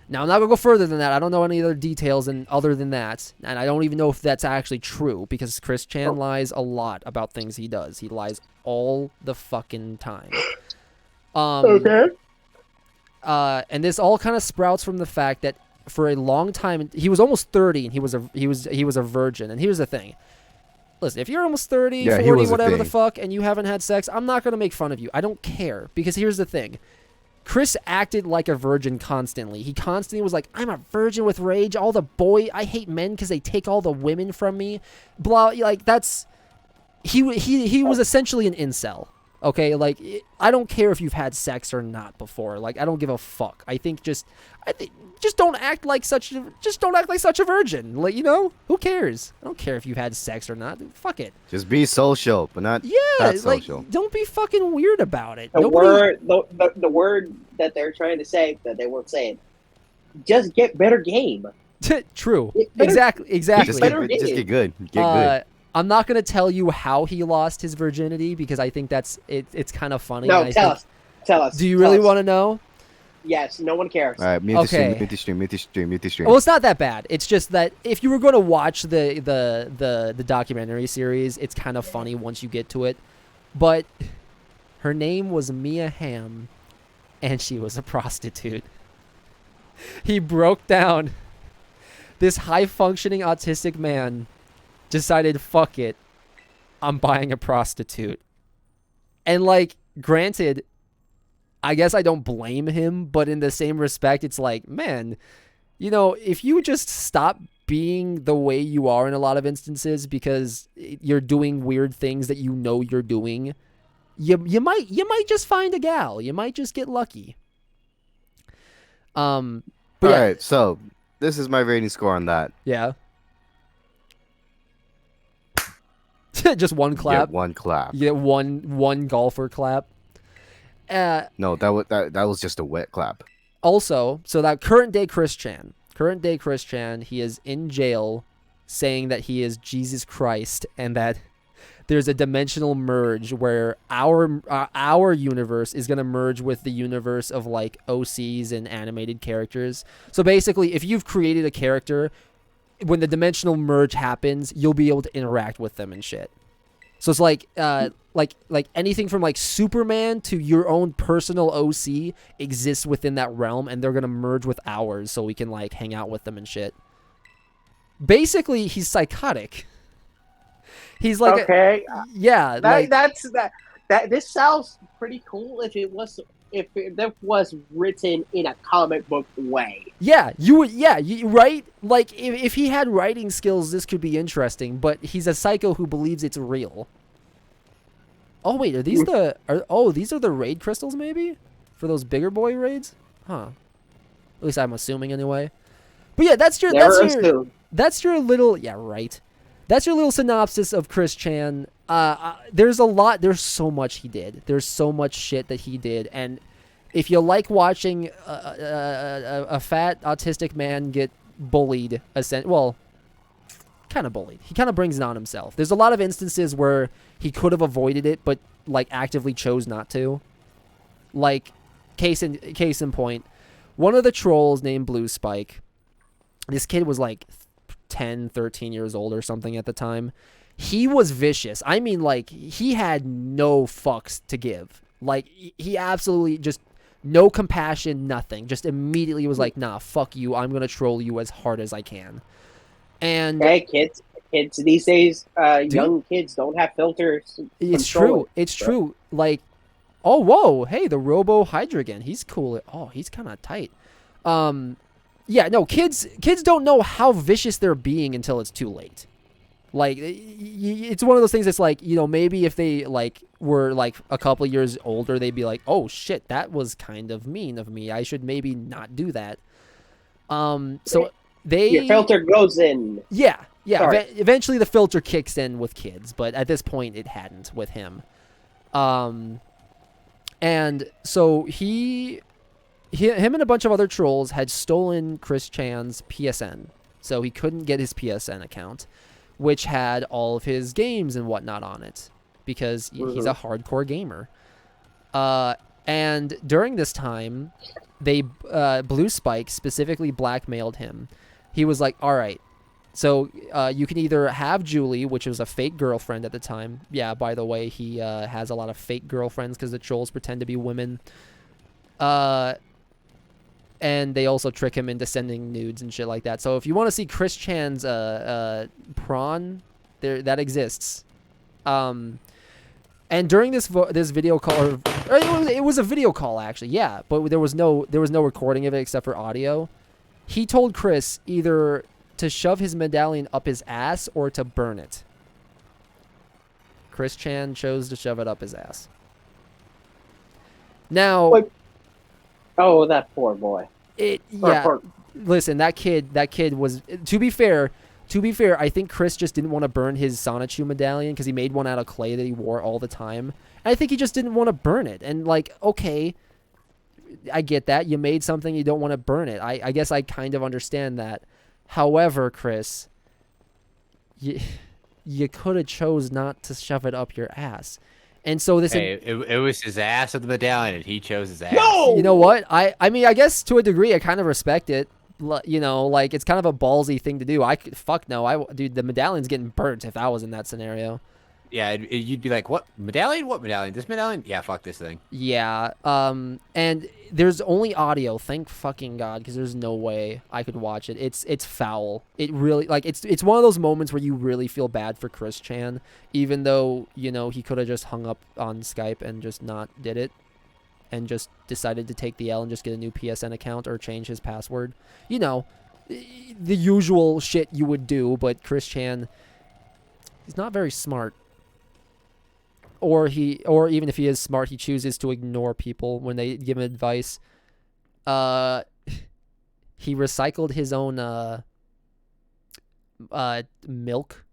Now, I'm not going to go further than that. I don't know any other details other than that. And I don't even know if that's actually true, because Chris Chan lies a lot about things he does. He lies all the fucking time. Okay. And this all kind of sprouts from the fact that for a long time, he was almost 30 and he was a virgin. And here's the thing. Listen, if you're almost 30, Yeah, he 40, was a whatever the thing. fuck, and you haven't had sex, I'm not going to make fun of you. I don't care. Because here's the thing. Chris acted like a virgin constantly. He constantly was like, I'm a virgin with rage. I hate men because they take all the women from me. Blah, like, that's... He was essentially an incel. Okay, like, I don't care if you've had sex or not before. Like, I don't give a fuck. I think just don't act like such a virgin. Like, who cares? I don't care if you've had sex or not. Fuck it. Just be social, but not Yeah, that like, social. don't be fucking weird about it. The word that they're trying to say that they weren't saying. Just get better game. True. Get better- Exactly. Just better get game. good. Get good. I'm not gonna tell you how he lost his virginity because I think it's kind of funny. No, and I tell think- us. Tell us. Do you Tell really us. want to know? Yes. No one cares. All right, mute Okay. the stream. Well, it's not that bad. It's just that if you were going to watch the documentary series, it's kind of funny once you get to it. But her name was Mia Hamm, and she was a prostitute. He broke down. This high-functioning autistic man decided, fuck it, I'm buying a prostitute. And, like, granted, I guess I don't blame him, but in the same respect, it's like, man, if you just stop being the way you are in a lot of instances because you're doing weird things that you're doing, you might just find a gal. You might just get lucky. But All yeah, right, so this is my rating score on that. yeah. Just one clap. Get one clap. You get one golfer clap. No, that was just a wet clap. Also, so that current day Chris Chan, he is in jail saying that he is Jesus Christ and that there's a dimensional merge where our universe is going to merge with the universe of like OCs and animated characters. So basically, if you've created a character, when the dimensional merge happens, you'll be able to interact with them and shit. So it's like anything from like Superman to your own personal OC exists within that realm, and they're gonna merge with ours, so we can like hang out with them and shit. Basically, he's psychotic. He's like, okay. yeah, This sounds pretty cool if it was if that was written in a comic book way. Yeah, you would. Yeah, right. Like if he had writing skills, this could be interesting. But he's a psycho who believes it's real. Oh wait, are these the? These are the raid crystals maybe, for those bigger boy raids? Huh. At least I'm assuming anyway. But yeah, that's your little right. That's your little synopsis of Chris Chan. There's a lot. There's so much he did. There's so much shit that he did, and if you like watching a fat autistic man get bullied, kind of bullied. He kind of brings it on himself. There's a lot of instances where he could have avoided it, but like actively chose not to. Like, case in point, one of the trolls named Blue Spike. This kid was like 10, 13 years old or something at the time. He was vicious. I mean, like, he had no fucks to give. Like, he absolutely just no compassion, nothing. Just immediately was like, nah, fuck you. I'm going to troll you as hard as I can. And hey, kids these days, young kids don't have filters. It's true. It's true. Like, oh, whoa. Hey, the Robo Hydrogen. He's cool. Oh, he's kind of tight. Yeah, no, kids don't know how vicious they're being until it's too late. Like, it's one of those things that's like, you know, maybe if they, like, were, like, a couple years older, they'd be like, oh, shit, that was kind of mean of me. I should maybe not do that. So your filter goes in. Yeah. Eventually the filter kicks in with kids, but at this point it hadn't with him. And so him and a bunch of other trolls had stolen Chris Chan's PSN, so he couldn't get his PSN account, which had all of his games and whatnot on it, because he's a hardcore gamer. And during this time, they Blue Spike specifically blackmailed him. He was like, all right, so you can either have Julie, which was a fake girlfriend at the time. Yeah, by the way, he has a lot of fake girlfriends because the trolls pretend to be women. And they also trick him into sending nudes and shit like that. So if you want to see Chris Chan's prawn, that exists. And during this video call, or it was a video call actually, yeah, but there was no recording of it except for audio. He told Chris either to shove his medallion up his ass or to burn it. Chris Chan chose to shove it up his ass. Now, oh, that poor boy. Listen, that kid was, to be fair, I think Chris just didn't want to burn his Sonichu medallion because he made one out of clay that he wore all the time. And I think he just didn't want to burn it. And like, okay, I get that. You made something, you don't want to burn it. I guess I kind of understand that. However, Chris, you could have chose not to shove it up your ass. And so this... Hey, it was his ass of the medallion, and he chose his ass. No! You know what? I mean, I guess to a degree, I kind of respect it. You know, like, it's kind of a ballsy thing to do. Fuck no. Dude, the medallion's getting burnt if I was in that scenario. Yeah, you'd be like, what medallion? What medallion? This medallion? Yeah, fuck this thing. Yeah, and there's only audio, thank fucking God, because there's no way I could watch it. It's foul. It really, like, it's one of those moments where you really feel bad for Chris Chan, even though, you know, he could have just hung up on Skype and just not did it, and just decided to take the L and just get a new PSN account or change his password. You know, the usual shit you would do, but Chris Chan, he's not very smart. Or even if he is smart, he chooses to ignore people when they give him advice. He recycled his own milk.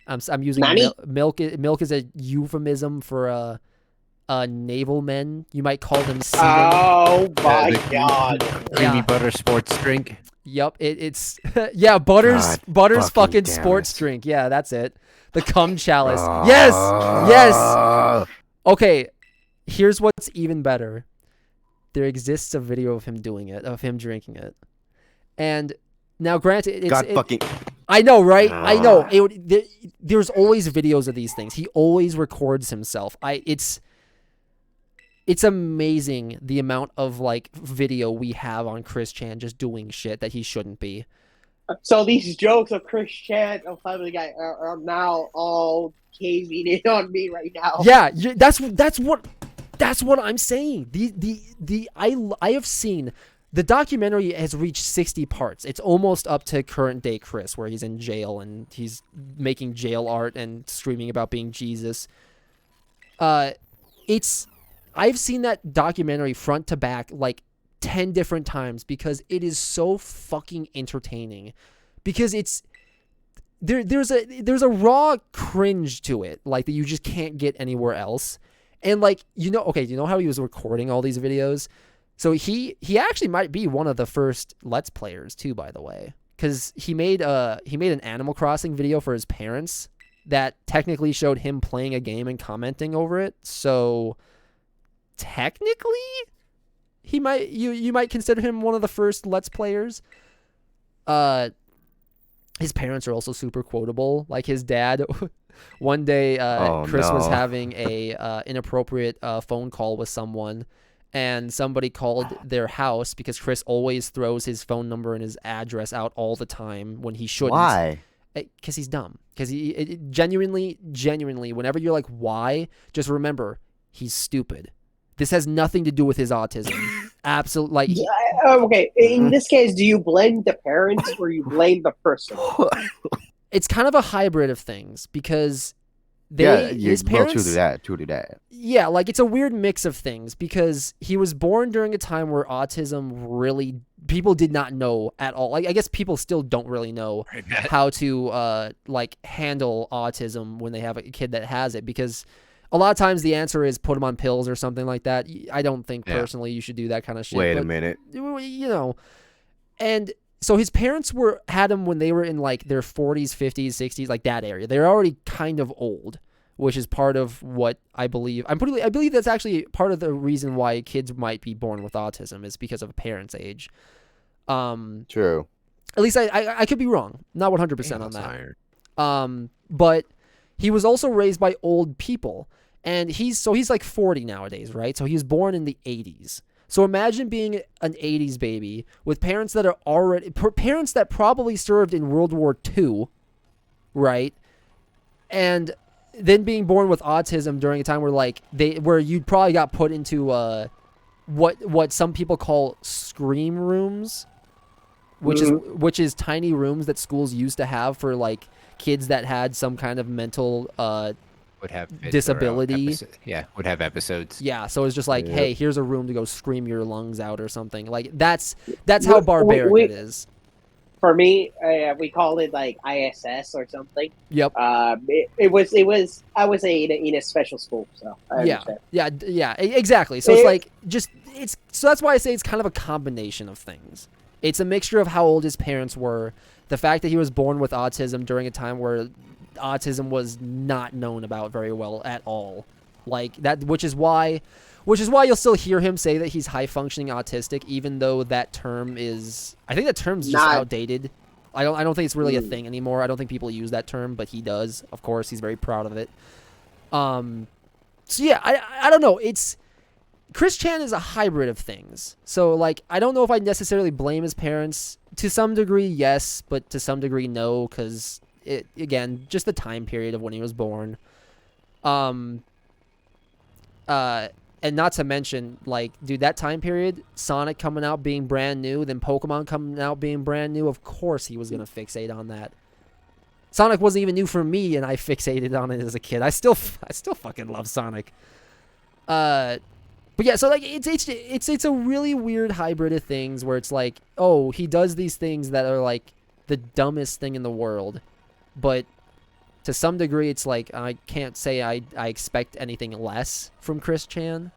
I'm using milk. Milk is a euphemism for naval men. You might call them seamen. Oh my God! Creamy butter sports drink. Yep, it's yeah, Butter's fucking sports drink. Yeah, that's it. The cum chalice. Yes. Okay, here's what's even better. There exists a video of him doing it, of him drinking it, and now granted, I know, right? I know. There's always videos of these things. He always records himself. It's amazing the amount of like video we have on Chris Chan just doing shit that he shouldn't be. So these jokes of Chris Chan of Family Guy are now all caving in on me right now. Yeah, that's That's what I'm saying. I have seen the documentary has reached 60 parts. It's almost up to current day Chris, where he's in jail and he's making jail art and screaming about being Jesus. I've seen that documentary front to back like 10 different times because it is so fucking entertaining. Because there's a raw cringe to it, like that you just can't get anywhere else. And like, you know how he was recording all these videos? So he actually might be one of the first Let's Players too, by the way, because he made an Animal Crossing video for his parents that technically showed him playing a game and commenting over it. So technically, you might consider him one of the first Let's Players. His parents are also super quotable. Like his dad, one day Chris was having a inappropriate phone call with someone. And somebody called their house because Chris always throws his phone number and his address out all the time when he shouldn't. Why? Because he's dumb. Because he genuinely, whenever you're like, why? Just remember, he's stupid. This has nothing to do with his autism. Absolutely. Like, okay, in this case, do you blame the parents or you blame the person? It's kind of a hybrid of things because his parents. True to that. Yeah, like it's a weird mix of things because he was born during a time where autism people did not know at all. Like I guess people still don't really know how to like handle autism when they have a kid that has it, because a lot of times the answer is put them on pills or something like that. I don't think personally you should do that kind of shit. Wait a minute. You know, and so his parents had him when they were in like their 40s, 50s, 60s, like that area. They're already kind of old, which is part of what I believe. I believe that's actually part of the reason why kids might be born with autism is because of a parent's age. True. At least I could be wrong. Not 100% on that. But he was also raised by old people, and he's like 40 nowadays, right? So he was born in the 80s. So imagine being an 80s baby with parents that probably served in World War II, right? And then being born with autism during a time where you probably got put into what some people call scream rooms, which is tiny rooms that schools used to have for like kids that had some kind of mental would have disability. Would have episodes. Yeah, so it's just like, hey, here's a room to go scream your lungs out or something. Like that's how barbaric it is. For me, we called it like ISS or something. Yep. It was. I was in a special school, so I understand. Yeah, exactly. So it's like so that's why I say it's kind of a combination of things. It's a mixture of how old his parents were, the fact that he was born with autism during a time where autism was not known about very well at all, like that, which is why you'll still hear him say that he's high functioning autistic, even though that term is, I think that term's just outdated. I don't think it's really a thing anymore. I don't think people use that term, but he does. Of course, he's very proud of it. So yeah, I don't know. Chris Chan is a hybrid of things. So like, I don't know if I necessarily blame his parents. To some degree, yes, but to some degree, no, because again, just the time period of when he was born. And not to mention, like, dude, that time period, Sonic coming out being brand new, then Pokemon coming out being brand new, of course he was going to fixate on that. Sonic wasn't even new for me, and I fixated on it as a kid. I still fucking love Sonic. But yeah, so like it's a really weird hybrid of things where it's like, oh, he does these things that are like the dumbest thing in the world, but to some degree, it's like I can't say I expect anything less from Chris Chan.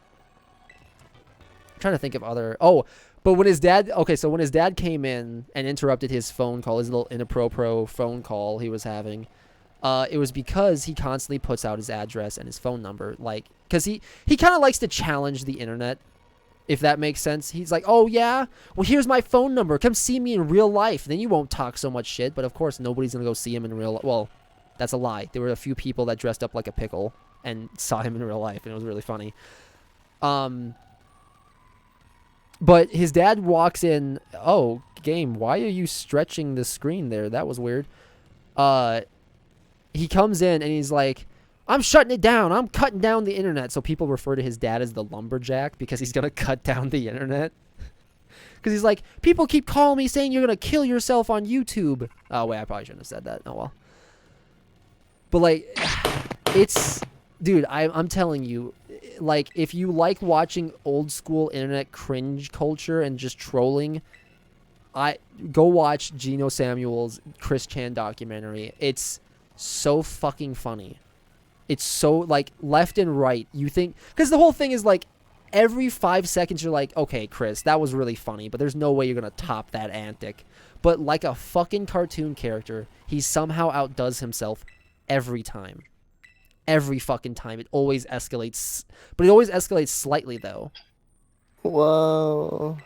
I'm trying to think of other. Oh, but when his dad came in and interrupted his phone call, his little inappropriate phone call he was having, it was because he constantly puts out his address and his phone number, like, because he kind of likes to challenge the internet, if that makes sense. He's like, oh yeah, well here's my phone number, come see me in real life, then you won't talk so much shit. But of course nobody's gonna go see him in real life. Well, that's a lie. There were a few people that dressed up like a pickle and saw him in real life, and it was really funny. But his dad walks in. Oh, game, why are you stretching the screen there? That was weird. He comes in and he's like, I'm shutting it down. I'm cutting down the internet. So people refer to his dad as the lumberjack because he's going to cut down the internet. Because he's like, people keep calling me saying you're going to kill yourself on YouTube. Oh, wait, I probably shouldn't have said that. Oh, well. But, like, it's... Dude, I'm telling you, like, if you like watching old school internet cringe culture and just trolling, go watch Geno Samuel's Chris Chan documentary. It's so fucking funny. It's so, like, left and right. You think... Because the whole thing is, like, every 5 seconds you're like, okay, Chris, that was really funny, but there's no way you're going to top that antic. But like a fucking cartoon character, he somehow outdoes himself every time. Every fucking time. It always escalates. But it always escalates slightly, though. Whoa.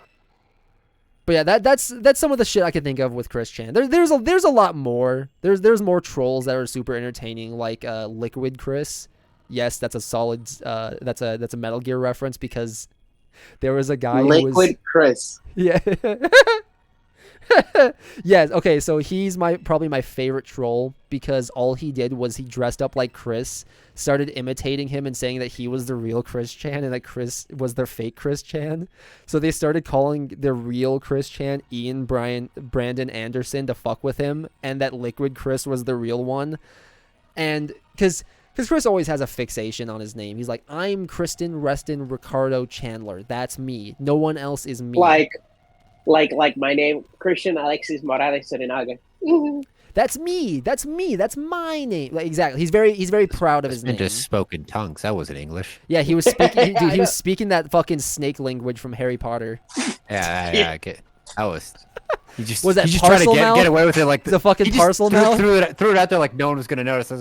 But yeah, that's some of the shit I can think of with Chris Chan. There's a lot more. There's more trolls that are super entertaining, like Liquid Chris. Yes, that's a solid. That's a Metal Gear reference because there was a guy who was Liquid Chris. Yeah. Yes. Okay. So he's probably my favorite troll because all he did was he dressed up like Chris, started imitating him and saying that he was the real Chris Chan and that Chris was their fake Chris Chan. So they started calling the real Chris Chan Brandon Anderson to fuck with him, and that Liquid Chris was the real one. And because Chris always has a fixation on his name. He's like, I'm Kristen Reston Ricardo Chandler. That's me. No one else is me. Like my name, Christian Alexis Morales Serinaga. That's me. That's me. That's my name. Like, exactly. He's very proud of his name. Just spoken tongues. That wasn't English. Yeah, he was speaking. Dude, he was speaking that fucking snake language from Harry Potter. Yeah. Okay. That was. He just was that he just parcel tried to mouth? get away with it like the fucking parcel mouth. Threw it out there like no one was gonna notice.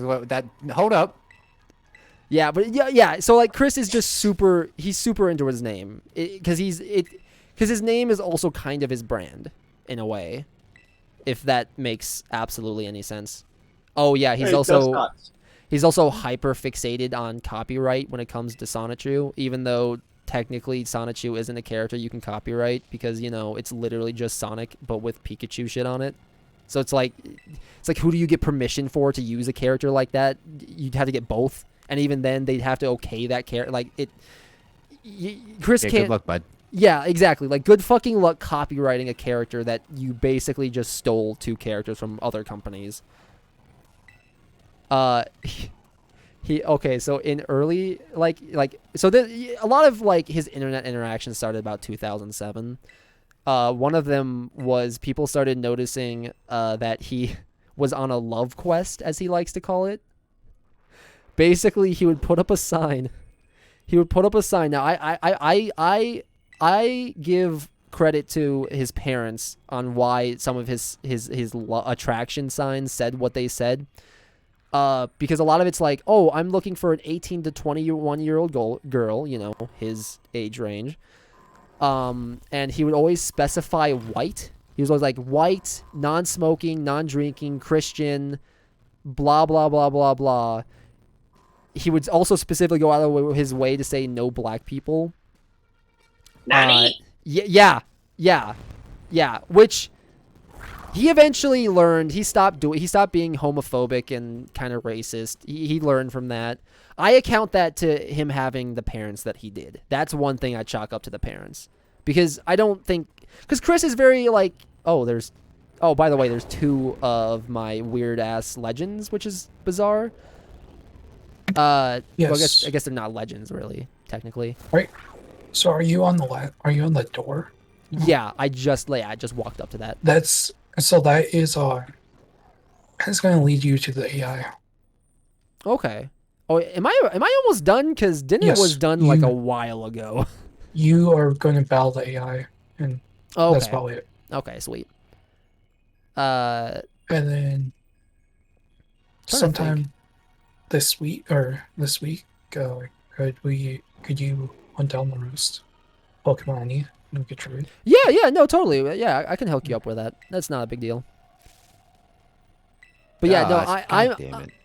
Hold up. Yeah, but yeah. So like Chris is just super. He's super into his name because his name is also kind of his brand in a way, if that makes absolutely any sense. Oh yeah, he's also hyper fixated on copyright when it comes to Sonichu, even though technically Sonichu isn't a character you can copyright because it's literally just Sonic but with Pikachu shit on it. So it's like who do you get permission for to use a character like that? You'd have to get both, and even then they'd have to okay that character. Like Chris can't. Good luck, bud. Yeah, exactly. Like, good fucking luck copywriting a character that you basically just stole 2 characters from other companies. Okay, so in early, so a lot of, like, his internet interactions started about 2007. One of them was people started noticing that he was on a love quest, as he likes to call it. Basically, he would put up a sign. Now, I give credit to his parents on why some of his attraction signs said what they said. Because a lot of it's like, oh, I'm looking for an 18 to 21-year-old girl, his age range. And he would always specify white. He was always like white, non-smoking, non-drinking, Christian, blah, blah, blah, blah, blah. He would also specifically go out of his way to say no black people. Nani? Yeah. Which he eventually learned. He stopped being homophobic and kind of racist. He learned from that. I account that to him having the parents that he did. That's one thing I chalk up to the parents, because I don't think Chris is very like, by the way, there's 2 of my weird ass legends, which is bizarre. Yes. Well, I guess they're not legends really, technically. Right. So are you on the door? Yeah, I just walked up to that. That is that's going to lead you to the AI. Okay. Oh, am I almost done? Because dinner was done like a while ago. You are going to battle the AI, and that's probably it. Okay, sweet. And then sometime this week, could you hunt down the roost Pokemon on you and get trade? Yeah, no, totally. Yeah, I can hook you up with that. That's not a big deal. But yeah, no,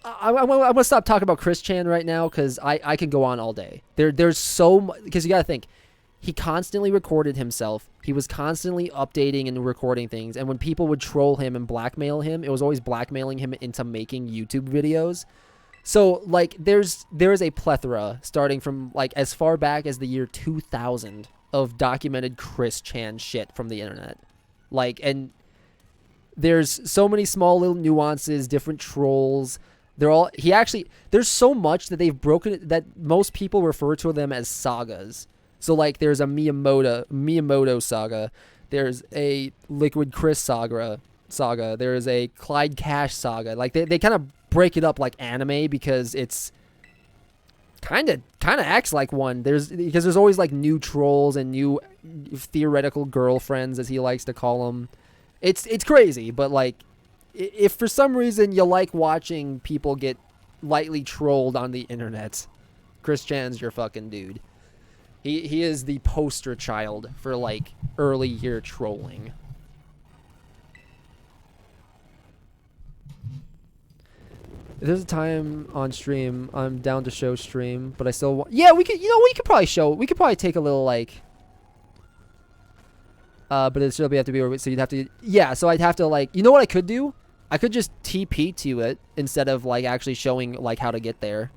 I'm gonna stop talking about Chris Chan right now because I can go on all day. There's so much, because you gotta think, he constantly recorded himself. He was constantly updating and recording things, and when people would troll him and blackmail him, it was always blackmailing him into making YouTube videos. So like there's a plethora starting from like as far back as the year 2000 of documented Chris Chan shit from the internet. Like, and there's so many small little nuances, different trolls. There's so much that they've broken it that most people refer to them as sagas. So like there's a Miyamoto saga, there's a Liquid Chris saga, there's a Clyde Cash saga. Like they kind of break it up like anime because it's kind of acts like one. Because there's always like new trolls and new theoretical girlfriends, as he likes to call them. It's crazy, but like if for some reason you like watching people get lightly trolled on the internet, Chris Chan's your fucking dude. He is the poster child for like early year trolling. If there's a time on stream, I'm down to show stream, but I still yeah, we could probably take a little like but it'd still have to be so you'd have to so I'd have to like, you know what I could do? I could just TP to it instead of like actually showing like how to get there.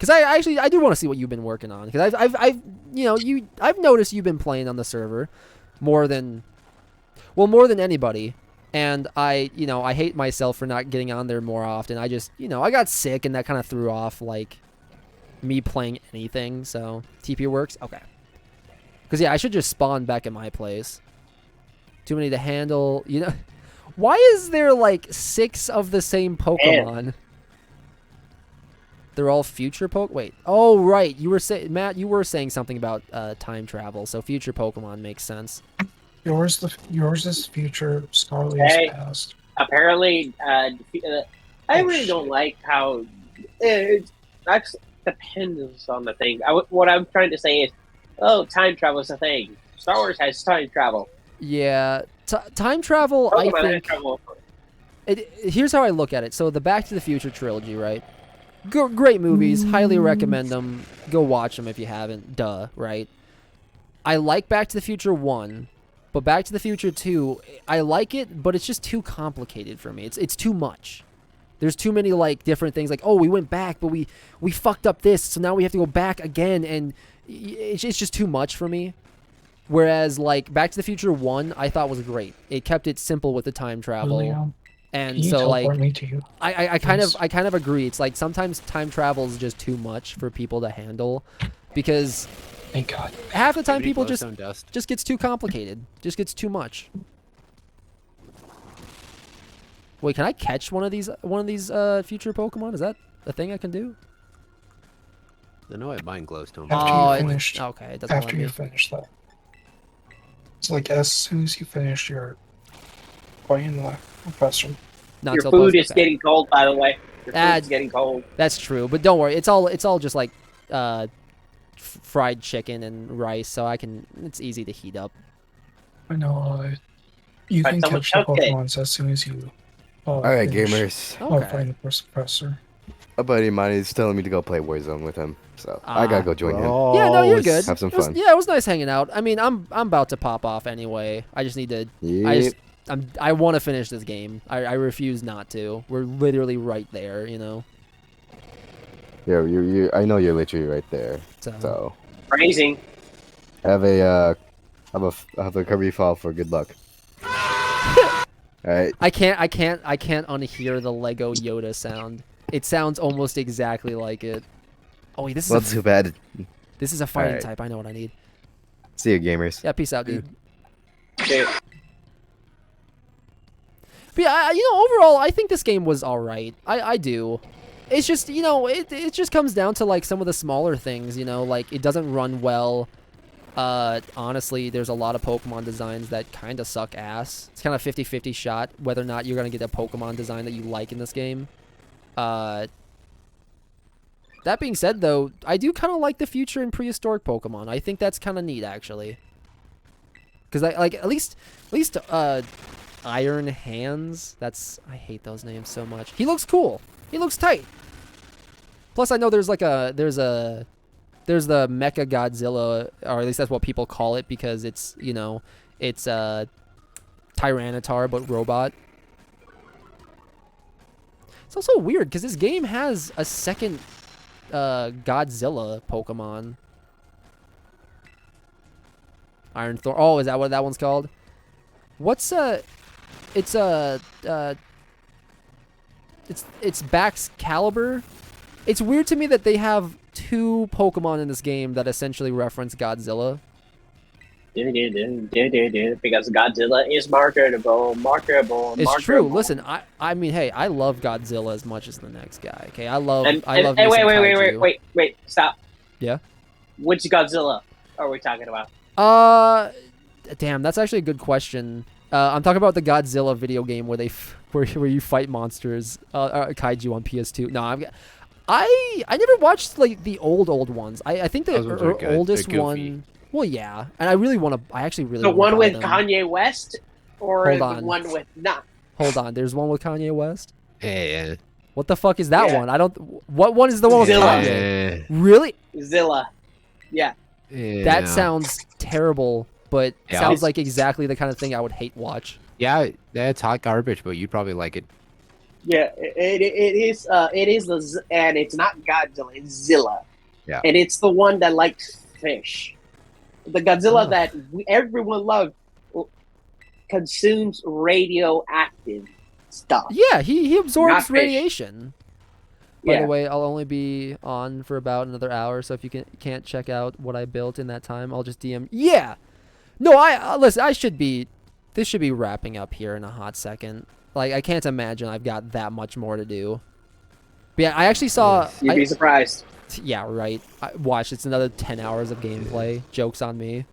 Cuz I do want to see what you've been working on, cuz I've noticed you've been playing on the server more than anybody. And I hate myself for not getting on there more often. I just, I got sick and that kind of threw off like me playing anything. So TP works. Okay. Cuz yeah, I should just spawn back at my place. Too many to handle, Why is there like 6 of the same Pokemon? They're all future Wait. Oh, right. You were saying, Matt, you were saying something about time travel. So future Pokemon makes sense. Yours is future, Scarlet is past. Apparently, I really don't like how it depends on the thing. What I'm trying to say is, time travel is a thing. Star Wars has time travel. Yeah, time travel. Pokemon here's how I look at it. So the Back to the Future trilogy, right? Great movies. Highly recommend them. Go watch them if you haven't. Duh, right? I like Back to the Future 1. But Back to the Future 2, I like it, but it's just too complicated for me. It's too much. There's too many like different things. Like, oh, we went back, but we fucked up this, so now we have to go back again, and it's just too much for me. Whereas like Back to the Future 1, I thought was great. It kept it simple with the time travel, and so like I kind of agree. It's like sometimes time travel is just too much for people to handle, because. Thank God. Half the time people just gets too complicated. Just gets too much. Wait, can I catch one of these future Pokemon? Is that a thing I can do? I know I have Mind Glowstone. After you finish that. It's like as soon as you finish your playing the professor. Your food is getting cold, by the way. Your food's getting cold. That's true, but don't worry. It's all just like fried chicken and rice, so it's easy to heat up. I know. You can catch the Pokemon as soon as you. Alright, gamers. Find the professor. A buddy of mine is telling me to go play Warzone with him, so I gotta go join him. Yeah, no, you're good. Have some fun. It was nice hanging out. I mean, I'm about to pop off anyway. I just need to. Yep. I want to finish this game. I refuse not to. We're literally right there, Yeah, you. I know you're literally right there. So. Phrasing. Have a Kirby file for good luck. Alright. I can't unhear the Lego Yoda sound. It sounds almost exactly like it. Oh wait, this is too bad. This is a fighting type. I know what I need. See you, gamers. Yeah, peace out, dude. Okay. But yeah, overall, I think this game was alright. I do. It's just, it just comes down to like some of the smaller things, like it doesn't run well. Honestly, there's a lot of Pokemon designs that kind of suck ass. It's kind of 50-50 shot whether or not you're going to get a Pokemon design that you like in this game. That being said, though, I do kind of like the future and prehistoric Pokemon. I think that's kind of neat, actually. Because at least Iron Hands. I hate those names so much. He looks cool. He looks tight. Plus, I know there's the Mecha Godzilla, or at least that's what people call it, because it's it's Tyranitar but robot. It's also weird because this game has a second Godzilla Pokemon. Iron Thor. Oh, is that what that one's called? What's it's it's Bax Caliber. It's weird to me that they have two Pokemon in this game that essentially reference Godzilla. Because Godzilla is marketable. It's true. Listen, I mean, hey, I love Godzilla as much as the next guy. Okay, I love me Hey, some kaiju. wait, stop. Yeah. Which Godzilla are we talking about? Damn, that's actually a good question. I'm talking about the Godzilla video game where where you fight monsters, kaiju on PS2. No, I never watched like the old ones. I think the oldest one. Well, yeah, and I actually really the one with them. Kanye West, or Hold the on. one with not. Hold on, there's one with Kanye West. Yeah. What the fuck is that Yeah. one? I don't. What one is the one with Zilla. Kanye? Really? Zilla. Yeah. That sounds terrible, but Yeah. sounds like exactly the kind of thing I would hate watch. Yeah, that's hot garbage, but you'd probably like it. Yeah, it is. It is and it's not Godzilla. It's Zilla. Yeah. And it's the one that likes fish. The Godzilla Oh. that everyone loves consumes radioactive stuff. Yeah, he absorbs Not fish. radiation. By Yeah. the way, I'll only be on for about another hour, so if you can't check out what I built in that time, I'll just DM. Yeah. No, listen. This should be wrapping up here in a hot second. Like, I can't imagine I've got that much more to do. But yeah, I actually saw. You'd be surprised. Yeah, right. Watch, it's another 10 hours of gameplay. Joke's on me.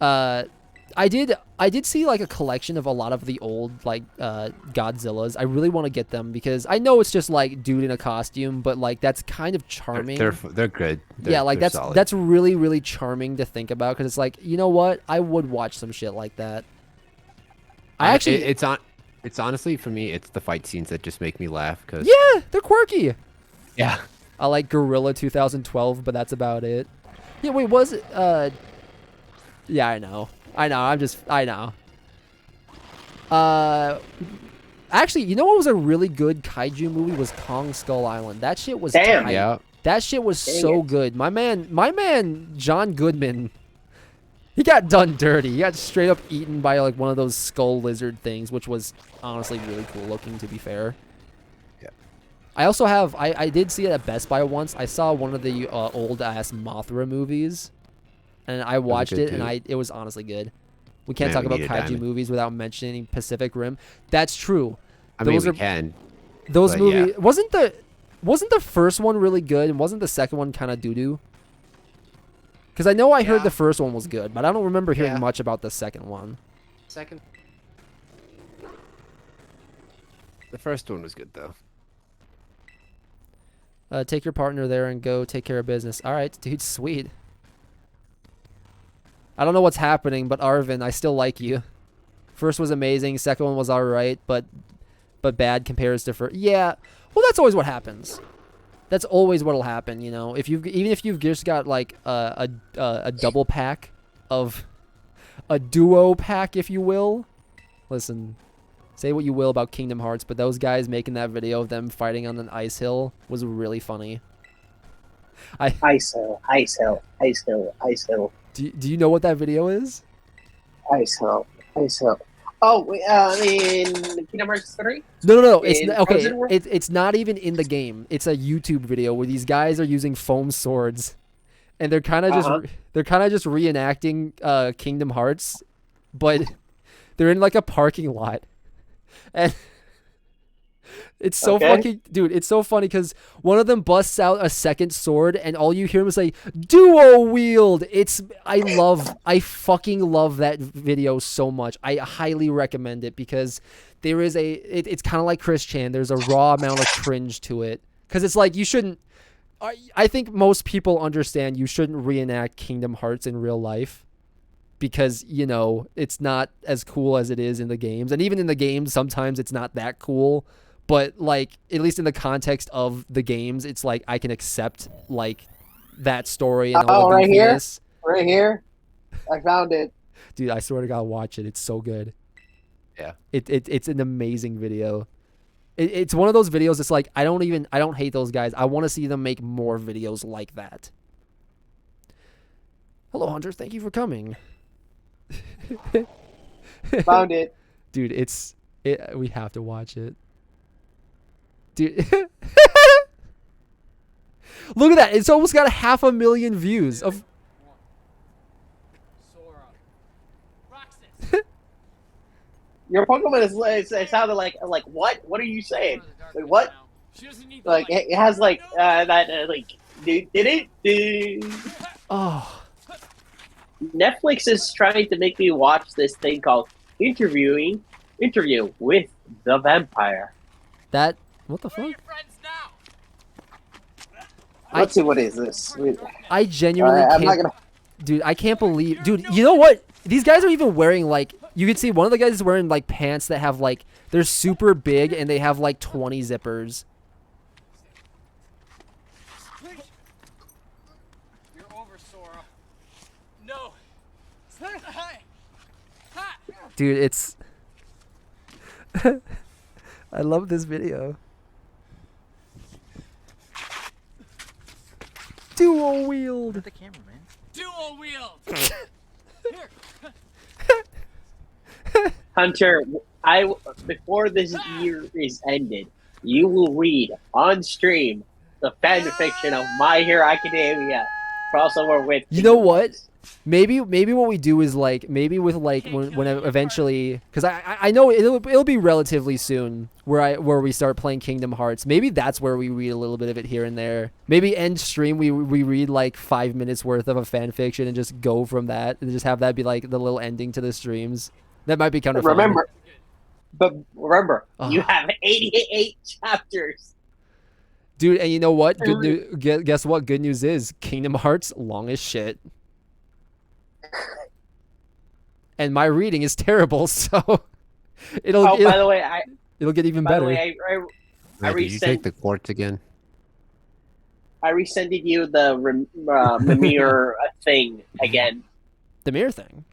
I did see like a collection of a lot of the old like Godzillas. I really want to get them because I know it's just like dude in a costume, but like that's kind of charming. They're good. Yeah, like they're solid. that's really really charming to think about because it's like, you know what? I would watch some shit like that. It's honestly for me, it's the fight scenes that just make me laugh because Yeah, they're quirky. yeah. I like Gorilla 2012, but that's about it. Yeah, wait, was it? Yeah, I know. I know. Actually, you know what was a really good kaiju movie was Kong Skull Island. That shit was Damn. tight. Yeah. That shit was Dang so it. good. My man, John Goodman. He got done dirty. He got straight up eaten by like one of those skull lizard things, which was honestly really cool looking, to be fair. Yeah. I also have. I did see it at Best Buy once. I saw one of the old ass Mothra movies, and I watched good it, and too. it was honestly good. We can't Man, talk we about need a kaiju diamond. movies without mentioning Pacific Rim. That's true. I mean, Those we are- can. Those But movies wasn't the first one really good, and wasn't the second one kind of doo doo? Because I know I heard Yeah. the first one was good, but I don't remember hearing Yeah. much about the second one. Second. The first one was good though. Take your partner there and go take care of business. All right, dude, sweet. I don't know what's happening, but Arvin, I still like you. First was amazing, second one was all right, but bad compares to first. Yeah, well, that's always what happens. That's always what'll happen, you know. Even if you've just got like a double pack of a duo pack, if you will. Listen, say what you will about Kingdom Hearts, but those guys making that video of them fighting on an ice hill was really funny. Ice hill, ice hill, ice hill, ice hill, Do you know what that video is? ice hill, ice hill. Oh, in Kingdom Hearts 3? No. It's In okay. Frozen World? It's not even in the game. It's a YouTube video where these guys are using foam swords, and they're kind of just reenacting Kingdom Hearts, but they're in like a parking lot, and it's so Okay. fucking dude. It's so funny because one of them busts out a second sword, and all you hear him is like duo wield. I fucking love that video so much. I highly recommend it because there is it's kind of like Chris Chan. There's a raw amount of cringe to it because it's like you shouldn't. I think most people understand you shouldn't reenact Kingdom Hearts in real life because, you know, it's not as cool as it is in the games. And even in the games, sometimes it's not that cool. But, like, at least in the context of the games, it's like I can accept, like, that story and all the right here? goofiness. Right here? I found it. Dude, I swear to God, watch it. It's so good. Yeah. It's an amazing video. It's one of those videos. It's like I don't hate those guys. I want to see them make more videos like that. Hello, Hunter. Thank you for coming. Found it. Dude, we have to watch it. Dude. Look at that. It's almost got 500,000 views of Your Pokemon it sounded like what? What are you saying? Like what? Like it has like that like did it? Oh. Netflix is trying to make me watch this thing called Interview with the Vampire. That what the fuck? Let's see what is this. I genuinely I'm can't. not gonna. Dude, I can't believe. Dude, you know what? These guys are even wearing like. You can see one of the guys is wearing like pants that have like they're super big and they have like 20 zippers. You're over, Sora. No. Dude, it's. I love this video. Dual wield. The cameraman. Dual wield. Hunter, before this year is ended, you will read on stream the fan fiction of My Hero Academia crossover with. You know what? Maybe what we do is like maybe with like when eventually because I know it'll be relatively soon where we start playing Kingdom Hearts. Maybe that's where we read a little bit of it here and there. Maybe end stream we read like 5 minutes worth of a fan fiction and just go from that and just have that be like the little ending to the streams. That might be kind of fun. Remember, you have 88 chapters. Dude, and you know what? Good news. Guess what? Good news is Kingdom Hearts long as shit. And my reading is terrible, so it'll. By the way, it'll get even better. By the way, I Did you take the quartz again? I resended you the Mimir thing again. The mirror thing.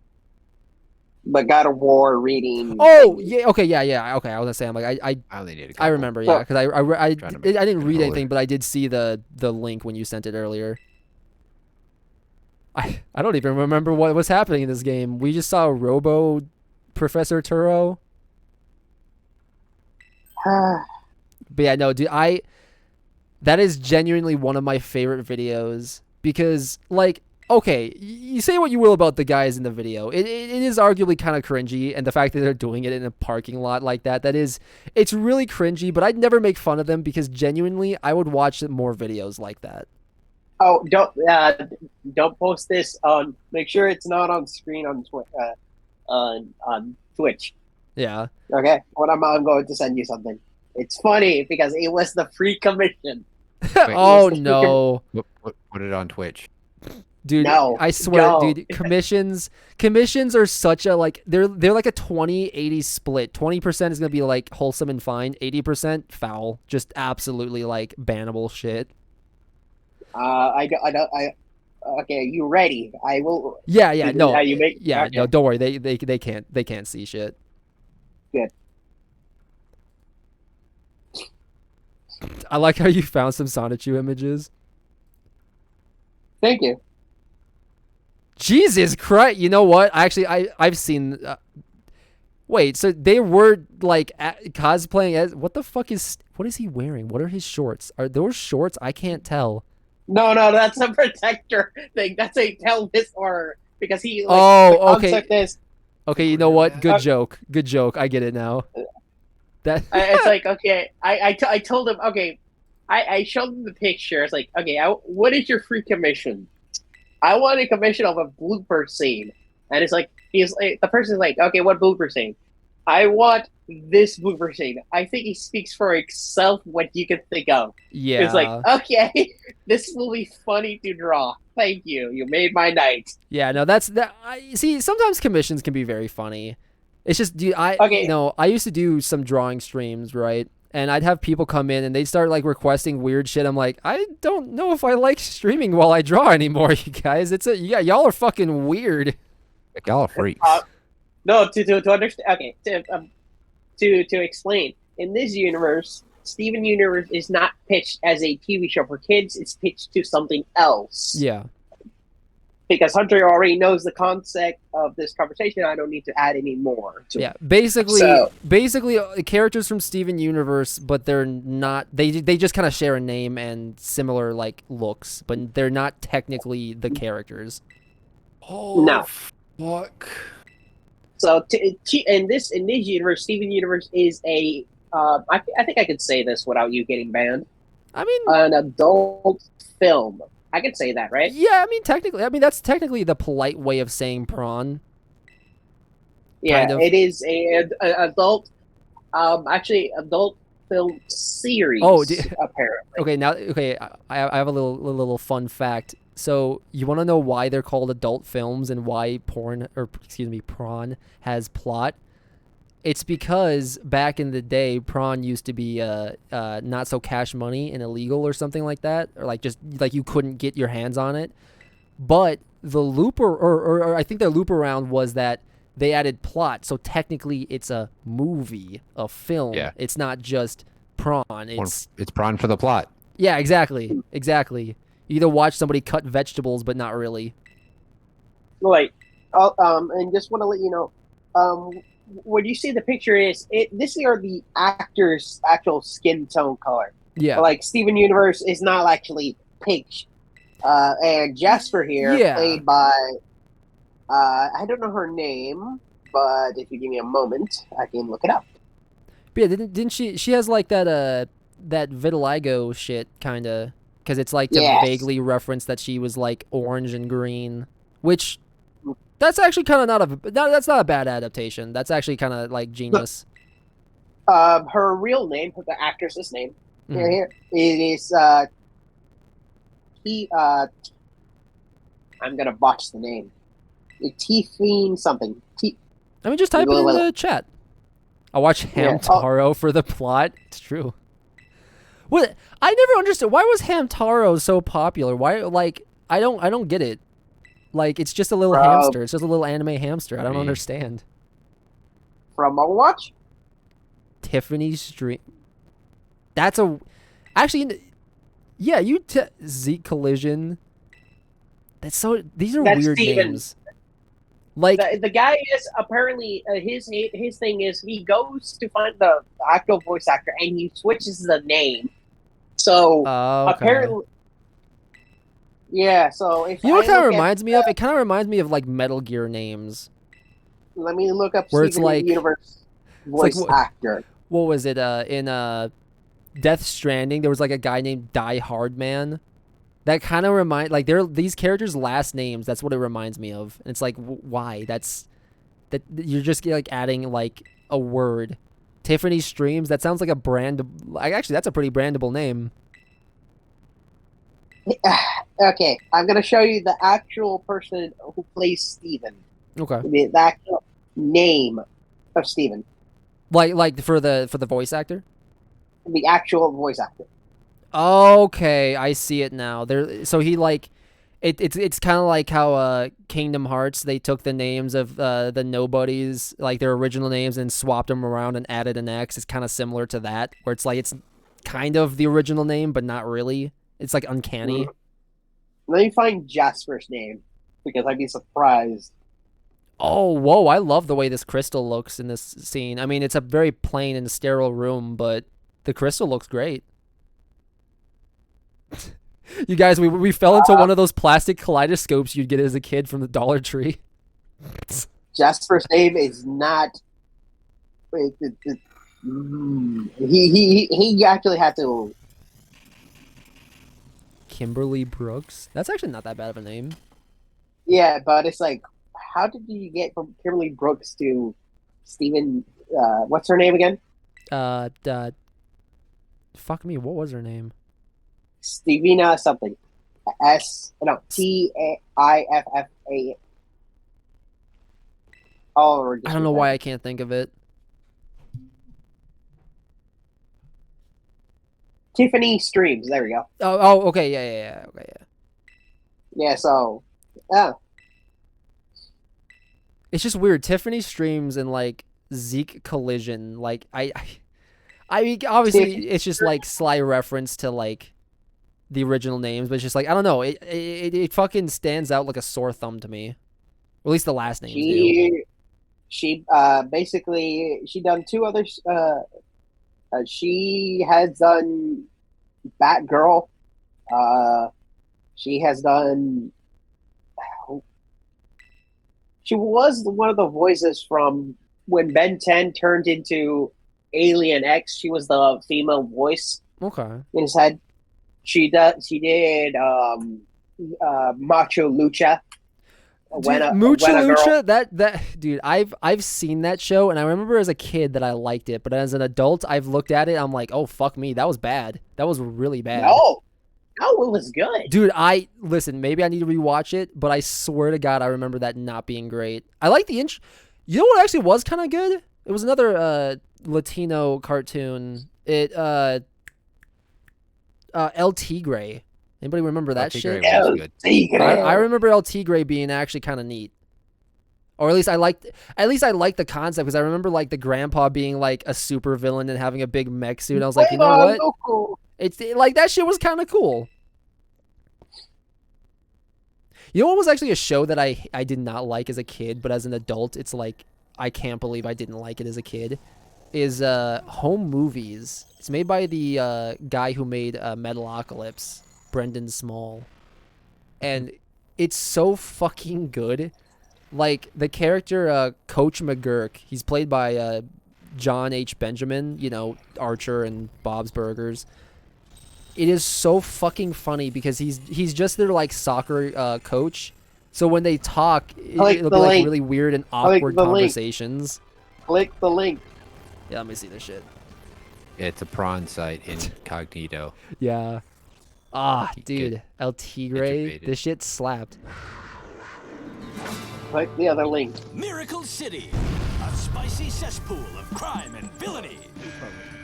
The God of War reading. Oh yeah, okay, yeah. Okay, I was gonna say I'm like I only did I remember, yeah, because I didn't read anything, but I did see the link when you sent it earlier. I don't even remember what was happening in this game. We just saw Robo Professor Turo. But yeah, no, dude, that is genuinely one of my favorite videos because, like, okay, you say what you will about the guys in the video. It is arguably kind of cringy, and the fact that they're doing it in a parking lot like it's really cringy, but I'd never make fun of them because genuinely I would watch more videos like that. Oh, don't post this on. Make sure it's not on screen on Twitch. Yeah. Okay. I'm going to send you something. It's funny because it was the free commission. Oh no! Put it on Twitch. Dude, no, I swear, dude, commissions are such a like they're like a 20-80 split. 20% is gonna be like wholesome and fine. 80% foul, just absolutely like bannable shit. Okay, you ready? I will. Yeah, no. How you make? Yeah, okay. no, don't worry. They can't see shit. Good. I like how you found some Sonichu images. Thank you. Jesus Christ! You know what? Actually, I've seen. Wait, so they were like cosplaying as what the fuck is? What is he wearing? What are his shorts? Are those shorts? I can't tell. No, that's a protector thing. That's a pelvis or because he. Like, oh, okay. Like this. Okay, you know what? Good joke. Good joke. I get it now. That it's like okay. I told him okay. I showed him the picture. It's like okay. What is your free commission? I want a commission of a blooper scene, and it's like the person's like okay, what blooper scene? I want this blooper scene. I think he speaks for itself. What you can think of. Yeah. It's like okay, this will be funny to draw. Thank you. You made my night. Yeah. No, that's that. I see. Sometimes commissions can be very funny. It's just, dude, I used to do some drawing streams, right? And I'd have people come in and they'd start like requesting weird shit. I'm like, I don't know if I like streaming while I draw anymore, you guys. Y'all are fucking weird. Y'all are freaks. No, to understand. Okay, to explain. in this universe, Steven Universe is not pitched as a TV show for kids. It's pitched to something else. Yeah. Because Hunter already knows the concept of this conversation. I don't need to add any more to Yeah, it. basically, characters from Steven Universe, but they're not. They just kind of share a name and similar like looks, but they're not technically the characters. Oh, No. fuck. So in this universe, Steven Universe is a. I think I could say this without you getting banned. I mean, an adult film. I can say that, right? Yeah, I mean technically. I mean that's technically the polite way of saying prawn. Yeah, Kind of. it is an adult. Actually, adult film series. Oh, apparently. Okay. I have a little fun fact. So you want to know why they're called adult films and why prawn has plot? It's because back in the day, prawn used to be not so cash money and illegal or something like that, or like just like you couldn't get your hands on it. But the loop or I think the loop around was that they added plot, so technically it's a movie, a film. Yeah. It's not just prawn. It's prawn for the plot. Yeah, exactly. You either watch somebody cut vegetables, but not really. Like, and just want to let you know, when you see the picture, this are the actors' actual skin tone color. Yeah. Like Steven Universe is not actually pink, and Jasper here, played by, I don't know her name, but if you give me a moment, I can look it up. But yeah, didn't she? She has like that vitiligo shit kind of, because it's like to vaguely reference that she was like orange and green, which. That's actually kind of that's not a bad adaptation. That's actually kind of like genius. Her real name, the actress's name, here it is. I'm gonna botch the name. Tiffany something. I mean, just type it in the chat. I watch Hamtaro for the plot. It's true. What I never understood. Why was Hamtaro so popular? Why I don't get it. Like, it's just a little hamster. It's just a little anime hamster. I don't understand. From Overwatch? Tiffany's Stream. That's a... Actually, yeah, Zeke Collision. That's so... These are weird names. Like... The guy is apparently... his thing is he goes to find the actual voice actor and he switches the name. So, apparently... Yeah, so if you know what kind of reminds me of? It kind of reminds me of like Metal Gear names. Let me look up where it's like Universe voice actor. What was it? In Death Stranding, there was like a guy named Die Hard Man. That kind of these characters' last names. That's what it reminds me of. And it's like, why? That you're just like adding like a word. Tiffany Streams. That sounds like a brand. Actually, that's a pretty brandable name. Okay, I'm gonna show you the actual person who plays Steven. Okay. The actual name of Steven. Like for the voice actor? The actual voice actor. Okay, I see it now. So he like it's kind of like how Kingdom Hearts, they took the names of the nobodies, like their original names, and swapped them around and added an X. It's kind of similar to that, where it's like it's kind of the original name but not really. It's like uncanny. Let me find Jasper's name, because I'd be surprised. Oh, whoa, I love the way this crystal looks in this scene. I mean, it's a very plain and sterile room, but the crystal looks great. You guys, we fell into one of those plastic kaleidoscopes you'd get as a kid from the Dollar Tree. Jasper's name is not... He actually had to... Kimberly Brooks? That's actually not that bad of a name. Yeah, but it's like, how did you get from Kimberly Brooks to Steven... what's her name again? Fuck me, what was her name? Stevina something. T-I-F-F-A. Oh, I don't know why I can't think of it. Tiffany Streams. There we go. Oh, okay, yeah. Okay, yeah. Yeah, so, yeah. It's just weird. Tiffany Streams and like Zeke Collision. Like I I mean, obviously, it's just like sly reference to like the original names, but it's just like I don't know. It fucking stands out like a sore thumb to me. Or at least the last names do. She basically she done two others. She has done Batgirl. She has done. She was one of the voices from when Ben 10 turned into Alien X. She was the female voice Okay. in his head. She did Macho Lucha. Dude, Mucha Lucha, that dude, I've seen that show, and I remember as a kid that I liked it, but as an adult, I've looked at it, I'm like, oh fuck me, that was bad. That was really bad. No, it was good. Dude, listen, maybe I need to rewatch it, but I swear to God, I remember that not being great. I like the intro. You know what actually was kind of good? It was another Latino cartoon. El Tigre. Anybody remember that shit? El Tigre. I remember El Tigre being actually kind of neat. Or at least I liked the concept, because I remember like the grandpa being like a super villain and having a big mech suit. I was like, you know what? It's like that shit was kind of cool. You know what was actually a show that I did not like as a kid, but as an adult, it's like I can't believe I didn't like it as a kid. Is Home Movies. It's made by the guy who made Metalocalypse, Brendan Small, and it's so fucking good. Like the character Coach McGurk, he's played by John H. Benjamin, you know, Archer and Bob's Burgers. It is so fucking funny because he's just their like soccer coach. So when they talk, it'll be like really weird and awkward conversations. Click the link. Yeah, let me see this shit. It's a prawn site incognito. Yeah. Ah, dude, El Tigre, this shit slapped. Click the other link. Miracle City, a spicy cesspool of crime and villainy.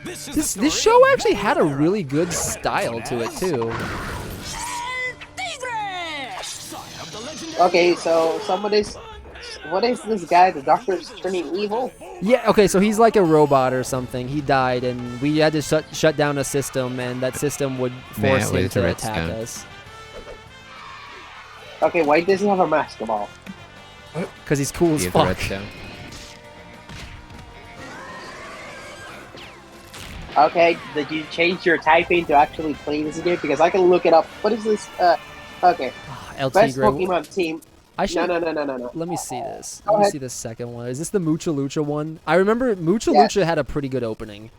This show actually had a really good style to it too. Okay, so what is this guy? The doctor's turning evil? Yeah, okay, so he's like a robot or something. He died, and we had to shut down a system, and that system would force him to attack us. Okay, why does he have a mask of all? Because he's cool as fuck. Okay, did you change your typing to actually play this game? Because I can look it up. What is this? Okay. El Best Tigre. Pokemon team. I should. No. Let me see this. Go Let me ahead. see the second one. Is this the Mucha Lucha one? I remember Mucha Lucha had a pretty good opening.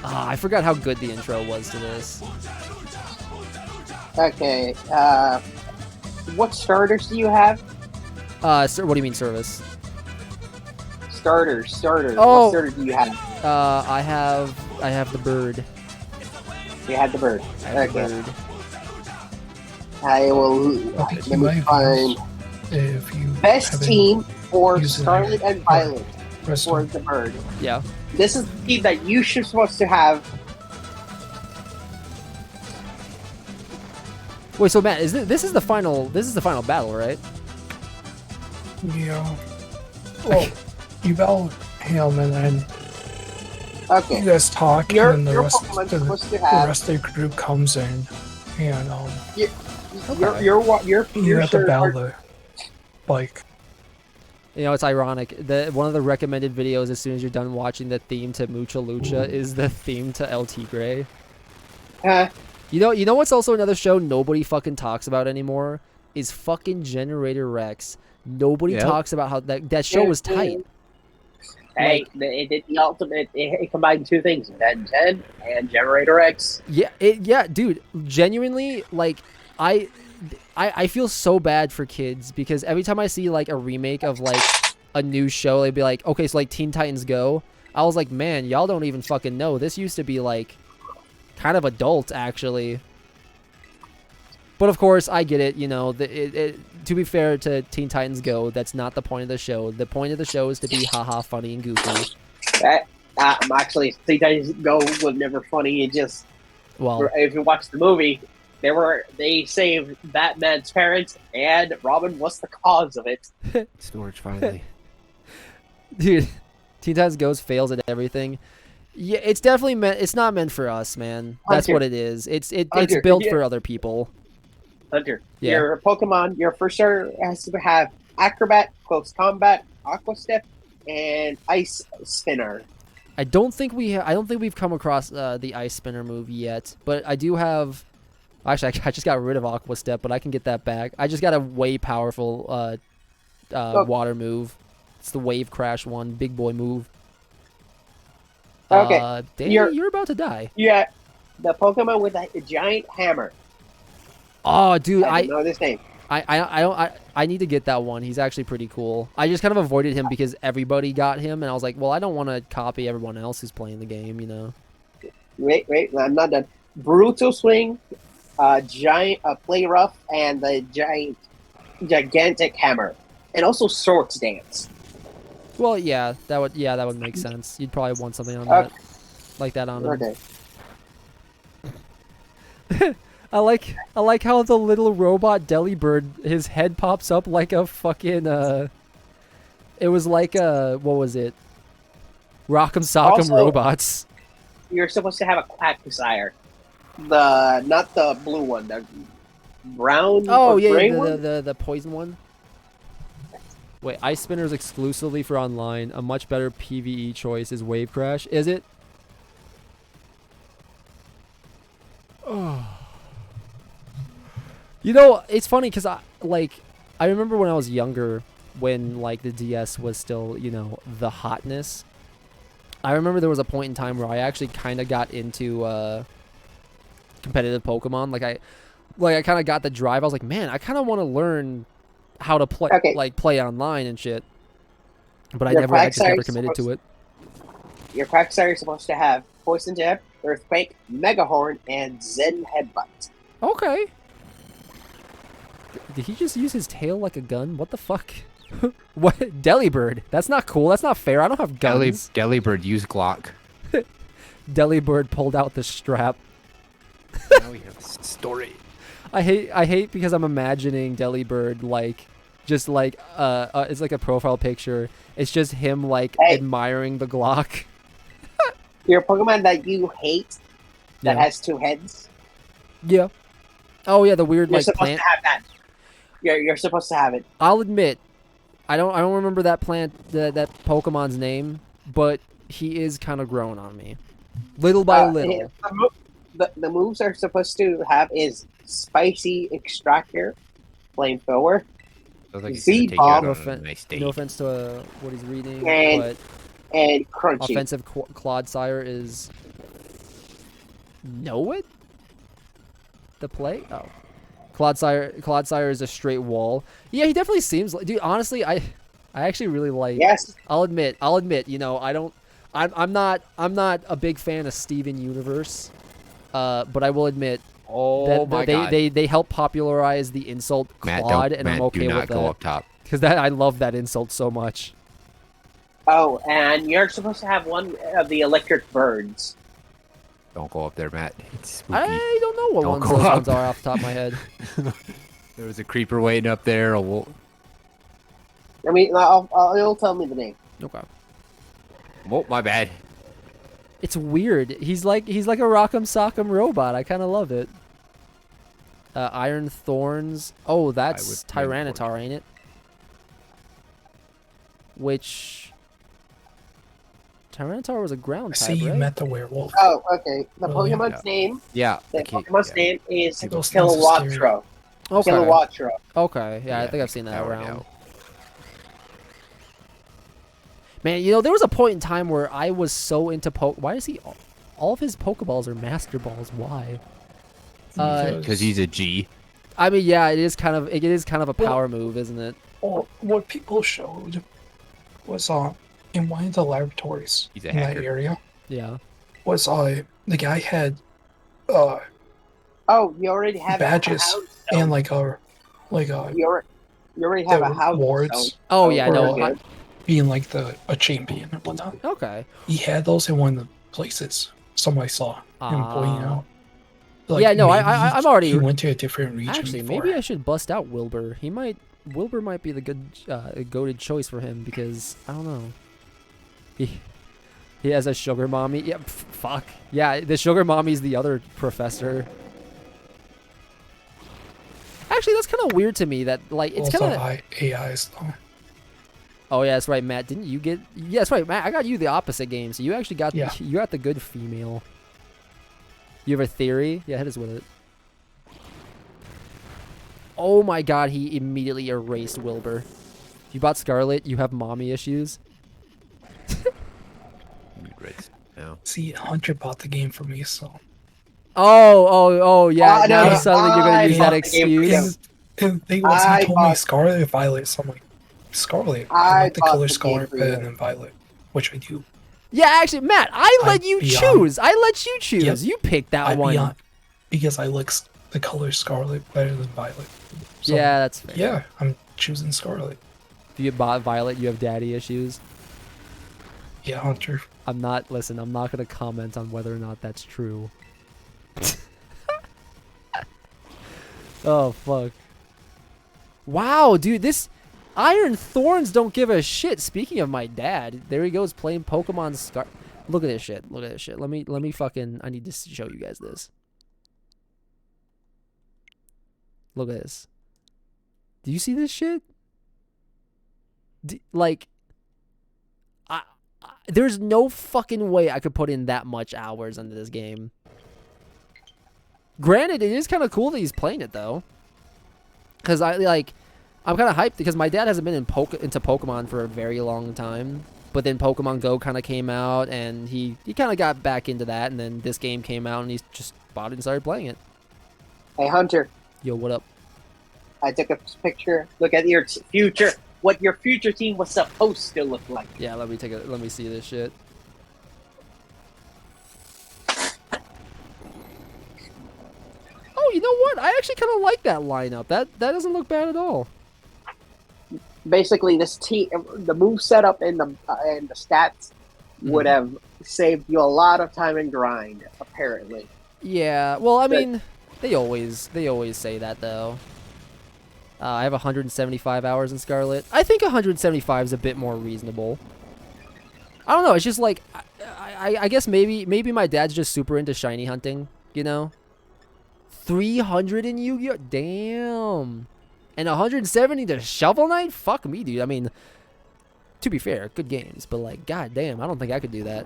I forgot how good the intro was to this. Okay. What starters do you have? So what do you mean service? Starters. Oh. What starter do you have? I have the bird. You have the bird. I have the Okay. bird. I will. Let me find If you best haven't team for used it Scarlet yet, and Violet press for on. the bird. Yeah. This is the team that you should supposed to have. Wait, so Matt, this is the final battle, right? Yeah. Well, you battle him, and then Okay. you guys talk, Your and then the rest, Pokemon's the, supposed to the have. rest of the group comes in, and Your you have to sure battle are- the like. You know, it's ironic. One of the recommended videos as soon as you're done watching the theme to Mucha Lucha is the theme to El Tigre. You know what's also another show nobody fucking talks about anymore? Is fucking Generator Rex. Nobody talks about how that show was tight. Hey, it did the ultimate. It combined two things: Ben 10 and Generator X. Yeah, dude. Genuinely, like, I feel so bad for kids because every time I see like a remake of like a new show, they'd be like, okay, so like Teen Titans Go. I was like, man, y'all don't even fucking know. This used to be like kind of adult, actually. But of course, I get it. You know, to be fair to Teen Titans Go, that's not the point of the show. The point of the show is to be haha funny and goofy. Actually, Teen Titans Go was never funny. It just, well, if you watch the movie, They saved Batman's parents, and Robin was the cause of it. Storage finally. Dude, Teen Titans Go fails at everything. Yeah, it's definitely meant. It's not meant for us, man. That's Hunter. what it is. It's Hunter, built yeah. for other people. Hunter, Yeah. your Pokemon, your first starter has to have Acrobat, Close Combat, Aqua Step, and Ice Spinner. I don't think we've come across the Ice Spinner move yet, but I do have. Actually, I just got rid of Aqua Step, but I can get that back. I just got a way powerful water move. It's the Wave Crash one, big boy move. Okay, Danny, you're about to die. Yeah, the Pokemon with a giant hammer. Oh, dude, I don't know this name. I need to get that one. He's actually pretty cool. I just kind of avoided him because everybody got him, and I was like, well, I don't want to copy everyone else who's playing the game, you know. Wait, I'm not done. Brutal Swing, giant Play Rough, and the gigantic hammer, and also Swords Dance. Well, yeah, that would make sense. You'd probably want something on that, like that on him. Okay. I like how the little robot Delibird, his head pops up like a fucking it was like a, what was it? Rock'em Sock'em Also, Robots. You're supposed to have a Quagsire. Not the blue one, the brown Oh or yeah, gray the, one? the poison one. Wait, Ice Spinner is exclusively for online. A much better PvE choice is Wave Crash. Is it? Oh. You know, it's funny because I remember when I was younger, when like the DS was still, you know, the hotness. I remember there was a point in time where I actually kind of got into competitive Pokemon. I kind of got the drive. I was like, man, I kind of want to learn how to play, play online and shit. But I just never committed to it. Your Quagsire is supposed to have Poison Jab, Earthquake, Mega Horn, and Zen Headbutt. Okay. Did he just use his tail like a gun? What the fuck? What? Delibird. That's not cool. That's not fair. I don't have guns. Delibird used Glock. Delibird pulled out the strap. Now we have a story. I hate because I'm imagining Delibird just it's like a profile picture. It's just him admiring the Glock. Your Pokemon that you hate that has two heads. Yeah. Oh yeah, the weird You're supposed plant. to have that. You're supposed to have it. I'll admit, I don't remember that plant that Pokemon's name, but he is kind of growing on me, little by little. The moves are supposed to have is Spicy Extractor, Flamethrower, Z-Bomb, no offense to what he's reading, and Crunchy. Offensive Clodsire is know it. The play? Oh. Clodsire is a straight wall. Yeah, he definitely seems like, dude, honestly, I actually really like. Yes. I'll admit, you know, I'm not a big fan of Steven Universe. But I will admit they help popularize the insult Claude, and I'm okay with that. Go up top. Because I love that insult so much. Oh, and you're supposed to have one of the electric birds. Don't go up there, Matt. It's spooky. I don't know what ones those ones are off the top of my head. There was a creeper waiting up there. I mean, you'll tell me the name. Okay. Oh, my bad. It's weird. He's like a Rock'em Sock'em robot. I kind of love it. Iron Thorns. Oh, that's Tyranitar, ain't it? Which Tyranitar was a ground type, I see you right? met the werewolf. Oh, okay. The Pokemon's name. Yeah. The Pokemon's name is Those things are Kilowattra. Okay. Kilowattra. Okay. Yeah, I think I've seen that around. Man, you know, there was a point in time where I was so into Why is he... All of his Pokeballs are Master Balls. Why? Because he's a G. I mean, yeah, it is kind of a power move, isn't it? Well, what people showed was in one of the laboratories in that area. Yeah. Was the guy had Oh, you already have badges and you already have a house wards. Oh yeah, no. Being like a champion and whatnot. Okay. He had those in one of the places somebody saw him pointing out. Like, yeah, no, maybe I'm already. He went to a different region Actually, before. maybe I should bust out Wilbur. Wilbur might be the good, goated choice for him because I don't know. He has a sugar mommy. Yeah, fuck. Yeah, the sugar mommy's the other professor. Actually, that's kind of weird to me that like it's also kind of AIs though. Oh yeah, that's right, Matt. Didn't you get? Yeah, that's right, Matt. I got you the opposite game, so you actually got you got the good female. You have a theory? Yeah, hit us with it. Oh my God, he immediately erased Wilbur. You bought Scarlet. You have mommy issues. No. See, Hunter bought the game for me, so. Oh, yeah. Now suddenly you're gonna use that bought the game for him. excuse. And the thing was, he told me Scarlet and Violet, so I'm like, Scarlet. I like the color Scarlet better than Violet, which I do. Yeah, actually, Matt, I let you choose. I let you choose. Yep. You picked that one. Because I like the color Scarlet better than Violet. So, yeah, that's fair. Yeah, I'm choosing Scarlet. If you bought Violet, you have daddy issues. Yeah, Hunter. I'm not going to comment on whether or not that's true. Oh, fuck. Wow, dude, this Iron Thorns don't give a shit. Speaking of my dad, there he goes playing Pokemon Scar. Look at this shit. Look at this shit. Let me fucking, I need to show you guys this. Look at this. Do you see this shit? There's no fucking way I could put in that much hours into this game. Granted, it is kind of cool that he's playing it though, because I'm kind of hyped because my dad hasn't been into Pokemon for a very long time. But then Pokemon Go kind of came out, and he kind of got back into that. And then this game came out, and he's just bought it and started playing it. Hey Hunter. Yo, what up? I took a picture. Look at your future. What your future team was supposed to look like. Yeah, let me see this shit. Oh, you know what? I actually kind of like that lineup. That doesn't look bad at all. Basically, this team, the move setup and the stats would have saved you a lot of time and grind. Apparently. Yeah. Well, I mean, they always say that though. I have 175 hours in Scarlet. I think 175 is a bit more reasonable. I don't know. It's just like, I guess maybe my dad's just super into shiny hunting, you know? 300 in Yu-Gi-Oh! Damn. And 170 to Shovel Knight? Fuck me, dude. I mean, to be fair, good games. But like, god damn, I don't think I could do that.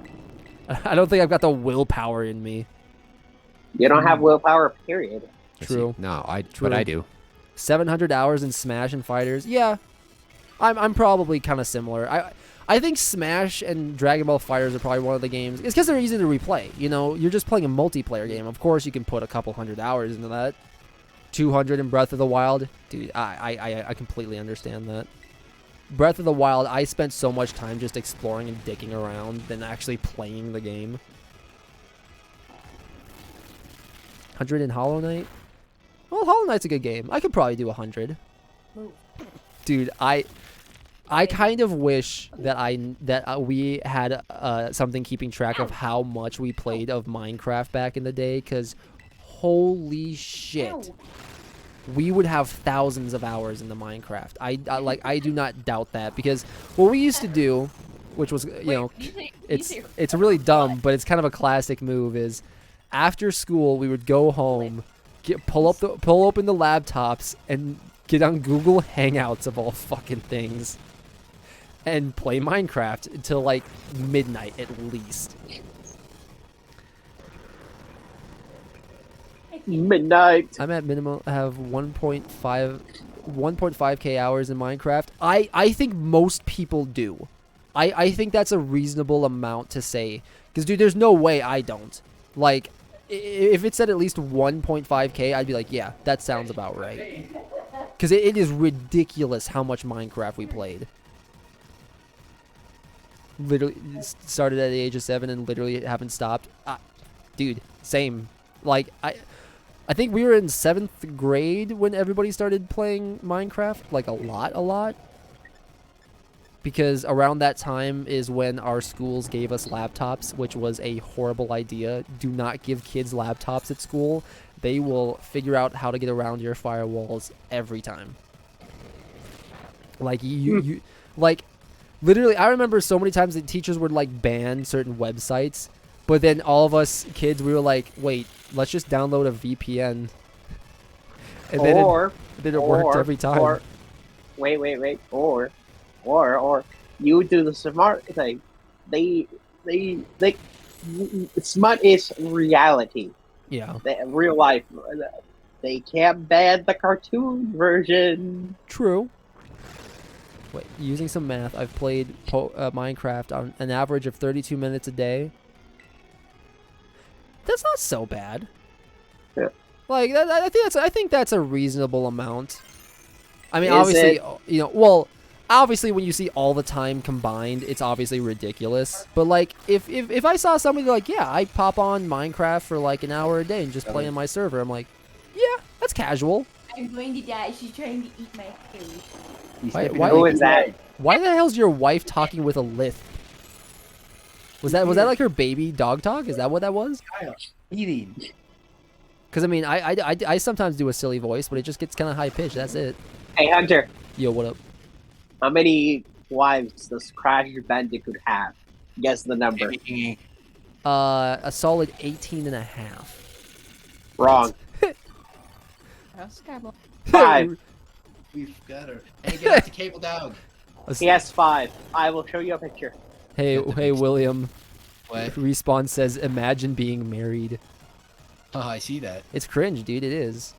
I don't think I've got the willpower in me. You don't have willpower, period. True. No, but I do. 700 hours in Smash and Fighters. Yeah, I'm probably kind of similar. I think Smash and Dragon Ball Fighters are probably one of the games. It's because they're easy to replay. You know, you're just playing a multiplayer game. Of course, you can put a couple hundred hours into that. 200 in Breath of the Wild, dude. I completely understand that. Breath of the Wild, I spent so much time just exploring and dicking around than actually playing the game. 100 in Hollow Knight. Well, Hollow Knight's a good game. I could probably do 100. Dude, I kind of wish that we had something keeping track of how much we played of Minecraft back in the day, because holy shit, we would have thousands of hours in the Minecraft. I do not doubt that, because what we used to do, which was it's really dumb, but it's kind of a classic move, is after school we would go home, pull open the laptops and get on Google Hangouts of all fucking things and play Minecraft until like midnight at least. Midnight. I'm at minimum. I have 1.5k hours in Minecraft. I think most people do. I think that's a reasonable amount to say, because dude, there's no way I don't. Like, if it said at least 1.5k, I'd be like, yeah, that sounds about right. Because it is ridiculous how much Minecraft we played. Literally started at the age of 7 and literally haven't stopped. Dude, same. Like, I think we were in 7th grade when everybody started playing Minecraft. Like, a lot. Because around that time is when our schools gave us laptops, which was a horrible idea. Do not give kids laptops at school. they will figure out how to get around your firewalls every time. Like you like literally, I remember so many times that teachers would like ban certain websites, but then all of us kids, we were like, wait, let's just download a VPN. And then it worked every time. Or, wait. Or you do the smart thing. They smut is reality. Yeah. Real life. They can't ban the cartoon version. True. Wait, using some math, I've played Minecraft on an average of 32 minutes a day. That's not so bad. Yeah. Like I think that's a reasonable amount. I mean, Is obviously, it? you know, well, obviously when you see all the time combined, it's obviously ridiculous. But like, if I saw somebody like, yeah, I pop on Minecraft for like an hour a day and just play on my server, I'm like, yeah, that's casual. I'm going to die. She's trying to eat my food. Why is that? Why the hell's your wife talking with a lisp? Was that like her baby dog talk? Is that what that was? Eating. Because I mean, I sometimes do a silly voice, but it just gets kind of high pitched. That's it. Hey Hunter, Yo, what up? how many wives does Crash Bandicoot have? Guess the number. A solid 18 and a half. Wrong. That's terrible. 5. We've got her. Hey, get off the cable dog. He has 5. I will show you a picture. Hey, William. What? Respawn says, imagine being married. Oh, I see that. It's cringe, dude. It is.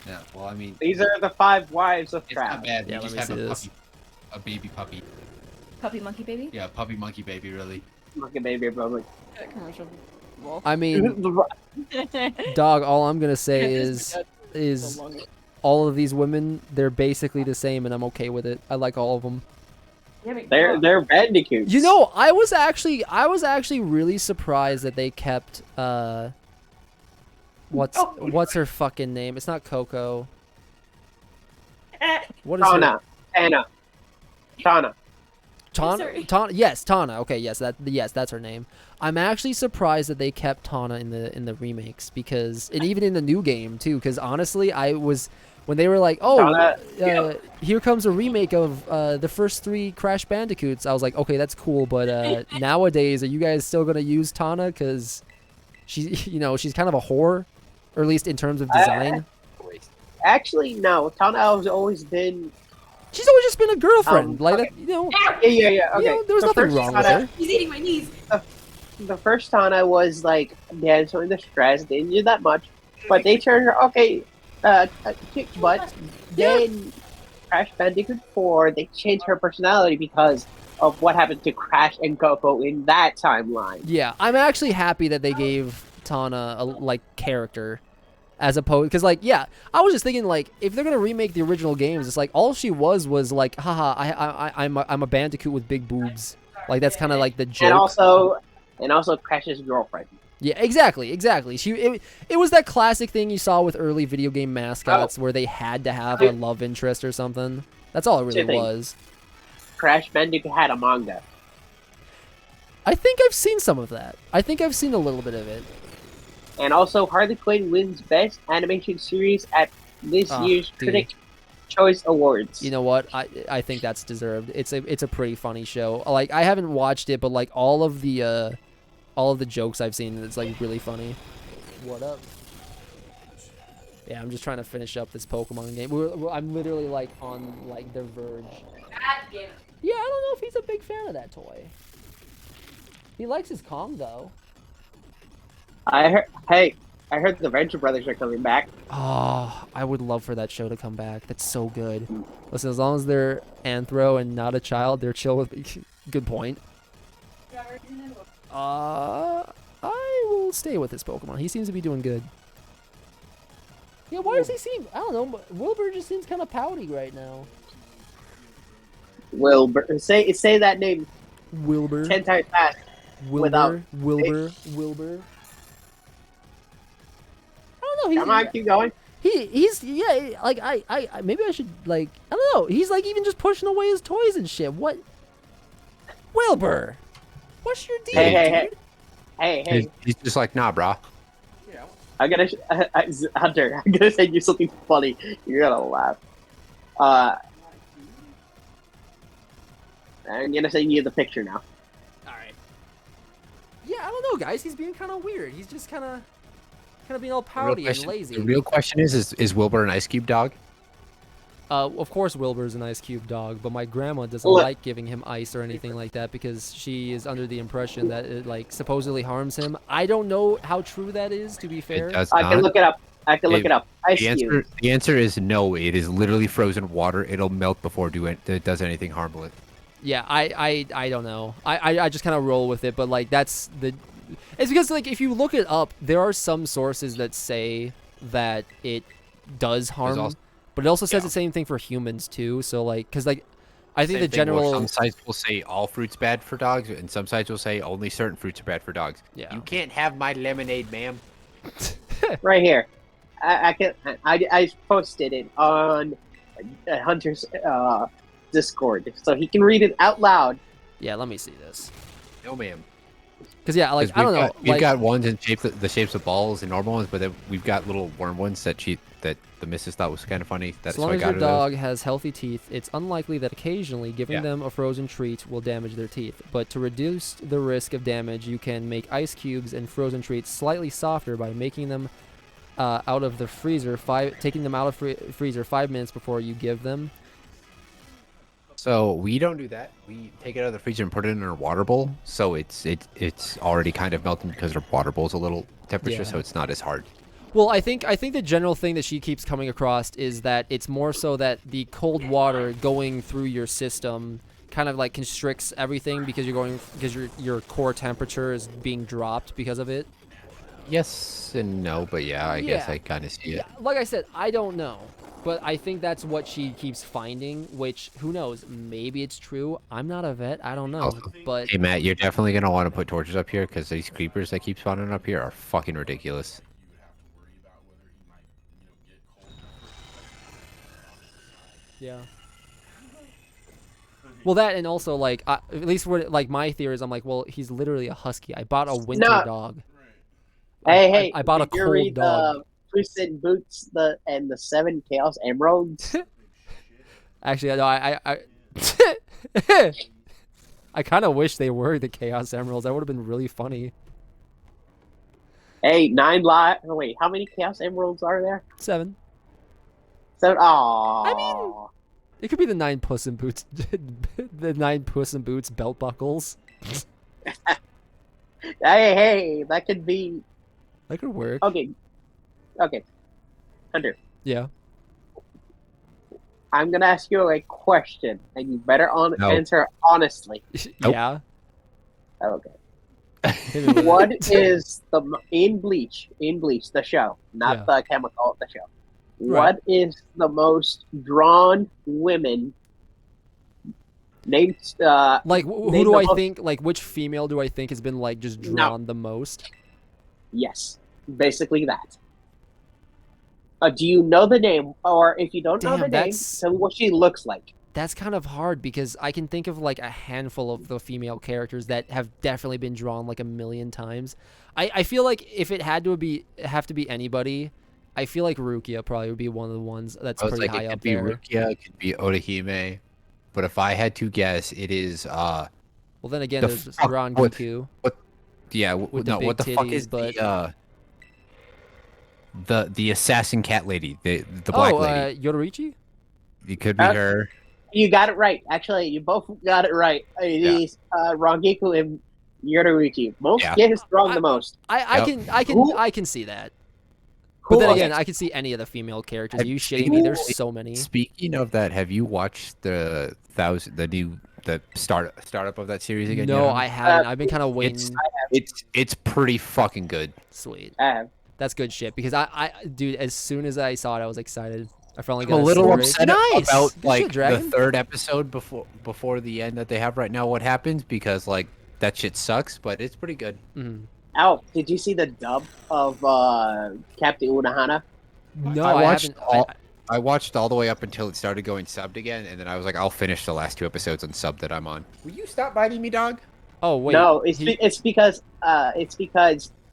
Yeah, well, I mean, These are the 5 wives of it's Crash. not bad. Yeah, You just let have me a see puppy. A baby puppy. Puppy monkey baby? Yeah, puppy monkey baby, really. Look at baby, bro. Like, Commercial. I mean, dog, all I'm gonna say is all of these women, they're basically the same, and I'm okay with it. I like all of them. they're bandicoots. You know, I was actually really surprised that they kept what's her fucking name? It's not Coco. What is Tana. her? Tana. Tana. Yes, Tana. Okay, yes, that's her name. I'm actually surprised that they kept Tana in the remakes because, and even in the new game too. Because honestly, I was when they were like, oh, here comes a remake of the first 3 Crash Bandicoots. I was like, okay, that's cool, but nowadays, are you guys still gonna use Tana? Because she's kind of a whore, or at least in terms of design. Actually, no. Tana has always been. She's always just been a girlfriend, like okay. that, you know. Yeah. Okay. You know, there was nothing wrong with her. He's eating my knees. The first Tana was like, yeah, so in the stress, didn't do that much, but they turned her kick butt. Then Crash Bandicoot 4, they changed her personality because of what happened to Crash and Coco in that timeline. Yeah, I'm actually happy that they gave Tana a character. As opposed, because I was just thinking if they're gonna remake the original games, it's like all she was like, haha, I'm a bandicoot with big boobs. Like that's kind of like the joke. And also Crash's girlfriend. Yeah, exactly. It was that classic thing you saw with early video game mascots where they had to have a love interest or something. That's all it really was. Crash Bandicoot had a manga. I think I've seen some of that. I think I've seen a little bit of it. And also, Harley Quinn wins Best Animation Series at this year's Critics' Choice Awards. You know what? I think that's deserved. It's a pretty funny show. Like I haven't watched it, but like all of the jokes I've seen, it's like really funny. What up? Yeah, I'm just trying to finish up this Pokemon game. I'm literally like on the verge. Yeah, I don't know if he's a big fan of that toy. He likes his Kong though. I heard the Venture Brothers are coming back. Oh, I would love for that show to come back. That's so good. Listen, as long as they're Anthro and not a child, they're chill with me. Good point. I will stay with this Pokemon. He seems to be doing good. Yeah, why does he seem... I don't know. Wilbur just seems kind of pouty right now. Wilbur. Say that name. Wilbur. 10 times fast. Wilbur. Wilbur. I don't know. Come on, keep going. He's like I maybe I should I don't know. He's like even just pushing away his toys and shit. What? Wilbur, what's your deal? Hey. He's just like, nah, brah. Hunter, I'm gonna send you something funny. You're gonna laugh. I'm gonna send you the picture now. Alright. Yeah, I don't know, guys. He's being kind of weird. He's just kind of being all pouty and lazy. The real question is Wilbur an Ice Cube dog? Of course Wilbur's an Ice Cube dog, but my grandma doesn't Look. like giving him ice or anything like that because she is under the impression that it like supposedly harms him. I don't know how true that is, to be fair. It does I can not. look it up. Look it up. Ice Cube. The answer is no. It is literally frozen water. It'll melt before it does anything harmful. Yeah, I don't know. I just kind of roll with it, but like it's because like if you look it up, there are some sources that say that it does harm, but it also says the same thing for humans too. So like, because like I think Same the thing where general some sites will say all fruit's bad for dogs, and some sites will say only certain fruits are bad for dogs. Yeah. You can't have my lemonade, ma'am. Right here. I posted it on Hunter's Discord, so he can read it out loud. Yeah, let me see this. No, ma'am. Because yeah, like I don't know. We've got ones in the shapes of balls and normal ones, but then we've got little worm ones that the missus thought was kind of funny. That's as long why I as got your her dog those. has healthy teeth, it's unlikely that occasionally giving them a frozen treat will damage their teeth. But to reduce the risk of damage, you can make ice cubes and frozen treats slightly softer by making them out of the freezer. Taking them out of freezer 5 minutes before you give them. So we don't do that. We take it out of the freezer and put it in our water bowl. So it's already kind of melting because our water bowl's a little temperature, so it's not as hard. Well, I think the general thing that she keeps coming across is that it's more so that the cold water going through your system kind of like constricts everything because your core temperature is being dropped because of it. Yes and no, but yeah, I guess I kind of see it. Like I said, I don't know, but I think that's what she keeps finding. Which who knows? Maybe it's true. I'm not a vet. I don't know. But Hey Matt, you're definitely gonna want to put torches up here because these creepers that keep spawning up here are fucking ridiculous. Yeah. Well, that and also like at least what like my theory is, I'm like, well, he's literally a husky. I bought a winter dog. Hey, I bought a did you cold read dog. Puss in Boots and the 7 Chaos Emeralds? Actually, no, I I kind of wish they were the Chaos Emeralds. That would have been really funny. Hey, 9 live. Wait, how many Chaos Emeralds are there? 7. 7. Aww. I mean, it could be the 9 Puss in Boots, the 9 Puss in Boots belt buckles. hey, that could be. That could work. Okay. Hunter. Yeah. I'm gonna ask you a question, and you better answer honestly. Yeah. Okay. What is in Bleach, the show, not the chemical, the show? Right. What is the most drawn women named? Like who do I think? Like which female do I think has been like just drawn the most? Yes, basically that. Do you know the name, or if you don't know the name, tell me what she looks like. That's kind of hard because I can think of like a handful of the female characters that have definitely been drawn like a million times. I feel like if it had to have to be anybody, I feel like Rukia probably would be one of the ones that's pretty high up there. It could be Rukia, it could be Orihime, but if I had to guess, it is well then again, there's Rangiku. What the fuck is the assassin cat lady, the black lady? Yororichi? It could be her. You got it right. Actually, you both got it right. It is Rangiku and Yororichi. Most get drawn the most. I can see that. But then again, I can see any of the female characters. Are you shitting me? There's so many. Speaking of that, have you watched the startup of that series again? No, I haven't. I've been kind of waiting. It's pretty fucking good. Sweet. I have. That's good shit because dude, as soon as I saw it, I was excited. I finally I'm got a little upset about Good like shit, Dragon. the 3rd episode before the end that they have right now. What happens because like that shit sucks, but it's pretty good. Mm-hmm. Al, did you see the dub of Captain Unohana? No, I haven't. I watched all the way up until it started going subbed again, and then I was like, I'll finish the last 2 episodes on sub that I'm on. Will you stop biting me, dog? Oh wait. No, it's because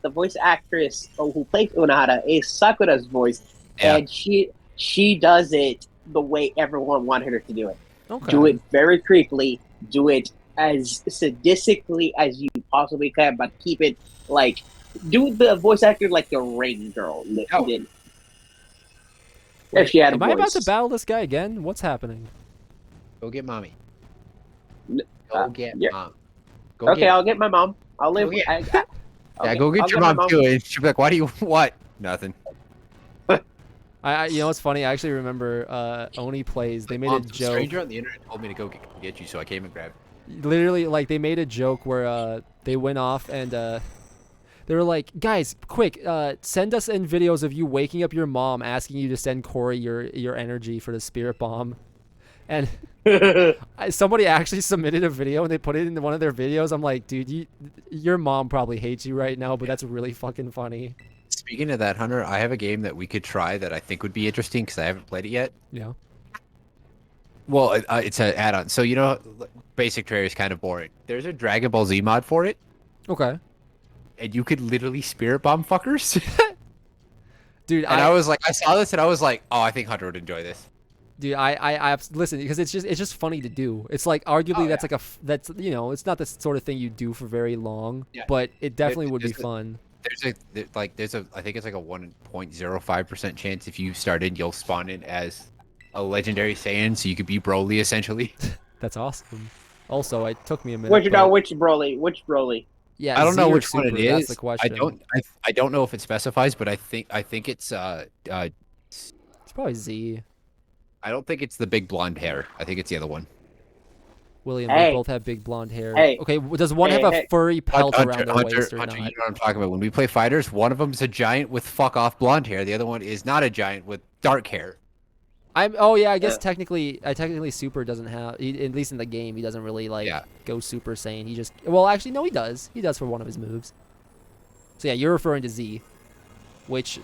the voice actress who plays Unahara is Sakura's voice, Yeah. and she does it the way everyone wanted her to do it. Okay. Do it very creepily. Do it as sadistically as you possibly can, but keep it like do the voice actor like the Ring girl did. If she had a Am I about voice. to battle this guy again? What's happening? Go get mommy. N- Go get yeah. mom. Go Okay, get I'll get my mom. I'll live. Go get- Yeah, go get your mom too. And she'll be like, "Why do you what?" Nothing. You know what's funny? I actually remember Oni Plays. They made a Mom, some joke. stranger on the internet told me to go get you, so I came and grabbed. Literally, like they made a joke where they went off and they were like, "Guys, quick, send us in videos of you waking up your mom, asking you to send Corey your energy for the spirit bomb." And somebody actually submitted a video and they put it into one of their videos. I'm like, dude, your mom probably hates you right now, but that's really fucking funny. Speaking of that, Hunter, I have a game that we could try that I think would be interesting because I haven't played it yet. Yeah. Well, it's an add-on. So, you know, basic trailer is kind of boring. There's a Dragon Ball Z mod for it. Okay. And you could literally spirit bomb fuckers. Dude, and I was like, I saw this and I was like, oh, I think Hunter would enjoy this. Dude, I listen, because it's just funny to do. It's like arguably that's you know, it's not the sort of thing you do for very long, but it definitely would be fun. I think it's like a 1.05% chance if you started, you'll spawn in as a legendary Saiyan, so you could be Broly essentially. That's awesome. Also, it took me a minute. Which Broly? Which Broly? Yeah, I don't know which Super, one it is. That's the question. I don't know if it specifies, but I think it's it's probably Z. I don't think it's the big blonde hair. I think it's the other one. William, Hey. they both have big blonde hair. Hey. Okay, does one have a furry pelt around their waist or Hunter, you not? know what I'm talking about. When we play fighters, one of them's a giant with fuck off blonde hair. The other one is not a giant with dark hair. Oh yeah, I guess technically Super doesn't have, at least in the game, he doesn't really go Super Saiyan. He just, well, actually no, he does. He does for one of his moves. So yeah, you're referring to Z, which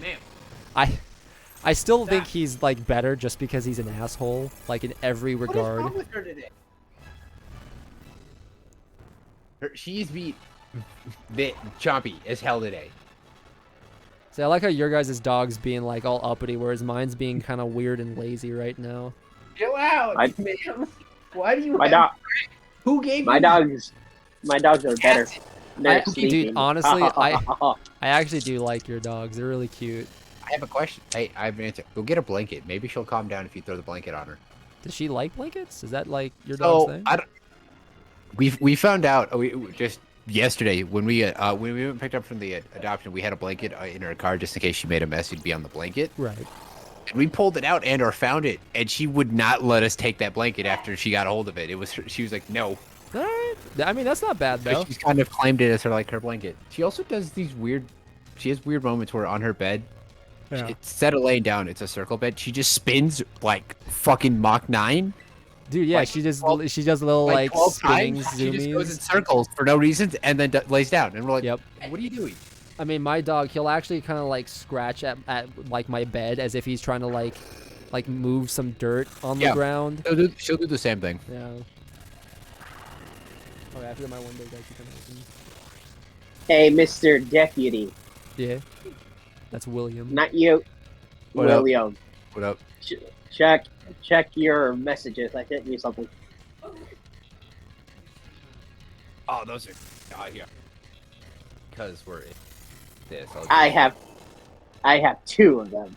I still think he's like better just because he's an asshole, like in every regard. What is wrong with her today? She's beat chompy as hell today. See, I like how your guys' dog's being like all uppity, whereas mine's being kind of weird and lazy right now. Chill out, man. Why do you? My dog. Who gave my you? dogs? My dogs are better. They're Dude, sleeping. honestly, I actually do like your dogs. They're really cute. I have a question. Hey, I have an answer. Go get a blanket. Maybe she'll calm down if you throw the blanket on her. Does she like blankets? Is that like your dog's thing? We found out just yesterday when we went and picked up from the adoption. We had a blanket in her car just in case she made a mess. You'd be on the blanket. Right. And we pulled it out or found it, and she would not let us take that blanket after she got a hold of it. She was like, no. All right. I mean, that's not bad though. She's kind of claimed it as her blanket. She also does these weird. She has weird moments where on her bed. Yeah. Instead of laying down, it's a circle bed. She just spins like fucking Mach 9. Dude, yeah, like she does little like 12 spinning times. She just goes in zoomies. circles for no reason and then lays down. And we're like, Yep. what are you doing? I mean, my dog, he'll actually kind of like scratch at like my bed as if he's trying to like move some dirt on the ground. She'll do the same thing. Yeah. Okay, I forgot my window guys can open. Hey, Mr. Deputy. Yeah. That's William. Not you. What up? William. What up? Check your messages. I sent you something. Oh, those are yeah. Because we're in this. I have two of them.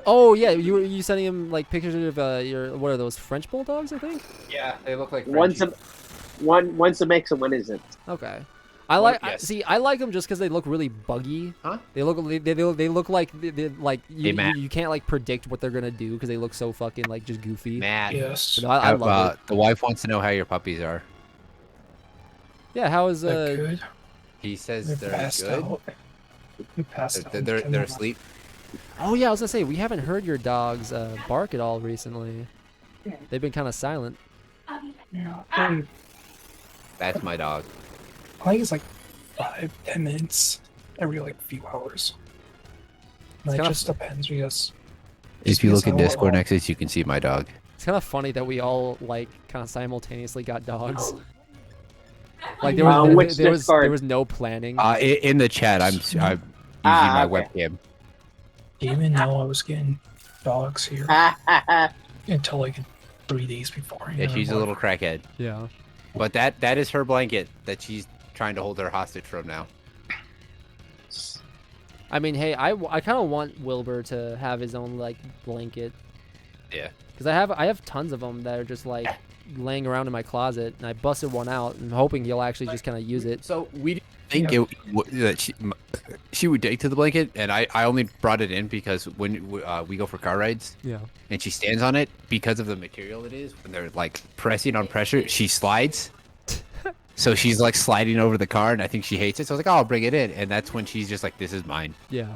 Oh yeah, you sending him like pictures of your, what are those, French bulldogs? I think. Yeah, they look like One's a mix and one isn't. Okay. I like them just because they look really buggy. Huh? They look like Matt. you can't like predict what they're gonna do because they look so fucking like just goofy. Matt. Yes. But no, I love it. The wife wants to know how your puppies are. Yeah, how is They're good. He says They're they're passed good. out. We passed out. They're asleep. Oh yeah, I was gonna say we haven't heard your dogs bark at all recently. They've been kind of silent. Yeah, That's my dog. I think it's like 5-10 minutes every like few hours. And it kinda just depends because If you look in because Discord next to this, you can see my dog. It's kind of funny that we all like kind of simultaneously got dogs. Like there was Which there Discord? was no planning. In the chat, I'm using my okay. webcam. Didn't even know I was getting dogs here until like 3 days before. Yeah, she's a little crackhead. Yeah. But that is her blanket that she's trying to hold her hostage from now. I mean, hey, I kind of want Wilbur to have his own like blanket. Yeah. Because I have tons of them that are just like laying around in my closet, and I busted one out and hoping he'll actually just kind of use it. So we think that she would take to the blanket, and I only brought it in because when we go for car rides, yeah, and she stands on it because of the material it is. When they're like pressing on pressure, she slides. So she's like sliding over the car, and I think she hates it. So I was like, "Oh, I'll bring it in," and that's when she's just like, "This is mine." Yeah.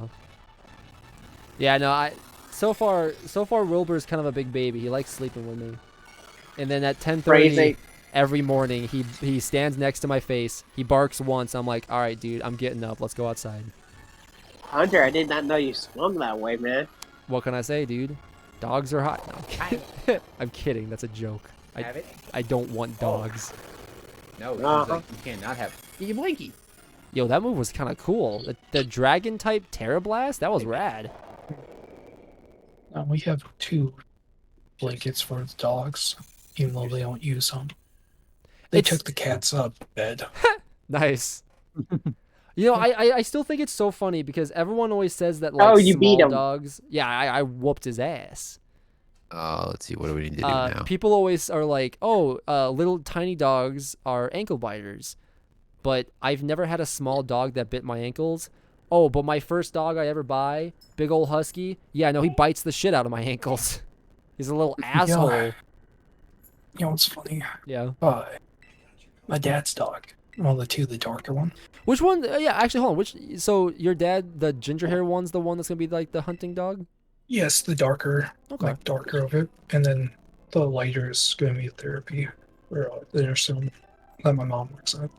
Yeah, no, so far Wilbur's kind of a big baby. He likes sleeping with me. And then at 10:30 every morning, he stands next to my face. He barks once. I'm like, all right, dude, I'm getting up. Let's go outside. Hunter, I did not know you swung that way, man. What can I say, dude? Dogs are hot. No, I'm kidding. I'm kidding. That's a joke. I don't want dogs. No, you cannot have. You blinky. Yo, that move was kind of cool. The dragon type Terra Blast, that was rad. We have 2 blankets for the dogs, even though they don't use them. They took the cat's bed. Nice. You know, I still think it's so funny because everyone always says that like you beat small him. dogs. Yeah, I whooped his ass. Let's see. What do we need to do now? People always are like, oh, little tiny dogs are ankle biters. But I've never had a small dog that bit my ankles. Oh, but my first dog I ever buy, big old husky, yeah, no, he bites the shit out of my ankles. He's a little asshole. You know what's funny? Yeah. My dad's dog. Well, the darker one. Which one? Yeah, actually, hold on. So your dad, the ginger hair one's the one that's gonna be like the hunting dog? Yes, the darker, like darker of it, and then the lighter is going to be therapy, or the nursing home that my mom works at.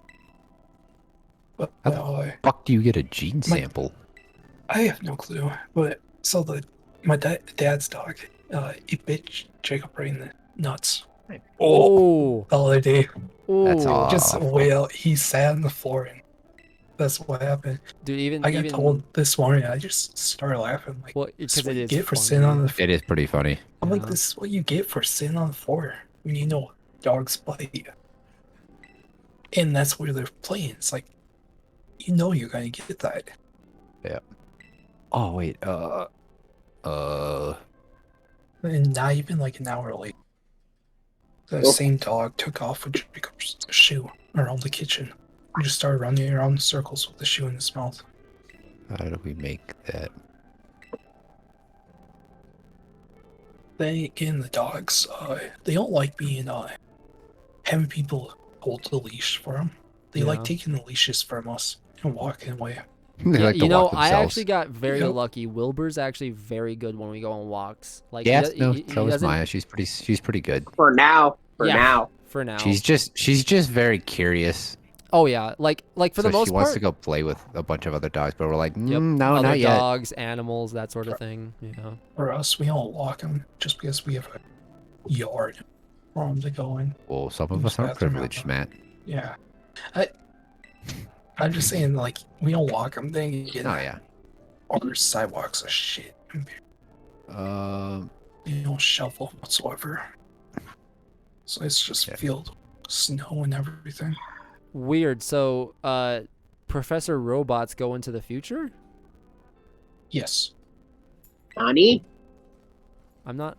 But How the fuck do you get a gene sample? I have no clue. But so my dad's dog, it bit Jacob right in the nuts. Oh, the other day. That's awful. Just way out. He sat on the floor, and that's what happened. Dude, I got told this morning. I just started laughing. Like, because this is what you it get is for funny. sitting on the floor. It is pretty funny. I'm like, this is what you get for sitting on the floor when you know dogs bite. And that's where they're playing. It's like, you know you're gonna get that. Yeah. Oh wait. And not even like an hour late. The same dog took off with Jacob's shoe around the kitchen. He just started running around in circles with the shoe in his mouth. How do we make that? They, again, the dogs, they don't like being, having people hold the leash for them. They like taking the leashes from us and walking away. They like to you know, walk I themselves. actually got very lucky. Wilbur's actually very good when we go on walks. Like, Yeah, no, he so is doesn't- Maya. She's pretty good. For now. For now. She's just very curious. Oh yeah, like for the most part. She wants to go play with a bunch of other dogs, but we're like, Yep, no, other not yet. dogs, animals, that sort of thing. Yeah. For us, we don't walk them just because we have a yard for them to go in. Well, some of us aren't privileged, Matt. Yeah. I'm just saying, like, we don't walk them. They get yeah. Our sidewalks are shit. They don't shovel whatsoever. So it's just filled with snow and everything. Weird. So, Professor Robots go into the future? Yes. Nani? I'm not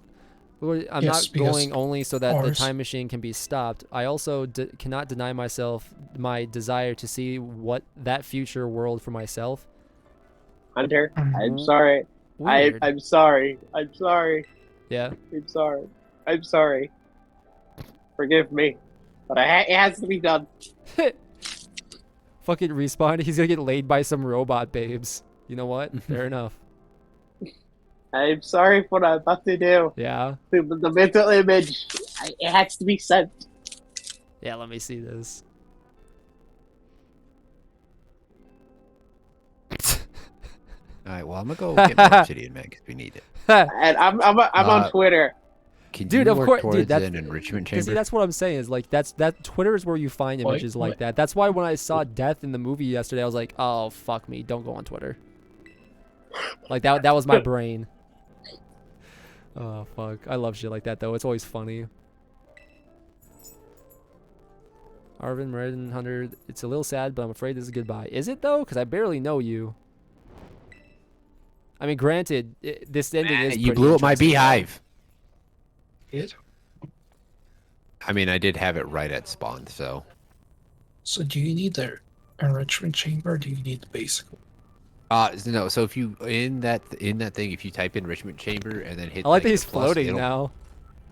Yes, because going only so that the ours- time machine can be stopped. I also cannot deny myself my desire to see what that future world for myself. Hunter, I'm sorry. Weird. I'm sorry. I'm sorry. Yeah. I'm sorry. I'm sorry. Forgive me. But it has to be done. Fucking Respawn. He's gonna get laid by some robot babes. You know what? Fair enough. I'm sorry for what I'm about to do. Yeah. The mental image, it has to be sent. Yeah, let me see this. All right, well, I'm gonna go get more obsidian, man, because we need it. And I'm on Twitter. Can Dude, you of work course, towards dude. That's an enrichment because chamber? that's what I'm saying is like that Twitter is where you find images like that. That's why when I saw death in the movie yesterday, I was like, oh fuck me, don't go on Twitter. Like that was my brain. Oh fuck, I love shit like that though. It's always funny. Arvin, Red Hunter, it's a little sad, but I'm afraid this is goodbye. Is it though? Because I barely know you. I mean, granted, this ending is You pretty blew up my interesting. beehive. It? I mean, I did have it right at spawn, so. So do you need the enrichment chamber or do you need the basic one? No. So if you in that thing, if you type in enrichment chamber and then hit, I like that the he's plus, floating now.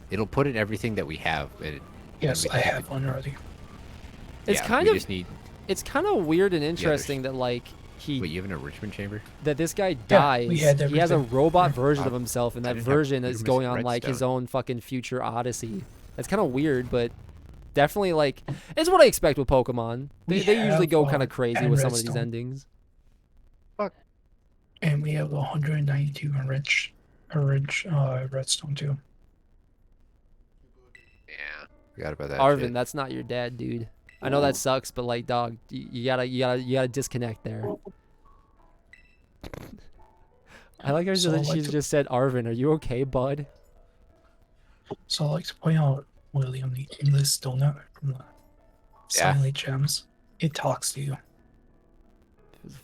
It'll put in everything that we have. Yes, I have one already. It's Yeah, kind we of just need. it's kind of weird and interesting that like Wait, you have an enrichment chamber? that this guy dies. we had He has a everything. robot version of himself, and I that didn't have- version you're is missing going on like his redstone. own fucking future odyssey. That's kind of weird, but definitely like it's what I expect with Pokemon. They We usually have, go kind of crazy and with some of these redstone. endings. And we have 192 redstone too. Yeah. Forgot about that. Arvin, shit. that's not your dad, dude. I know that sucks, but like, dog, you gotta disconnect there. I like how So I like she's to- just said, Arvin, are you okay, bud? So I like to point out, William, this donut from the Yeah. Silent Gems, it talks to you.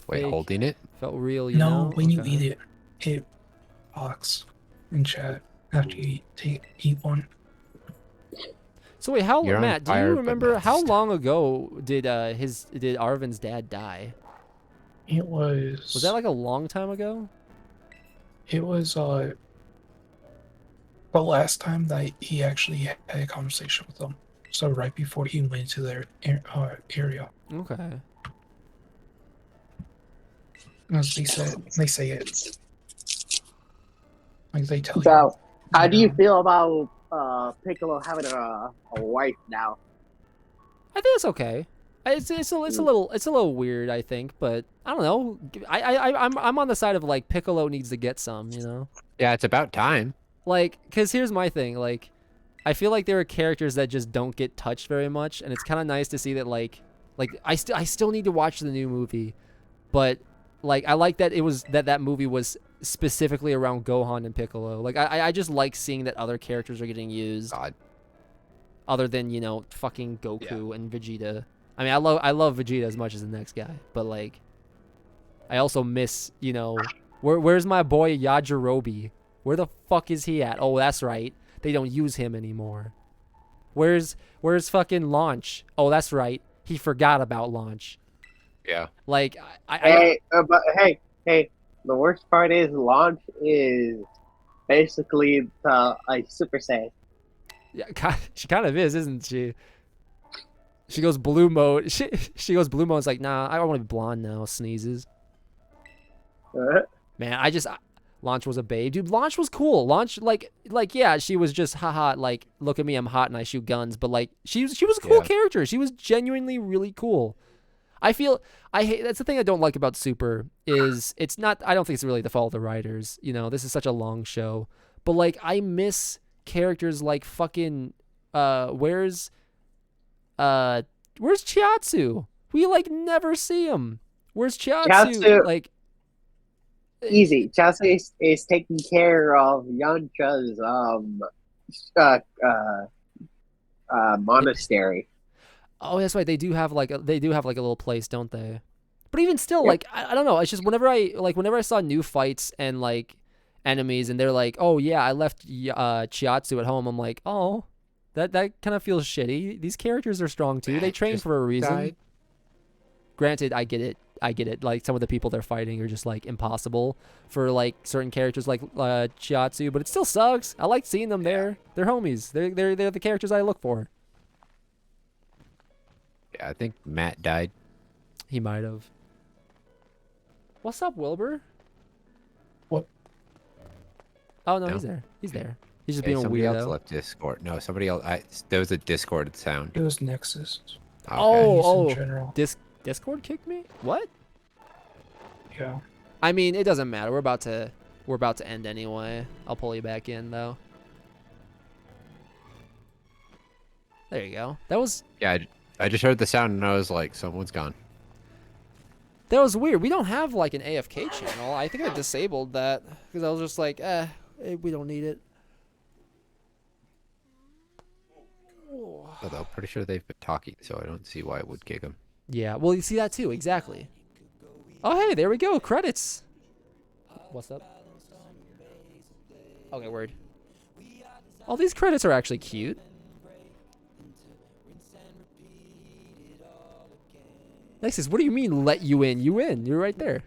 Wait, Fake. holding it? Felt real, you No, know? when you Okay. eat it, it talks in chat after you eat one. So wait, how You're on Matt? Do fire, you but remember not how just- long ago did Arvin's dad die? It was. Was that like a long time ago? It was the last time that he actually had a conversation with them. So right before he went to their area, Okay. as they say it, like they tell you. So, how do you feel about Piccolo having a wife now? I think it's okay. It's a little weird, I think, but I don't know. I'm on the side of like Piccolo needs to get some, you know. Yeah, it's about time. Like, cause here's my thing. Like, I feel like there are characters that just don't get touched very much, and it's kind of nice to see that like I still need to watch the new movie, but like I like that it was that movie was specifically around Gohan and Piccolo. Like I just like seeing that other characters are getting used. God. Other than, you know, fucking Goku and Vegeta. I mean, I love Vegeta as much as the next guy, but like, I also miss, you know, where's my boy Yajirobe? Where the fuck is he at? Oh, that's right, they don't use him anymore. Where's fucking Launch? Oh, that's right, he forgot about Launch. Yeah. Like, But hey, the worst part is Launch is basically a Super Saiyan. Yeah, she kind of is, isn't she? She goes blue mode. She goes blue mode. It's like, nah, I want to be blonde now. Sneezes. Man, Launch was a babe, dude. Launch was cool. Launch, like, yeah, she was just haha, like, look at me, I'm hot and I shoot guns. But like, she was a cool character. She was genuinely really cool. I hate that's the thing I don't like about Super is it's not. I don't think it's really the fault of the writers. You know, this is such a long show, but like, I miss characters like fucking where's Chiatsu? We like never see him. Where's Chiatsu? Like, easy. Chiatsu is taking care of Yancha's monastery. Oh, that's right. They do have like a little place, don't they? But even still, like I don't know. It's just whenever I saw new fights and like enemies, and they're like, oh yeah, I left Chiatsu at home. I'm like, oh, that kind of feels shitty. These characters are strong too. They train for a reason. died. Granted, I get it. Like some of the people they're fighting are just like impossible for like certain characters like Chiatsu, but it still sucks. I like seeing them there. They're homies. They're the characters I look for. Yeah, I think Matt died. He might have. What's up, Wilbur? What? Oh no, No. he's there. He's there. He's just Hey, being a somebody weirdo. else left Discord. No, somebody else. There was a Discord sound. It was Nexus. Okay. Oh, in general. Discord kicked me? What? Yeah. I mean, it doesn't matter. We're about to end anyway. I'll pull you back in though. There you go. That was Yeah, I just heard the sound and I was like, someone's gone. weird. We don't have like an AFK channel. I think I disabled that because I was just like, we don't need it. Although I'm pretty sure they've been talking, so I don't see why it would kick them. Yeah, well, you see that too, exactly. Oh, hey, there we go. Credits. What's up? Okay, word. All these credits are actually cute. Nexus, what do you mean let you in? You in. You're right there.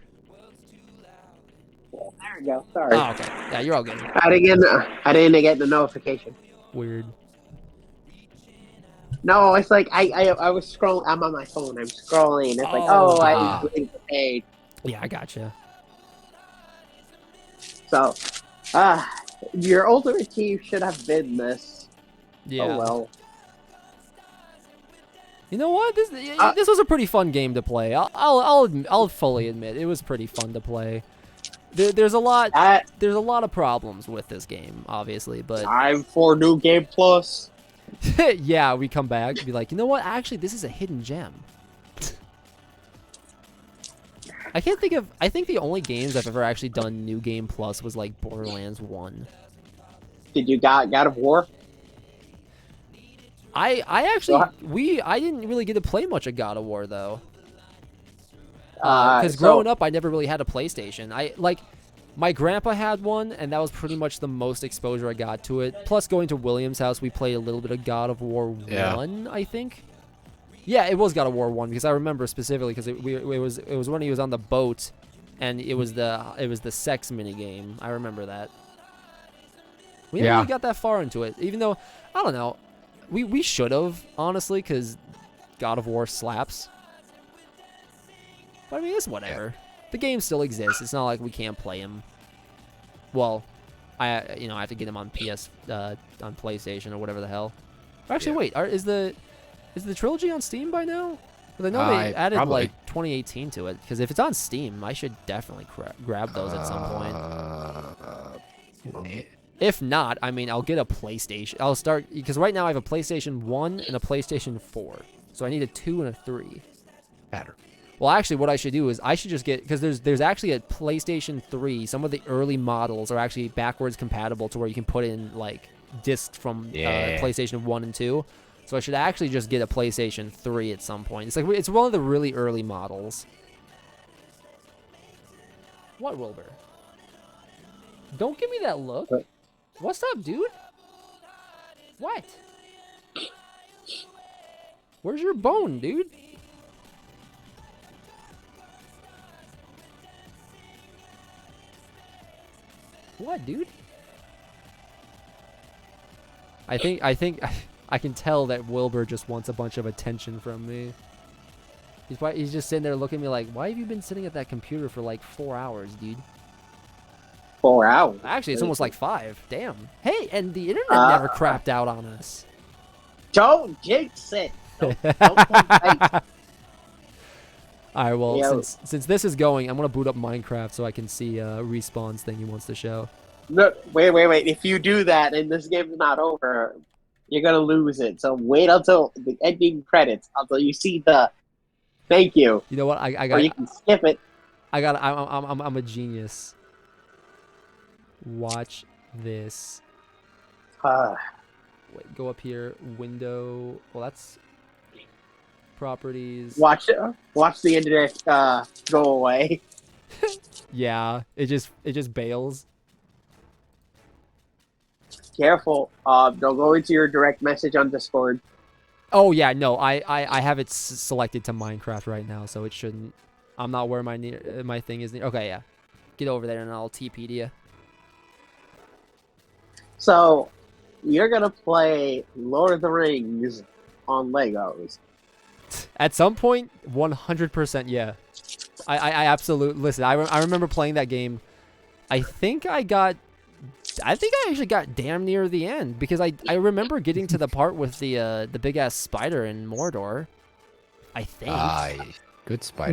There we go. Sorry. Oh, okay. Yeah, you're all good. I didn't get the notification. Weird. No, it's like I was scrolling. I'm on my phone. I'm scrolling. It's like, I didn't the page. Yeah, I gotcha. So, your Ultimate Team should have been this. Yeah. Oh well. You know what? This was a pretty fun game to play. I'll fully admit it was pretty fun to play. There's a lot of problems with this game, obviously, but time for New Game Plus. yeah, we come back and be like, you know what? Actually, this is a hidden gem. I can't think of. I think the only games I've ever actually done New Game Plus was like Borderlands 1. Did you God of War? I didn't really get to play much of God of War though. Because growing up, I never really had a PlayStation. My grandpa had one, and that was pretty much the most exposure I got to it. Plus, going to William's house, we played a little bit of God of War 1, I think. Yeah, it was God of War 1 because I remember specifically because it was when he was on the boat, and it was the sex mini game. I remember that. We never really got that far into it, even though I don't know. We should have, honestly, because God of War slaps. But I mean, it's whatever. The game still exists. It's not like we can't play him. Well, I have to get him on on PlayStation or whatever the hell. Actually, wait, is the trilogy on Steam by now? Because I know they added probably. like 2018 to it. Because if it's on Steam, I should definitely grab those at some point. If not, I mean, I'll get a PlayStation. I'll start because right now I have a PlayStation 1 and a PlayStation 4, so I need a 2 and a 3. Better. Well, actually, what I should do is I should just get because there's actually a PlayStation 3. Some of the early models are actually backwards compatible to where you can put in like discs from PlayStation 1 and 2. So I should actually just get a PlayStation 3 at some point. It's one of the really early models. What, Wilbur? Don't give me that look. What's up, dude? What? Where's your bone, dude? What, dude? I think I can tell that Wilbur just wants a bunch of attention from me. He's just sitting there looking at me like, why have you been sitting at that computer for like 4 hours, dude? 4 hours. Actually, it's almost like 5. Damn. Hey, and the internet never crapped out on us. Don't jinx it. Don't All right, well, since this is going, I'm gonna boot up Minecraft so I can see Respawn's thing he wants to show. No, wait. If you do that and this game's not over, you're gonna lose it. So wait until the ending credits, until you see the thank you. You know what? I got. Or you can skip it. I'm a genius. Watch this. Wait, go up here. Window. Well, that's properties. Watch the internet go away. Yeah, it just bails. Careful. Don't go into your direct message on Discord. Oh yeah, no, I have it selected to Minecraft right now, so it shouldn't. I'm not where my thing is. Okay, yeah, get over there and I'll TP to you. So, you're gonna play Lord of the Rings on Legos. At some point, 100%, yeah. I absolutely listen. I remember playing that game. I think I actually got damn near the end because I remember getting to the part with the big ass spider in Mordor. I think. Good spider.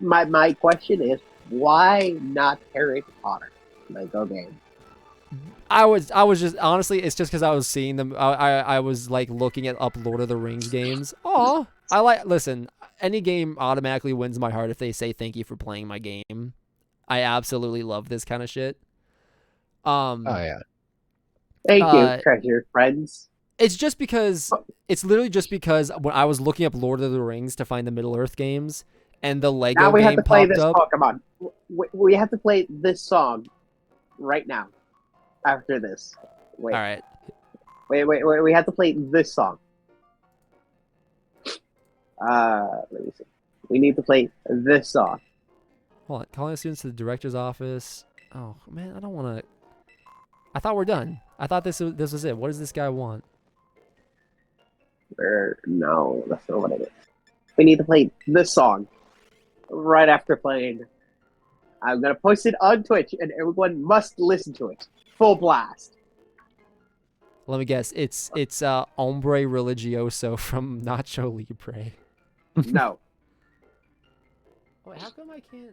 My question is, why not Harry Potter Lego game? I was just honestly, it's just because I was seeing them. I was like looking at up Lord of the Rings games. Oh, listen. Any game automatically wins my heart if they say thank you for playing my game. I absolutely love this kind of shit. Oh yeah. Thank you, treasure friends. It's just because it's literally just because when I was looking up Lord of the Rings to find the Middle Earth games, and the Lego Now we have game to play popped this up. Pokemon. We have to play this song right now. After this, wait. All right. Wait. We have to play this song. Let me see. We need to play this song. Hold on. Calling students to the director's office. Oh man, I don't want to. I thought we're done. I thought this was it. What does this guy want? No, that's not what it is. We need to play this song right after playing. I'm gonna post it on Twitch, and everyone must listen to it. Full blast. Let me guess. It's Hombre Religioso from Nacho Libre. No. Wait, how come I can't?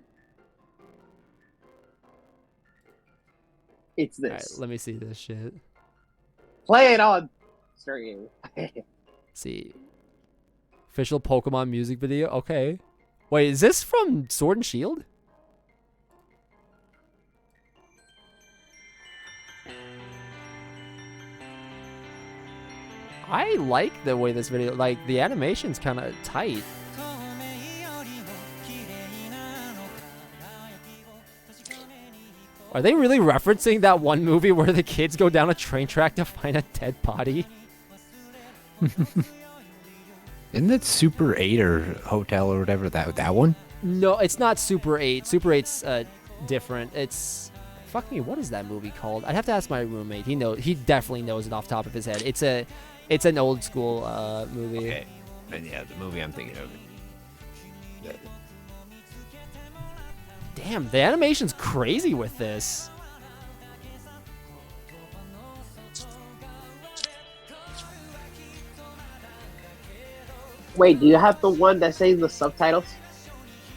It's this. All right, let me see this shit. Play it on stream. See. Official Pokemon music video. Okay. Wait, is this from Sword and Shield? I like the way this video, like the animation's kind of tight. Are they really referencing that one movie where the kids go down a train track to find a dead body? Isn't that Super 8 or Hotel or whatever, that one? No, it's not Super 8. Super 8's different. It's... Fuck me, what is that movie called? I'd have to ask my roommate. He definitely knows it off the top of his head. It's an old school movie. Okay. And yeah, the movie I'm thinking of. Damn, the animation's crazy with this. Wait, do you have the one that says the subtitles?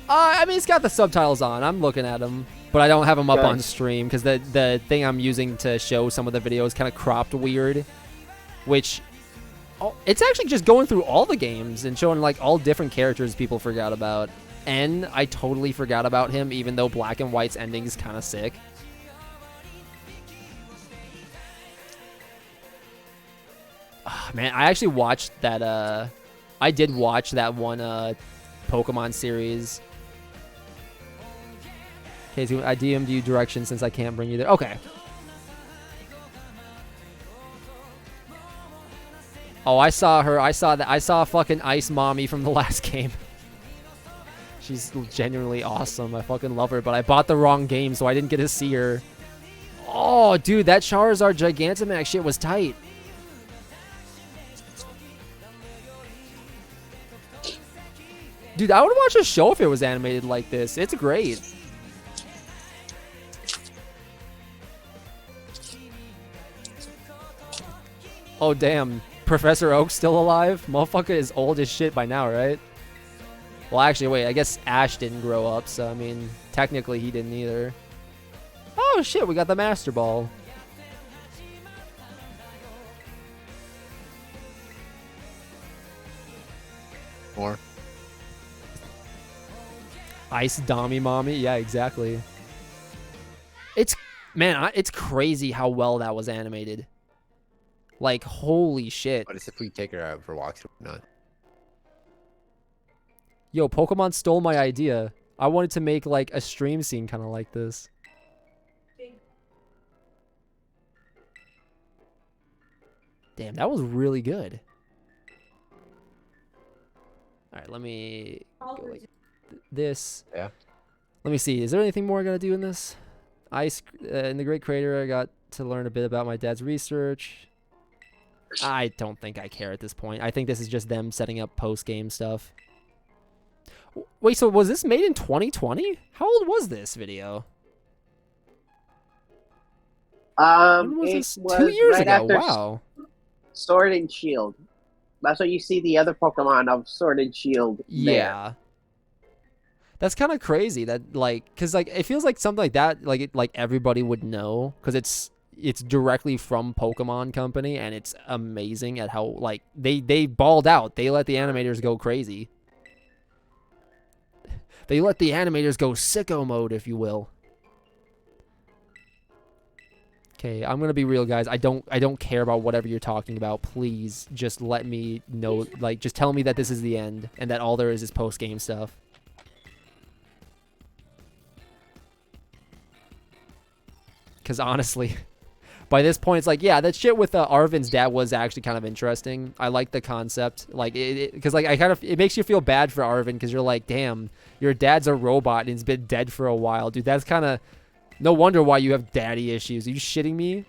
I mean, it's got the subtitles on. I'm looking at them, but I don't have them up Good. on stream because the thing I'm using to show some of the videos kind of cropped weird, which it's actually just going through all the games and showing like all different characters people forgot about. And I totally forgot about him, even though Black and White's ending is kind of sick. Oh, man, I actually watched that. I did watch that one Pokemon series. Okay, so I DM'd you directions since I can't bring you there. Okay. Oh, I saw her. I saw fucking Ice Mommy from the last game. She's genuinely awesome. I fucking love her, but I bought the wrong game, so I didn't get to see her. Oh, dude, that Charizard Gigantamax shit was tight. Dude, I would watch a show if it was animated like this. It's great. Oh, damn. Professor Oak's still alive? Motherfucker is old as shit by now, right? Well, actually, wait. I guess Ash didn't grow up, so, I mean, technically he didn't either. Oh, shit. We got the Master Ball. More. Ice Dommy Mommy? Yeah, exactly. It's crazy how well that was animated. Like, holy shit. What if we take her out for walks or not? Yo, Pokemon stole my idea. I wanted to make, like, a stream scene kind of like this. Damn, that was really good. Alright, let me go like this. Yeah. Let me see. Is there anything more I gotta do in this? In the Great Crater, I got to learn a bit about my dad's research. I don't think I care at this point. I think this is just them setting up post-game stuff. Wait, so was this made in 2020? How old was this video? When was this? 2 years right ago. after Wow. Sword and Shield. That's what you see the other Pokemon of Sword and Shield. Yeah. That's kind of crazy that, like, because, like, it feels like something like that, like everybody would know, because it's, it's directly from Pokemon Company, and it's amazing at how like they balled out. They let the animators go crazy. They let the animators go sicko mode, if you will. Okay, I'm gonna be real, guys. I don't care about whatever you're talking about. Please, just let me know. Like, just tell me that this is the end and that all there is post game stuff. Because honestly, by this point, it's like, yeah, that shit with Arvin's dad was actually kind of interesting. I like the concept, like because like it makes you feel bad for Arvin because you're like, damn, your dad's a robot and he's been dead for a while, dude. That's kind of no wonder why you have daddy issues. Are you shitting me?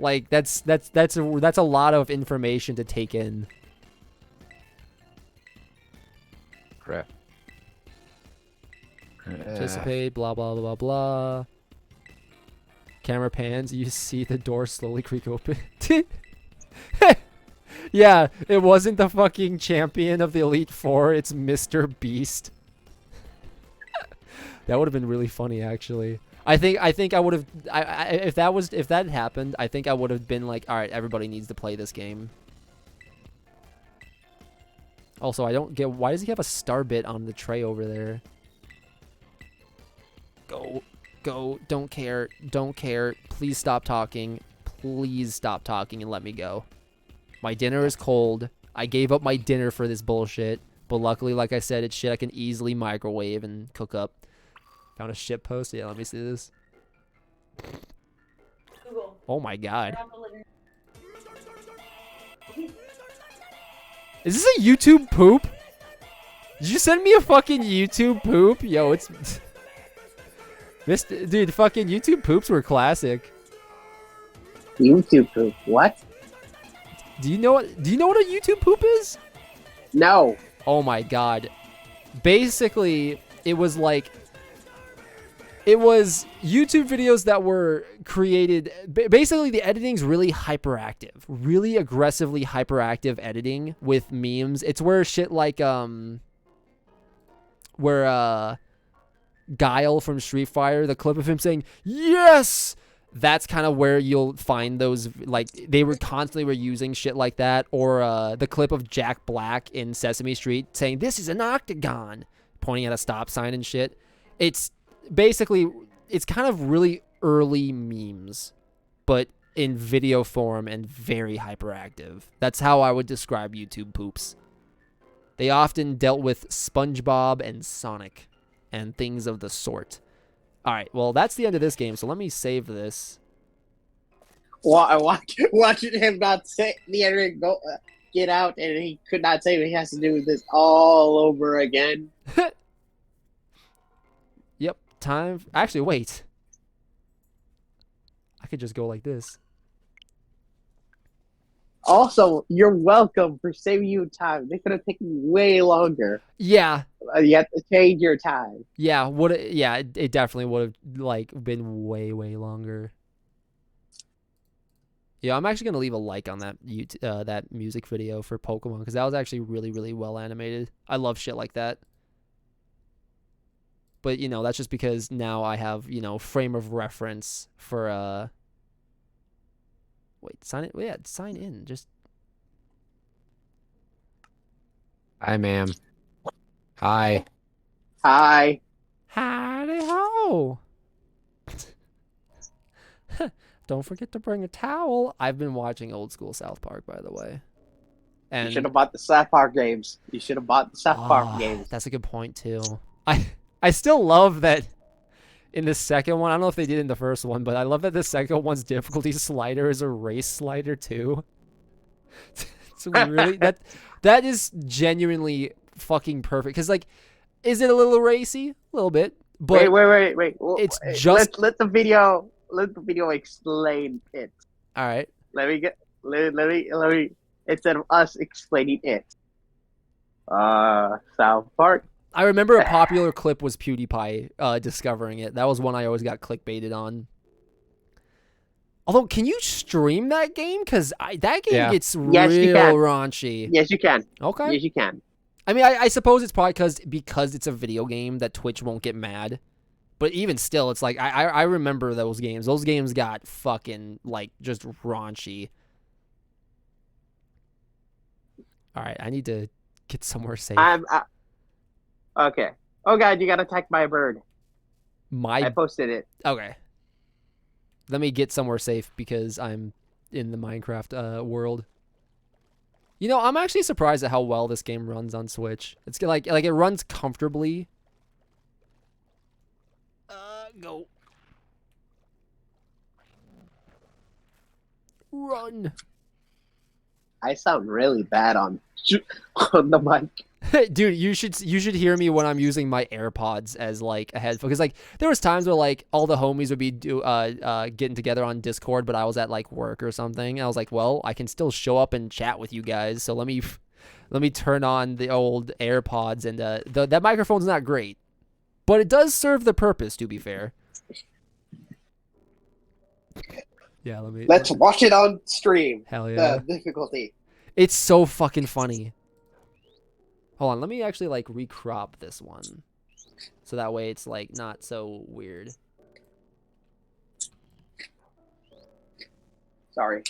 Like that's a lot of information to take in. Crap. Anticipate, blah blah blah blah blah. Camera pans, you see the door slowly creak open. Yeah, it wasn't the fucking champion of the Elite Four. It's Mr. Beast. That would have been really funny, actually. I think I would have. If that happened, I think I would have been like, all right, everybody needs to play this game. Also, I don't get why does he have a star bit on the tray over there? Go, don't care, please stop talking, and let me go. My dinner is cold. I gave up my dinner for this bullshit, but luckily, like I said, it's shit I can easily microwave and cook up. Found a shit post. Yeah, let me see this. Google. Oh my god. Is this a YouTube poop? Did you send me a fucking YouTube poop? Yo, it's dude, fucking YouTube poops were classic. YouTube poop. What? Do you know what a YouTube poop is? No. Oh my god. Basically, it was YouTube videos that were created. Basically, the editing's really hyperactive, really aggressively hyperactive editing with memes. It's where shit like Guile from Street Fighter, the clip of him saying yes, that's kind of where you'll find those. Like, they were constantly reusing shit like that, or the clip of Jack Black in Sesame Street saying this is an octagon, pointing at a stop sign and shit. It's basically, it's kind of really early memes, but in video form and very hyperactive. That's how I would describe YouTube poops. They often dealt with SpongeBob and Sonic and things of the sort. All right, well, that's the end of this game, so let me save this. Watching him not say the enemy get out, and he could not save it. He has to do this all over again. Yep, time. Actually, wait. I could just go like this. Also, you're welcome for saving you time. They could have taken way longer. Yeah. You have to change your time. Yeah, it definitely would have been way longer. Yeah, I'm actually gonna leave a like on that that music video for Pokemon because that was actually really well animated. I love shit like that. But that's just because now I have frame of reference for Wait, sign it. Yeah, sign in. Just. Hi, ma'am. Hi. Hi. Howdy ho. Don't forget to bring a towel. I've been watching old school South Park, by the way. And you should have bought the South Park games. That's a good point too. I still love that. In the second one, I don't know if they did in the first one, but I love that the second one's difficulty slider is a race slider too. It's really that is genuinely fucking perfect. Because is it a little racy? A little bit. But wait. It's just let the video explain it. All right. Let me instead of us explaining it. South Park. I remember a popular clip was PewDiePie discovering it. That was one I always got clickbaited on. Although, can you stream that game? Because that game gets real raunchy. Yes, you can. Okay. Yes, you can. I mean, I suppose it's probably because it's a video game that Twitch won't get mad. But even still, it's like I remember those games. Those games got fucking like just raunchy. All right, I need to get somewhere safe. Okay. Oh god, you got attacked by a bird. I posted it. Okay. Let me get somewhere safe because I'm in the Minecraft world. You know, I'm actually surprised at how well this game runs on Switch. It's like it runs comfortably. Go. Run. I sound really bad on the mic. Dude, you should hear me when I'm using my AirPods as like a headphone, because like there was times where like all the homies would be getting together on Discord, but I was at like work or something. And I was like, well, I can still show up and chat with you guys, so let me turn on the old AirPods, and that microphone's not great, but it does serve the purpose, to be fair. Yeah, Let's watch it on stream. Hell yeah. The difficulty. It's so fucking funny. Hold on, let me actually like recrop this one, so that way it's like not so weird. Sorry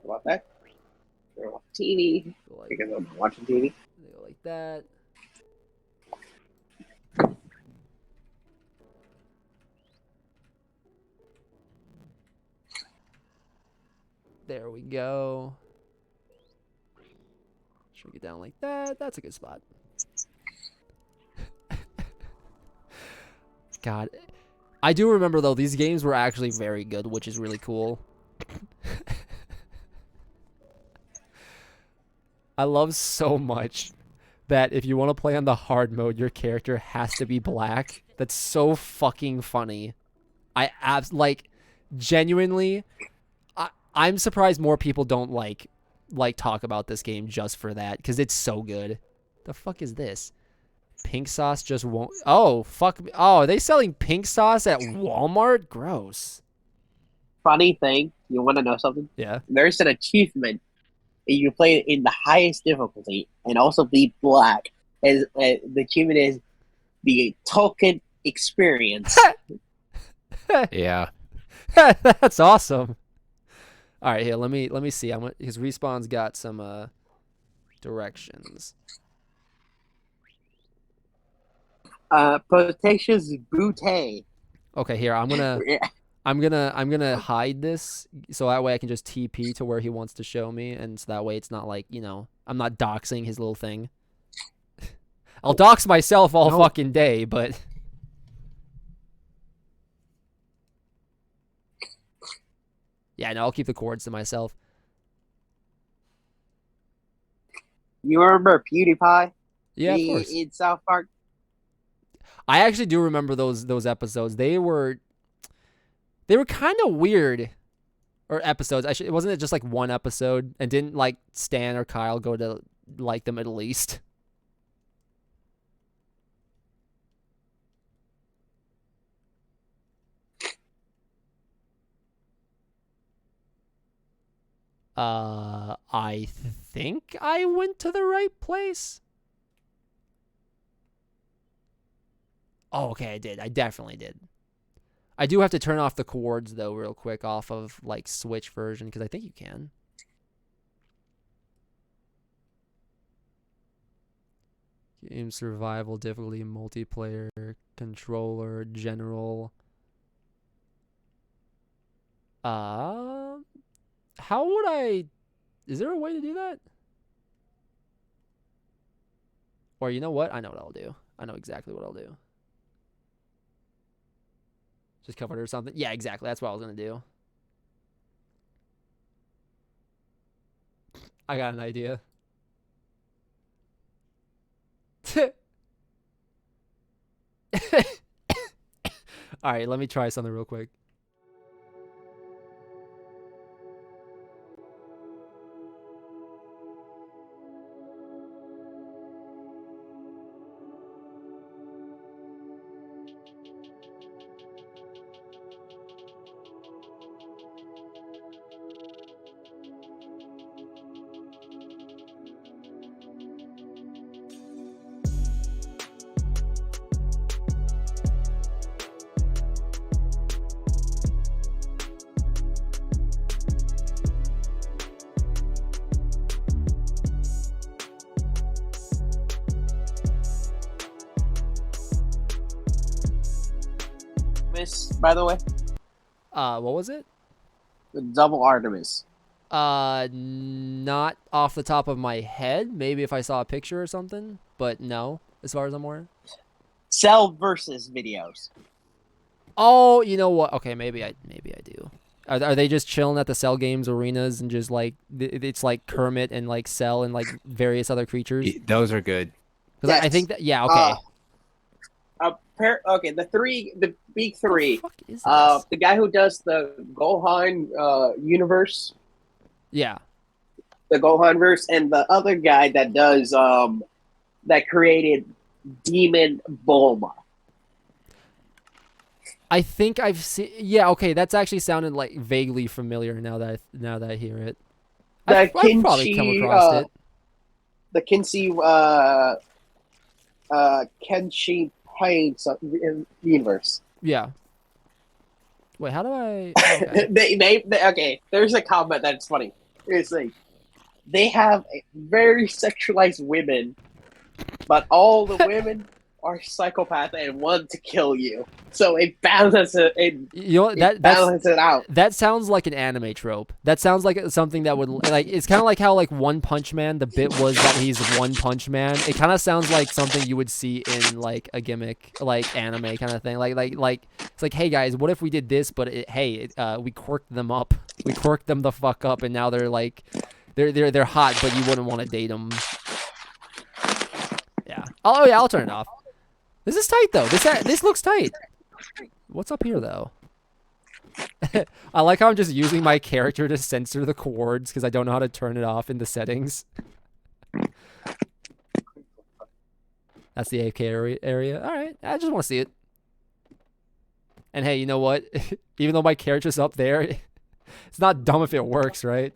about that. Go off TV because I'm watching TV. Go like that. There we go. Should we get down like that? That's a good spot. God. I do remember, though, these games were actually very good, which is really cool. I love so much that if you want to play on the hard mode, your character has to be black. That's so fucking funny. Genuinely, I'm surprised more people don't like talk about this game just for that, because it's so good. The fuck is this? Pink sauce just won't. Oh, fuck me. Oh, are they selling pink sauce at Walmart? Gross. Funny thing, you want to know something? Yeah. There's an achievement. You play it in the highest difficulty and also be black. As the achievement is the token experience. Yeah. That's awesome. All right, here, let me see. His respawn's got some directions. Potatoes boutte. Okay, here, I'm gonna hide this so that way I can just TP to where he wants to show me, and so that way it's not like, you know, I'm not doxing his little thing. I'll dox myself all fucking day, but yeah, no, I'll keep the coords to myself. You remember PewDiePie? Yeah, of course. In South Park. I actually do remember those episodes. They were kind of weird, or episodes. Wasn't it just like one episode? And didn't like Stan or Kyle go to like the Middle East? I think I went to the right place. Oh, okay, I did. I definitely did. I do have to turn off the coords, though, real quick, off of, like, Switch version, because I think you can. Game survival, difficulty, multiplayer, controller, general. How would I... Is there a way to do that? Or you know what? I know what I'll do. I know exactly what I'll do. Just cover it or something? Yeah, exactly. That's what I was going to do. I got an idea. All right, let me try something real quick. Artemis, by the way? What was it? The double Artemis. Not off the top of my head. Maybe if I saw a picture or something, but no, as far as I'm aware. Cell versus videos. Oh, you know what? Okay, maybe I do. Are they just chilling at the Cell Games arenas and just like it's like Kermit and like Cell and like various other creatures? Those are good. Because I think that okay. Okay, the big three. What the fuck is this? The guy who does the Gohan universe. Yeah. The Gohan verse, and the other guy that does that created Demon Bulma. I think I've seen. Yeah, okay, that's actually sounded like vaguely familiar now that I hear it. I've probably come across it. The Kenshi Paints universe. Yeah. Wait, how do I? Okay. Okay. There's a comment that's funny. It's like they have very sexualized women, but all the women are psychopaths and want to kill you. So it balances it. Balances it out. That sounds like an anime trope. That sounds like something that would like. It's kind of like how like One Punch Man. The bit was that he's One Punch Man. It kind of sounds like something you would see in like a gimmick, like anime kind of thing. Like it's like, hey guys, what if we did this? But we quirked them up. We quirked them the fuck up, and now they're like, they're hot, but you wouldn't want to date them. Yeah. Oh yeah, I'll turn it off. This is tight though. This looks tight. What's up here though? I like how I'm just using my character to censor the chords because I don't know how to turn it off in the settings. That's the AFK area. All right, I just want to see it. And hey, you know what? Even though my character's up there, it's not dumb if it works, right?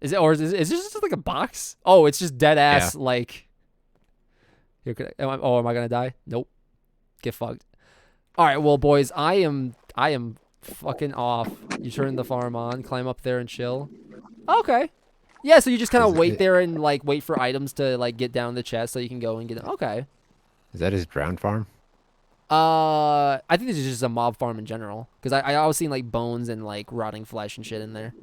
Is this just like a box? Oh, it's just dead ass like. Here, am I gonna die? Nope. Get fucked. All right, well, boys, I am fucking off. You turn the farm on, climb up there and chill. Okay. Yeah, so you just kind of wait there and like wait for items to like get down the chest so you can go and get it. Okay. Is that his drowned farm? I think this is just a mob farm in general because I was seeing like bones and like rotting flesh and shit in there.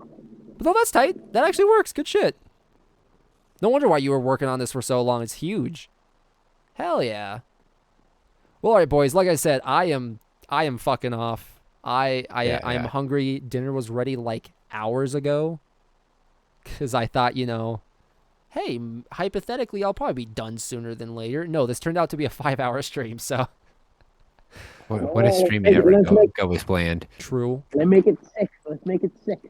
But no, that's tight. That actually works. Good shit. No wonder why you were working on this for so long. It's huge. Hell yeah. Well, all right, boys. Like I said, I am fucking off. I am hungry. Dinner was ready like hours ago. Because I thought, you know, hey, hypothetically, I'll probably be done sooner than later. No, this turned out to be a 5-hour stream, so. What a stream ever go as planned. True. Let's make it 6. Let's make it 6.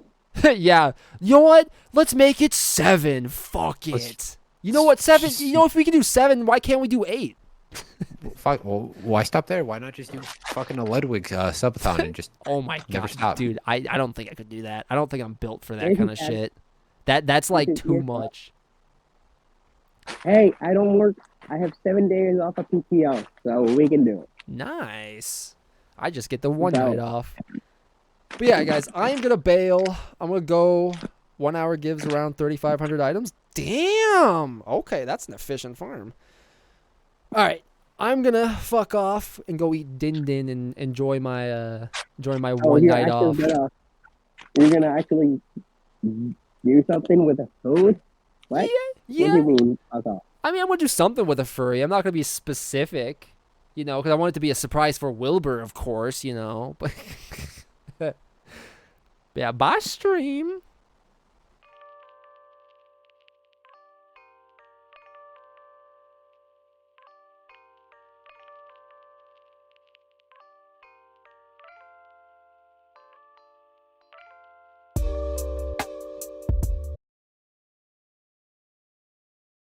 Yeah. You know what? Let's make it 7. Fuck it. You know what? 7. You know, if we can do 7, why can't we do 8? Fuck. Well, why stop there? Why not just do fucking a Ludwig subathon and just oh my never god, stop? dude! I don't think I could do that. I don't think I'm built for that kind of shit. That's like too much. Hey, I don't work. I have 7 days off of PTO, so we can do it. Nice. I just get the one night off. But yeah, guys, I am gonna bail. I'm gonna go. 1 hour gives around 3,500 items. Damn. Okay, that's an efficient farm. All right, I'm gonna fuck off and go eat din din and enjoy my one night off. You're gonna actually do something with the food? What? Yeah. What do you mean? Okay. I mean, I'm gonna do something with a furry. I'm not gonna be specific, you know, because I want it to be a surprise for Wilbur, of course, you know. But yeah, bye stream.